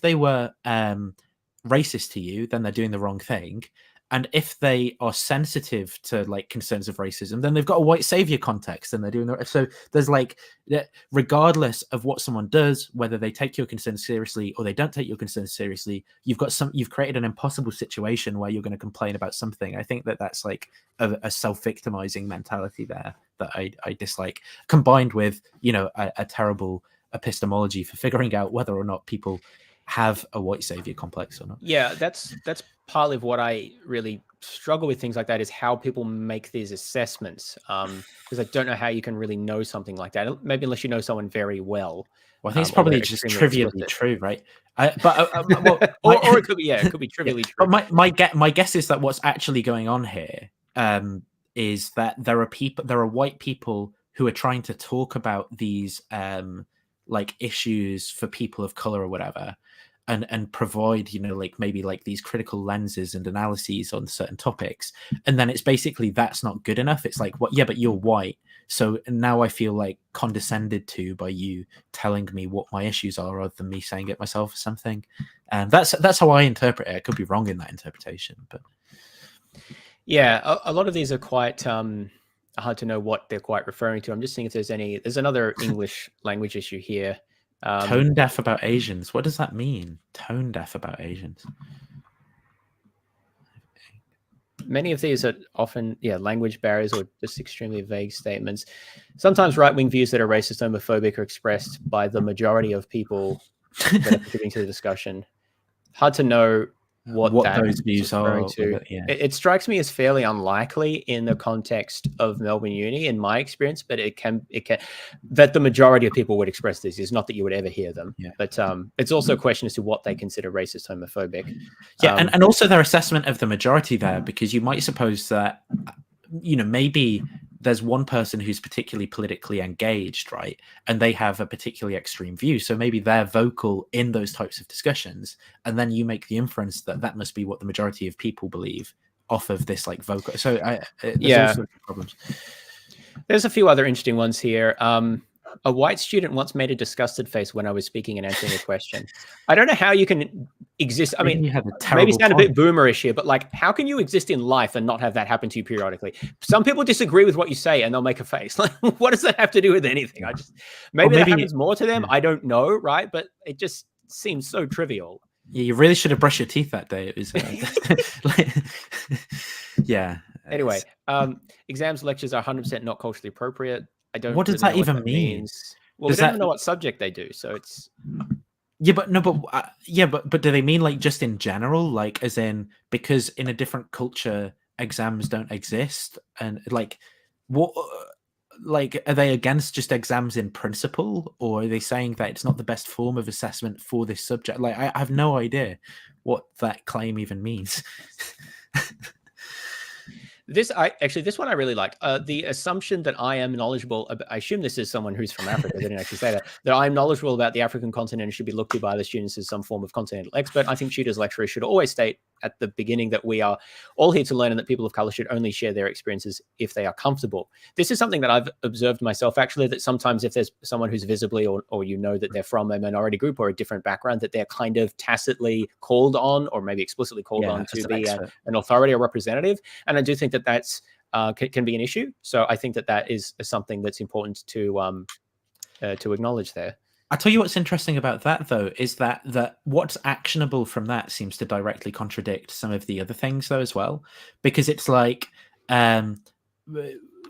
they were racist to you, then they're doing the wrong thing. And if they are sensitive to like concerns of racism, then they've got a white savior context and they're doing the. So there's like, regardless of what someone does, whether they take your concerns seriously or they don't take your concerns seriously, you've created an impossible situation where you're going to complain about something. I think that that's like a self-victimizing mentality there that I dislike, combined with, a terrible epistemology for figuring out whether or not people have a white savior complex or not. Yeah, that's partly of what I really struggle with things like that, is how people make these assessments. Because I don't know how you can really know something like that. Maybe unless you know someone very well. Well, I think it's probably just trivially true, right? Or it could be, it could be trivially true. But my guess is that what's actually going on here is that there are white people who are trying to talk about these like issues for people of color or whatever, and provide, maybe these critical lenses and analyses on certain topics. And then it's basically, that's not good enough. It's like, yeah, but you're white. So now I feel like condescended to by you telling me what my issues are rather than me saying it myself or something. And that's how I interpret it. I could be wrong in that interpretation, but yeah, a lot of these are quite hard to know what they're quite referring to. I'm just seeing if there's another English language issue here. Tone deaf about Asians. What does that mean? Tone deaf about Asians. Many of these are often, language barriers or just extremely vague statements. Sometimes right-wing views that are racist, homophobic are expressed by the majority of people that are contributing to the discussion. Hard to know what those views are. It strikes me as fairly unlikely in the context of Melbourne Uni, in my experience, but it can that the majority of people would express this. Is not that you would ever hear them, but it's also a question as to what they consider racist, homophobic. And also their assessment of the majority there, because you might suppose that, maybe there's one person who's particularly politically engaged, right? And they have a particularly extreme view. So maybe they're vocal in those types of discussions. And then you make the inference that that must be what the majority of people believe off of this like vocal. So there's all sorts of problems. There's a few other interesting ones here. A white student once made a disgusted face when I was speaking and answering a question. I don't know how you can exist. I mean, maybe sound a bit boomerish here, but like, how can you exist in life and not have that happen to you periodically? Some people disagree with what you say and they'll make a face. Like, what does that have to do with anything? Maybe that happens more to them. I don't know, right? But it just seems so trivial. Yeah, you really should have brushed your teeth that day. It was, yeah. Anyway, exams, lectures are 100% not culturally appropriate. I don't. What does that even mean? Well, we don't even know what subject they do, so it's. But do they mean like just in general, like as in because in a different culture exams don't exist, and like what, like are they against just exams in principle, or are they saying that it's not the best form of assessment for this subject? Like I have no idea what that claim even means. This one I really liked. The assumption that I am knowledgeable. I assume this is someone who's from Africa. They didn't actually say that I'm knowledgeable about the African continent and should be looked to by the students as some form of continental expert. I think tutors, lecturers should always state at the beginning that we are all here to learn and that people of color should only share their experiences if they are comfortable. This is something that I've observed myself, actually, that sometimes if there's someone who's visibly or that they're from a minority group or a different background, that they're kind of tacitly called on or maybe explicitly called on to be an authority or representative. And I do think that that's can be an issue. So I think that is something that's important to acknowledge there. I'll tell you what's interesting about that, though, is that what's actionable from that seems to directly contradict some of the other things, though, as well. Because it's like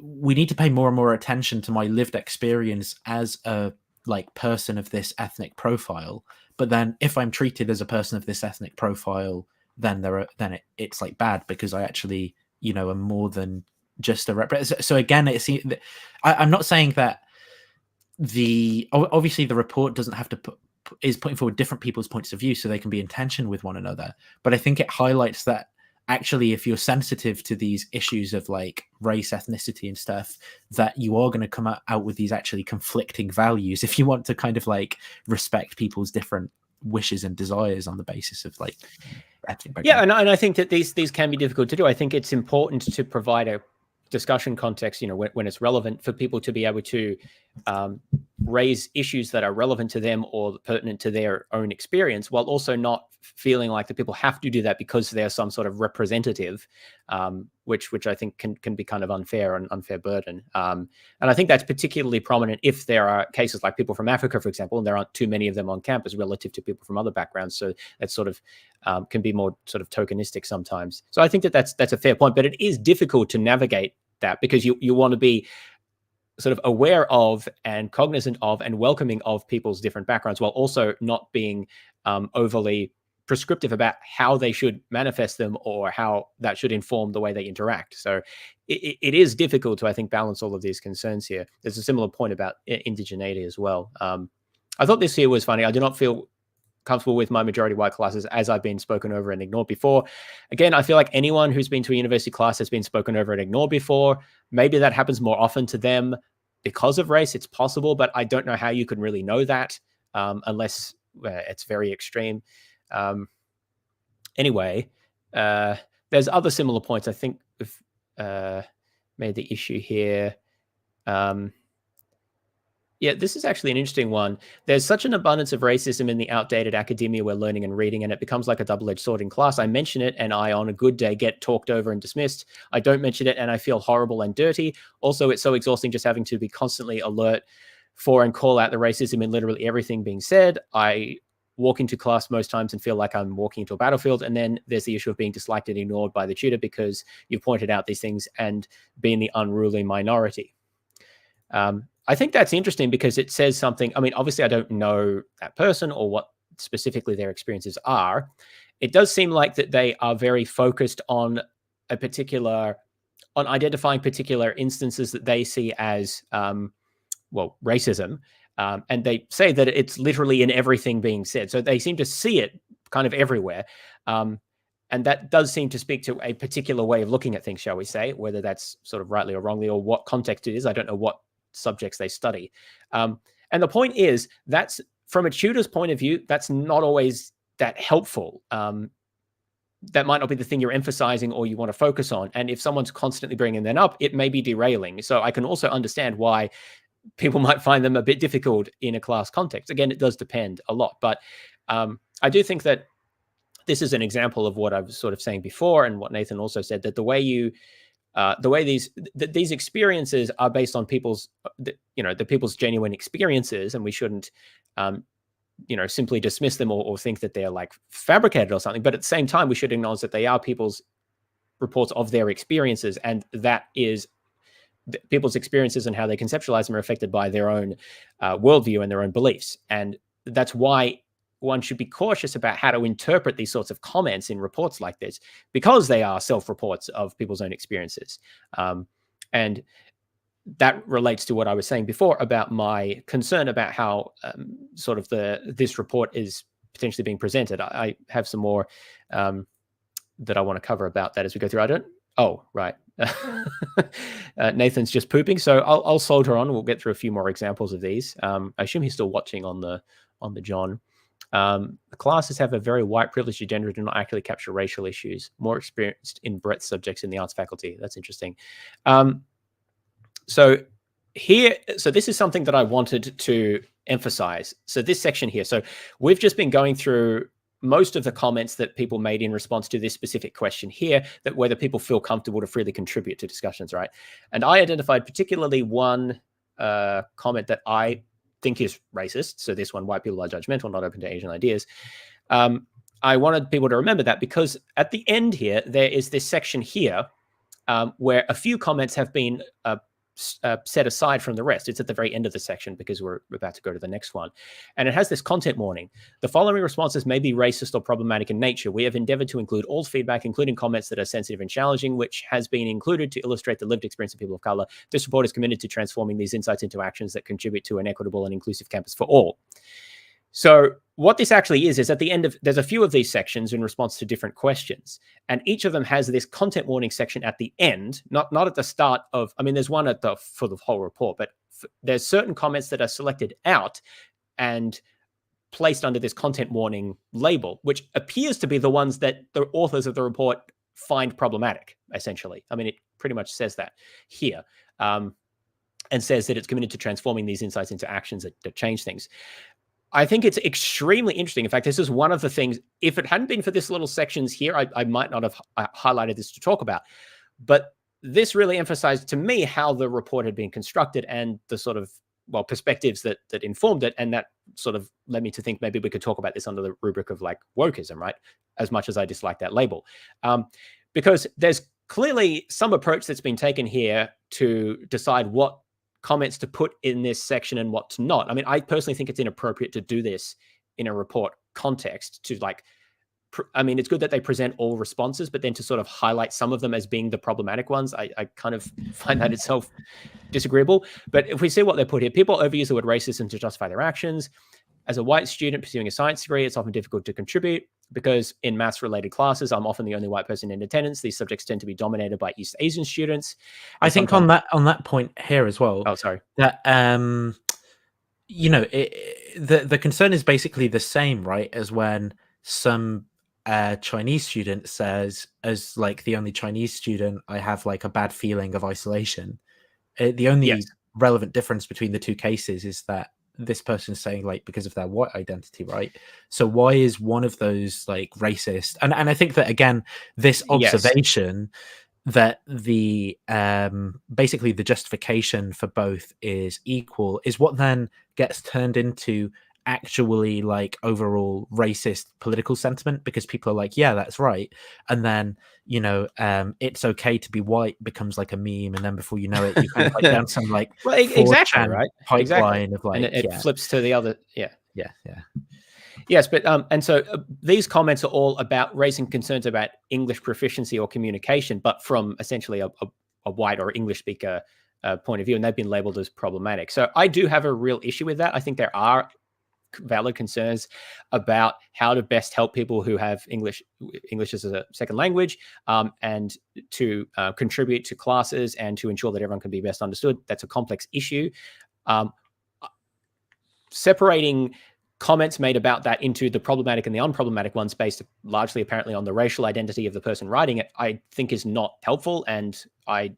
we need to pay more and more attention to my lived experience as a person of this ethnic profile. But then if I'm treated as a person of this ethnic profile, then it's like bad because I actually, am more than just a representative. So again, I'm not saying that obviously the report doesn't have to is putting forward different people's points of view so they can be in tension with one another. But I think it highlights that actually, if you're sensitive to these issues of like race, ethnicity and stuff, that you are going to come out with these actually conflicting values if you want to kind of like respect people's different wishes and desires on the basis of like ethnic background. Yeah, and I think that these can be difficult to do. I think it's important to provide a discussion context, when it's relevant, for people to be able to raise issues that are relevant to them or pertinent to their own experience, while also not feeling like the people have to do that because they're some sort of representative, which I think can be kind of unfair burden. And I think that's particularly prominent if there are cases like people from Africa, for example, and there aren't too many of them on campus relative to people from other backgrounds. So that sort of can be more sort of tokenistic sometimes. So I think that's a fair point, but it is difficult to navigate that because you want to be sort of aware of and cognizant of and welcoming of people's different backgrounds, while also not being overly prescriptive about how they should manifest them or how that should inform the way they interact. So it is difficult to, I think, balance all of these concerns here. There's a similar point about indigeneity as well. I thought this here was funny. I do not feel comfortable with my majority white classes as I've been spoken over and ignored before. Again, I feel like anyone who's been to a university class has been spoken over and ignored before. Maybe that happens more often to them because of race. It's possible, but I don't know how you can really know that unless it's very extreme. Anyway, there's other similar points. I think we've made the issue here. Yeah, this is actually an interesting one. There's such an abundance of racism in the outdated academia we're learning and reading, and it becomes like a double-edged sword in class. I mention it, and I, on a good day, get talked over and dismissed. I don't mention it, and I feel horrible and dirty. Also, it's so exhausting just having to be constantly alert for and call out the racism in literally everything being said. I walk into class most times and feel like I'm walking into a battlefield. And then there's the issue of being disliked and ignored by the tutor because you've pointed out these things and being the unruly minority. I think that's interesting because it says something. I mean, obviously, I don't know that person or what specifically their experiences are. It does seem like that they are very focused on a particular, on identifying particular instances that they see as, well, racism. And they say that it's literally in everything being said. So they seem to see it kind of everywhere. And that does seem to speak to a particular way of looking at things, shall we say, whether that's sort of rightly or wrongly or what context it is. I don't know what subjects they study. And the point is, that's from a tutor's point of view, that's not always that helpful. That might not be the thing you're emphasizing or you want to focus on. And if someone's constantly bringing that up, it may be derailing. So I can also understand why people might find them a bit difficult in a class context. Again, it does depend a lot. But I do think that this is an example of what I was sort of saying before and what Nathan also said, that the way you these experiences are based on people's, the people's genuine experiences, and we shouldn't, simply dismiss them or think that they're like fabricated or something. But at the same time, we should acknowledge that they are people's reports of their experiences, and that is people's experiences and how they conceptualize them are affected by their own worldview and their own beliefs. And that's why one should be cautious about how to interpret these sorts of comments in reports like this, because they are self-reports of people's own experiences. And that relates to what I was saying before about my concern about how sort of this report is potentially being presented. I have some more that I want to cover about that as we go through. Oh, right. Nathan's just pooping, so I'll soldier on. We'll get through a few more examples of these. I assume he's still watching on the John. The classes have a very white privileged agenda and do not accurately capture racial issues. More experienced in breadth subjects in the arts faculty. That's interesting. So this is something that I wanted to emphasize. So this section here. So we've just been going through most of the comments that people made in response to this specific question here, that whether people feel comfortable to freely contribute to discussions, right? And I identified particularly one comment that I think is racist. So this one, white people are judgmental, not open to Asian ideas. I wanted people to remember that because at the end here, there is this section here where a few comments have been set aside from the rest. It's at the very end of the section because we're about to go to the next one. And it has this content warning. The following responses may be racist or problematic in nature. We have endeavored to include all feedback, including comments that are sensitive and challenging, which has been included to illustrate the lived experience of people of color. This report is committed to transforming these insights into actions that contribute to an equitable and inclusive campus for all. So what this actually is at the end of, there's a few of these sections in response to different questions. And each of them has this content warning section at the end, not at the start of, I mean, there's one for the whole report, but there's certain comments that are selected out and placed under this content warning label, which appears to be the ones that the authors of the report find problematic, essentially. I mean, it pretty much says that here, and says that it's committed to transforming these insights into actions that change things. I think it's extremely interesting. In fact, this is one of the things, if it hadn't been for this little sections here, I might not have highlighted this to talk about. But this really emphasized to me how the report had been constructed and the sort of, well, perspectives that informed it. And that sort of led me to think maybe we could talk about this under the rubric of like wokeism, right? As much as I dislike that label. Because there's clearly some approach that's been taken here to decide what comments to put in this section and what to not. I mean, I personally think it's inappropriate to do this in a report context to like, I mean, it's good that they present all responses, but then to sort of highlight some of them as being the problematic ones, I kind of find that itself disagreeable. But if we see what they put here, people overuse the word racism to justify their actions. As a white student pursuing a science degree, it's often difficult to contribute because in maths-related classes, I'm often the only white person in attendance. These subjects tend to be dominated by East Asian students. I think on that point here as well. Oh, sorry. That the concern is basically the same, right? As when some Chinese student says, as like the only Chinese student, I have like a bad feeling of isolation. The only relevant difference between the two cases is that this person's saying like because of their white identity, right? So why is one of those like racist? And I think that again, this observation that the basically the justification for both is equal is what then gets turned into actually like overall racist political sentiment, because people are like, yeah, that's right, and then it's okay to be white becomes like a meme, and then before you know it, you kind of like down some like Well, exactly 4chan right. pipeline Exactly. of like, and it flips to the other. Yeah. Yes, but and so these comments are all about raising concerns about English proficiency or communication, but from essentially a white or English speaker point of view, and they've been labeled as problematic. So I do have a real issue with that. I think there are valid concerns about how to best help people who have English as a second language, and to contribute to classes and to ensure that everyone can be best understood. That's a complex issue. Separating comments made about that into the problematic and the unproblematic ones based largely apparently on the racial identity of the person writing it, I think is not helpful. And I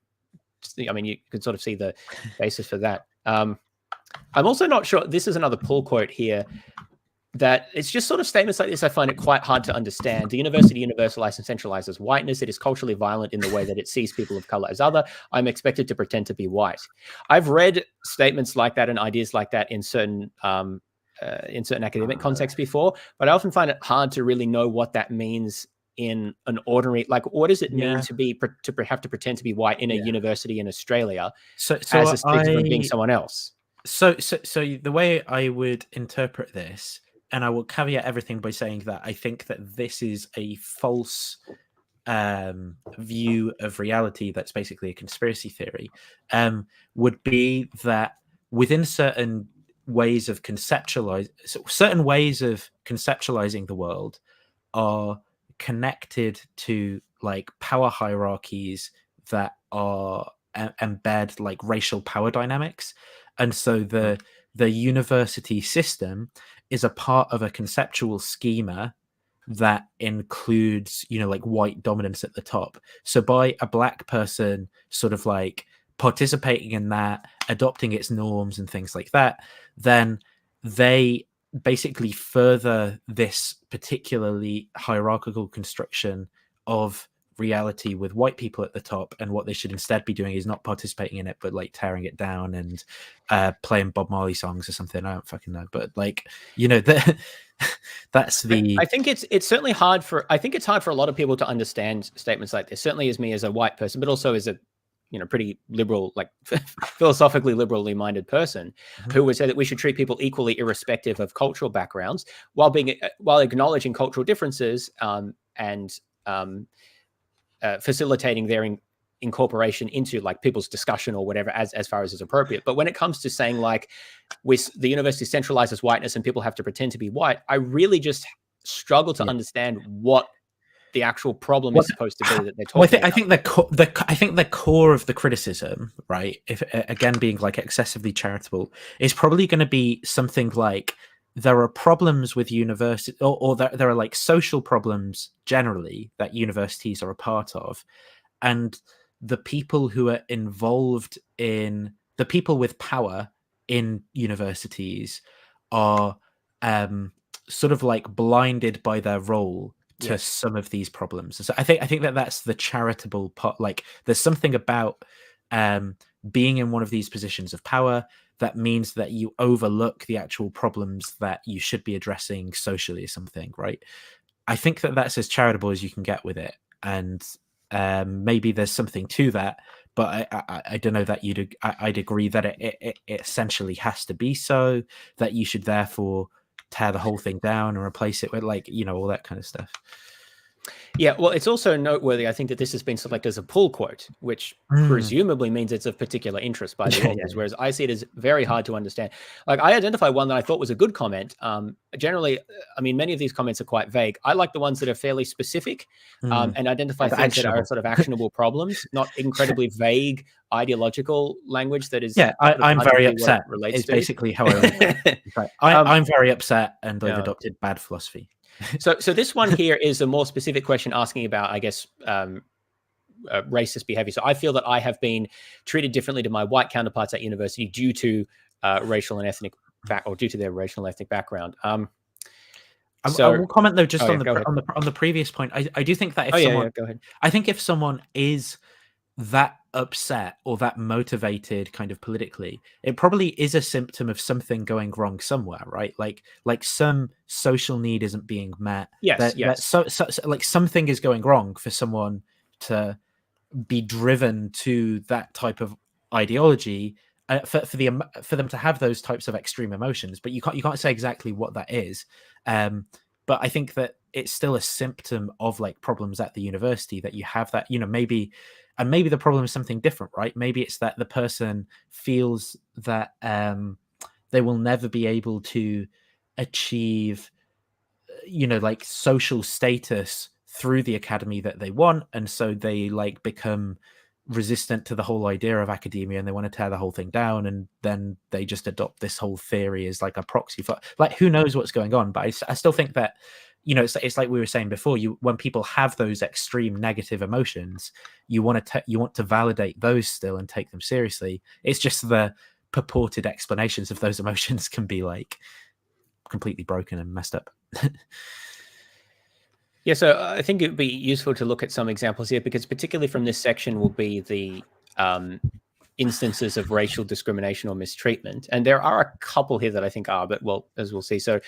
mean, you can sort of see the basis for that. I'm also not sure, this is another pull quote here, that it's just sort of statements like this, I find it quite hard to understand. The university universalizes and centralizes whiteness. It is culturally violent in the way that it sees people of color as other. I'm expected to pretend to be white. I've read statements like that and ideas like that in certain academic contexts before, but I often find it hard to really know what that means in an ordinary, like, what does it mean to have to pretend to be white in a university in Australia so as distinct from being someone else? So the way I would interpret this, and I will caveat everything by saying that I think that this is a false view of reality that's basically a conspiracy theory, would be that within certain ways of conceptualizing the world are connected to like power hierarchies that are embed like racial power dynamics. And so the university system is a part of a conceptual schema that includes, like white dominance at the top. So by a black person sort of like participating in that, adopting its norms and things like that, then they basically further this particularly hierarchical construction of reality with white people at the top, and what they should instead be doing is not participating in it, but like tearing it down and playing Bob Marley songs or something. I don't fucking know, but like, that's the. I think it's certainly hard for. I think it's hard for a lot of people to understand statements like this. Certainly, as me as a white person, but also as a pretty liberal, like philosophically liberally minded person, who would say that we should treat people equally, irrespective of cultural backgrounds, while acknowledging cultural differences and facilitating their incorporation into like people's discussion or whatever as far as is appropriate. But when it comes to saying like the university centralizes whiteness and people have to pretend to be white, I really just struggle to understand what the actual problem is supposed to be that they're talking about. I think the core of the criticism, right, if again being like excessively charitable, is probably going to be something like there are problems with university, or there are like social problems generally that universities are a part of, and the people who are involved in the people with power in universities are sort of like blinded by their role to some of these problems. So I think that's the charitable part. Like there's something about being in one of these positions of power that means that you overlook the actual problems that you should be addressing socially or something, right? I think that's as charitable as you can get with it, and maybe there's something to that, but I don't know that I'd agree that it essentially has to be so, that you should therefore tear the whole thing down and replace it with like all that kind of stuff. Yeah, well, it's also noteworthy, I think, that this has been selected as a pull quote, which presumably means it's of particular interest by the authors, whereas I see it as very hard to understand. Like, I identify one that I thought was a good comment. Generally, I mean, many of these comments are quite vague. I like the ones that are fairly specific and identify things that are sort of actionable problems, not incredibly vague ideological language that is. Yeah, I'm very upset. It's basically how I'm very upset, and I've adopted bad philosophy. So this one here is a more specific question asking about, I guess, racist behavior. So I feel that I have been treated differently to my white counterparts at university due to racial and ethnic due to their racial and ethnic background. I will comment though, just on the previous point. I do think that if someone, go ahead. I think if someone is that upset or that motivated kind of politically, it probably is a symptom of something going wrong somewhere, right? Like some social need isn't being met. Yes, Like something is going wrong for someone to be driven to that type of ideology, for them to have those types of extreme emotions. But you can't say exactly what that is. But I think that it's still a symptom of like problems at the university, that you have that, maybe the problem is something different, right? Maybe it's that the person feels that they will never be able to achieve, like social status through the academy that they want, and so they like become resistant to the whole idea of academia, and they want to tear the whole thing down, and then they just adopt this whole theory as like a proxy for, like, who knows what's going on. But I still think that, it's like we were saying before, when people have those extreme negative emotions, you want to validate those still and take them seriously. It's just the purported explanations of those emotions can be like completely broken and messed up. Yeah, so I think it would be useful to look at some examples here, because particularly from this section will be the instances of racial discrimination or mistreatment. And there are a couple here that I think are, but well, as we'll see. So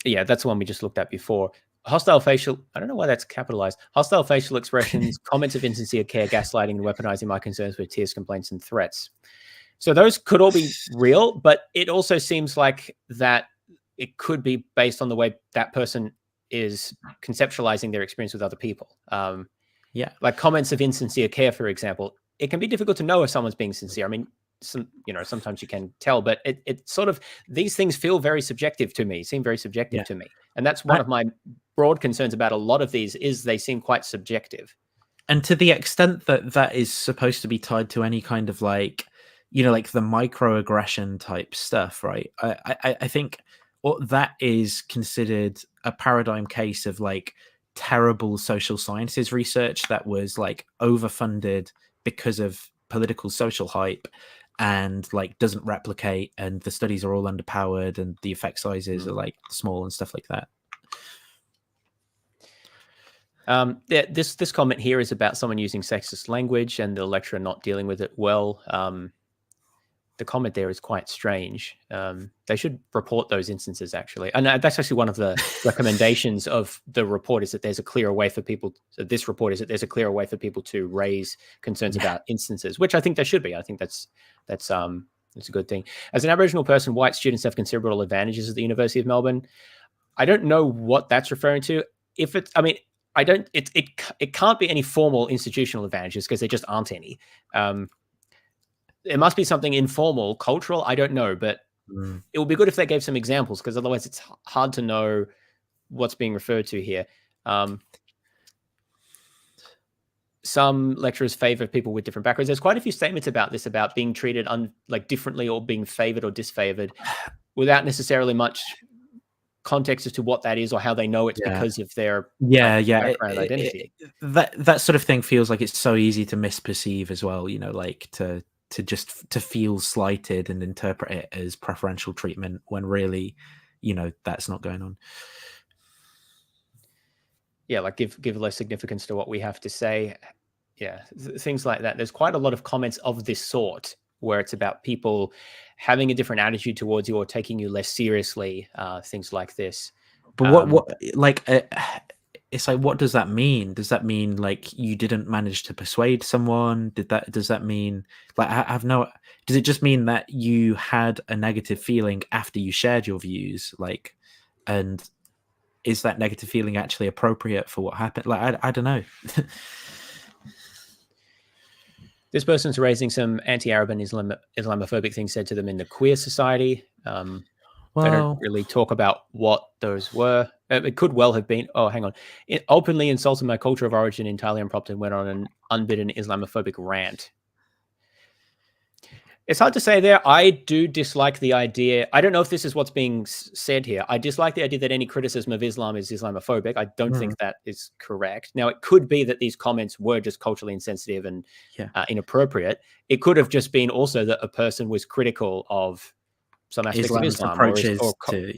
yeah, that's the one we just looked at before. Hostile facial, I don't know why that's capitalized. Hostile facial expressions, comments of insincere care, gaslighting, and weaponizing my concerns with tears, complaints, and threats. So those could all be real, but it also seems like that it could be based on the way that person is conceptualizing their experience with other people. Yeah, like comments of insincere care, for example. It can be difficult to know if someone's being sincere. I mean, sometimes you can tell, but it sort of, these things feel very subjective to me, seem very subjective to me. And that's one of my broad concerns about a lot of these, is they seem quite subjective. And to the extent that that is supposed to be tied to any kind of like, like the microaggression type stuff, right? I think that is considered a paradigm case of like terrible social sciences research that was like overfunded because of political social hype, and like doesn't replicate, and the studies are all underpowered, and the effect sizes are like small and stuff like that. This comment here is about someone using sexist language and the lecturer not dealing with it well. The comment there is quite strange. They should report those instances, actually. And that's actually one of the recommendations of the report, is that there's a clearer way for people. So this report is that there's a clearer way for people to raise concerns about instances, which I think there should be. I think that's a good thing. As an Aboriginal person, white students have considerable advantages at the University of Melbourne. I don't know what that's referring to. If it's, I mean, I don't. It can't be any formal institutional advantages, because there just aren't any. It must be something informal, cultural. I don't know, but it would be good if they gave some examples, because otherwise it's hard to know what's being referred to here. Some lecturers favor people with different backgrounds. There's quite a few statements about this, about being treated like differently, or being favored or disfavored, without necessarily much context as to what that is, or how they know it's because of their background identity. That sort of thing feels like it's so easy to misperceive as well. Like to feel slighted and interpret it as preferential treatment, when really, that's not going on. Yeah, like give less significance to what we have to say. Yeah, things like that. There's quite a lot of comments of this sort, where it's about people having a different attitude towards you, or taking you less seriously, things like this. But it's like, what does that mean? Does that mean like you didn't manage to persuade someone? Does that mean, like, does it just mean that you had a negative feeling after you shared your views? Like, and is that negative feeling actually appropriate for what happened? Like, I don't know. This person's raising some anti-Arab and Islamophobic things said to them in the queer society. They don't really talk about what those were. It could well have been, oh, hang on. It openly insulted my culture of origin entirely unprompted, went on an unbidden Islamophobic rant. It's hard to say there. I do dislike the idea. I don't know if this is what's being said here. I dislike the idea that any criticism of Islam is Islamophobic. I don't think that is correct. Now, it could be that these comments were just culturally insensitive and inappropriate. It could have just been also that a person was critical of some aspects of Islam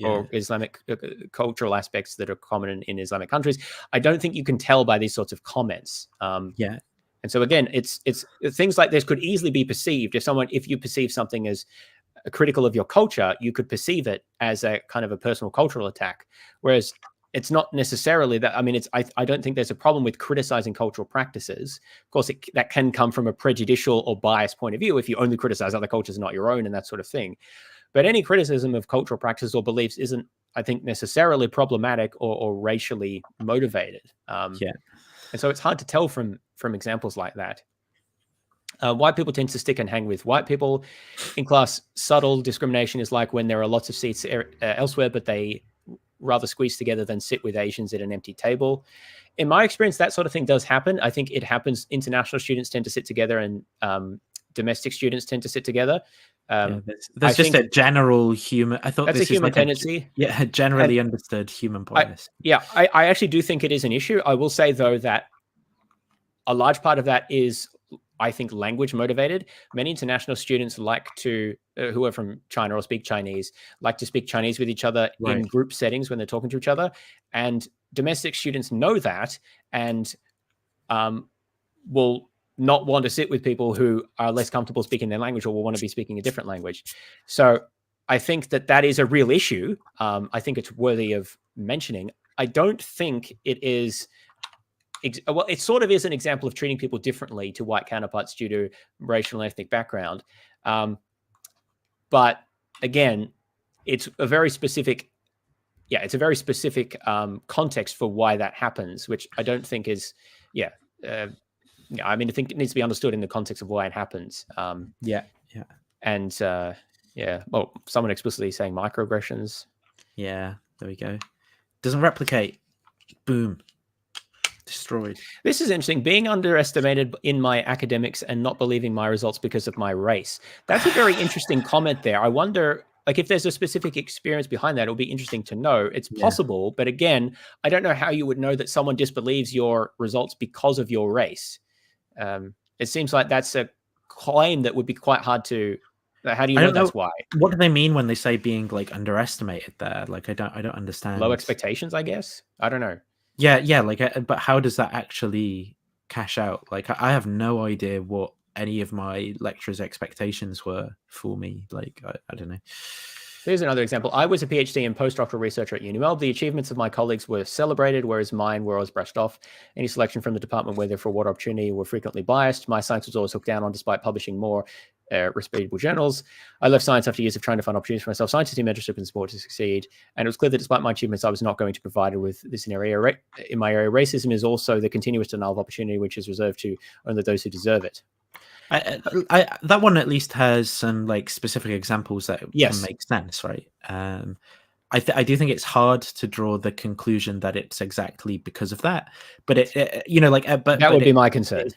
or Islamic cultural aspects that are common in Islamic countries. I don't think you can tell by these sorts of comments. And And so again, it's things like this could easily be perceived if you perceive something as critical of your culture, you could perceive it as a kind of a personal cultural attack. Whereas it's not necessarily that. I mean, I don't think there's a problem with criticizing cultural practices. Of course, that can come from a prejudicial or biased point of view if you only criticize other cultures, not your own, and that sort of thing. But any criticism of cultural practices or beliefs isn't, I think, necessarily problematic or racially motivated. Yeah. And so it's hard to tell from examples like that. White people tend to stick and hang with white people. In class, subtle discrimination is like when there are lots of seats elsewhere, but they rather squeeze together than sit with Asians at an empty table. In my experience, that sort of thing does happen. I think it happens. International students tend to sit together and domestic students tend to sit together. There's just a general human. I thought that's this a human is like tendency. a generally understood human bias. I actually do think it is an issue. I will say, though, that a large part of that is, I think, language motivated. Many international students like to, who are from China or speak Chinese, like to speak Chinese with each other in group settings when they're talking to each other. And domestic students know that and will not want to sit with people who are less comfortable speaking their language or will want to be speaking a different language. So I think that is a real issue. I think it's worthy of mentioning. I don't think it is... Well, it sort of is an example of treating people differently to white counterparts due to racial and ethnic background. But again, it's a very specific, context for why that happens, which I don't think is, I mean, I think it needs to be understood in the context of why it happens. And well, someone explicitly saying microaggressions. Yeah, there we go. Doesn't replicate. Boom. Destroyed. This is interesting. Being underestimated in my academics and not believing my results because of my race. That's a very interesting comment there. I wonder, like, if there's a specific experience behind that, it'll be interesting to know. It's possible, but again, I don't know how you would know that someone disbelieves your results because of your race. It seems like that's a claim that would be quite hard to. How do you know that's why? What do they mean when they say being like underestimated there? Like, I don't understand. Low expectations, I guess. I don't know. Yeah, like, but how does that actually cash out? Like, I have no idea what any of my lecturers' expectations were for me. Like, I don't know. Here's another example. I was a PhD and postdoctoral researcher at UniMelb. The achievements of my colleagues were celebrated, whereas mine were always brushed off. Any selection from the department, whether for what opportunity, were frequently biased. My science was always looked down on despite publishing more respectable journals. I left science after years of trying to find opportunities for myself. Scientists need mentorship and support to succeed. And it was clear that despite my achievements, I was not going to be provided with this in my area. Racism is also the continuous denial of opportunity, which is reserved to only those who deserve it. That one at least has some like specific examples that can make sense, right? I do think it's hard to draw the conclusion that it's exactly because of that, but that would be my concern.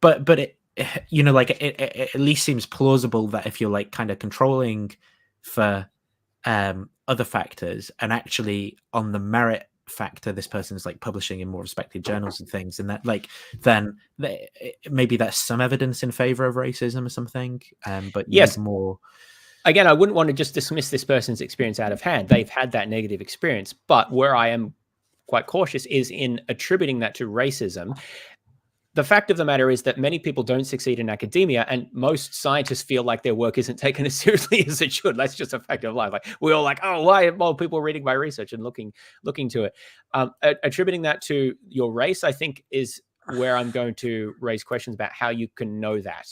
But it at least seems plausible that if you're like kind of controlling for other factors and actually on the merit factor, this person's like publishing in more respected journals and things, and that like then maybe that's some evidence in favor of racism or something. But yes, more. Again, I wouldn't want to just dismiss this person's experience out of hand. They've had that negative experience, but where I am quite cautious is in attributing that to racism. The fact of the matter is that many people don't succeed in academia, and most scientists feel like their work isn't taken as seriously as it should. That's just a fact of life. Like, we're all like, oh, why are more people reading my research and looking to it? Attributing that to your race, I think, is where I'm going to raise questions about how you can know that,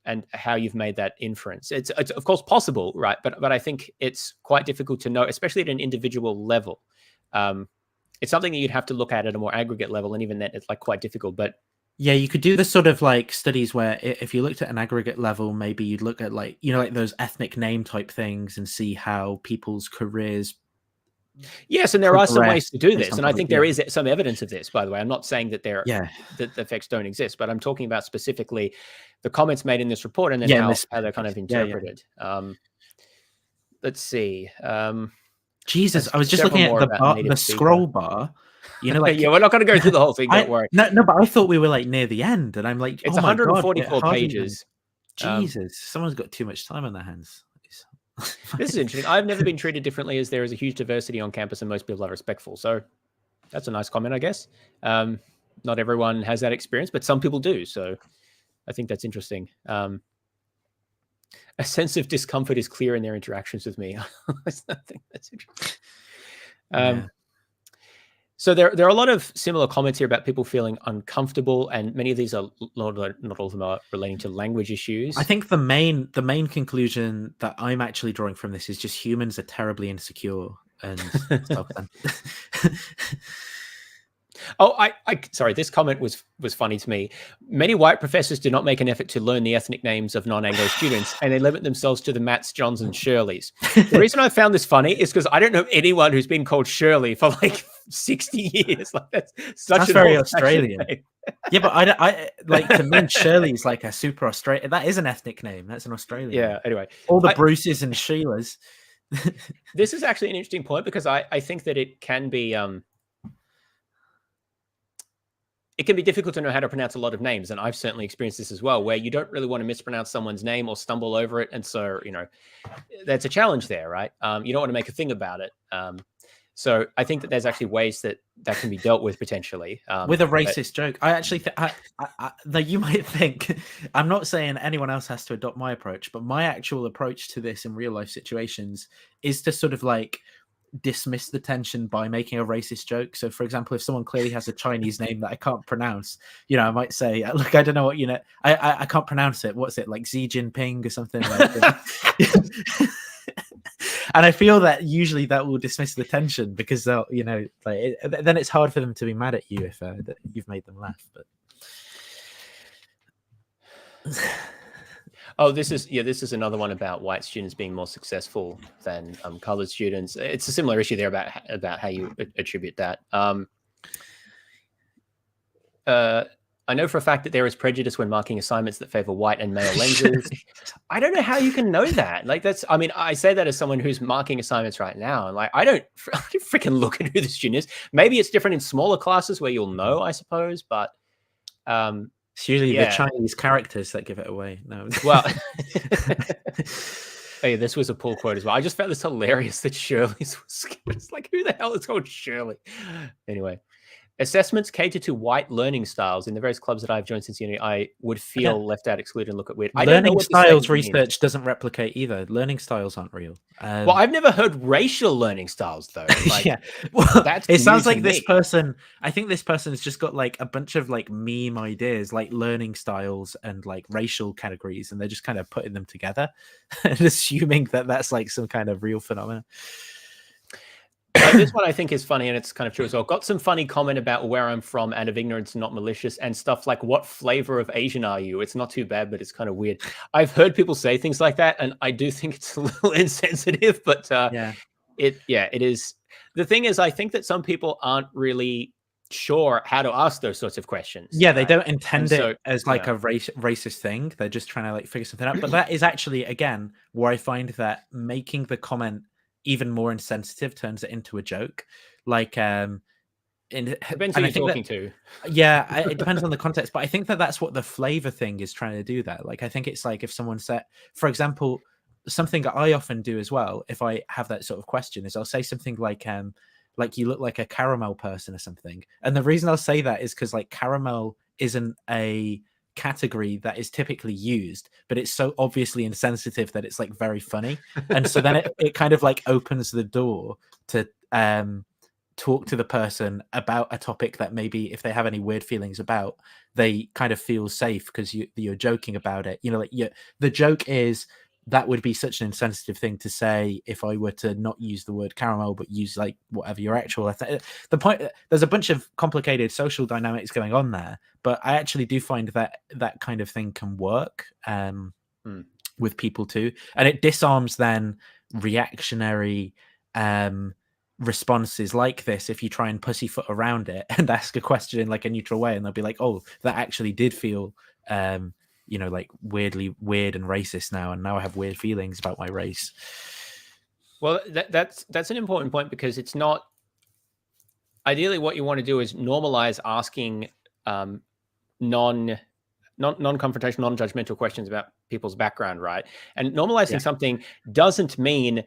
and how you've made that inference. It's of course possible, right? But I think it's quite difficult to know, especially at an individual level. It's something that you'd have to look at a more aggregate level, and even then it's like quite difficult. But yeah, you could do this sort of like studies where if you looked at an aggregate level, maybe you'd look at like, like those ethnic name type things and see how people's careers. Yes, and there are some ways to do this, and I think there is some evidence of this, by the way. I'm not saying that that the effects don't exist, but I'm talking about specifically the comments made in this report and then how they're kind of interpreted. Let's see. Jesus, I was just looking at the scroll bar. Like we're not going to go through the whole thing. Don't worry. No, but I thought we were like near the end, and I'm like, it's 144 pages. Jesus, someone's got too much time on their hands. This is interesting. I've never been treated differently, as there is a huge diversity on campus, and most people are respectful. So that's a nice comment, I guess. not everyone has that experience, but some people do. So I think that's interesting. A sense of discomfort is clear in their interactions with me. I think that's interesting. So there are a lot of similar comments here about people feeling uncomfortable, and many of these are not all of them are relating to language issues. I think the main conclusion that I'm actually drawing from this is just humans are terribly insecure and Oh, sorry. This comment was funny to me. Many white professors do not make an effort to learn the ethnic names of non-Anglo students, and they limit themselves to the Matts, Johns, and Shirleys. The reason I found this funny is because I don't know anyone who's been called Shirley for like 60 years. Like that's very Australian. Name. Yeah, but I like to me Shirley's like a super Australian. That is an ethnic name. That's an Australian. Yeah. Anyway, all the Bruces and Sheilas. This is actually an interesting point because I think that it can be difficult to know how to pronounce a lot of names. And I've certainly experienced this as well, where you don't really want to mispronounce someone's name or stumble over it. And so, that's a challenge there, right? You don't want to make a thing about it. So I think that there's actually ways that can be dealt with potentially. With a racist joke. I actually think, you might think, I'm not saying anyone else has to adopt my approach, but my actual approach to this in real life situations is to sort of like dismiss the tension by making a racist joke. So for example, if someone clearly has a Chinese name that I can't pronounce, I might say, look, I don't know what, I can't pronounce it. What's it, like Xi Jinping or something like that? And I feel that usually that will dismiss the tension because they'll, then it's hard for them to be mad at you if that you've made them laugh. But oh, this is another one about white students being more successful than colored students. It's a similar issue there about how you attribute that. I know for a fact that there is prejudice when marking assignments that favor white and male lenses. I don't know how you can know that. Like I say that as someone who's marking assignments right now, and like I don't freaking look at who the student is. Maybe it's different in smaller classes where you'll know, I suppose, but it's usually the Chinese characters that give it away. No, well, hey, this was a pull quote as well. I just found this hilarious that Shirley's was. It's like, who the hell is called Shirley? Anyway. Assessments cater to white learning styles. In the various clubs that I've joined since uni, I would feel left out, excluded, and look at weird. Learning styles research doesn't replicate either. Learning styles aren't real. Well, I've never heard racial learning styles though. Like, yeah, well, it sounds like this person. I think this person has just got like a bunch of like meme ideas, like learning styles and like racial categories, and they're just kind of putting them together and assuming that that's like some kind of real phenomenon. This one I think is funny, and it's kind of true as well. Got some funny comment about where I'm from and of ignorance, not malicious, and stuff like, what flavor of Asian are you? It's not too bad, but it's kind of weird. I've heard people say things like that, and I do think it's a little insensitive, but it is. The thing is, I think that some people aren't really sure how to ask those sorts of questions. Yeah, they don't intend it as like a racist thing. They're just trying to like figure something out. But that is actually, again, where I find that making the comment even more insensitive turns it into a joke. Like depends who you're talking to. Yeah, it depends on the context, but I think that that's what the flavor thing is trying to do there. Like I think it's like if someone said, for example, something that I often do as well, if I have that sort of question, is I'll say something like you look like a caramel person or something. And the reason I'll say that is because like caramel isn't a category that is typically used, but it's so obviously insensitive that it's like very funny. And so then it kind of like opens the door to talk to the person about a topic that maybe if they have any weird feelings about, they kind of feel safe because you're joking about it. The joke is that would be such an insensitive thing to say if I were to not use the word caramel, but use like whatever your actual. The point, there's a bunch of complicated social dynamics going on there, but I actually do find that that kind of thing can work with people too, and it disarms then reactionary responses like this if you try and pussyfoot around it and ask a question in like a neutral way, and they'll be like, oh, that actually did feel like weirdly weird and racist now, and now I have weird feelings about my race. Well, that's an important point, because it's not ideally what you want to do is normalize asking non-confrontational, non-judgmental questions about people's background, right? And normalizing something doesn't mean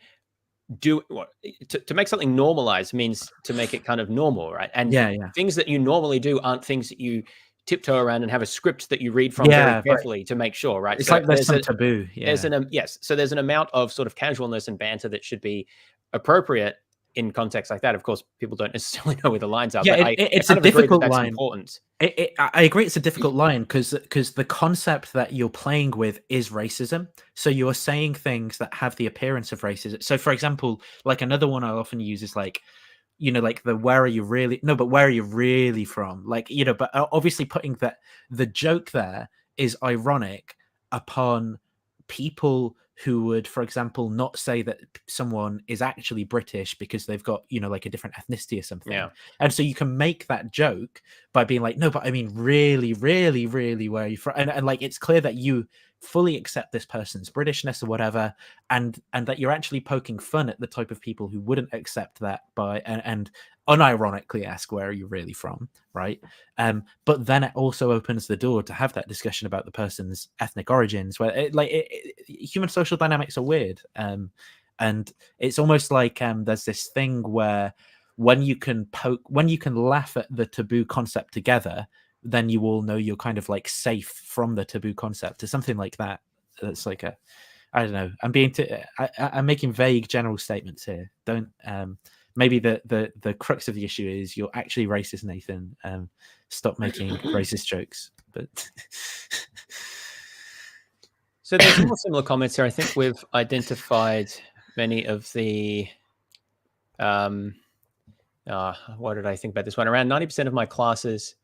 to make something normalized means to make it kind of normal, right? And Yeah. things that you normally do aren't things that you tiptoe around and have a script that you read from very carefully to make sure, right? It's so like there's some taboo. There's yes. So there's an amount of sort of casualness and banter that should be appropriate in context like that. Of course, people don't necessarily know where the lines are. Yeah, but it's I a difficult that's line. Important. I agree, it's a difficult line because the concept that you're playing with is racism. So you're saying things that have the appearance of racism. So, for example, like another one I often use is like, like the where are you really from? Like, but obviously putting that the joke there is ironic upon people who would, for example, not say that someone is actually British because they've got, like a different ethnicity or something. Yeah. And so you can make that joke by being like, no, but I mean, really, really, really, where are you from? And like, it's clear that you fully accept this person's Britishness or whatever, and that you're actually poking fun at the type of people who wouldn't accept that and unironically ask, where are you really from, right? But then it also opens the door to have that discussion about the person's ethnic origins, where human social dynamics are weird, and it's almost like there's this thing where when you can laugh at the taboo concept together, then you all know you're kind of like safe from the taboo concept or something like that. That's like I don't know. I'm making vague general statements here. Don't maybe the crux of the issue is you're actually racist, Nathan. Stop making racist jokes. But so there's more similar comments here. I think we've identified many of the what did I think about this one? Around 90% of my classes,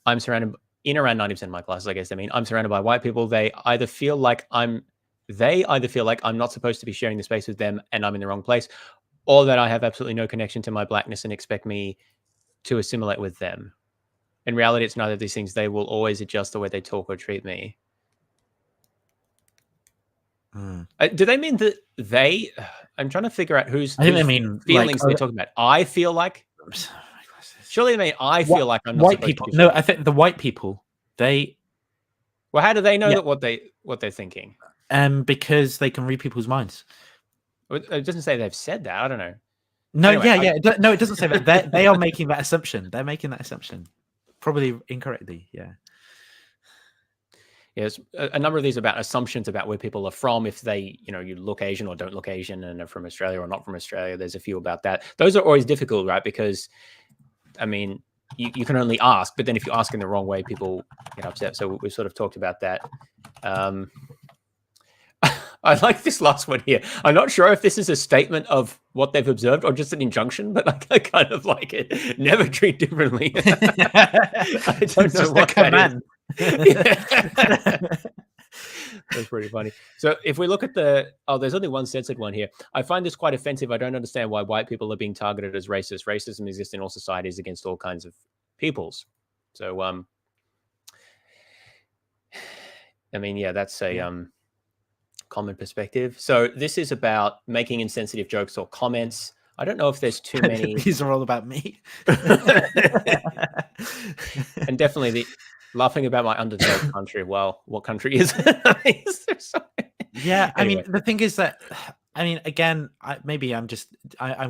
I'm surrounded around 90% of my classes, I guess. I mean, I'm surrounded by white people. They either feel like I'm not supposed to be sharing the space with them and I'm in the wrong place, or that I have absolutely no connection to my blackness and expect me to assimilate with them. In reality, it's neither of these things. They will always adjust the way they talk or treat me. Do they mean that they? I'm trying to figure out whose feelings they're talking about. I feel like. Surely they mean I feel like I'm not white people. No, I think the white people. They. Well, how do they know that what they're thinking? Because they can read people's minds. It doesn't say they've said that. I don't know. No, Anyway, no, it doesn't say that. They are making that assumption. They're making that assumption, probably incorrectly. Yeah. Yes, a number of these about assumptions about where people are from, if they, you look Asian or don't look Asian and are from Australia or not from Australia. There's a few about that. Those are always difficult, right? Because, I mean, you can only ask, but then if you ask in the wrong way, people get upset. So we've sort of talked about that. I like this last one here. I'm not sure if this is a statement of what they've observed or just an injuction, but I kind of like it. Never treat differently. I don't know what that is. That's pretty funny. So if we look at there's only one censored one here. I find this quite offensive. I don't understand why white people are being targeted as racist. Racism exists in all societies against all kinds of peoples. So, I mean, yeah, that's a common perspective. So this is about making insensitive jokes or comments. I don't know if there's too many. These are all about me. And definitely the laughing about my underdeveloped country. Well, what country is it? Yeah, Anyway. I mean, the thing is that, I mean, again, I'm going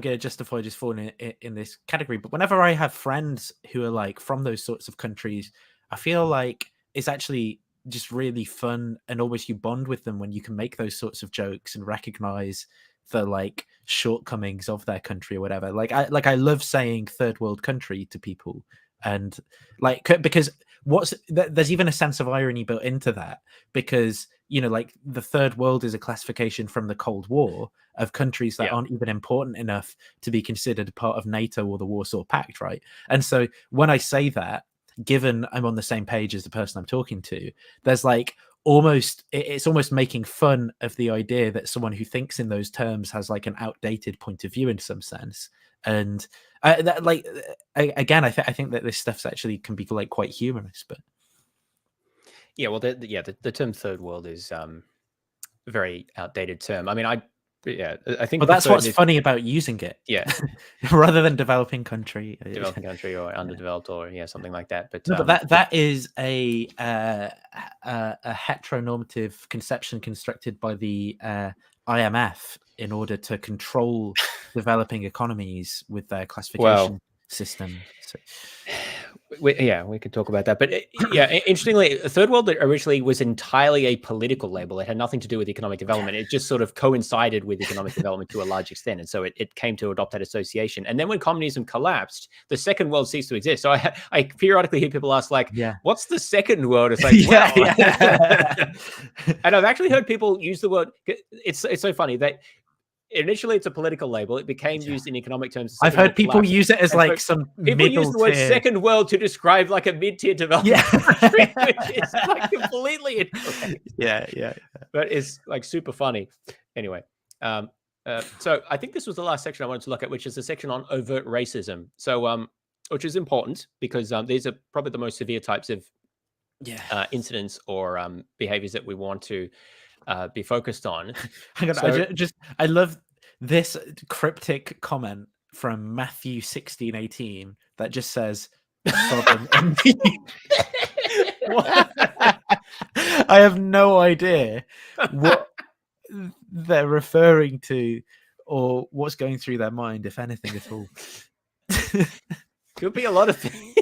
to justify just falling in this category. But whenever I have friends who are like from those sorts of countries, I feel like it's actually just really fun, and almost you bond with them when you can make those sorts of jokes and recognize the like shortcomings of their country or whatever. I love saying third world country to people, and because there's even a sense of irony built into that, because like the third world is a classification from the Cold War of countries that aren't even important enough to be considered part of NATO or the Warsaw Pact, right? And so when I say that, given I'm on the same page as the person I'm talking to, there's like it's almost making fun of the idea that someone who thinks in those terms has like an outdated point of view in some sense. And again, I think that this stuff's actually can be like quite humorous. But yeah, well, the term third world is a very outdated term. I mean, But yeah, I think. But that's what's is, funny about using it. Yeah. Rather than developing country. Developing country or underdeveloped or something like that. But, no, but that is a heteronormative conception constructed by the IMF in order to control developing economies with their classification system. So. We could talk about that. But interestingly, third world originally was entirely a political label. It had nothing to do with economic development. It just sort of coincided with economic development to a large extent. And so it came to adopt that association. And then when communism collapsed, the second world ceased to exist. So I periodically hear people ask, like, what's the second world? It's like, and I've actually heard people use the word, it's so funny that initially it's a political label. It became used in economic terms. I've heard people use it as like some people use the word second world to describe like a mid-tier development country, which is like completely incorrect. Yeah. But it's like super funny. Anyway, so I think this was the last section I wanted to look at, which is the section on overt racism. So, which is important because these are probably the most severe types of incidents or behaviors that we want to be focused on. Hang on, So, I love this cryptic comment from Matthew 16:18 that just says Sodom and I have no idea what they're referring to or what's going through their mind, if anything at all. could be a lot of things.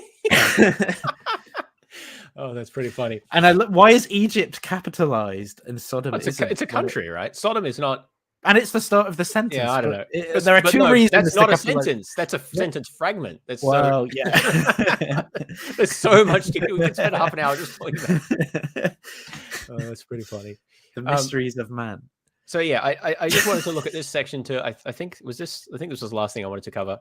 Oh, that's pretty funny. And why is Egypt capitalized and Sodom isn't? It's a country, right? Sodom is not. And it's the start of the sentence. Yeah, I don't know. There are two reasons. That's not a sentence. That's a sentence fragment. That's yeah. There's so much to do. We could spend half an hour just talking about it. Oh, that's pretty funny. The mysteries of man. So yeah, I just wanted to look at this section too. I think this was the last thing I wanted to cover.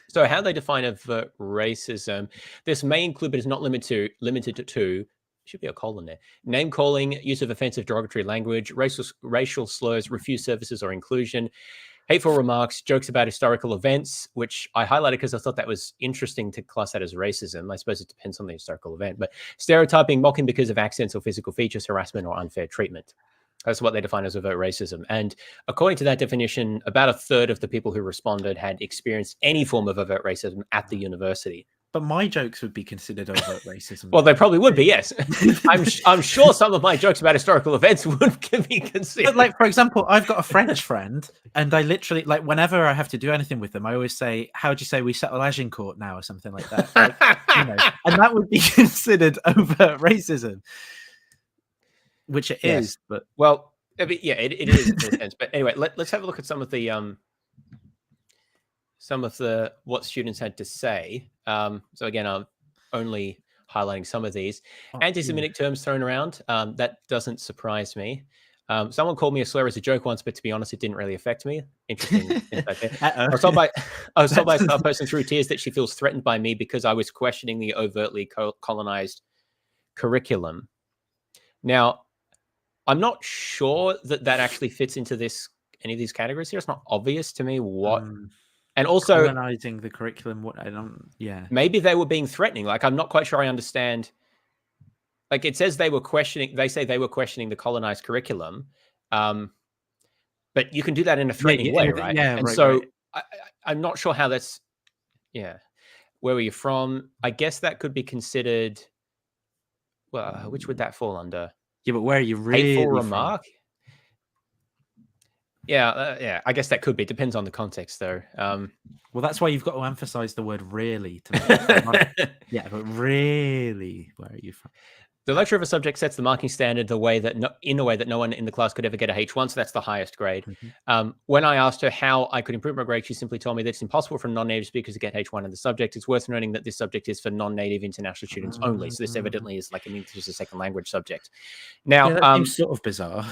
So how they define overt racism. This may include, but is not limited to, should be a colon there, name calling, use of offensive derogatory language, racial slurs, refused services or inclusion, hateful remarks, jokes about historical events, which I highlighted because I thought that was interesting to class that as racism. I suppose it depends on the historical event, but stereotyping, mocking because of accents or physical features, harassment or unfair treatment. That's what they define as overt racism. And according to that definition, about a third of the people who responded had experienced any form of overt racism at the university. But my jokes would be considered overt racism. Well, they probably would be, yes. I'm sure some of my jokes about historical events would be considered. But like, for example, I've got a French friend, and I literally, like, whenever I have to do anything with them, I always say, how do you say we settle Agincourt now, or something like that. Like, and that would be considered overt racism. Which it is, but well, I mean, yeah, it is in a sense. But anyway, let's have a look at some of the what students had to say. So again, I'm only highlighting some of these. Anti-Semitic terms thrown around. That doesn't surprise me. Someone called me a slur as a joke once, but to be honest, it didn't really affect me. Interesting. I was told by a person through tears that she feels threatened by me because I was questioning the overtly colonized curriculum. Now, I'm not sure that actually fits into any of these categories here. It's not obvious to me what. And also colonizing the curriculum. What I don't. Yeah. Maybe they were being threatening. Like, I'm not quite sure I understand. Like, it says they say they were questioning the colonized curriculum, but you can do that in a threatening way, right? Yeah. And right, so right. I'm not sure how that's. Yeah. Where were you from? I guess that could be considered. Well, which would that fall under? Yeah, but where are you really hateful remark? Yeah, I guess that could be. Depends on the context, though. Well, that's why you've got to emphasize the word "really." Yeah, but really, where are you from? The lecturer of a subject sets the marking standard in a way that no one in the class could ever get a H1, so that's the highest grade. When I asked her how I could improve my grade, she simply told me that it's impossible for non-native speakers to get H1 in the subject. It's worth noting that this subject is for non-native international students only, so this evidently is like an English as a second language subject. Now, that seems sort of bizarre.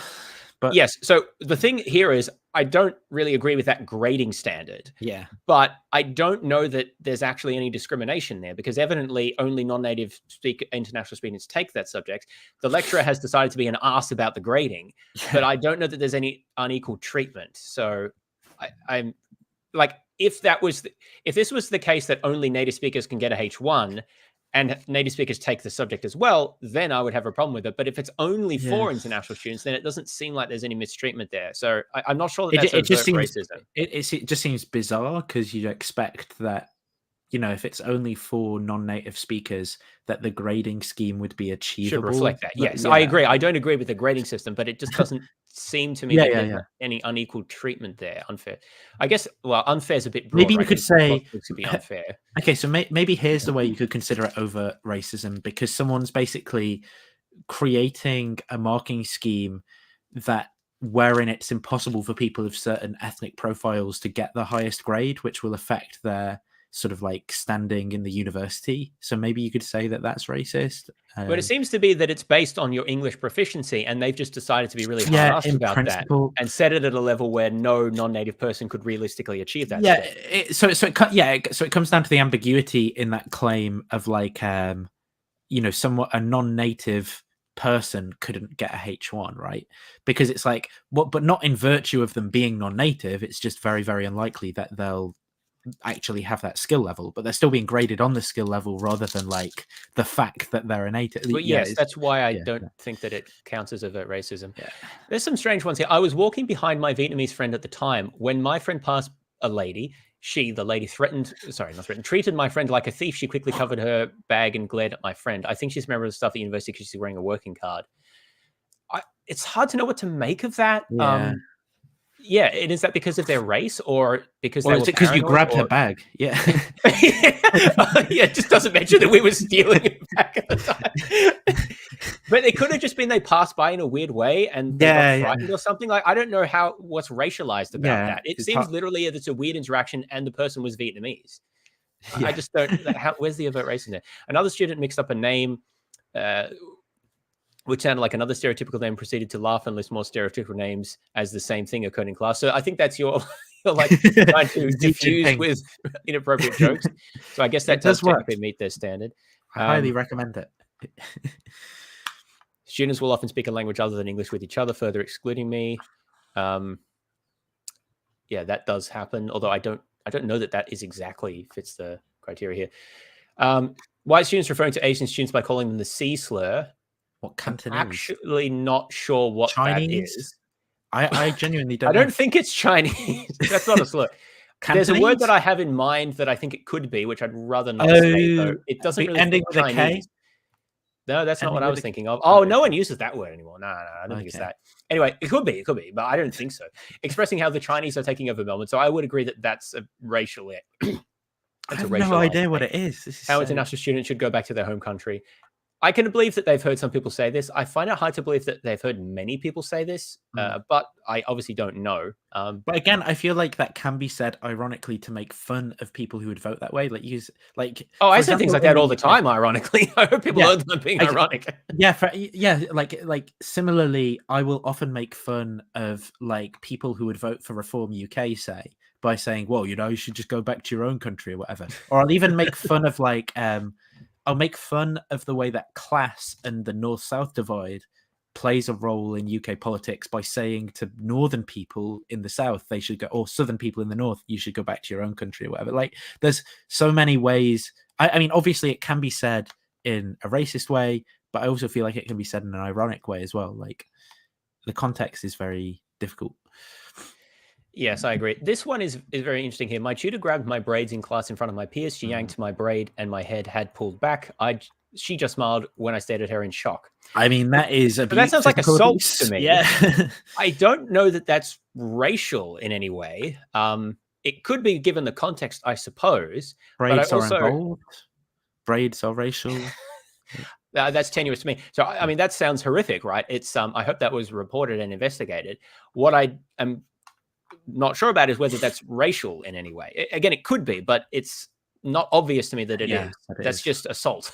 But yes, so the thing here is I don't really agree with that grading standard. Yeah. But I don't know that there's actually any discrimination there because evidently only non-native international students take that subject. The lecturer has decided to be an arse about the grading, but I don't know that there's any unequal treatment. So I'm like, if this was the case that only native speakers can get a H1 and native speakers take the subject as well, then I would have a problem with it. But if it's only for Yeah. international students, then it doesn't seem like there's any mistreatment there. So I'm not sure that It, that's it just seems racism. it just seems bizarre because you'd expect that, you know, if it's only for non-native speakers, that the grading scheme would be achievable. Should reflect that. But Yes, yeah. I agree. I don't agree with the grading system, but it just doesn't seem to me Yeah, that yeah, there's yeah. any unequal treatment there. Unfair. I guess. Well, unfair is a bit broad. Maybe you right? could say It could be unfair. Okay, so maybe here's the way you could consider it overt racism, because someone's basically creating a marking scheme that wherein it's impossible for people of certain ethnic profiles to get the highest grade, which will affect their sort of like standing in the university. So maybe you could say that that's racist. But it seems to be that it's based on your English proficiency, and they've just decided to be really Yeah, hard-asked in about principle. that and set it at a level where no non-native person could realistically achieve that. Yeah, score. so it comes down to the ambiguity in that claim of like, you know, somewhat a non-native person couldn't get a H1, right? Because it's like, what, but not in virtue of them being non-native. It's just very, very unlikely that they'll actually have that skill level, but they're still being graded on the skill level rather than like the fact that they're a native. But Yeah, yes, that's why I don't think that it counts as overt racism. There's some strange ones here. I was walking behind my Vietnamese friend at the time when my friend passed a lady. The lady treated my friend like a thief. She quickly covered her bag and glared at my friend. I think she's a member of the staff at the university because she's wearing a working card. It's hard to know what to make of that. Yeah. And is that because of their race or because Or they is were it because you paranoid, grabbed or- her bag? Yeah. Yeah, it just doesn't mention that we were stealing it back at the time. But it could have just been they passed by in a weird way and they got frightened or something. Like, I don't know what's racialized about Yeah, that. It it's seems hard- literally that it's a weird interaction and the person was Vietnamese. Yeah. I just don't. Where's the overt racism there? Another student mixed up a name, which sounded like another stereotypical name, proceeded to laugh and list more stereotypical names as the same thing occurred in class. So I think that's your like trying to diffuse with inappropriate jokes. So I guess that It does work. technically meet their standard. I highly recommend it. Students will often speak a language other than English with each other, further excluding me. Yeah, that does happen. Although I don't know that is exactly fits the criteria here. White students referring to Asian students by calling them the C slur. What Cantonese? I'm actually not sure what Chinese? that is. I genuinely don't. I don't know. think it's Chinese. That's not a slur. There's a word Cantonese? that I have in mind that I think it could be, which I'd rather not say. Though. It doesn't the really ending fit with a K? Chinese. No, that's not Ending what I with was a- thinking of. Oh, no one uses that word anymore. No, I don't think it's Okay. that. Anyway, it could be, but I don't think so. Expressing how the Chinese are taking over Melbourne. So I would agree that that's a racial. I have no idea what it is. This is How so- international students should go back to their home country. I can believe that they've heard some people say this. I find it hard to believe that they've heard many people say this, but I obviously don't know. But again, I feel like that can be said ironically to make fun of people who would vote that way. Oh, I for say things example, like that in all the UK time. Ironically, I hope people Yeah, learn them being ironic. Like similarly, I will often make fun of like people who would vote for Reform UK, say, by saying, "Well, you know, you should just go back to your own country or whatever." Or I'll even make fun of like, I'll make fun of the way that class and the North-South divide plays a role in UK politics by saying to Northern people in the South they should go, or Southern people in the North, you should go back to your own country or whatever. Like, there's so many ways. I mean, obviously, it can be said in a racist way, but I also feel like it can be said in an ironic way as well. Like, the context is very difficult. Yes, I agree. This one is very interesting here. My tutor grabbed my braids in class in front of my peers. She yanked my braid and my head had pulled back. She just smiled when I stared at her in shock. I mean, that is But that sounds like physical assault abuse. to me. Yeah. I don't know that that's racial in any way. It could be given the context, I suppose. Braids but I are also, involved. Braids are racial. that's tenuous to me. So, I mean, that sounds horrific, right? It's I hope that was reported and investigated. What I am not sure about is whether that's racial in any way. Again, it could be, but it's not obvious to me that it is. That's just assault.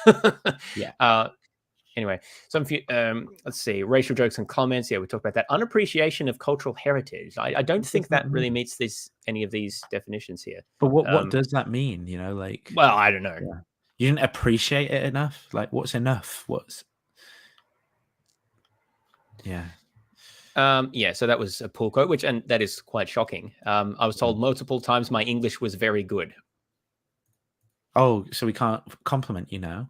Yeah. Anyway, let's see, racial jokes and comments. Yeah, we talked about that. Unappreciation of cultural heritage. I don't think that really meets any of these definitions here. But what does that mean? You know, like, well, I don't know. Yeah. You didn't appreciate it enough. Like, what's enough? Yeah. Yeah, so that was a pull quote, and that is quite shocking. I was told multiple times my English was very good. Oh, so we can't compliment you now?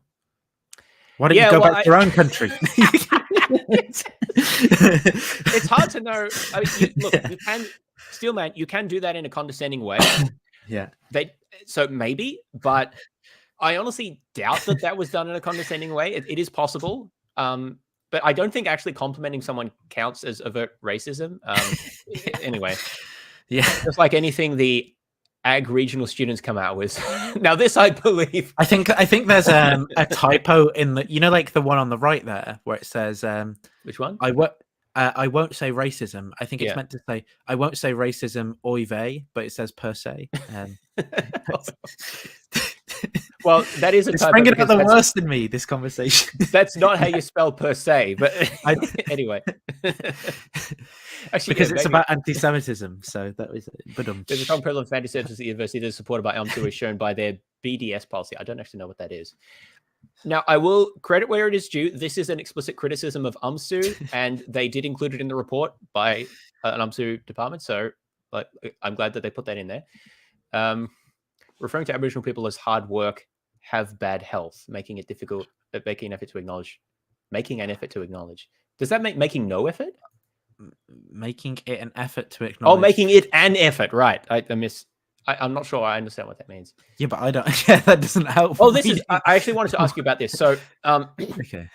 Why don't you go back to your own country? It's hard to know. I mean, look, you can, Steelman, you can do that in a condescending way. Yeah. So maybe, but I honestly doubt that was done in a condescending way. It is possible. But I don't think actually complimenting someone counts as overt racism. Anyway, yeah, just like anything the ag regional students come out with. Now, this I believe. I think there's a typo in the, like the one on the right there where it says which one? I won't say racism. I think it's meant to say I won't say racism oy vey, but it says per se. Well, that is a typo. It's bringing out the worst in me, this conversation. That's not how you spell per se, but anyway. Actually, because it's about anti-Semitism, so that was there's a strong prevalence of anti-Semitism at the university that is supported by UMSU as shown by their BDS policy. I don't actually know what that is. Now, I will credit where it is due. This is an explicit criticism of UMSU, and they did include it in the report by an UMSU department, so I'm glad that they put that in there. Referring to Aboriginal people as hard work, have bad health, making it difficult, making an effort to acknowledge. Does that make making no effort? Making it an effort to acknowledge. Oh, making it an effort, right? I'm not sure I understand what that means. Yeah, but I don't. Yeah, that doesn't help. Oh, I actually wanted to ask you about this. So, okay.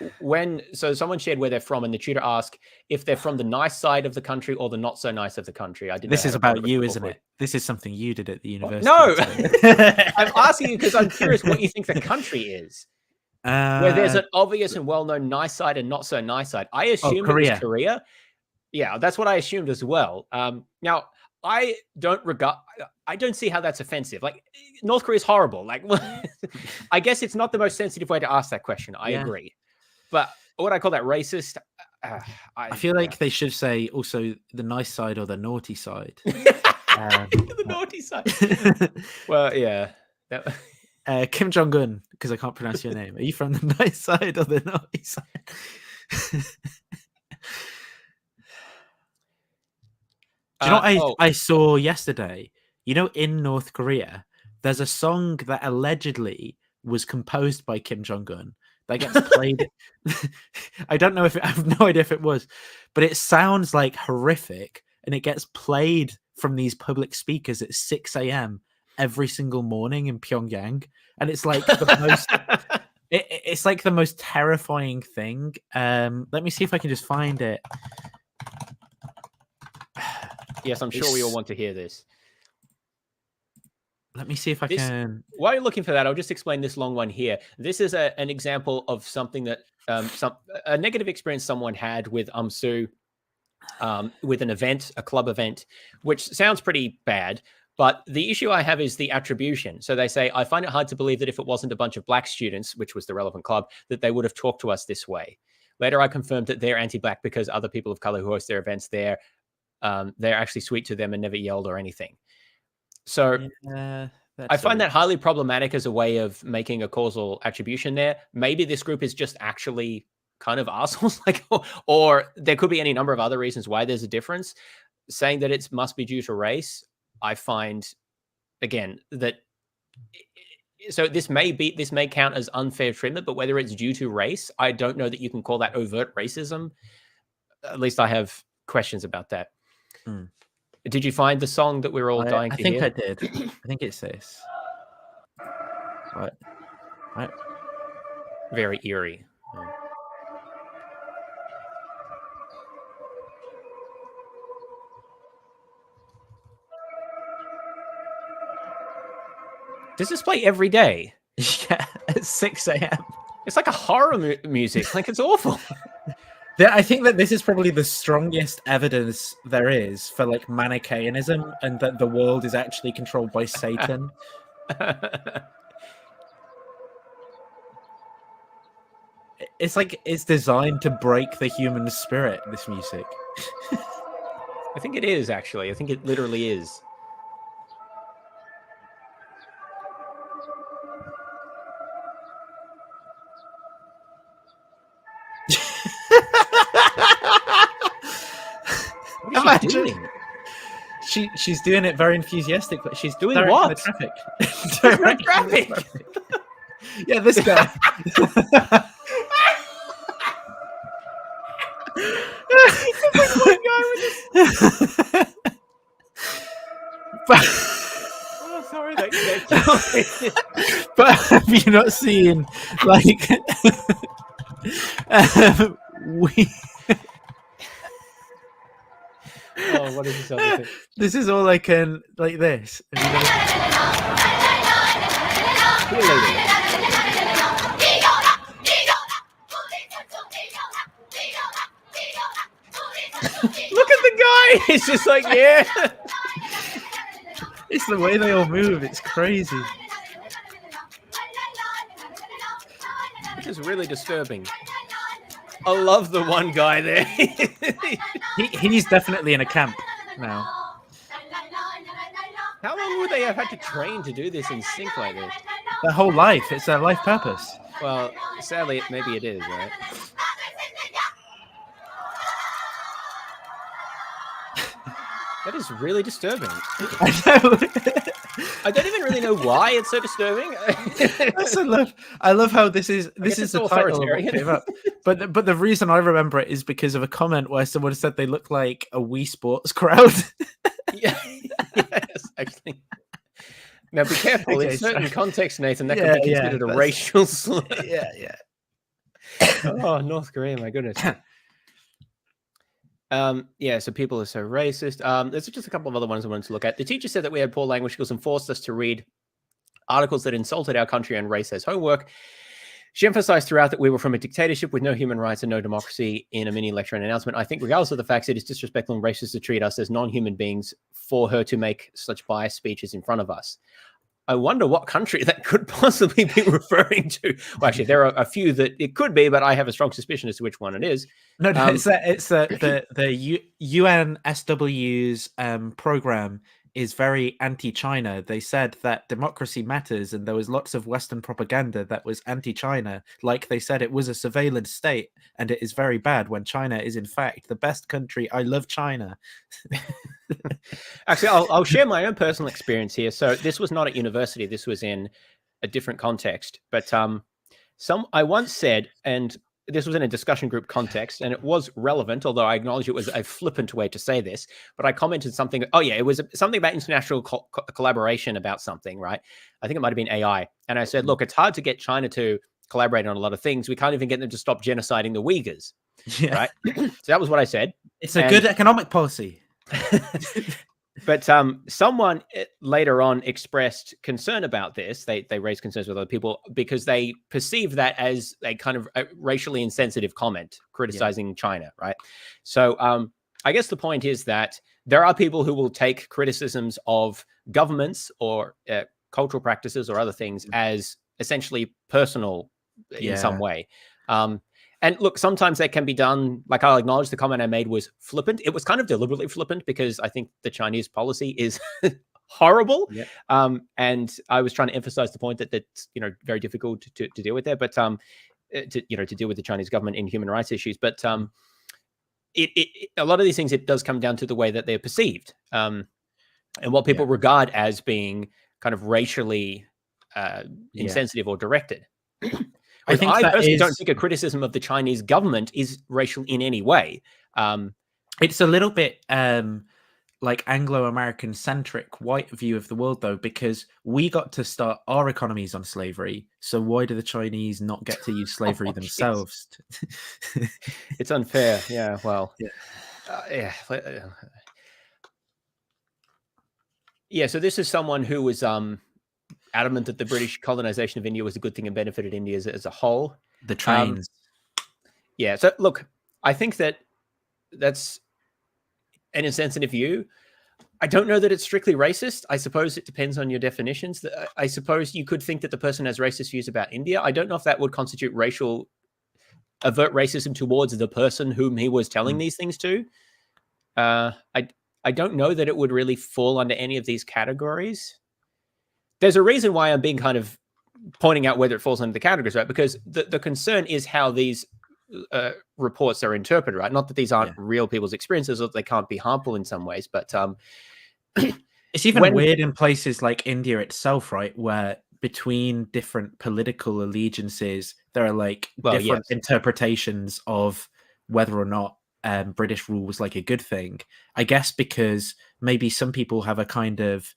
So someone shared where they're from, and the tutor asked if they're from the nice side of the country or the not so nice of the country. This is about you, isn't it? This is something you did at the university. No, I'm asking you because I'm curious what you think the country is. Where there's an obvious and well-known nice side and not so nice side. I assume it was Korea. Yeah, that's what I assumed as well. Now, I don't see how that's offensive. Like, North Korea is horrible. Like, I guess it's not the most sensitive way to ask that question. I agree. But would I call that racist? I feel like they should say also the nice side or the naughty side. The naughty side. Well, yeah. Kim Jong-un, because I can't pronounce your name. Are you from the nice side or the naughty side? Do you know what I saw yesterday? In North Korea, there's a song that allegedly was composed by Kim Jong-un that gets played. I don't know I have no idea if it was, but it sounds like horrific, and it gets played from these public speakers at 6 a.m. every single morning in Pyongyang, and it's like the most. It's like the most terrifying thing. Let me see if I can just find it. Yes, I'm sure we all want to hear this. Let me see if I can. While you're looking for that, I'll just explain this long one here. This is an example of something that a negative experience someone had with UMSU, with an event, a club event, which sounds pretty bad. But the issue I have is the attribution. So they say, I find it hard to believe that if it wasn't a bunch of black students, which was the relevant club, that they would have talked to us this way. Later, I confirmed that they're anti-black because other people of color who host their events they're actually sweet to them and never yelled or anything. So I find that highly problematic as a way of making a causal attribution there. Maybe this group is just actually kind of assholes, or there could be any number of other reasons why there's a difference. Saying that it must be due to race, I find, again, that so this may count as unfair treatment, but whether it's due to race, I don't know that you can call that overt racism. At least I have questions about that. Did you find the song that we're all dying to hear? I think I did. I think it says. Right. Very eerie. Does this play every day? Yeah, at 6 a.m. It's like a horror music. Like, it's awful. I think that this is probably the strongest evidence there is for Manichaeanism and that the world is actually controlled by Satan. It's like it's designed to break the human spirit, this music. I think it is, actually. I think it literally is. What is she doing? She's doing it very enthusiastically. She's doing what? The traffic. Directing the traffic. Yeah, this guy. It's just like one guy with this. But, Oh, sorry, they but have you not seen like we? Oh, what is this other thing? This is all I can like this. Look at the guy. It's just like, yeah. It's the way they all move. It's crazy. Which is really disturbing. I love the one guy there. He's definitely in a camp now. How long would they have had to train to do this in sync like this? Their whole life. It's their life purpose. Well, sadly, maybe it is, right? That is really disturbing. I know. I don't even really know why it's so disturbing. I love how this is the title of what authoritarian. came up. But the reason I remember it is because of a comment where someone said they look like a Wii Sports crowd. Yes, actually. Now be careful. Okay, in certain sorry. contexts, Nathan, that Yeah, could be yeah, considered a that's- racial slur. Yeah. Oh, North Korea, my goodness. Yeah, so people are so racist. There's just a couple of other ones I wanted to look at. The teacher said that we had poor language skills and forced us to read articles that insulted our country and race as homework. She emphasized throughout that we were from a dictatorship with no human rights and no democracy in a mini lecture and announcement. I think regardless of the facts, it is disrespectful and racist to treat us as non-human beings for her to make such biased speeches in front of us. I wonder what country that could possibly be referring to. Well, actually, there are a few that it could be, but I have a strong suspicion as to which one it is. No, it's the UNSW's program is very anti-China. They said that democracy matters, and there was lots of Western propaganda that was anti-China. Like they said, it was a surveillance state, and it is very bad when China is in fact the best country. I love China. Actually, I'll share my own personal experience here. So this was not at university. This was in a different context. But I once said, and this was in a discussion group context, and it was relevant, although I acknowledge it was a flippant way to say this. But I commented something. Oh, yeah, it was something about international collaboration about something, right? I think it might have been AI. And I said, look, it's hard to get China to collaborate on a lot of things. We can't even get them to stop genociding the Uyghurs, right? So that was what I said. It's a good economic policy. But someone later on expressed concern about this. They raised concerns with other people because they perceive that as a kind of a racially insensitive comment criticizing China, right? So I guess the point is that there are people who will take criticisms of governments or cultural practices or other things as essentially personal in some way. And look, sometimes that can be done. Like, I'll acknowledge the comment I made was flippant. It was kind of deliberately flippant because I think the Chinese policy is horrible. Yeah. And I was trying to emphasize the point that that's, very difficult to deal with there, but to deal with the Chinese government in human rights issues. But a lot of these things, it does come down to the way that they're perceived and what people regard as being kind of racially insensitive or directed. I personally don't think a criticism of the Chinese government is racial in any way. It's a little bit like Anglo-American centric white view of the world, though, because we got to start our economies on slavery. So why do the Chinese not get to use slavery themselves? It's unfair. Yeah. Well. Yeah. So this is someone who was adamant that the British colonization of India was a good thing and benefited India as a whole. The trains. Yeah. So look, I think that's an insensitive view. I don't know that it's strictly racist. I suppose it depends on your definitions. I suppose you could think that the person has racist views about India. I don't know if that would constitute overt racism towards the person whom he was telling these things to. I don't know that it would really fall under any of these categories. There's a reason why I'm being kind of pointing out whether it falls under the categories, right? Because the concern is how these reports are interpreted, right? Not that these aren't real people's experiences or they can't be harmful in some ways, but it's even weird in places like India itself, right? Where between different political allegiances, there are like different interpretations of whether or not British rule was like a good thing. I guess because maybe some people have a kind of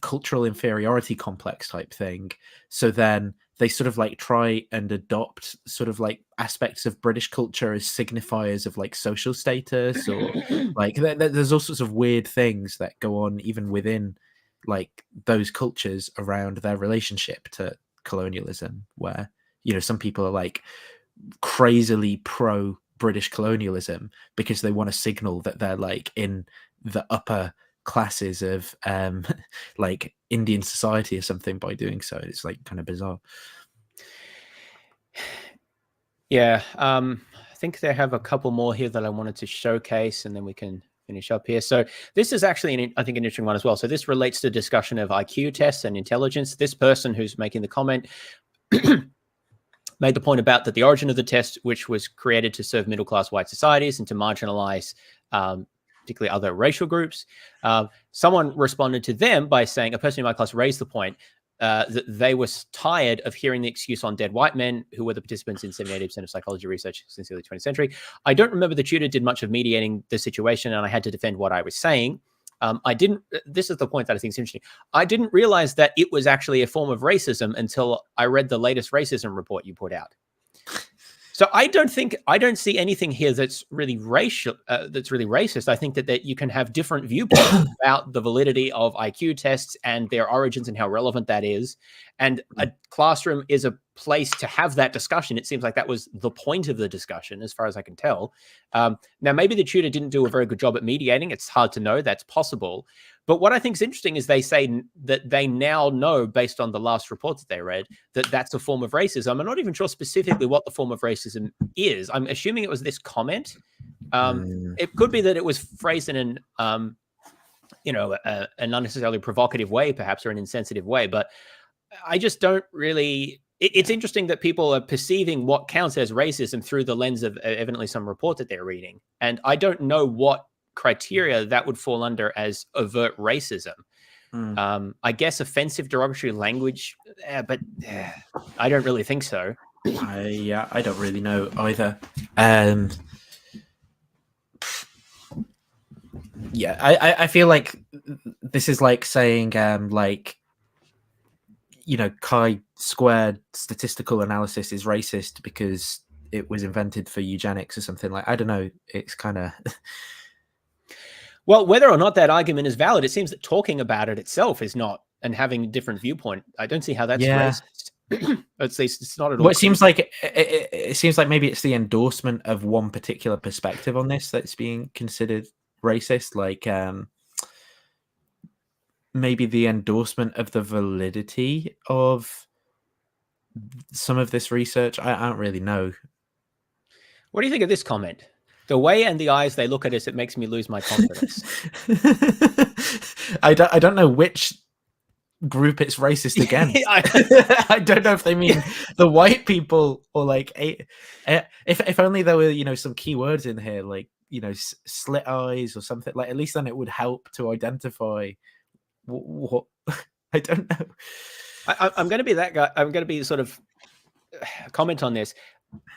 cultural inferiority complex type thing. So then they sort of like try and adopt sort of like aspects of British culture as signifiers of like social status, or like there's all sorts of weird things that go on even within like those cultures around their relationship to colonialism, where, you know, some people are like crazily pro British colonialism because they want to signal that they're like in the upper classes of like Indian society or something by doing so. It's like kind of bizarre. Yeah, I think they have a couple more here that I wanted to showcase, and then we can finish up here. So this is actually, I think, an interesting one as well. So this relates to discussion of IQ tests and intelligence. This person who's making the comment made the point about that the origin of the test, which was created to serve middle-class white societies and to marginalize particularly other racial groups. Someone responded to them by saying, a person in my class raised the point that they were tired of hearing the excuse on dead white men who were the participants in 70-80% of psychology research since the early 20th century. I don't remember the tutor did much of mediating the situation, and I had to defend what I was saying. This is the point that I think is interesting. I didn't realize that it was actually a form of racism until I read the latest racism report you put out. So I don't see anything here that's really racial, that's really racist. I think that you can have different viewpoints about the validity of IQ tests and their origins and how relevant that is. And a classroom is a place to have that discussion. It seems like that was the point of the discussion, as far as I can tell. Now, maybe the tutor didn't do a very good job at mediating. It's hard to know. That's possible. But what I think is interesting is they say that they now know, based on the last report that they read, that that's a form of racism. I'm not even sure specifically what the form of racism is. I'm assuming it was this comment. It could be that it was phrased in an unnecessarily provocative way, perhaps, or an insensitive way. But I just don't really... It's interesting that people are perceiving what counts as racism through the lens of evidently some report that they're reading. And I don't know what criteria that would fall under as overt racism. I guess offensive derogatory language, but I don't really think so. I don't really know either. I feel like this is like saying chi-squared statistical analysis is racist because it was invented for eugenics or something. Like, I don't know. It's kind of... Well, whether or not that argument is valid, it seems that talking about it itself is not, and having a different viewpoint, I don't see how that's racist. At least it's not at all. Well, it seems like maybe it's the endorsement of one particular perspective on this that's being considered racist. Like maybe the endorsement of the validity of some of this research. I don't really know. What do you think of this comment? The way and the eyes they look at us, it makes me lose my confidence. I don't know which group it's racist against. I don't know if they mean the white people or like if only there were some keywords in here like slit eyes or something. Like, at least then it would help to identify what I don't know. I'm going to be that guy. I'm going to be sort of comment on this.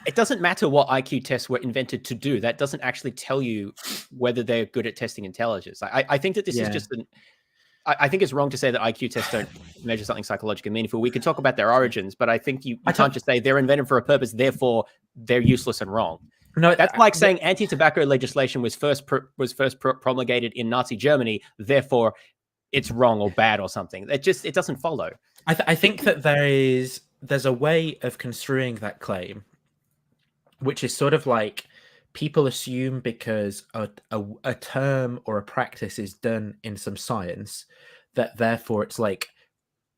It doesn't matter what IQ tests were invented to do. That doesn't actually tell you whether they're good at testing intelligence. I think that this is just I think it's wrong to say that IQ tests don't measure something psychologically meaningful. We could talk about their origins, but I think you can't just say they're invented for a purpose, therefore they're useless and wrong. No, that's like saying anti-tobacco legislation was first promulgated in Nazi Germany, therefore it's wrong or bad or something. It doesn't follow. I think that there's a way of construing that claim, which is sort of like people assume because a term or a practice is done in some science that therefore it's like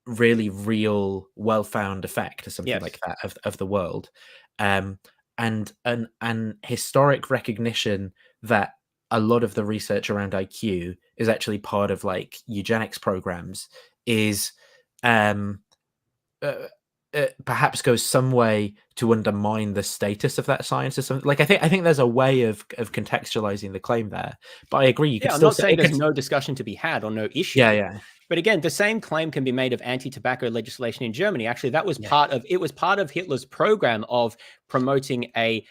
really real, well-found effect or something like that of the world. And an historic recognition that a lot of the research around IQ is actually part of like eugenics programs is perhaps goes some way to undermine the status of that science or something. Like, I think there's a way of contextualizing the claim there, but I agree. I'm not saying there's no discussion to be had or no issue. Yeah. But again, the same claim can be made of anti-tobacco legislation in Germany. Actually, that was part of Hitler's program of promoting a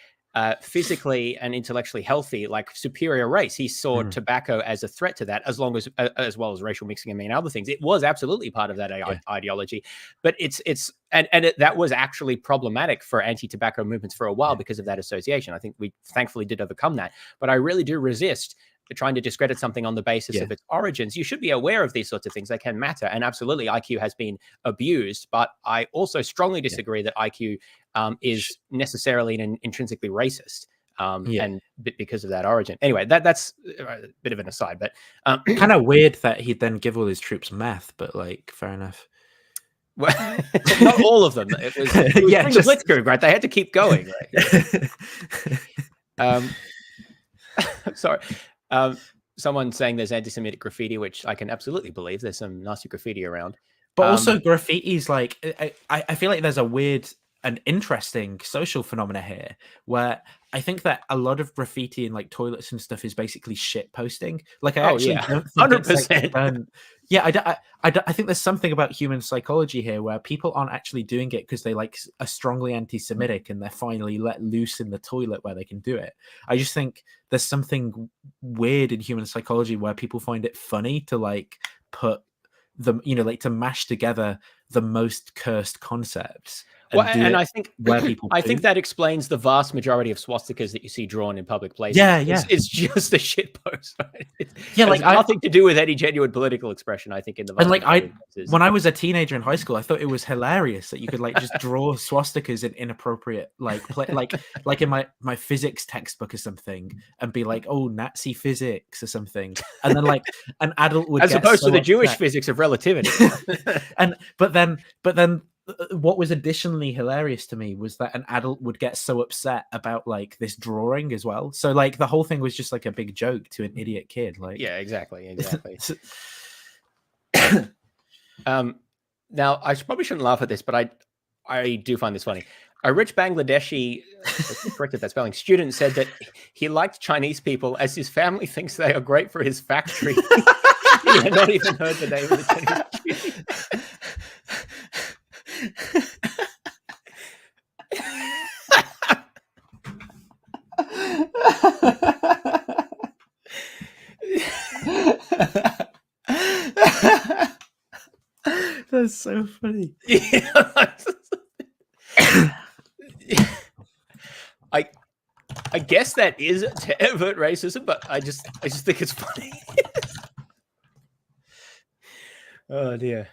physically and intellectually healthy, like superior race. He saw tobacco as a threat to that, as well as racial mixing and other things. It was absolutely part of that ideology, but that was actually problematic for anti-tobacco movements for a while because of that association. I think we thankfully did overcome that, but I really do resist trying to discredit something on the basis of its origins. You should be aware of these sorts of things. They can matter. And absolutely, IQ has been abused, but I also strongly disagree that IQ is necessarily an intrinsically racist. And because of that origin. Anyway, that's a bit of an aside, but kind of weird that he'd then give all his troops meth, but like, fair enough. Well, not all of them. It was during the Blitzkrieg, right? They had to keep going. Right? Sorry. Someone saying there's anti-Semitic graffiti, which I can absolutely believe. There's some nasty graffiti around. But also graffiti's like, I feel like there's a weird and interesting social phenomena here where I think that a lot of graffiti in like toilets and stuff is basically shit posting. Like I actually don't think 100%. I think there's something about human psychology here where people aren't actually doing it because they like are strongly anti-Semitic and they're finally let loose in the toilet where they can do it. I just think there's something weird in human psychology where people find it funny to like put them, like to mash together the most cursed concepts. And I think that explains the vast majority of swastikas that you see drawn in public places. It's just a shit post. Right? It has nothing to do with any genuine political expression. I think in the when I was a teenager in high school, I thought it was hilarious that you could like just draw swastikas in inappropriate like in my physics textbook or something, and be like, oh, Nazi physics or something, and then like an adult would as opposed to the Jewish physics of relativity. But then. What was additionally hilarious to me was that an adult would get so upset about like this drawing as well. So like the whole thing was just like a big joke to an idiot kid. Like, yeah, exactly. Now I probably shouldn't laugh at this, but I do find this funny. A rich Bangladeshi, corrected that spelling, student said that he liked Chinese people as his family thinks they are great for his factory. He had not even heard the name of the Chinese. That's so funny. I guess that is to avert racism, but I just think it's funny. Oh dear.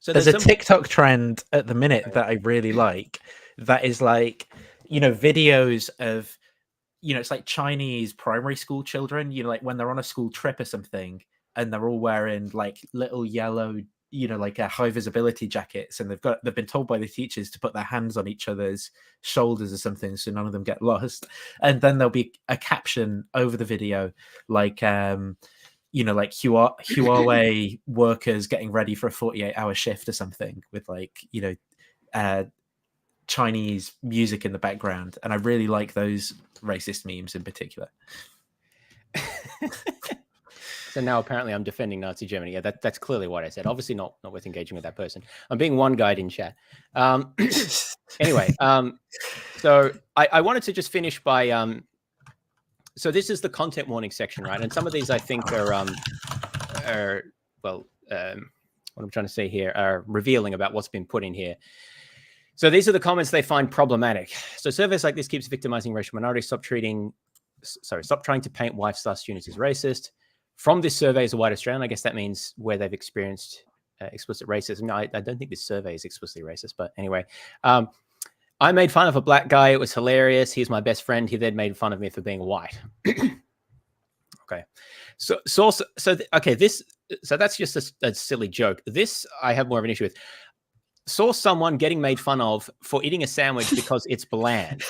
So there's a TikTok trend at the minute that I really like. That is like, videos of, it's like Chinese primary school children, like when they're on a school trip or something, and they're all wearing like little yellow, like high visibility jackets, and they've been told by the teachers to put their hands on each other's shoulders or something so none of them get lost. And then there'll be a caption over the video like like Huawei workers getting ready for a 48-hour shift or something with like, Chinese music in the background. And I really like those racist memes in particular. So now apparently I'm defending Nazi Germany. Yeah, that's clearly what I said. Obviously not worth engaging with that person. I'm being one guide in chat. Anyway, so I wanted to just finish by... So this is the content warning section, right? And some of these I think are what I'm trying to say here are revealing about what's been put in here. So these are the comments they find problematic. So surveys like this keeps victimizing racial minorities. Stop trying to paint white star students as racist. From this survey is a white Australian. I guess that means where they've experienced explicit racism. No, I don't think this survey is explicitly racist, but anyway. I made fun of a black guy. It was hilarious. He's my best friend. He then made fun of me for being white. Okay. So that's just a silly joke. This I have more of an issue with. Saw someone getting made fun of for eating a sandwich because it's bland.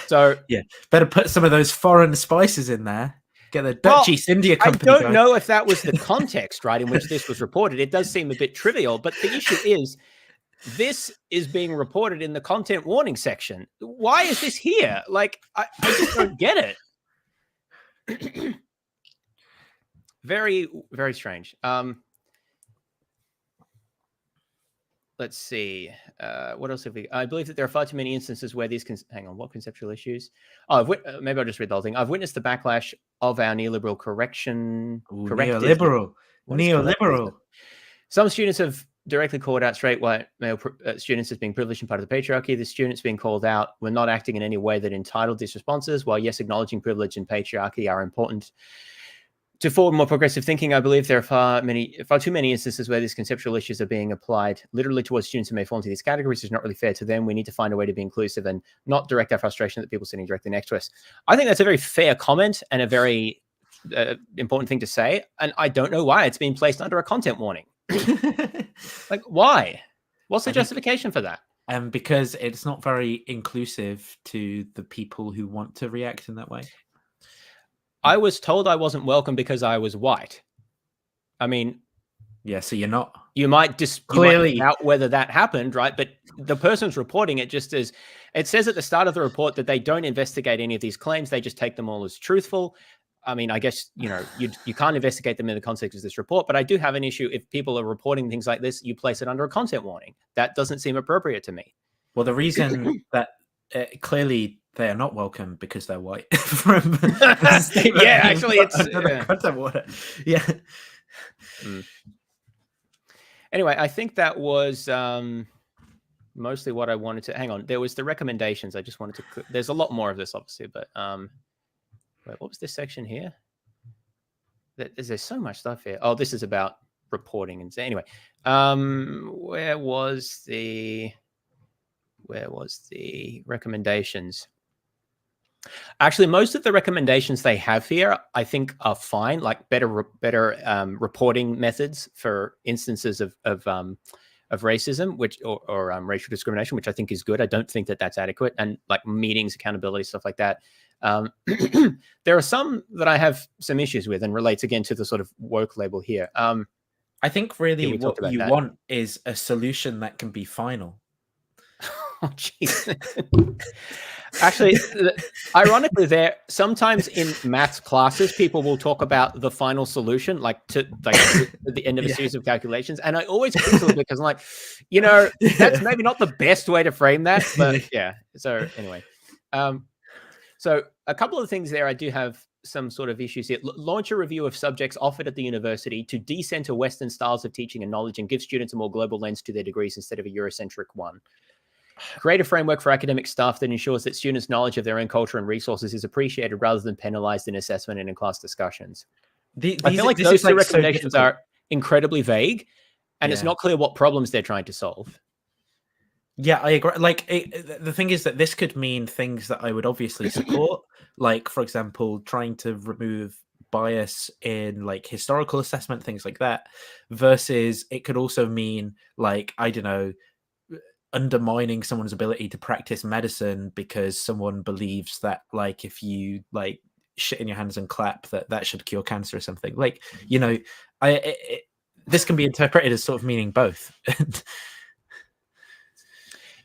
So yeah, better put some of those foreign spices in there. Get the Dutch East India Company. I don't know if that was the context, right, in which this was reported. It does seem a bit trivial, but the issue is this is being reported in the content warning section. Why is this here? Like, I just don't get it. Very, very strange. let's see. What else have we? I believe that there are far too many instances where these hang on. What conceptual issues? Oh, maybe I'll just read the whole thing. I've witnessed the backlash of our neoliberal correction. Neoliberal. Neoliberal. Some students have directly called out straight white male students as being privileged and part of the patriarchy. The students being called out were not acting in any way that entitled these responses. While yes, acknowledging privilege and patriarchy are important to forward more progressive thinking, I believe there are far too many instances where these conceptual issues are being applied literally towards students who may fall into these categories. It's not really fair to them. We need to find a way to be inclusive and not direct our frustration at people sitting directly next to us. I think that's a very fair comment and a very important thing to say. And I don't know why it's been placed under a content warning. Like, why? What's the justification for that? Because it's not very inclusive to the people who want to react in that way. I was told I wasn't welcome because I was white. I mean, yeah, so you're not. You might clearly doubt whether that happened, right? But the person's reporting it just as it says at the start of the report that they don't investigate any of these claims. They just take them all as truthful. I mean, I guess, you can't investigate them in the context of this report, but I do have an issue if people are reporting things like this, you place it under a content warning. That doesn't seem appropriate to me. Well, the reason that clearly they are not welcome because they're white. From the statement yeah, actually, it's content warning. Yeah. Anyway, I think that was mostly what I wanted to. Hang on, there was the recommendations. I just wanted to. There's a lot more of this, obviously, but wait, what was this section here? There's so much stuff here. Oh, this is about reporting and anyway. Where was the recommendations? Actually, most of the recommendations they have here, I think, are fine. Like better reporting methods for instances of racism, or racial discrimination, which I think is good. I don't think that that's adequate, and like meetings, accountability, stuff like that. There are some that I have some issues with, and relates again to the sort of woke label here. I think really what you want is a solution that can be final. Oh, jeez. Actually, ironically, sometimes in maths classes, people will talk about the final solution, like to the end of a series of calculations, and I always cancel it because I'm like, that's maybe not the best way to frame that, but yeah. So anyway, so a couple of things there, I do have some sort of issues here. Launch a review of subjects offered at the university to decenter Western styles of teaching and knowledge and give students a more global lens to their degrees instead of a Eurocentric one. Create a framework for academic staff that ensures that students' knowledge of their own culture and resources is appreciated rather than penalized in assessment and in class discussions. I feel like those two recommendations are incredibly vague, and it's not clear what problems they're trying to solve. Yeah, I agree. Like, the thing is that this could mean things that I would obviously support, like, for example, trying to remove bias in like historical assessment, things like that, versus it could also mean, like, I don't know, undermining someone's ability to practice medicine because someone believes that, like, if you like shit in your hands and clap, that should cure cancer or something. Like, this can be interpreted as sort of meaning both.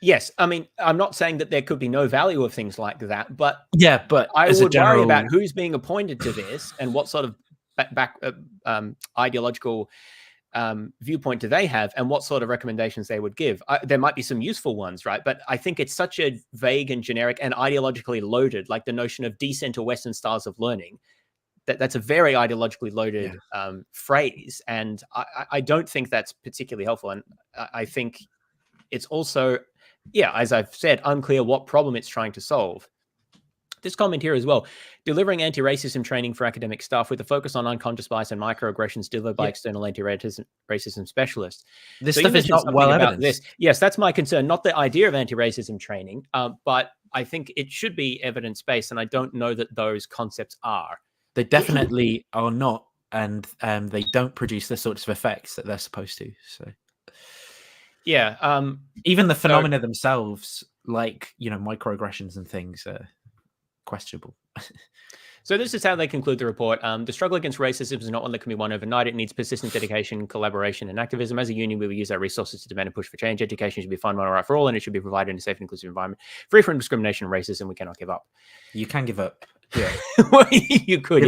Yes, I mean, I'm not saying that there could be no value of things like that, but I would worry about who's being appointed to this and what sort of ideological viewpoint do they have, and what sort of recommendations they would give. There might be some useful ones, right? But I think it's such a vague and generic and ideologically loaded, like the notion of decenter Western styles of learning. That's a very ideologically loaded phrase, and I don't think that's particularly helpful. And I think it's also, as I've said, unclear what problem it's trying to solve. This comment here as well: delivering anti-racism training for academic staff with a focus on unconscious bias and microaggressions delivered by external anti-racism specialists. This stuff is not well evidenced. Yes, that's my concern. Not the idea of anti-racism training, but I think it should be evidence-based, and I don't know that those concepts are. They definitely are not, and they don't produce the sorts of effects that they're supposed to. So, yeah, even the phenomena themselves, like microaggressions and things, are questionable. So this is how they conclude the report. The struggle against racism is not one that can be won overnight. It needs persistent dedication, collaboration, and activism. As a union, we will use our resources to demand and push for change. Education should be a fundamental right for all, and it should be provided in a safe and inclusive environment, free from discrimination and racism. We cannot give up. You can give up. Yeah, you could.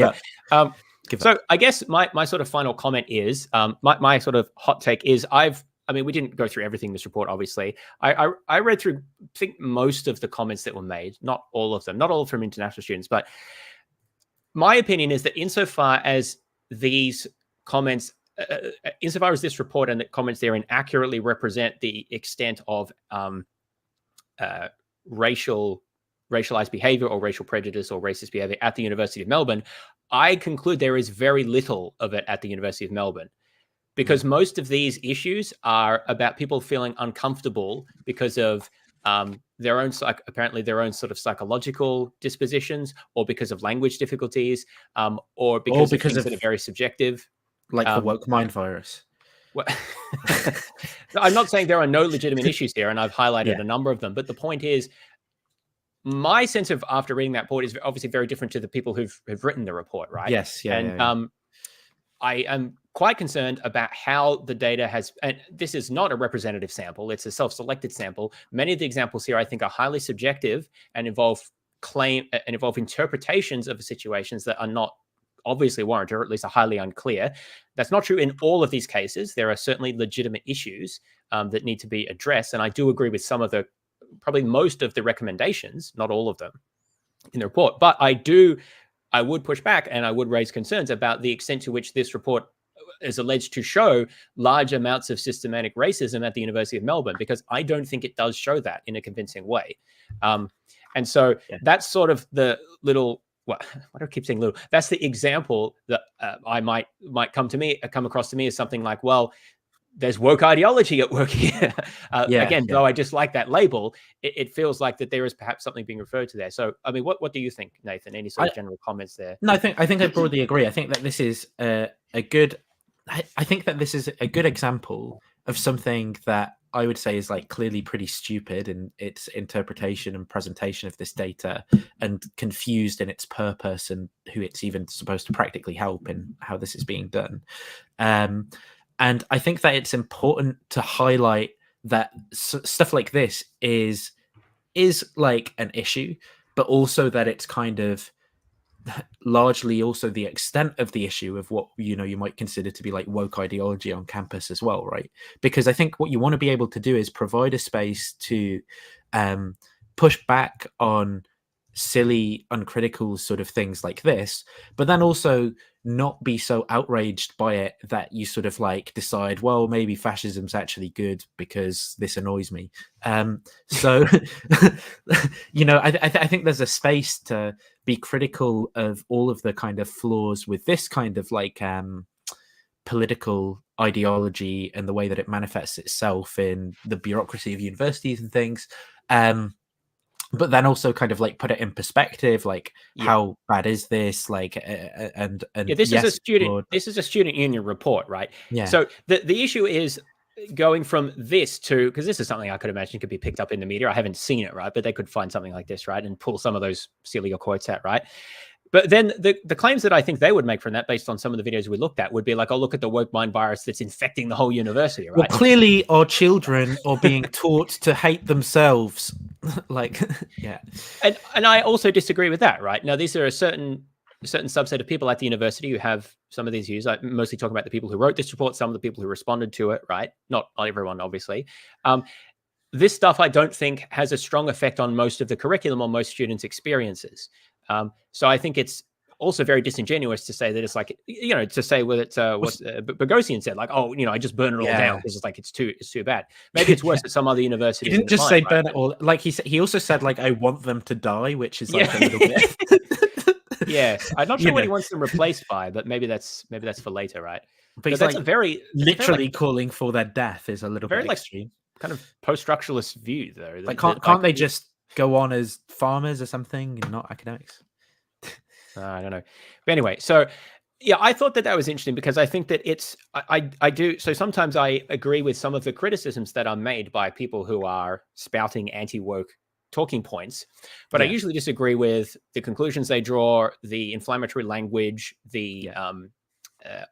So I guess my sort of final comment is my sort of hot take is I've I mean, we didn't go through everything in this report, obviously. I read through, I think, most of the comments that were made, not all of them, not all from international students, but my opinion is that insofar as these comments, insofar as this report and the comments therein accurately represent the extent of racialized behavior or racial prejudice or racist behavior at the University of Melbourne, I conclude there is very little of it at the University of Melbourne, because most of these issues are about people feeling uncomfortable because of their own, apparently their own sort of psychological dispositions, or because of language difficulties, or because of things that are very subjective. Like the woke mind virus. Well, I'm not saying there are no legitimate issues here, and I've highlighted a number of them, but the point is, my sense of after reading that report is obviously very different to the people who've written the report, right? Yes, I am quite concerned about how the data has, and this is not a representative sample, it's a self-selected sample. Many of the examples here, I think, are highly subjective and involve interpretations of situations that are not obviously warranted, or at least are highly unclear. That's not true in all of these cases. There are certainly legitimate issues that need to be addressed. And I do agree with some of the, probably most of the recommendations, not all of them in the report. But I would push back, and I would raise concerns about the extent to which this report is alleged to show large amounts of systematic racism at the University of Melbourne, because I don't think it does show that in a convincing way. And so that's sort of the little, well, why do I keep saying little? That's the example that I might come across to me as something like, well, there's woke ideology at work here. Though I dislike that label, it feels like that there is perhaps something being referred to there. So, I mean, what do you think, Nathan? Any sort of general comments there? No, I think I broadly agree. I think that this is a good example of something that I would say is like clearly pretty stupid in its interpretation and presentation of this data, and confused in its purpose and who it's even supposed to practically help in how this is being done. And I think that it's important to highlight that stuff like this is like an issue, but also that it's kind of largely also the extent of the issue of what, you know, you might consider to be like woke ideology on campus as well, right? Because I think what you want to be able to do is provide a space to push back on silly, uncritical sort of things like this, but then also not be so outraged by it that you sort of like decide, well, maybe fascism's actually good because this annoys me. So, you know, I think there's a space to be critical of all of the kind of flaws with this kind of like political ideology and the way that it manifests itself in the bureaucracy of universities and things. But then also kind of like put it in perspective, like how bad is this? Like, and this is a student union report, right? Yeah. So the issue is going from this to, because this is something I could imagine could be picked up in the media. I haven't seen it, right? But they could find something like this, right, and pull some of those silly quotes out, right? But then the claims that I think they would make from that, based on some of the videos we looked at, would be like, oh, look at the woke mind virus that's infecting the whole university, right? Well, clearly our children are being taught to hate themselves. Like, yeah. And I also disagree with that, right? Now, these are a certain subset of people at the university who have some of these views. I mostly talk about the people who wrote this report, some of the people who responded to it, right? Not everyone, obviously. This stuff, I don't think, has a strong effect on most of the curriculum or most students' experiences. So I think it's also very disingenuous to say that it's like, you know, to say what Bogosian said, like, oh, you know, I just burn it all down because it's like it's too bad. Maybe it's worse at some other universities. He didn't just say burn it all. Like he also said, like, I want them to die, which is like a little bit. Yes, I'm not sure what he wants them replaced by, but maybe that's for later, right? But he's that's like a very literally calling for their death is a little very bit like extreme. Kind of post-structuralist view, though. Like, can't they just go on as farmers or something and not academics? I don't know. But anyway, so yeah, I thought that was interesting because I think that I do. So sometimes I agree with some of the criticisms that are made by people who are spouting anti-woke talking points, but I usually disagree with the conclusions they draw, the inflammatory language, the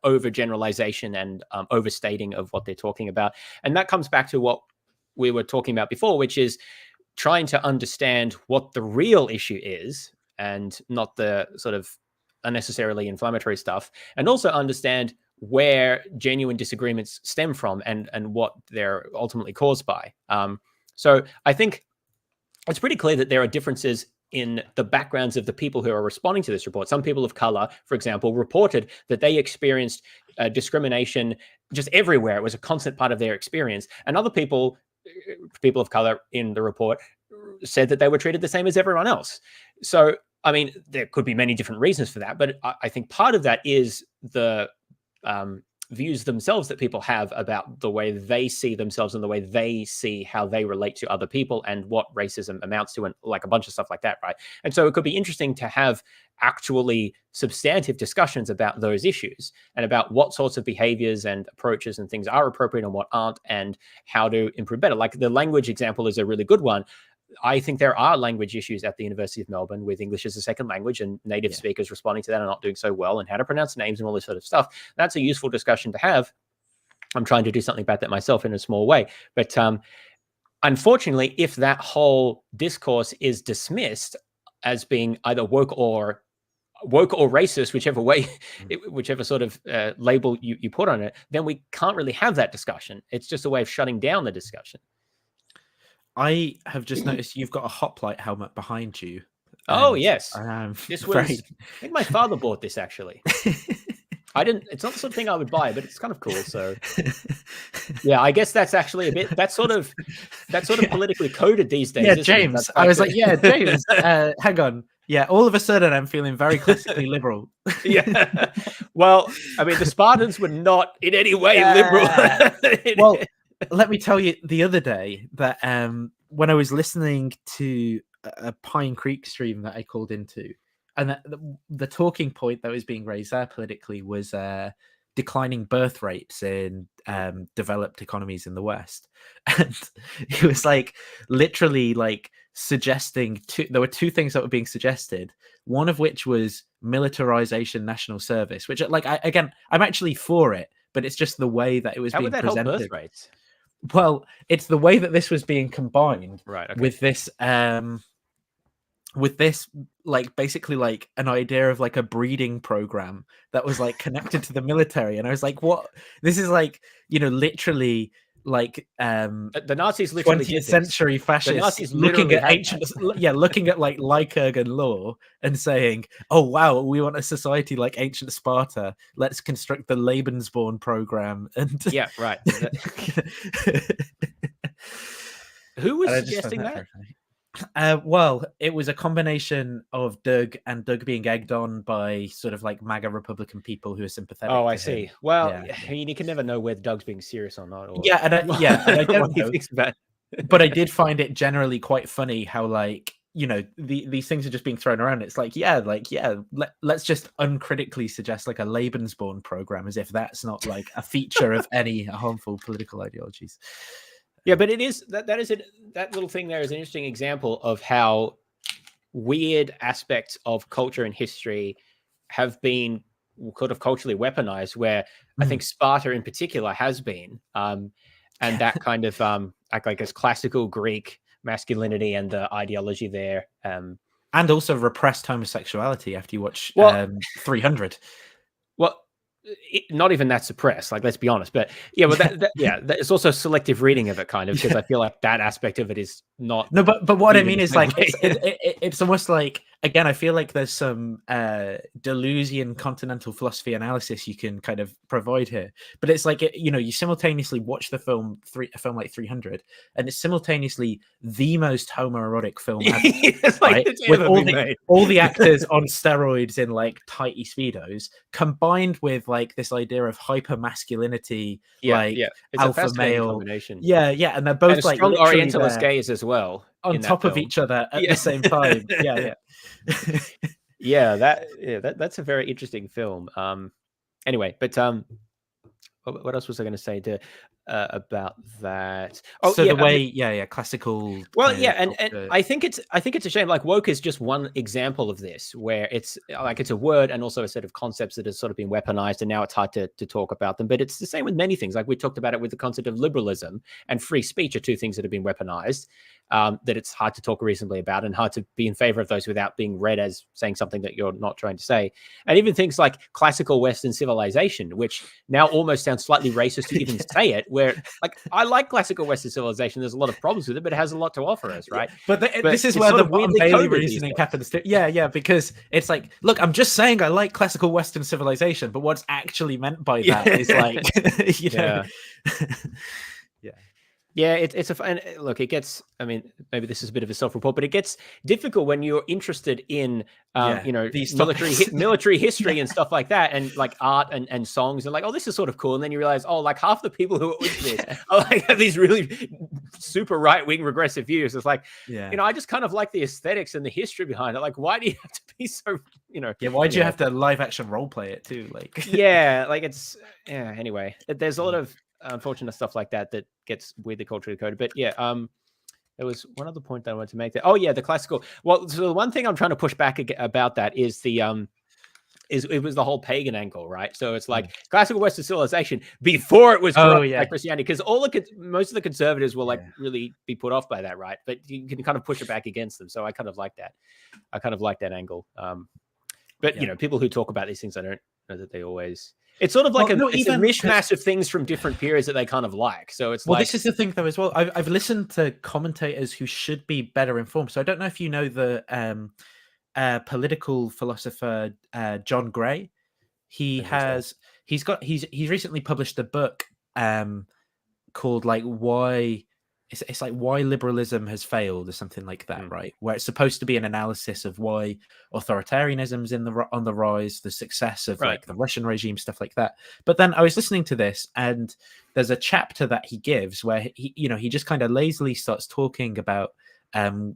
overgeneralization and overstating of what they're talking about. And that comes back to what we were talking about before, which is trying to understand what the real issue is and not the sort of unnecessarily inflammatory stuff, and also understand where genuine disagreements stem from and what they're ultimately caused by. So I think it's pretty clear that there are differences in the backgrounds of the people who are responding to this report. Some people of color, for example, reported that they experienced discrimination just everywhere. It was a constant part of their experience. And other people of color in the report said that they were treated the same as everyone else. So, I mean, there could be many different reasons for that, but I think part of that is the views themselves that people have about the way they see themselves and the way they see how they relate to other people and what racism amounts to and like a bunch of stuff like that, right? And so it could be interesting to have actually substantive discussions about those issues and about what sorts of behaviors and approaches and things are appropriate and what aren't and how to improve better. Like the language example is a really good one. I think there are language issues at the University of Melbourne with English as a second language and native speakers responding to that and not doing so well and how to pronounce names and all this sort of stuff. That's a useful discussion to have. I'm trying to do something about that myself in a small way. But unfortunately, if that whole discourse is dismissed as being either woke or racist, whichever way, whichever sort of label you put on it, then we can't really have that discussion. It's just a way of shutting down the discussion. I have just noticed you've got a hoplite helmet behind you. Oh, yes. This was, Right. I think my father bought this actually. It's not the sort of thing I would buy, but it's kind of cool. So yeah, I guess that's actually that's sort of politically coded these days. Yeah, isn't it? James. I was like, yeah, James, hang on. Yeah, all of a sudden I'm feeling very classically liberal. Yeah. Well, I mean, the Spartans were not in any way liberal. Well, let me tell you the other day that when I was listening to a Pine Creek stream that I called into, and the talking point that was being raised there politically was declining birth rates in developed economies in the West. And it was like literally like suggesting there were two things that were being suggested, one of which was militarization, national service, which like I'm actually for it, but it's just the way that it was being presented. How would that help birth rates? Well, it's the way that this was being combined with this like basically like an idea of like a breeding program that was like connected to the military. And I was like, what? This is like, literally like the Nazis literally 20th century fascists looking at ancient looking at like Lycurgan law and saying, oh wow, we want a society like ancient Sparta, let's construct the Lebensborn program. And yeah, right. Who was suggesting that? Well, it was a combination of Doug being egged on by sort of like MAGA Republican people who are sympathetic. Oh, I see. Him. Well, yeah. I mean, you can never know whether Doug's being serious or not. Or and I don't know. But I did find it generally quite funny how like these things are just being thrown around. It's like let's just uncritically suggest like a Lebensborn program as if that's not like a feature of any harmful political ideologies. Yeah, but it is that little thing there is an interesting example of how weird aspects of culture and history have been sort of culturally weaponized, where I think Sparta in particular has been, and that kind of like as classical Greek masculinity and the ideology there. And also repressed homosexuality after you watch 300. Well, not even that suppressed, like, let's be honest, but yeah, well, it's also selective reading of it, kind of, because I feel like that aspect of it is not. No, but what I mean is like it's almost like, again, I feel like there's some Deleuzian continental philosophy analysis you can kind of provide here, but it's like you simultaneously watch a film like 300, and it's simultaneously the most homoerotic film ever, right? With all the actors on steroids in like tighty speedos, combined with like this idea of hyper masculinity, it's alpha male combination. And they're both and like strong Orientalist gays as well on top of each other at the same time. That's a very interesting film. Anyway, but what else was I going to say? about that. So the way, I mean, classical. well, yeah, and I think it's a shame. Like woke is just one example of this, where it's like it's a word and also a set of concepts that has sort of been weaponized, and now it's hard to talk about them. But it's the same with many things. Like we talked about it with the concept of liberalism and free speech are two things that have been weaponized. That it's hard to talk reasonably about and hard to be in favor of those without being read as saying something that you're not trying to say. And even things like classical Western civilization, which now almost sounds slightly racist to even say it, where like I like classical Western civilization. There's a lot of problems with it, but it has a lot to offer us, right? But this is where the Bailey reasoning happens to. Yeah, because it's like, look, I'm just saying I like classical Western civilization, but what's actually meant by that is like, you know. Yeah, it's and look, it gets, I mean, maybe this is a bit of a self-report, but it gets difficult when you're interested in, you know, these military history and stuff like that, and like art and songs, and like, oh, this is sort of cool. And then you realize, oh, like half the people who are with this are like have these really super right-wing regressive views. It's like, you know, I just kind of like the aesthetics and the history behind it. Like, why do you have to be so, you know? Yeah, why do you have to live action role play it too? Like, yeah, like it's, yeah, anyway, there's a lot of unfortunate stuff like that gets weirdly culturally coded. But yeah, there was one other point that I wanted to make there. Oh yeah, the classical. Well, so the one thing I'm trying to push back about that is it was the whole pagan angle, right? So it's like classical Western civilization before it was corrupted by Christianity, because most of the conservatives will like really be put off by that, right? But you can kind of push it back against them. So I kind of like that. I kind of like that angle. But you know, people who talk about these things, I don't know that they always. It's sort of like it's a mishmash of things from different periods that they kind of like. So it's this is the thing though as well. I've listened to commentators who should be better informed. So I don't know if you know the political philosopher John Gray. He's recently published a book called like why. It's like why liberalism has failed or something like that, right? Where it's supposed to be an analysis of why authoritarianism's on the rise, the success of like the Russian regime, stuff like that. But then I was listening to this, and there's a chapter that he gives where he just kind of lazily starts talking about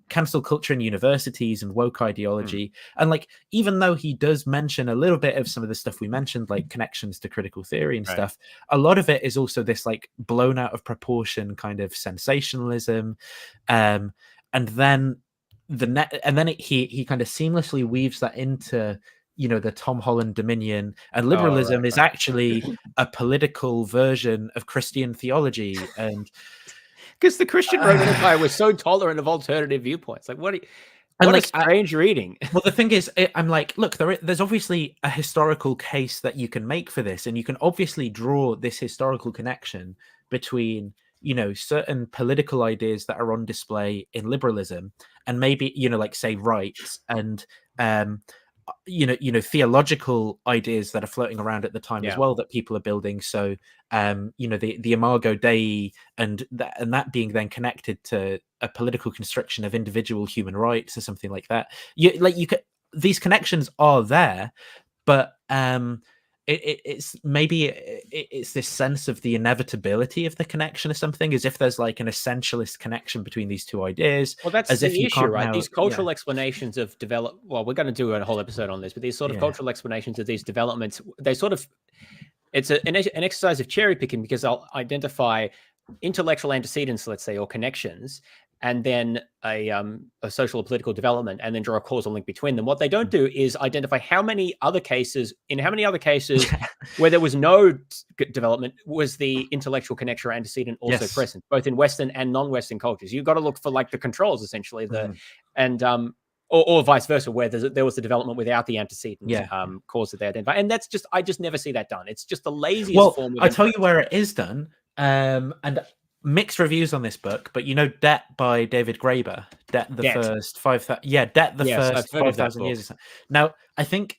cancel culture in universities and woke ideology. And like, even though he does mention a little bit of some of the stuff we mentioned, like connections to critical theory and stuff, a lot of it is also this like blown out of proportion kind of sensationalism. And then he kind of seamlessly weaves that into, you know, the Tom Holland Dominion, and liberalism is actually a political version of Christian theology. And because the Christian Roman Empire was so tolerant of alternative viewpoints. Like, what a strange reading. Well, the thing is, I'm like, look, there's obviously a historical case that you can make for this, and you can obviously draw this historical connection between, you know, certain political ideas that are on display in liberalism, and maybe, you know, like say rights and you know theological ideas that are floating around at the time as well that people are building. So you know, the Imago Dei and that being then connected to a political constriction of individual human rights or something like that. These connections are there, but it's this sense of the inevitability of the connection or something, as if there's like an essentialist connection between these two ideas. Well, that's as the if you issue, right? now, These cultural explanations of well, we're going to do a whole episode on this, but these sort of cultural explanations of these developments, they sort of, it's an exercise of cherry picking, because I'll identify intellectual antecedents, let's say, or connections, and then a social or political development, and then draw a causal link between them. What they don't do is identify how many other cases where there was no development was the intellectual connection or antecedent also present, both in Western and non-Western cultures. You've got to look for like the controls, essentially, or vice versa, where there was the development without the antecedent cause that they identify. And that's just, I just never see that done. It's just the laziest form of I tell you where it is done, and mixed reviews on this book, but you know, Debt by David Graeber, Debt the First 5,000 first 5,000 years or something. Now, I think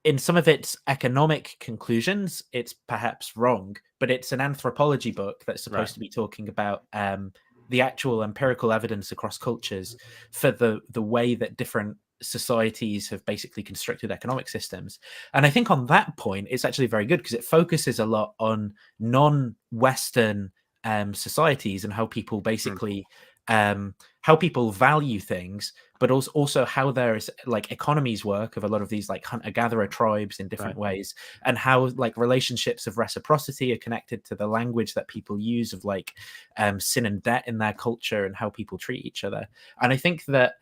in some of its economic conclusions, it's perhaps wrong, but it's an anthropology book that's supposed to be talking about the actual empirical evidence across cultures for the way that different societies have basically constructed economic systems. And I think on that point, it's actually very good, because it focuses a lot on non-Western societies and how people basically how people value things, but also how there's like economies work of a lot of these like hunter-gatherer tribes in different ways, and how like relationships of reciprocity are connected to the language that people use of like sin and debt in their culture and how people treat each other. And I think that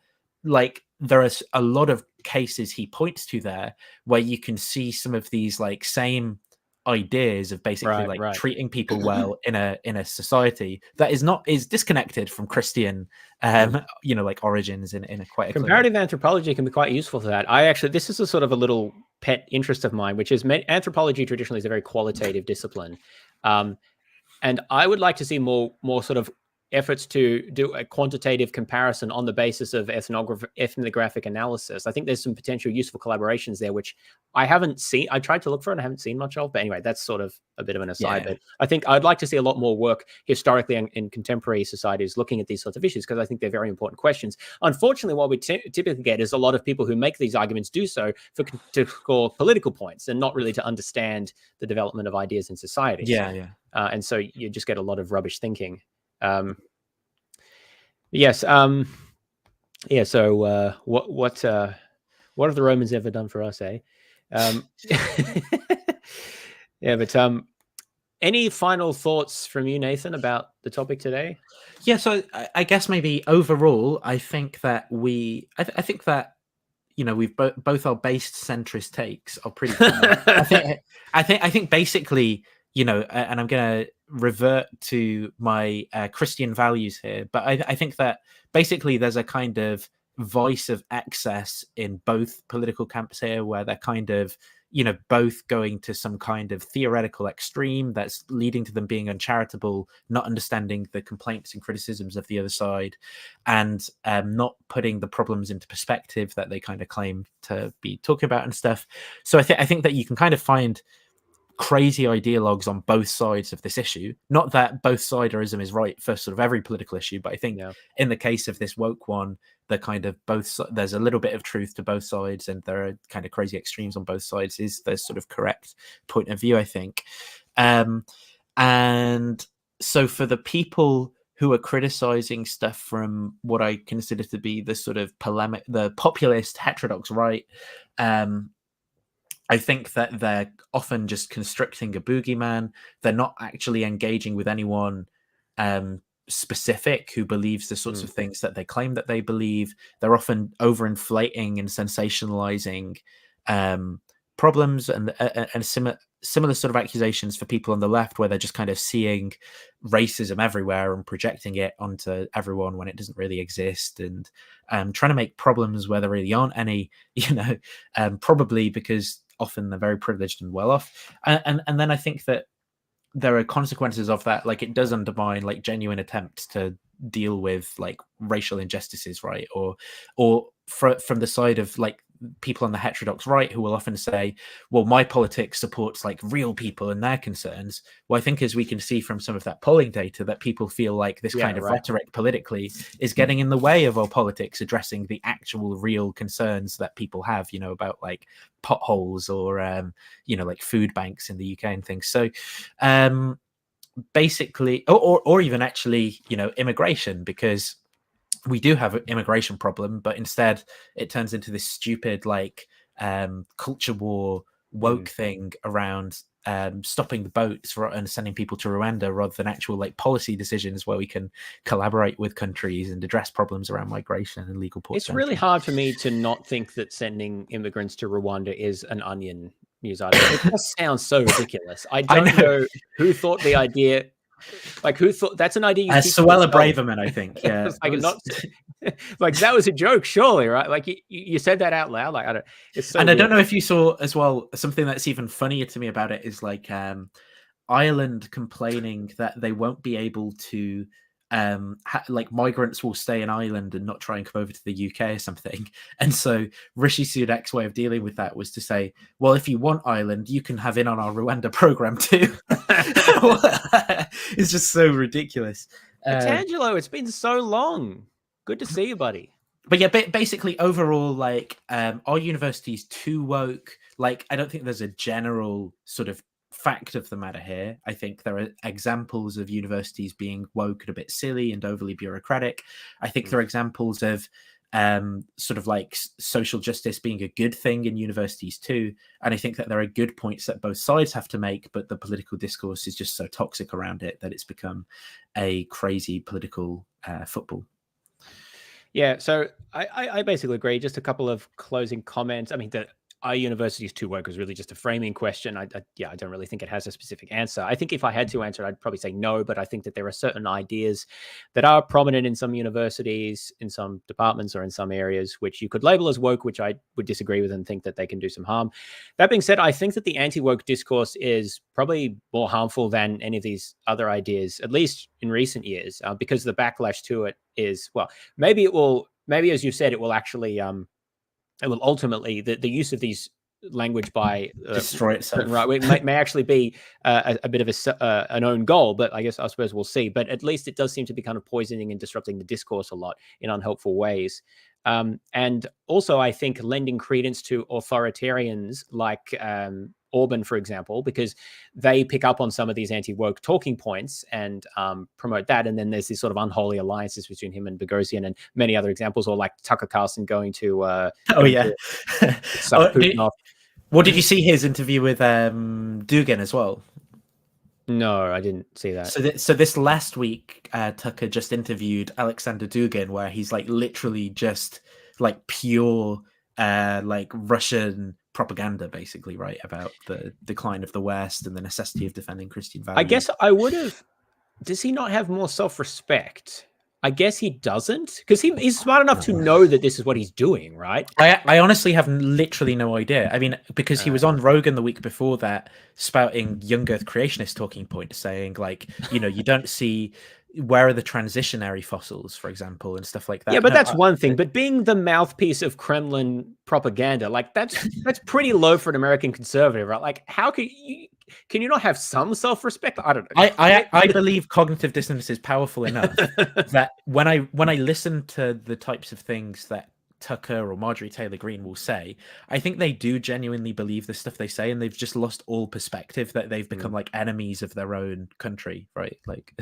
like there is a lot of cases he points to there where you can see some of these like same ideas of basically treating people well in a society that is disconnected from Christian like origins in a quite a comparative anthropology can be quite useful for that. This is a sort of a little pet interest of mine, which is anthropology traditionally is a very qualitative discipline, and I would like to see more sort of efforts to do a quantitative comparison on the basis of ethnographic analysis. I think there's some potential useful collaborations there, which I haven't seen. I tried to look for it and I haven't seen much of, but anyway, that's sort of a bit of an aside. But I think I'd like to see a lot more work historically in contemporary societies looking at these sorts of issues, because I think they're very important questions. Unfortunately, what we typically get is a lot of people who make these arguments do so to score political points and not really to understand the development of ideas in society. And so you just get a lot of rubbish thinking. Yes. Yeah. So, what have the Romans ever done for us, eh? Yeah. But any final thoughts from you, Nathan, about the topic today? Yeah. So I guess maybe overall, I think that I think that we've both our based centrist takes are pretty clear. I think basically, and I'm going to revert to my Christian values here, but I think that basically there's a kind of voice of excess in both political camps here, where they're kind of both going to some kind of theoretical extreme that's leading to them being uncharitable, not understanding the complaints and criticisms of the other side, and not putting the problems into perspective that they kind of claim to be talking about and stuff. So I think that you can kind of find crazy ideologues on both sides of this issue. Not that both siderism is right for sort of every political issue, but I think in the case of this woke one, the kind of there's a little bit of truth to both sides, and there are kind of crazy extremes on both sides is the sort of correct point of view, I think. And so for the people who are criticizing stuff from what I consider to be the sort of polemic, the populist heterodox right, I think that they're often just constructing a boogeyman. They're not actually engaging with anyone specific who believes the sorts of things that they claim that they believe. They're often overinflating and sensationalizing problems and similar sort of accusations for people on the left, where they're just kind of seeing racism everywhere and projecting it onto everyone when it doesn't really exist, and trying to make problems where there really aren't any, probably because often they're very privileged and well off. And then I think that there are consequences of that. Like, it does undermine like genuine attempts to deal with like racial injustices, right? Or from the side of like people on the heterodox right, who will often say, well, my politics supports like real people and their concerns. Well, I think as we can see from some of that polling data, that people feel like this kind of rhetoric politically is getting in the way of our politics addressing the actual real concerns that people have, about like potholes or like food banks in the UK and things. So basically, or even actually, immigration, because we do have an immigration problem, but instead it turns into this stupid like culture war woke thing around stopping the boats and sending people to Rwanda, rather than actual like policy decisions where we can collaborate with countries and address problems around migration and legal ports. It's really hard for me to not think that sending immigrants to Rwanda is an Onion news article. It just sounds so ridiculous. I don't know who thought the idea. Like, who thought that's an idea? Suella Braverman, I think. Yeah, like that was a joke, surely, right? Like you said that out loud. Like, I don't. It's so. And weird. I don't know if you saw as well. Something that's even funnier to me about it is like Ireland complaining that they won't be able to. Like migrants will stay in Ireland and not try and come over to the UK or something. And so Rishi Sunak's way of dealing with that was to say, well, if you want Ireland, you can have in on our Rwanda program too. It's just so ridiculous. Angelo, it's been so long. Good to see you, buddy. But yeah, basically overall, like, are universities too woke? Like, I don't think there's a general sort of fact of the matter here. I think there are examples of universities being woke and a bit silly and overly bureaucratic. I think there are examples of sort of like social justice being a good thing in universities too. And I think that there are good points that both sides have to make, but the political discourse is just so toxic around it that it's become a crazy political football. Yeah, so I basically agree. Just a couple of closing comments. I mean, are universities too woke is really just a framing question. I don't really think it has a specific answer. I think if I had to answer it, I'd probably say no, but I think that there are certain ideas that are prominent in some universities, in some departments, or in some areas, which you could label as woke, which I would disagree with and think that they can do some harm. That being said, I think that the anti-woke discourse is probably more harmful than any of these other ideas, at least in recent years, because the backlash to it is, well, maybe as you said, it will actually, it will ultimately, the use of these language by destroy itself. Right, may actually be a bit of an own goal, but I suppose we'll see. But at least it does seem to be kind of poisoning and disrupting the discourse a lot in unhelpful ways. And also, I think lending credence to authoritarians like Orban, for example, because they pick up on some of these anti-woke talking points and promote that. And then there's these sort of unholy alliances between him and Boghossian and many other examples, or like Tucker Carlson going to suck Putin off. Well, did you see his interview with Dugin as well? No, I didn't see that. So this last week, Tucker just interviewed Alexander Dugin, where he's like literally just like pure like Russian propaganda, basically, right, about the decline of the West and the necessity of defending Christian values. I guess I would have. Does he not have more self-respect? I guess he doesn't, because he's smart enough to know that this is what he's doing, right? I honestly have literally no idea. I mean, because he was on Rogan the week before that, spouting young Earth creationist talking points, saying like, you don't see where are the transitionary fossils, for example, and stuff like that. Yeah, but that's one thing. But being the mouthpiece of Kremlin propaganda, like that's pretty low for an American conservative, right? Like, how can you not have some self-respect? I don't know. I believe cognitive dissonance is powerful enough that when I listen to the types of things that Tucker or Marjorie Taylor Greene will say, I think they do genuinely believe the stuff they say, and they've just lost all perspective, that they've become like enemies of their own country, right? Like,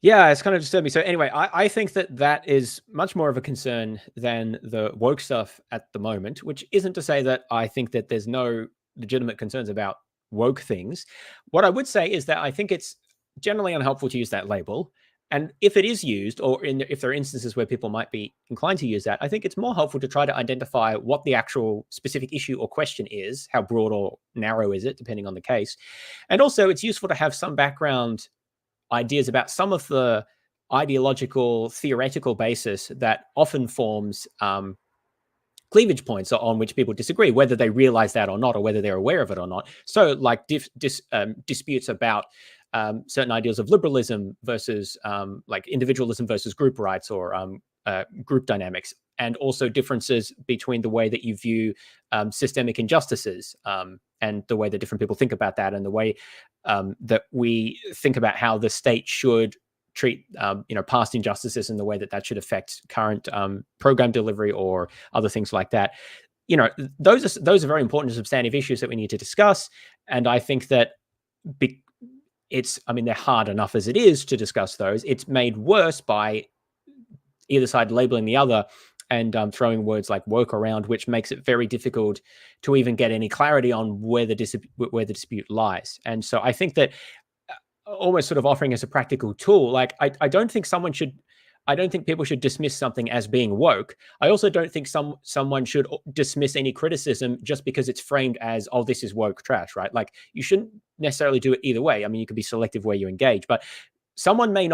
yeah, it's kind of disturbing. So anyway, I think that is much more of a concern than the woke stuff at the moment, which isn't to say that I think that there's no legitimate concerns about woke things. What I would say is that I think it's generally unhelpful to use that label. And if it is used, or if there are instances where people might be inclined to use that, I think it's more helpful to try to identify what the actual specific issue or question is, how broad or narrow is it, depending on the case. And also, it's useful to have some background ideas about some of the ideological, theoretical basis that often forms cleavage points on which people disagree, whether they realize that or not, or whether they're aware of it or not. So like disputes about certain ideals of liberalism versus like individualism versus group rights, or group dynamics, and also differences between the way that you view systemic injustices and the way that different people think about that, and the way that we think about how the state should treat past injustices, and the way that should affect current program delivery or other things like that. Those are very important and substantive issues that we need to discuss. And I think that they're hard enough as it is to discuss those. It's made worse by either side labeling the other and throwing words like woke around, which makes it very difficult to even get any clarity on where the dispute lies. And so I think that almost sort of offering as a practical tool, like I don't think people should dismiss something as being woke. I also don't think someone should dismiss any criticism just because it's framed as, oh, this is woke trash, right? Like, you shouldn't necessarily do it either way. I mean, you could be selective where you engage, but someone may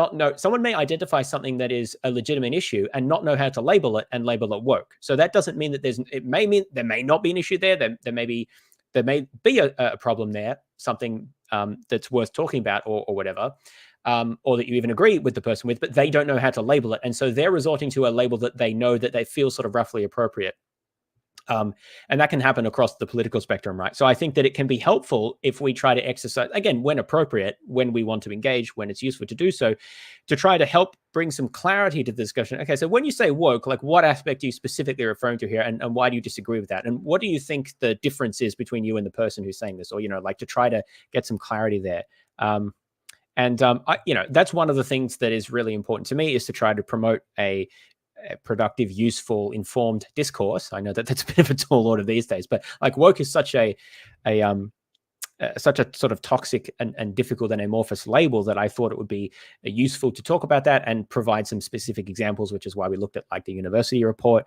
identify something that is a legitimate issue and not know how to label it and label it woke. So that doesn't mean that it may mean there may not be an issue there. There may be a problem there, something that's worth talking about or whatever. Or that you even agree with the person with, but they don't know how to label it. And so they're resorting to a label that they know that they feel sort of roughly appropriate. And that can happen across the political spectrum, right? So I think that it can be helpful if we try to exercise, again, when appropriate, when we want to engage, when it's useful to do so, to try to help bring some clarity to the discussion. Okay, so when you say woke, like, what aspect are you specifically referring to here, and why do you disagree with that? And what do you think the difference is between you and the person who's saying this? Or, like, to try to get some clarity there. That's one of the things that is really important to me, is to try to promote productive, useful, informed discourse. I know that that's a bit of a tall order these days, but like woke is such a sort of toxic and difficult and amorphous label that I thought it would be useful to talk about that and provide some specific examples, which is why we looked at like the university report,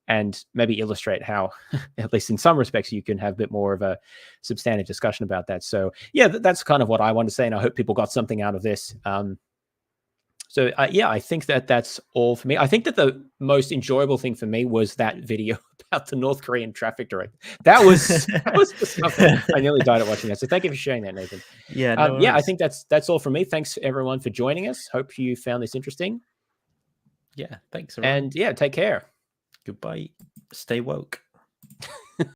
and maybe illustrate how, at least in some respects, you can have a bit more of a substantive discussion about that. So yeah, that's kind of what I want to say, and I hope people got something out of this. So yeah, I think that's all for me. I think that the most enjoyable thing for me was that video about the North Korean traffic director. That was the stuff that I nearly died at watching that. So thank you for sharing that, Nathan. Yeah, no yeah, I worries. think that's all from me. Thanks everyone for joining us. Hope you found this interesting. Yeah, thanks. Everyone. And yeah, take care. Goodbye. Stay woke.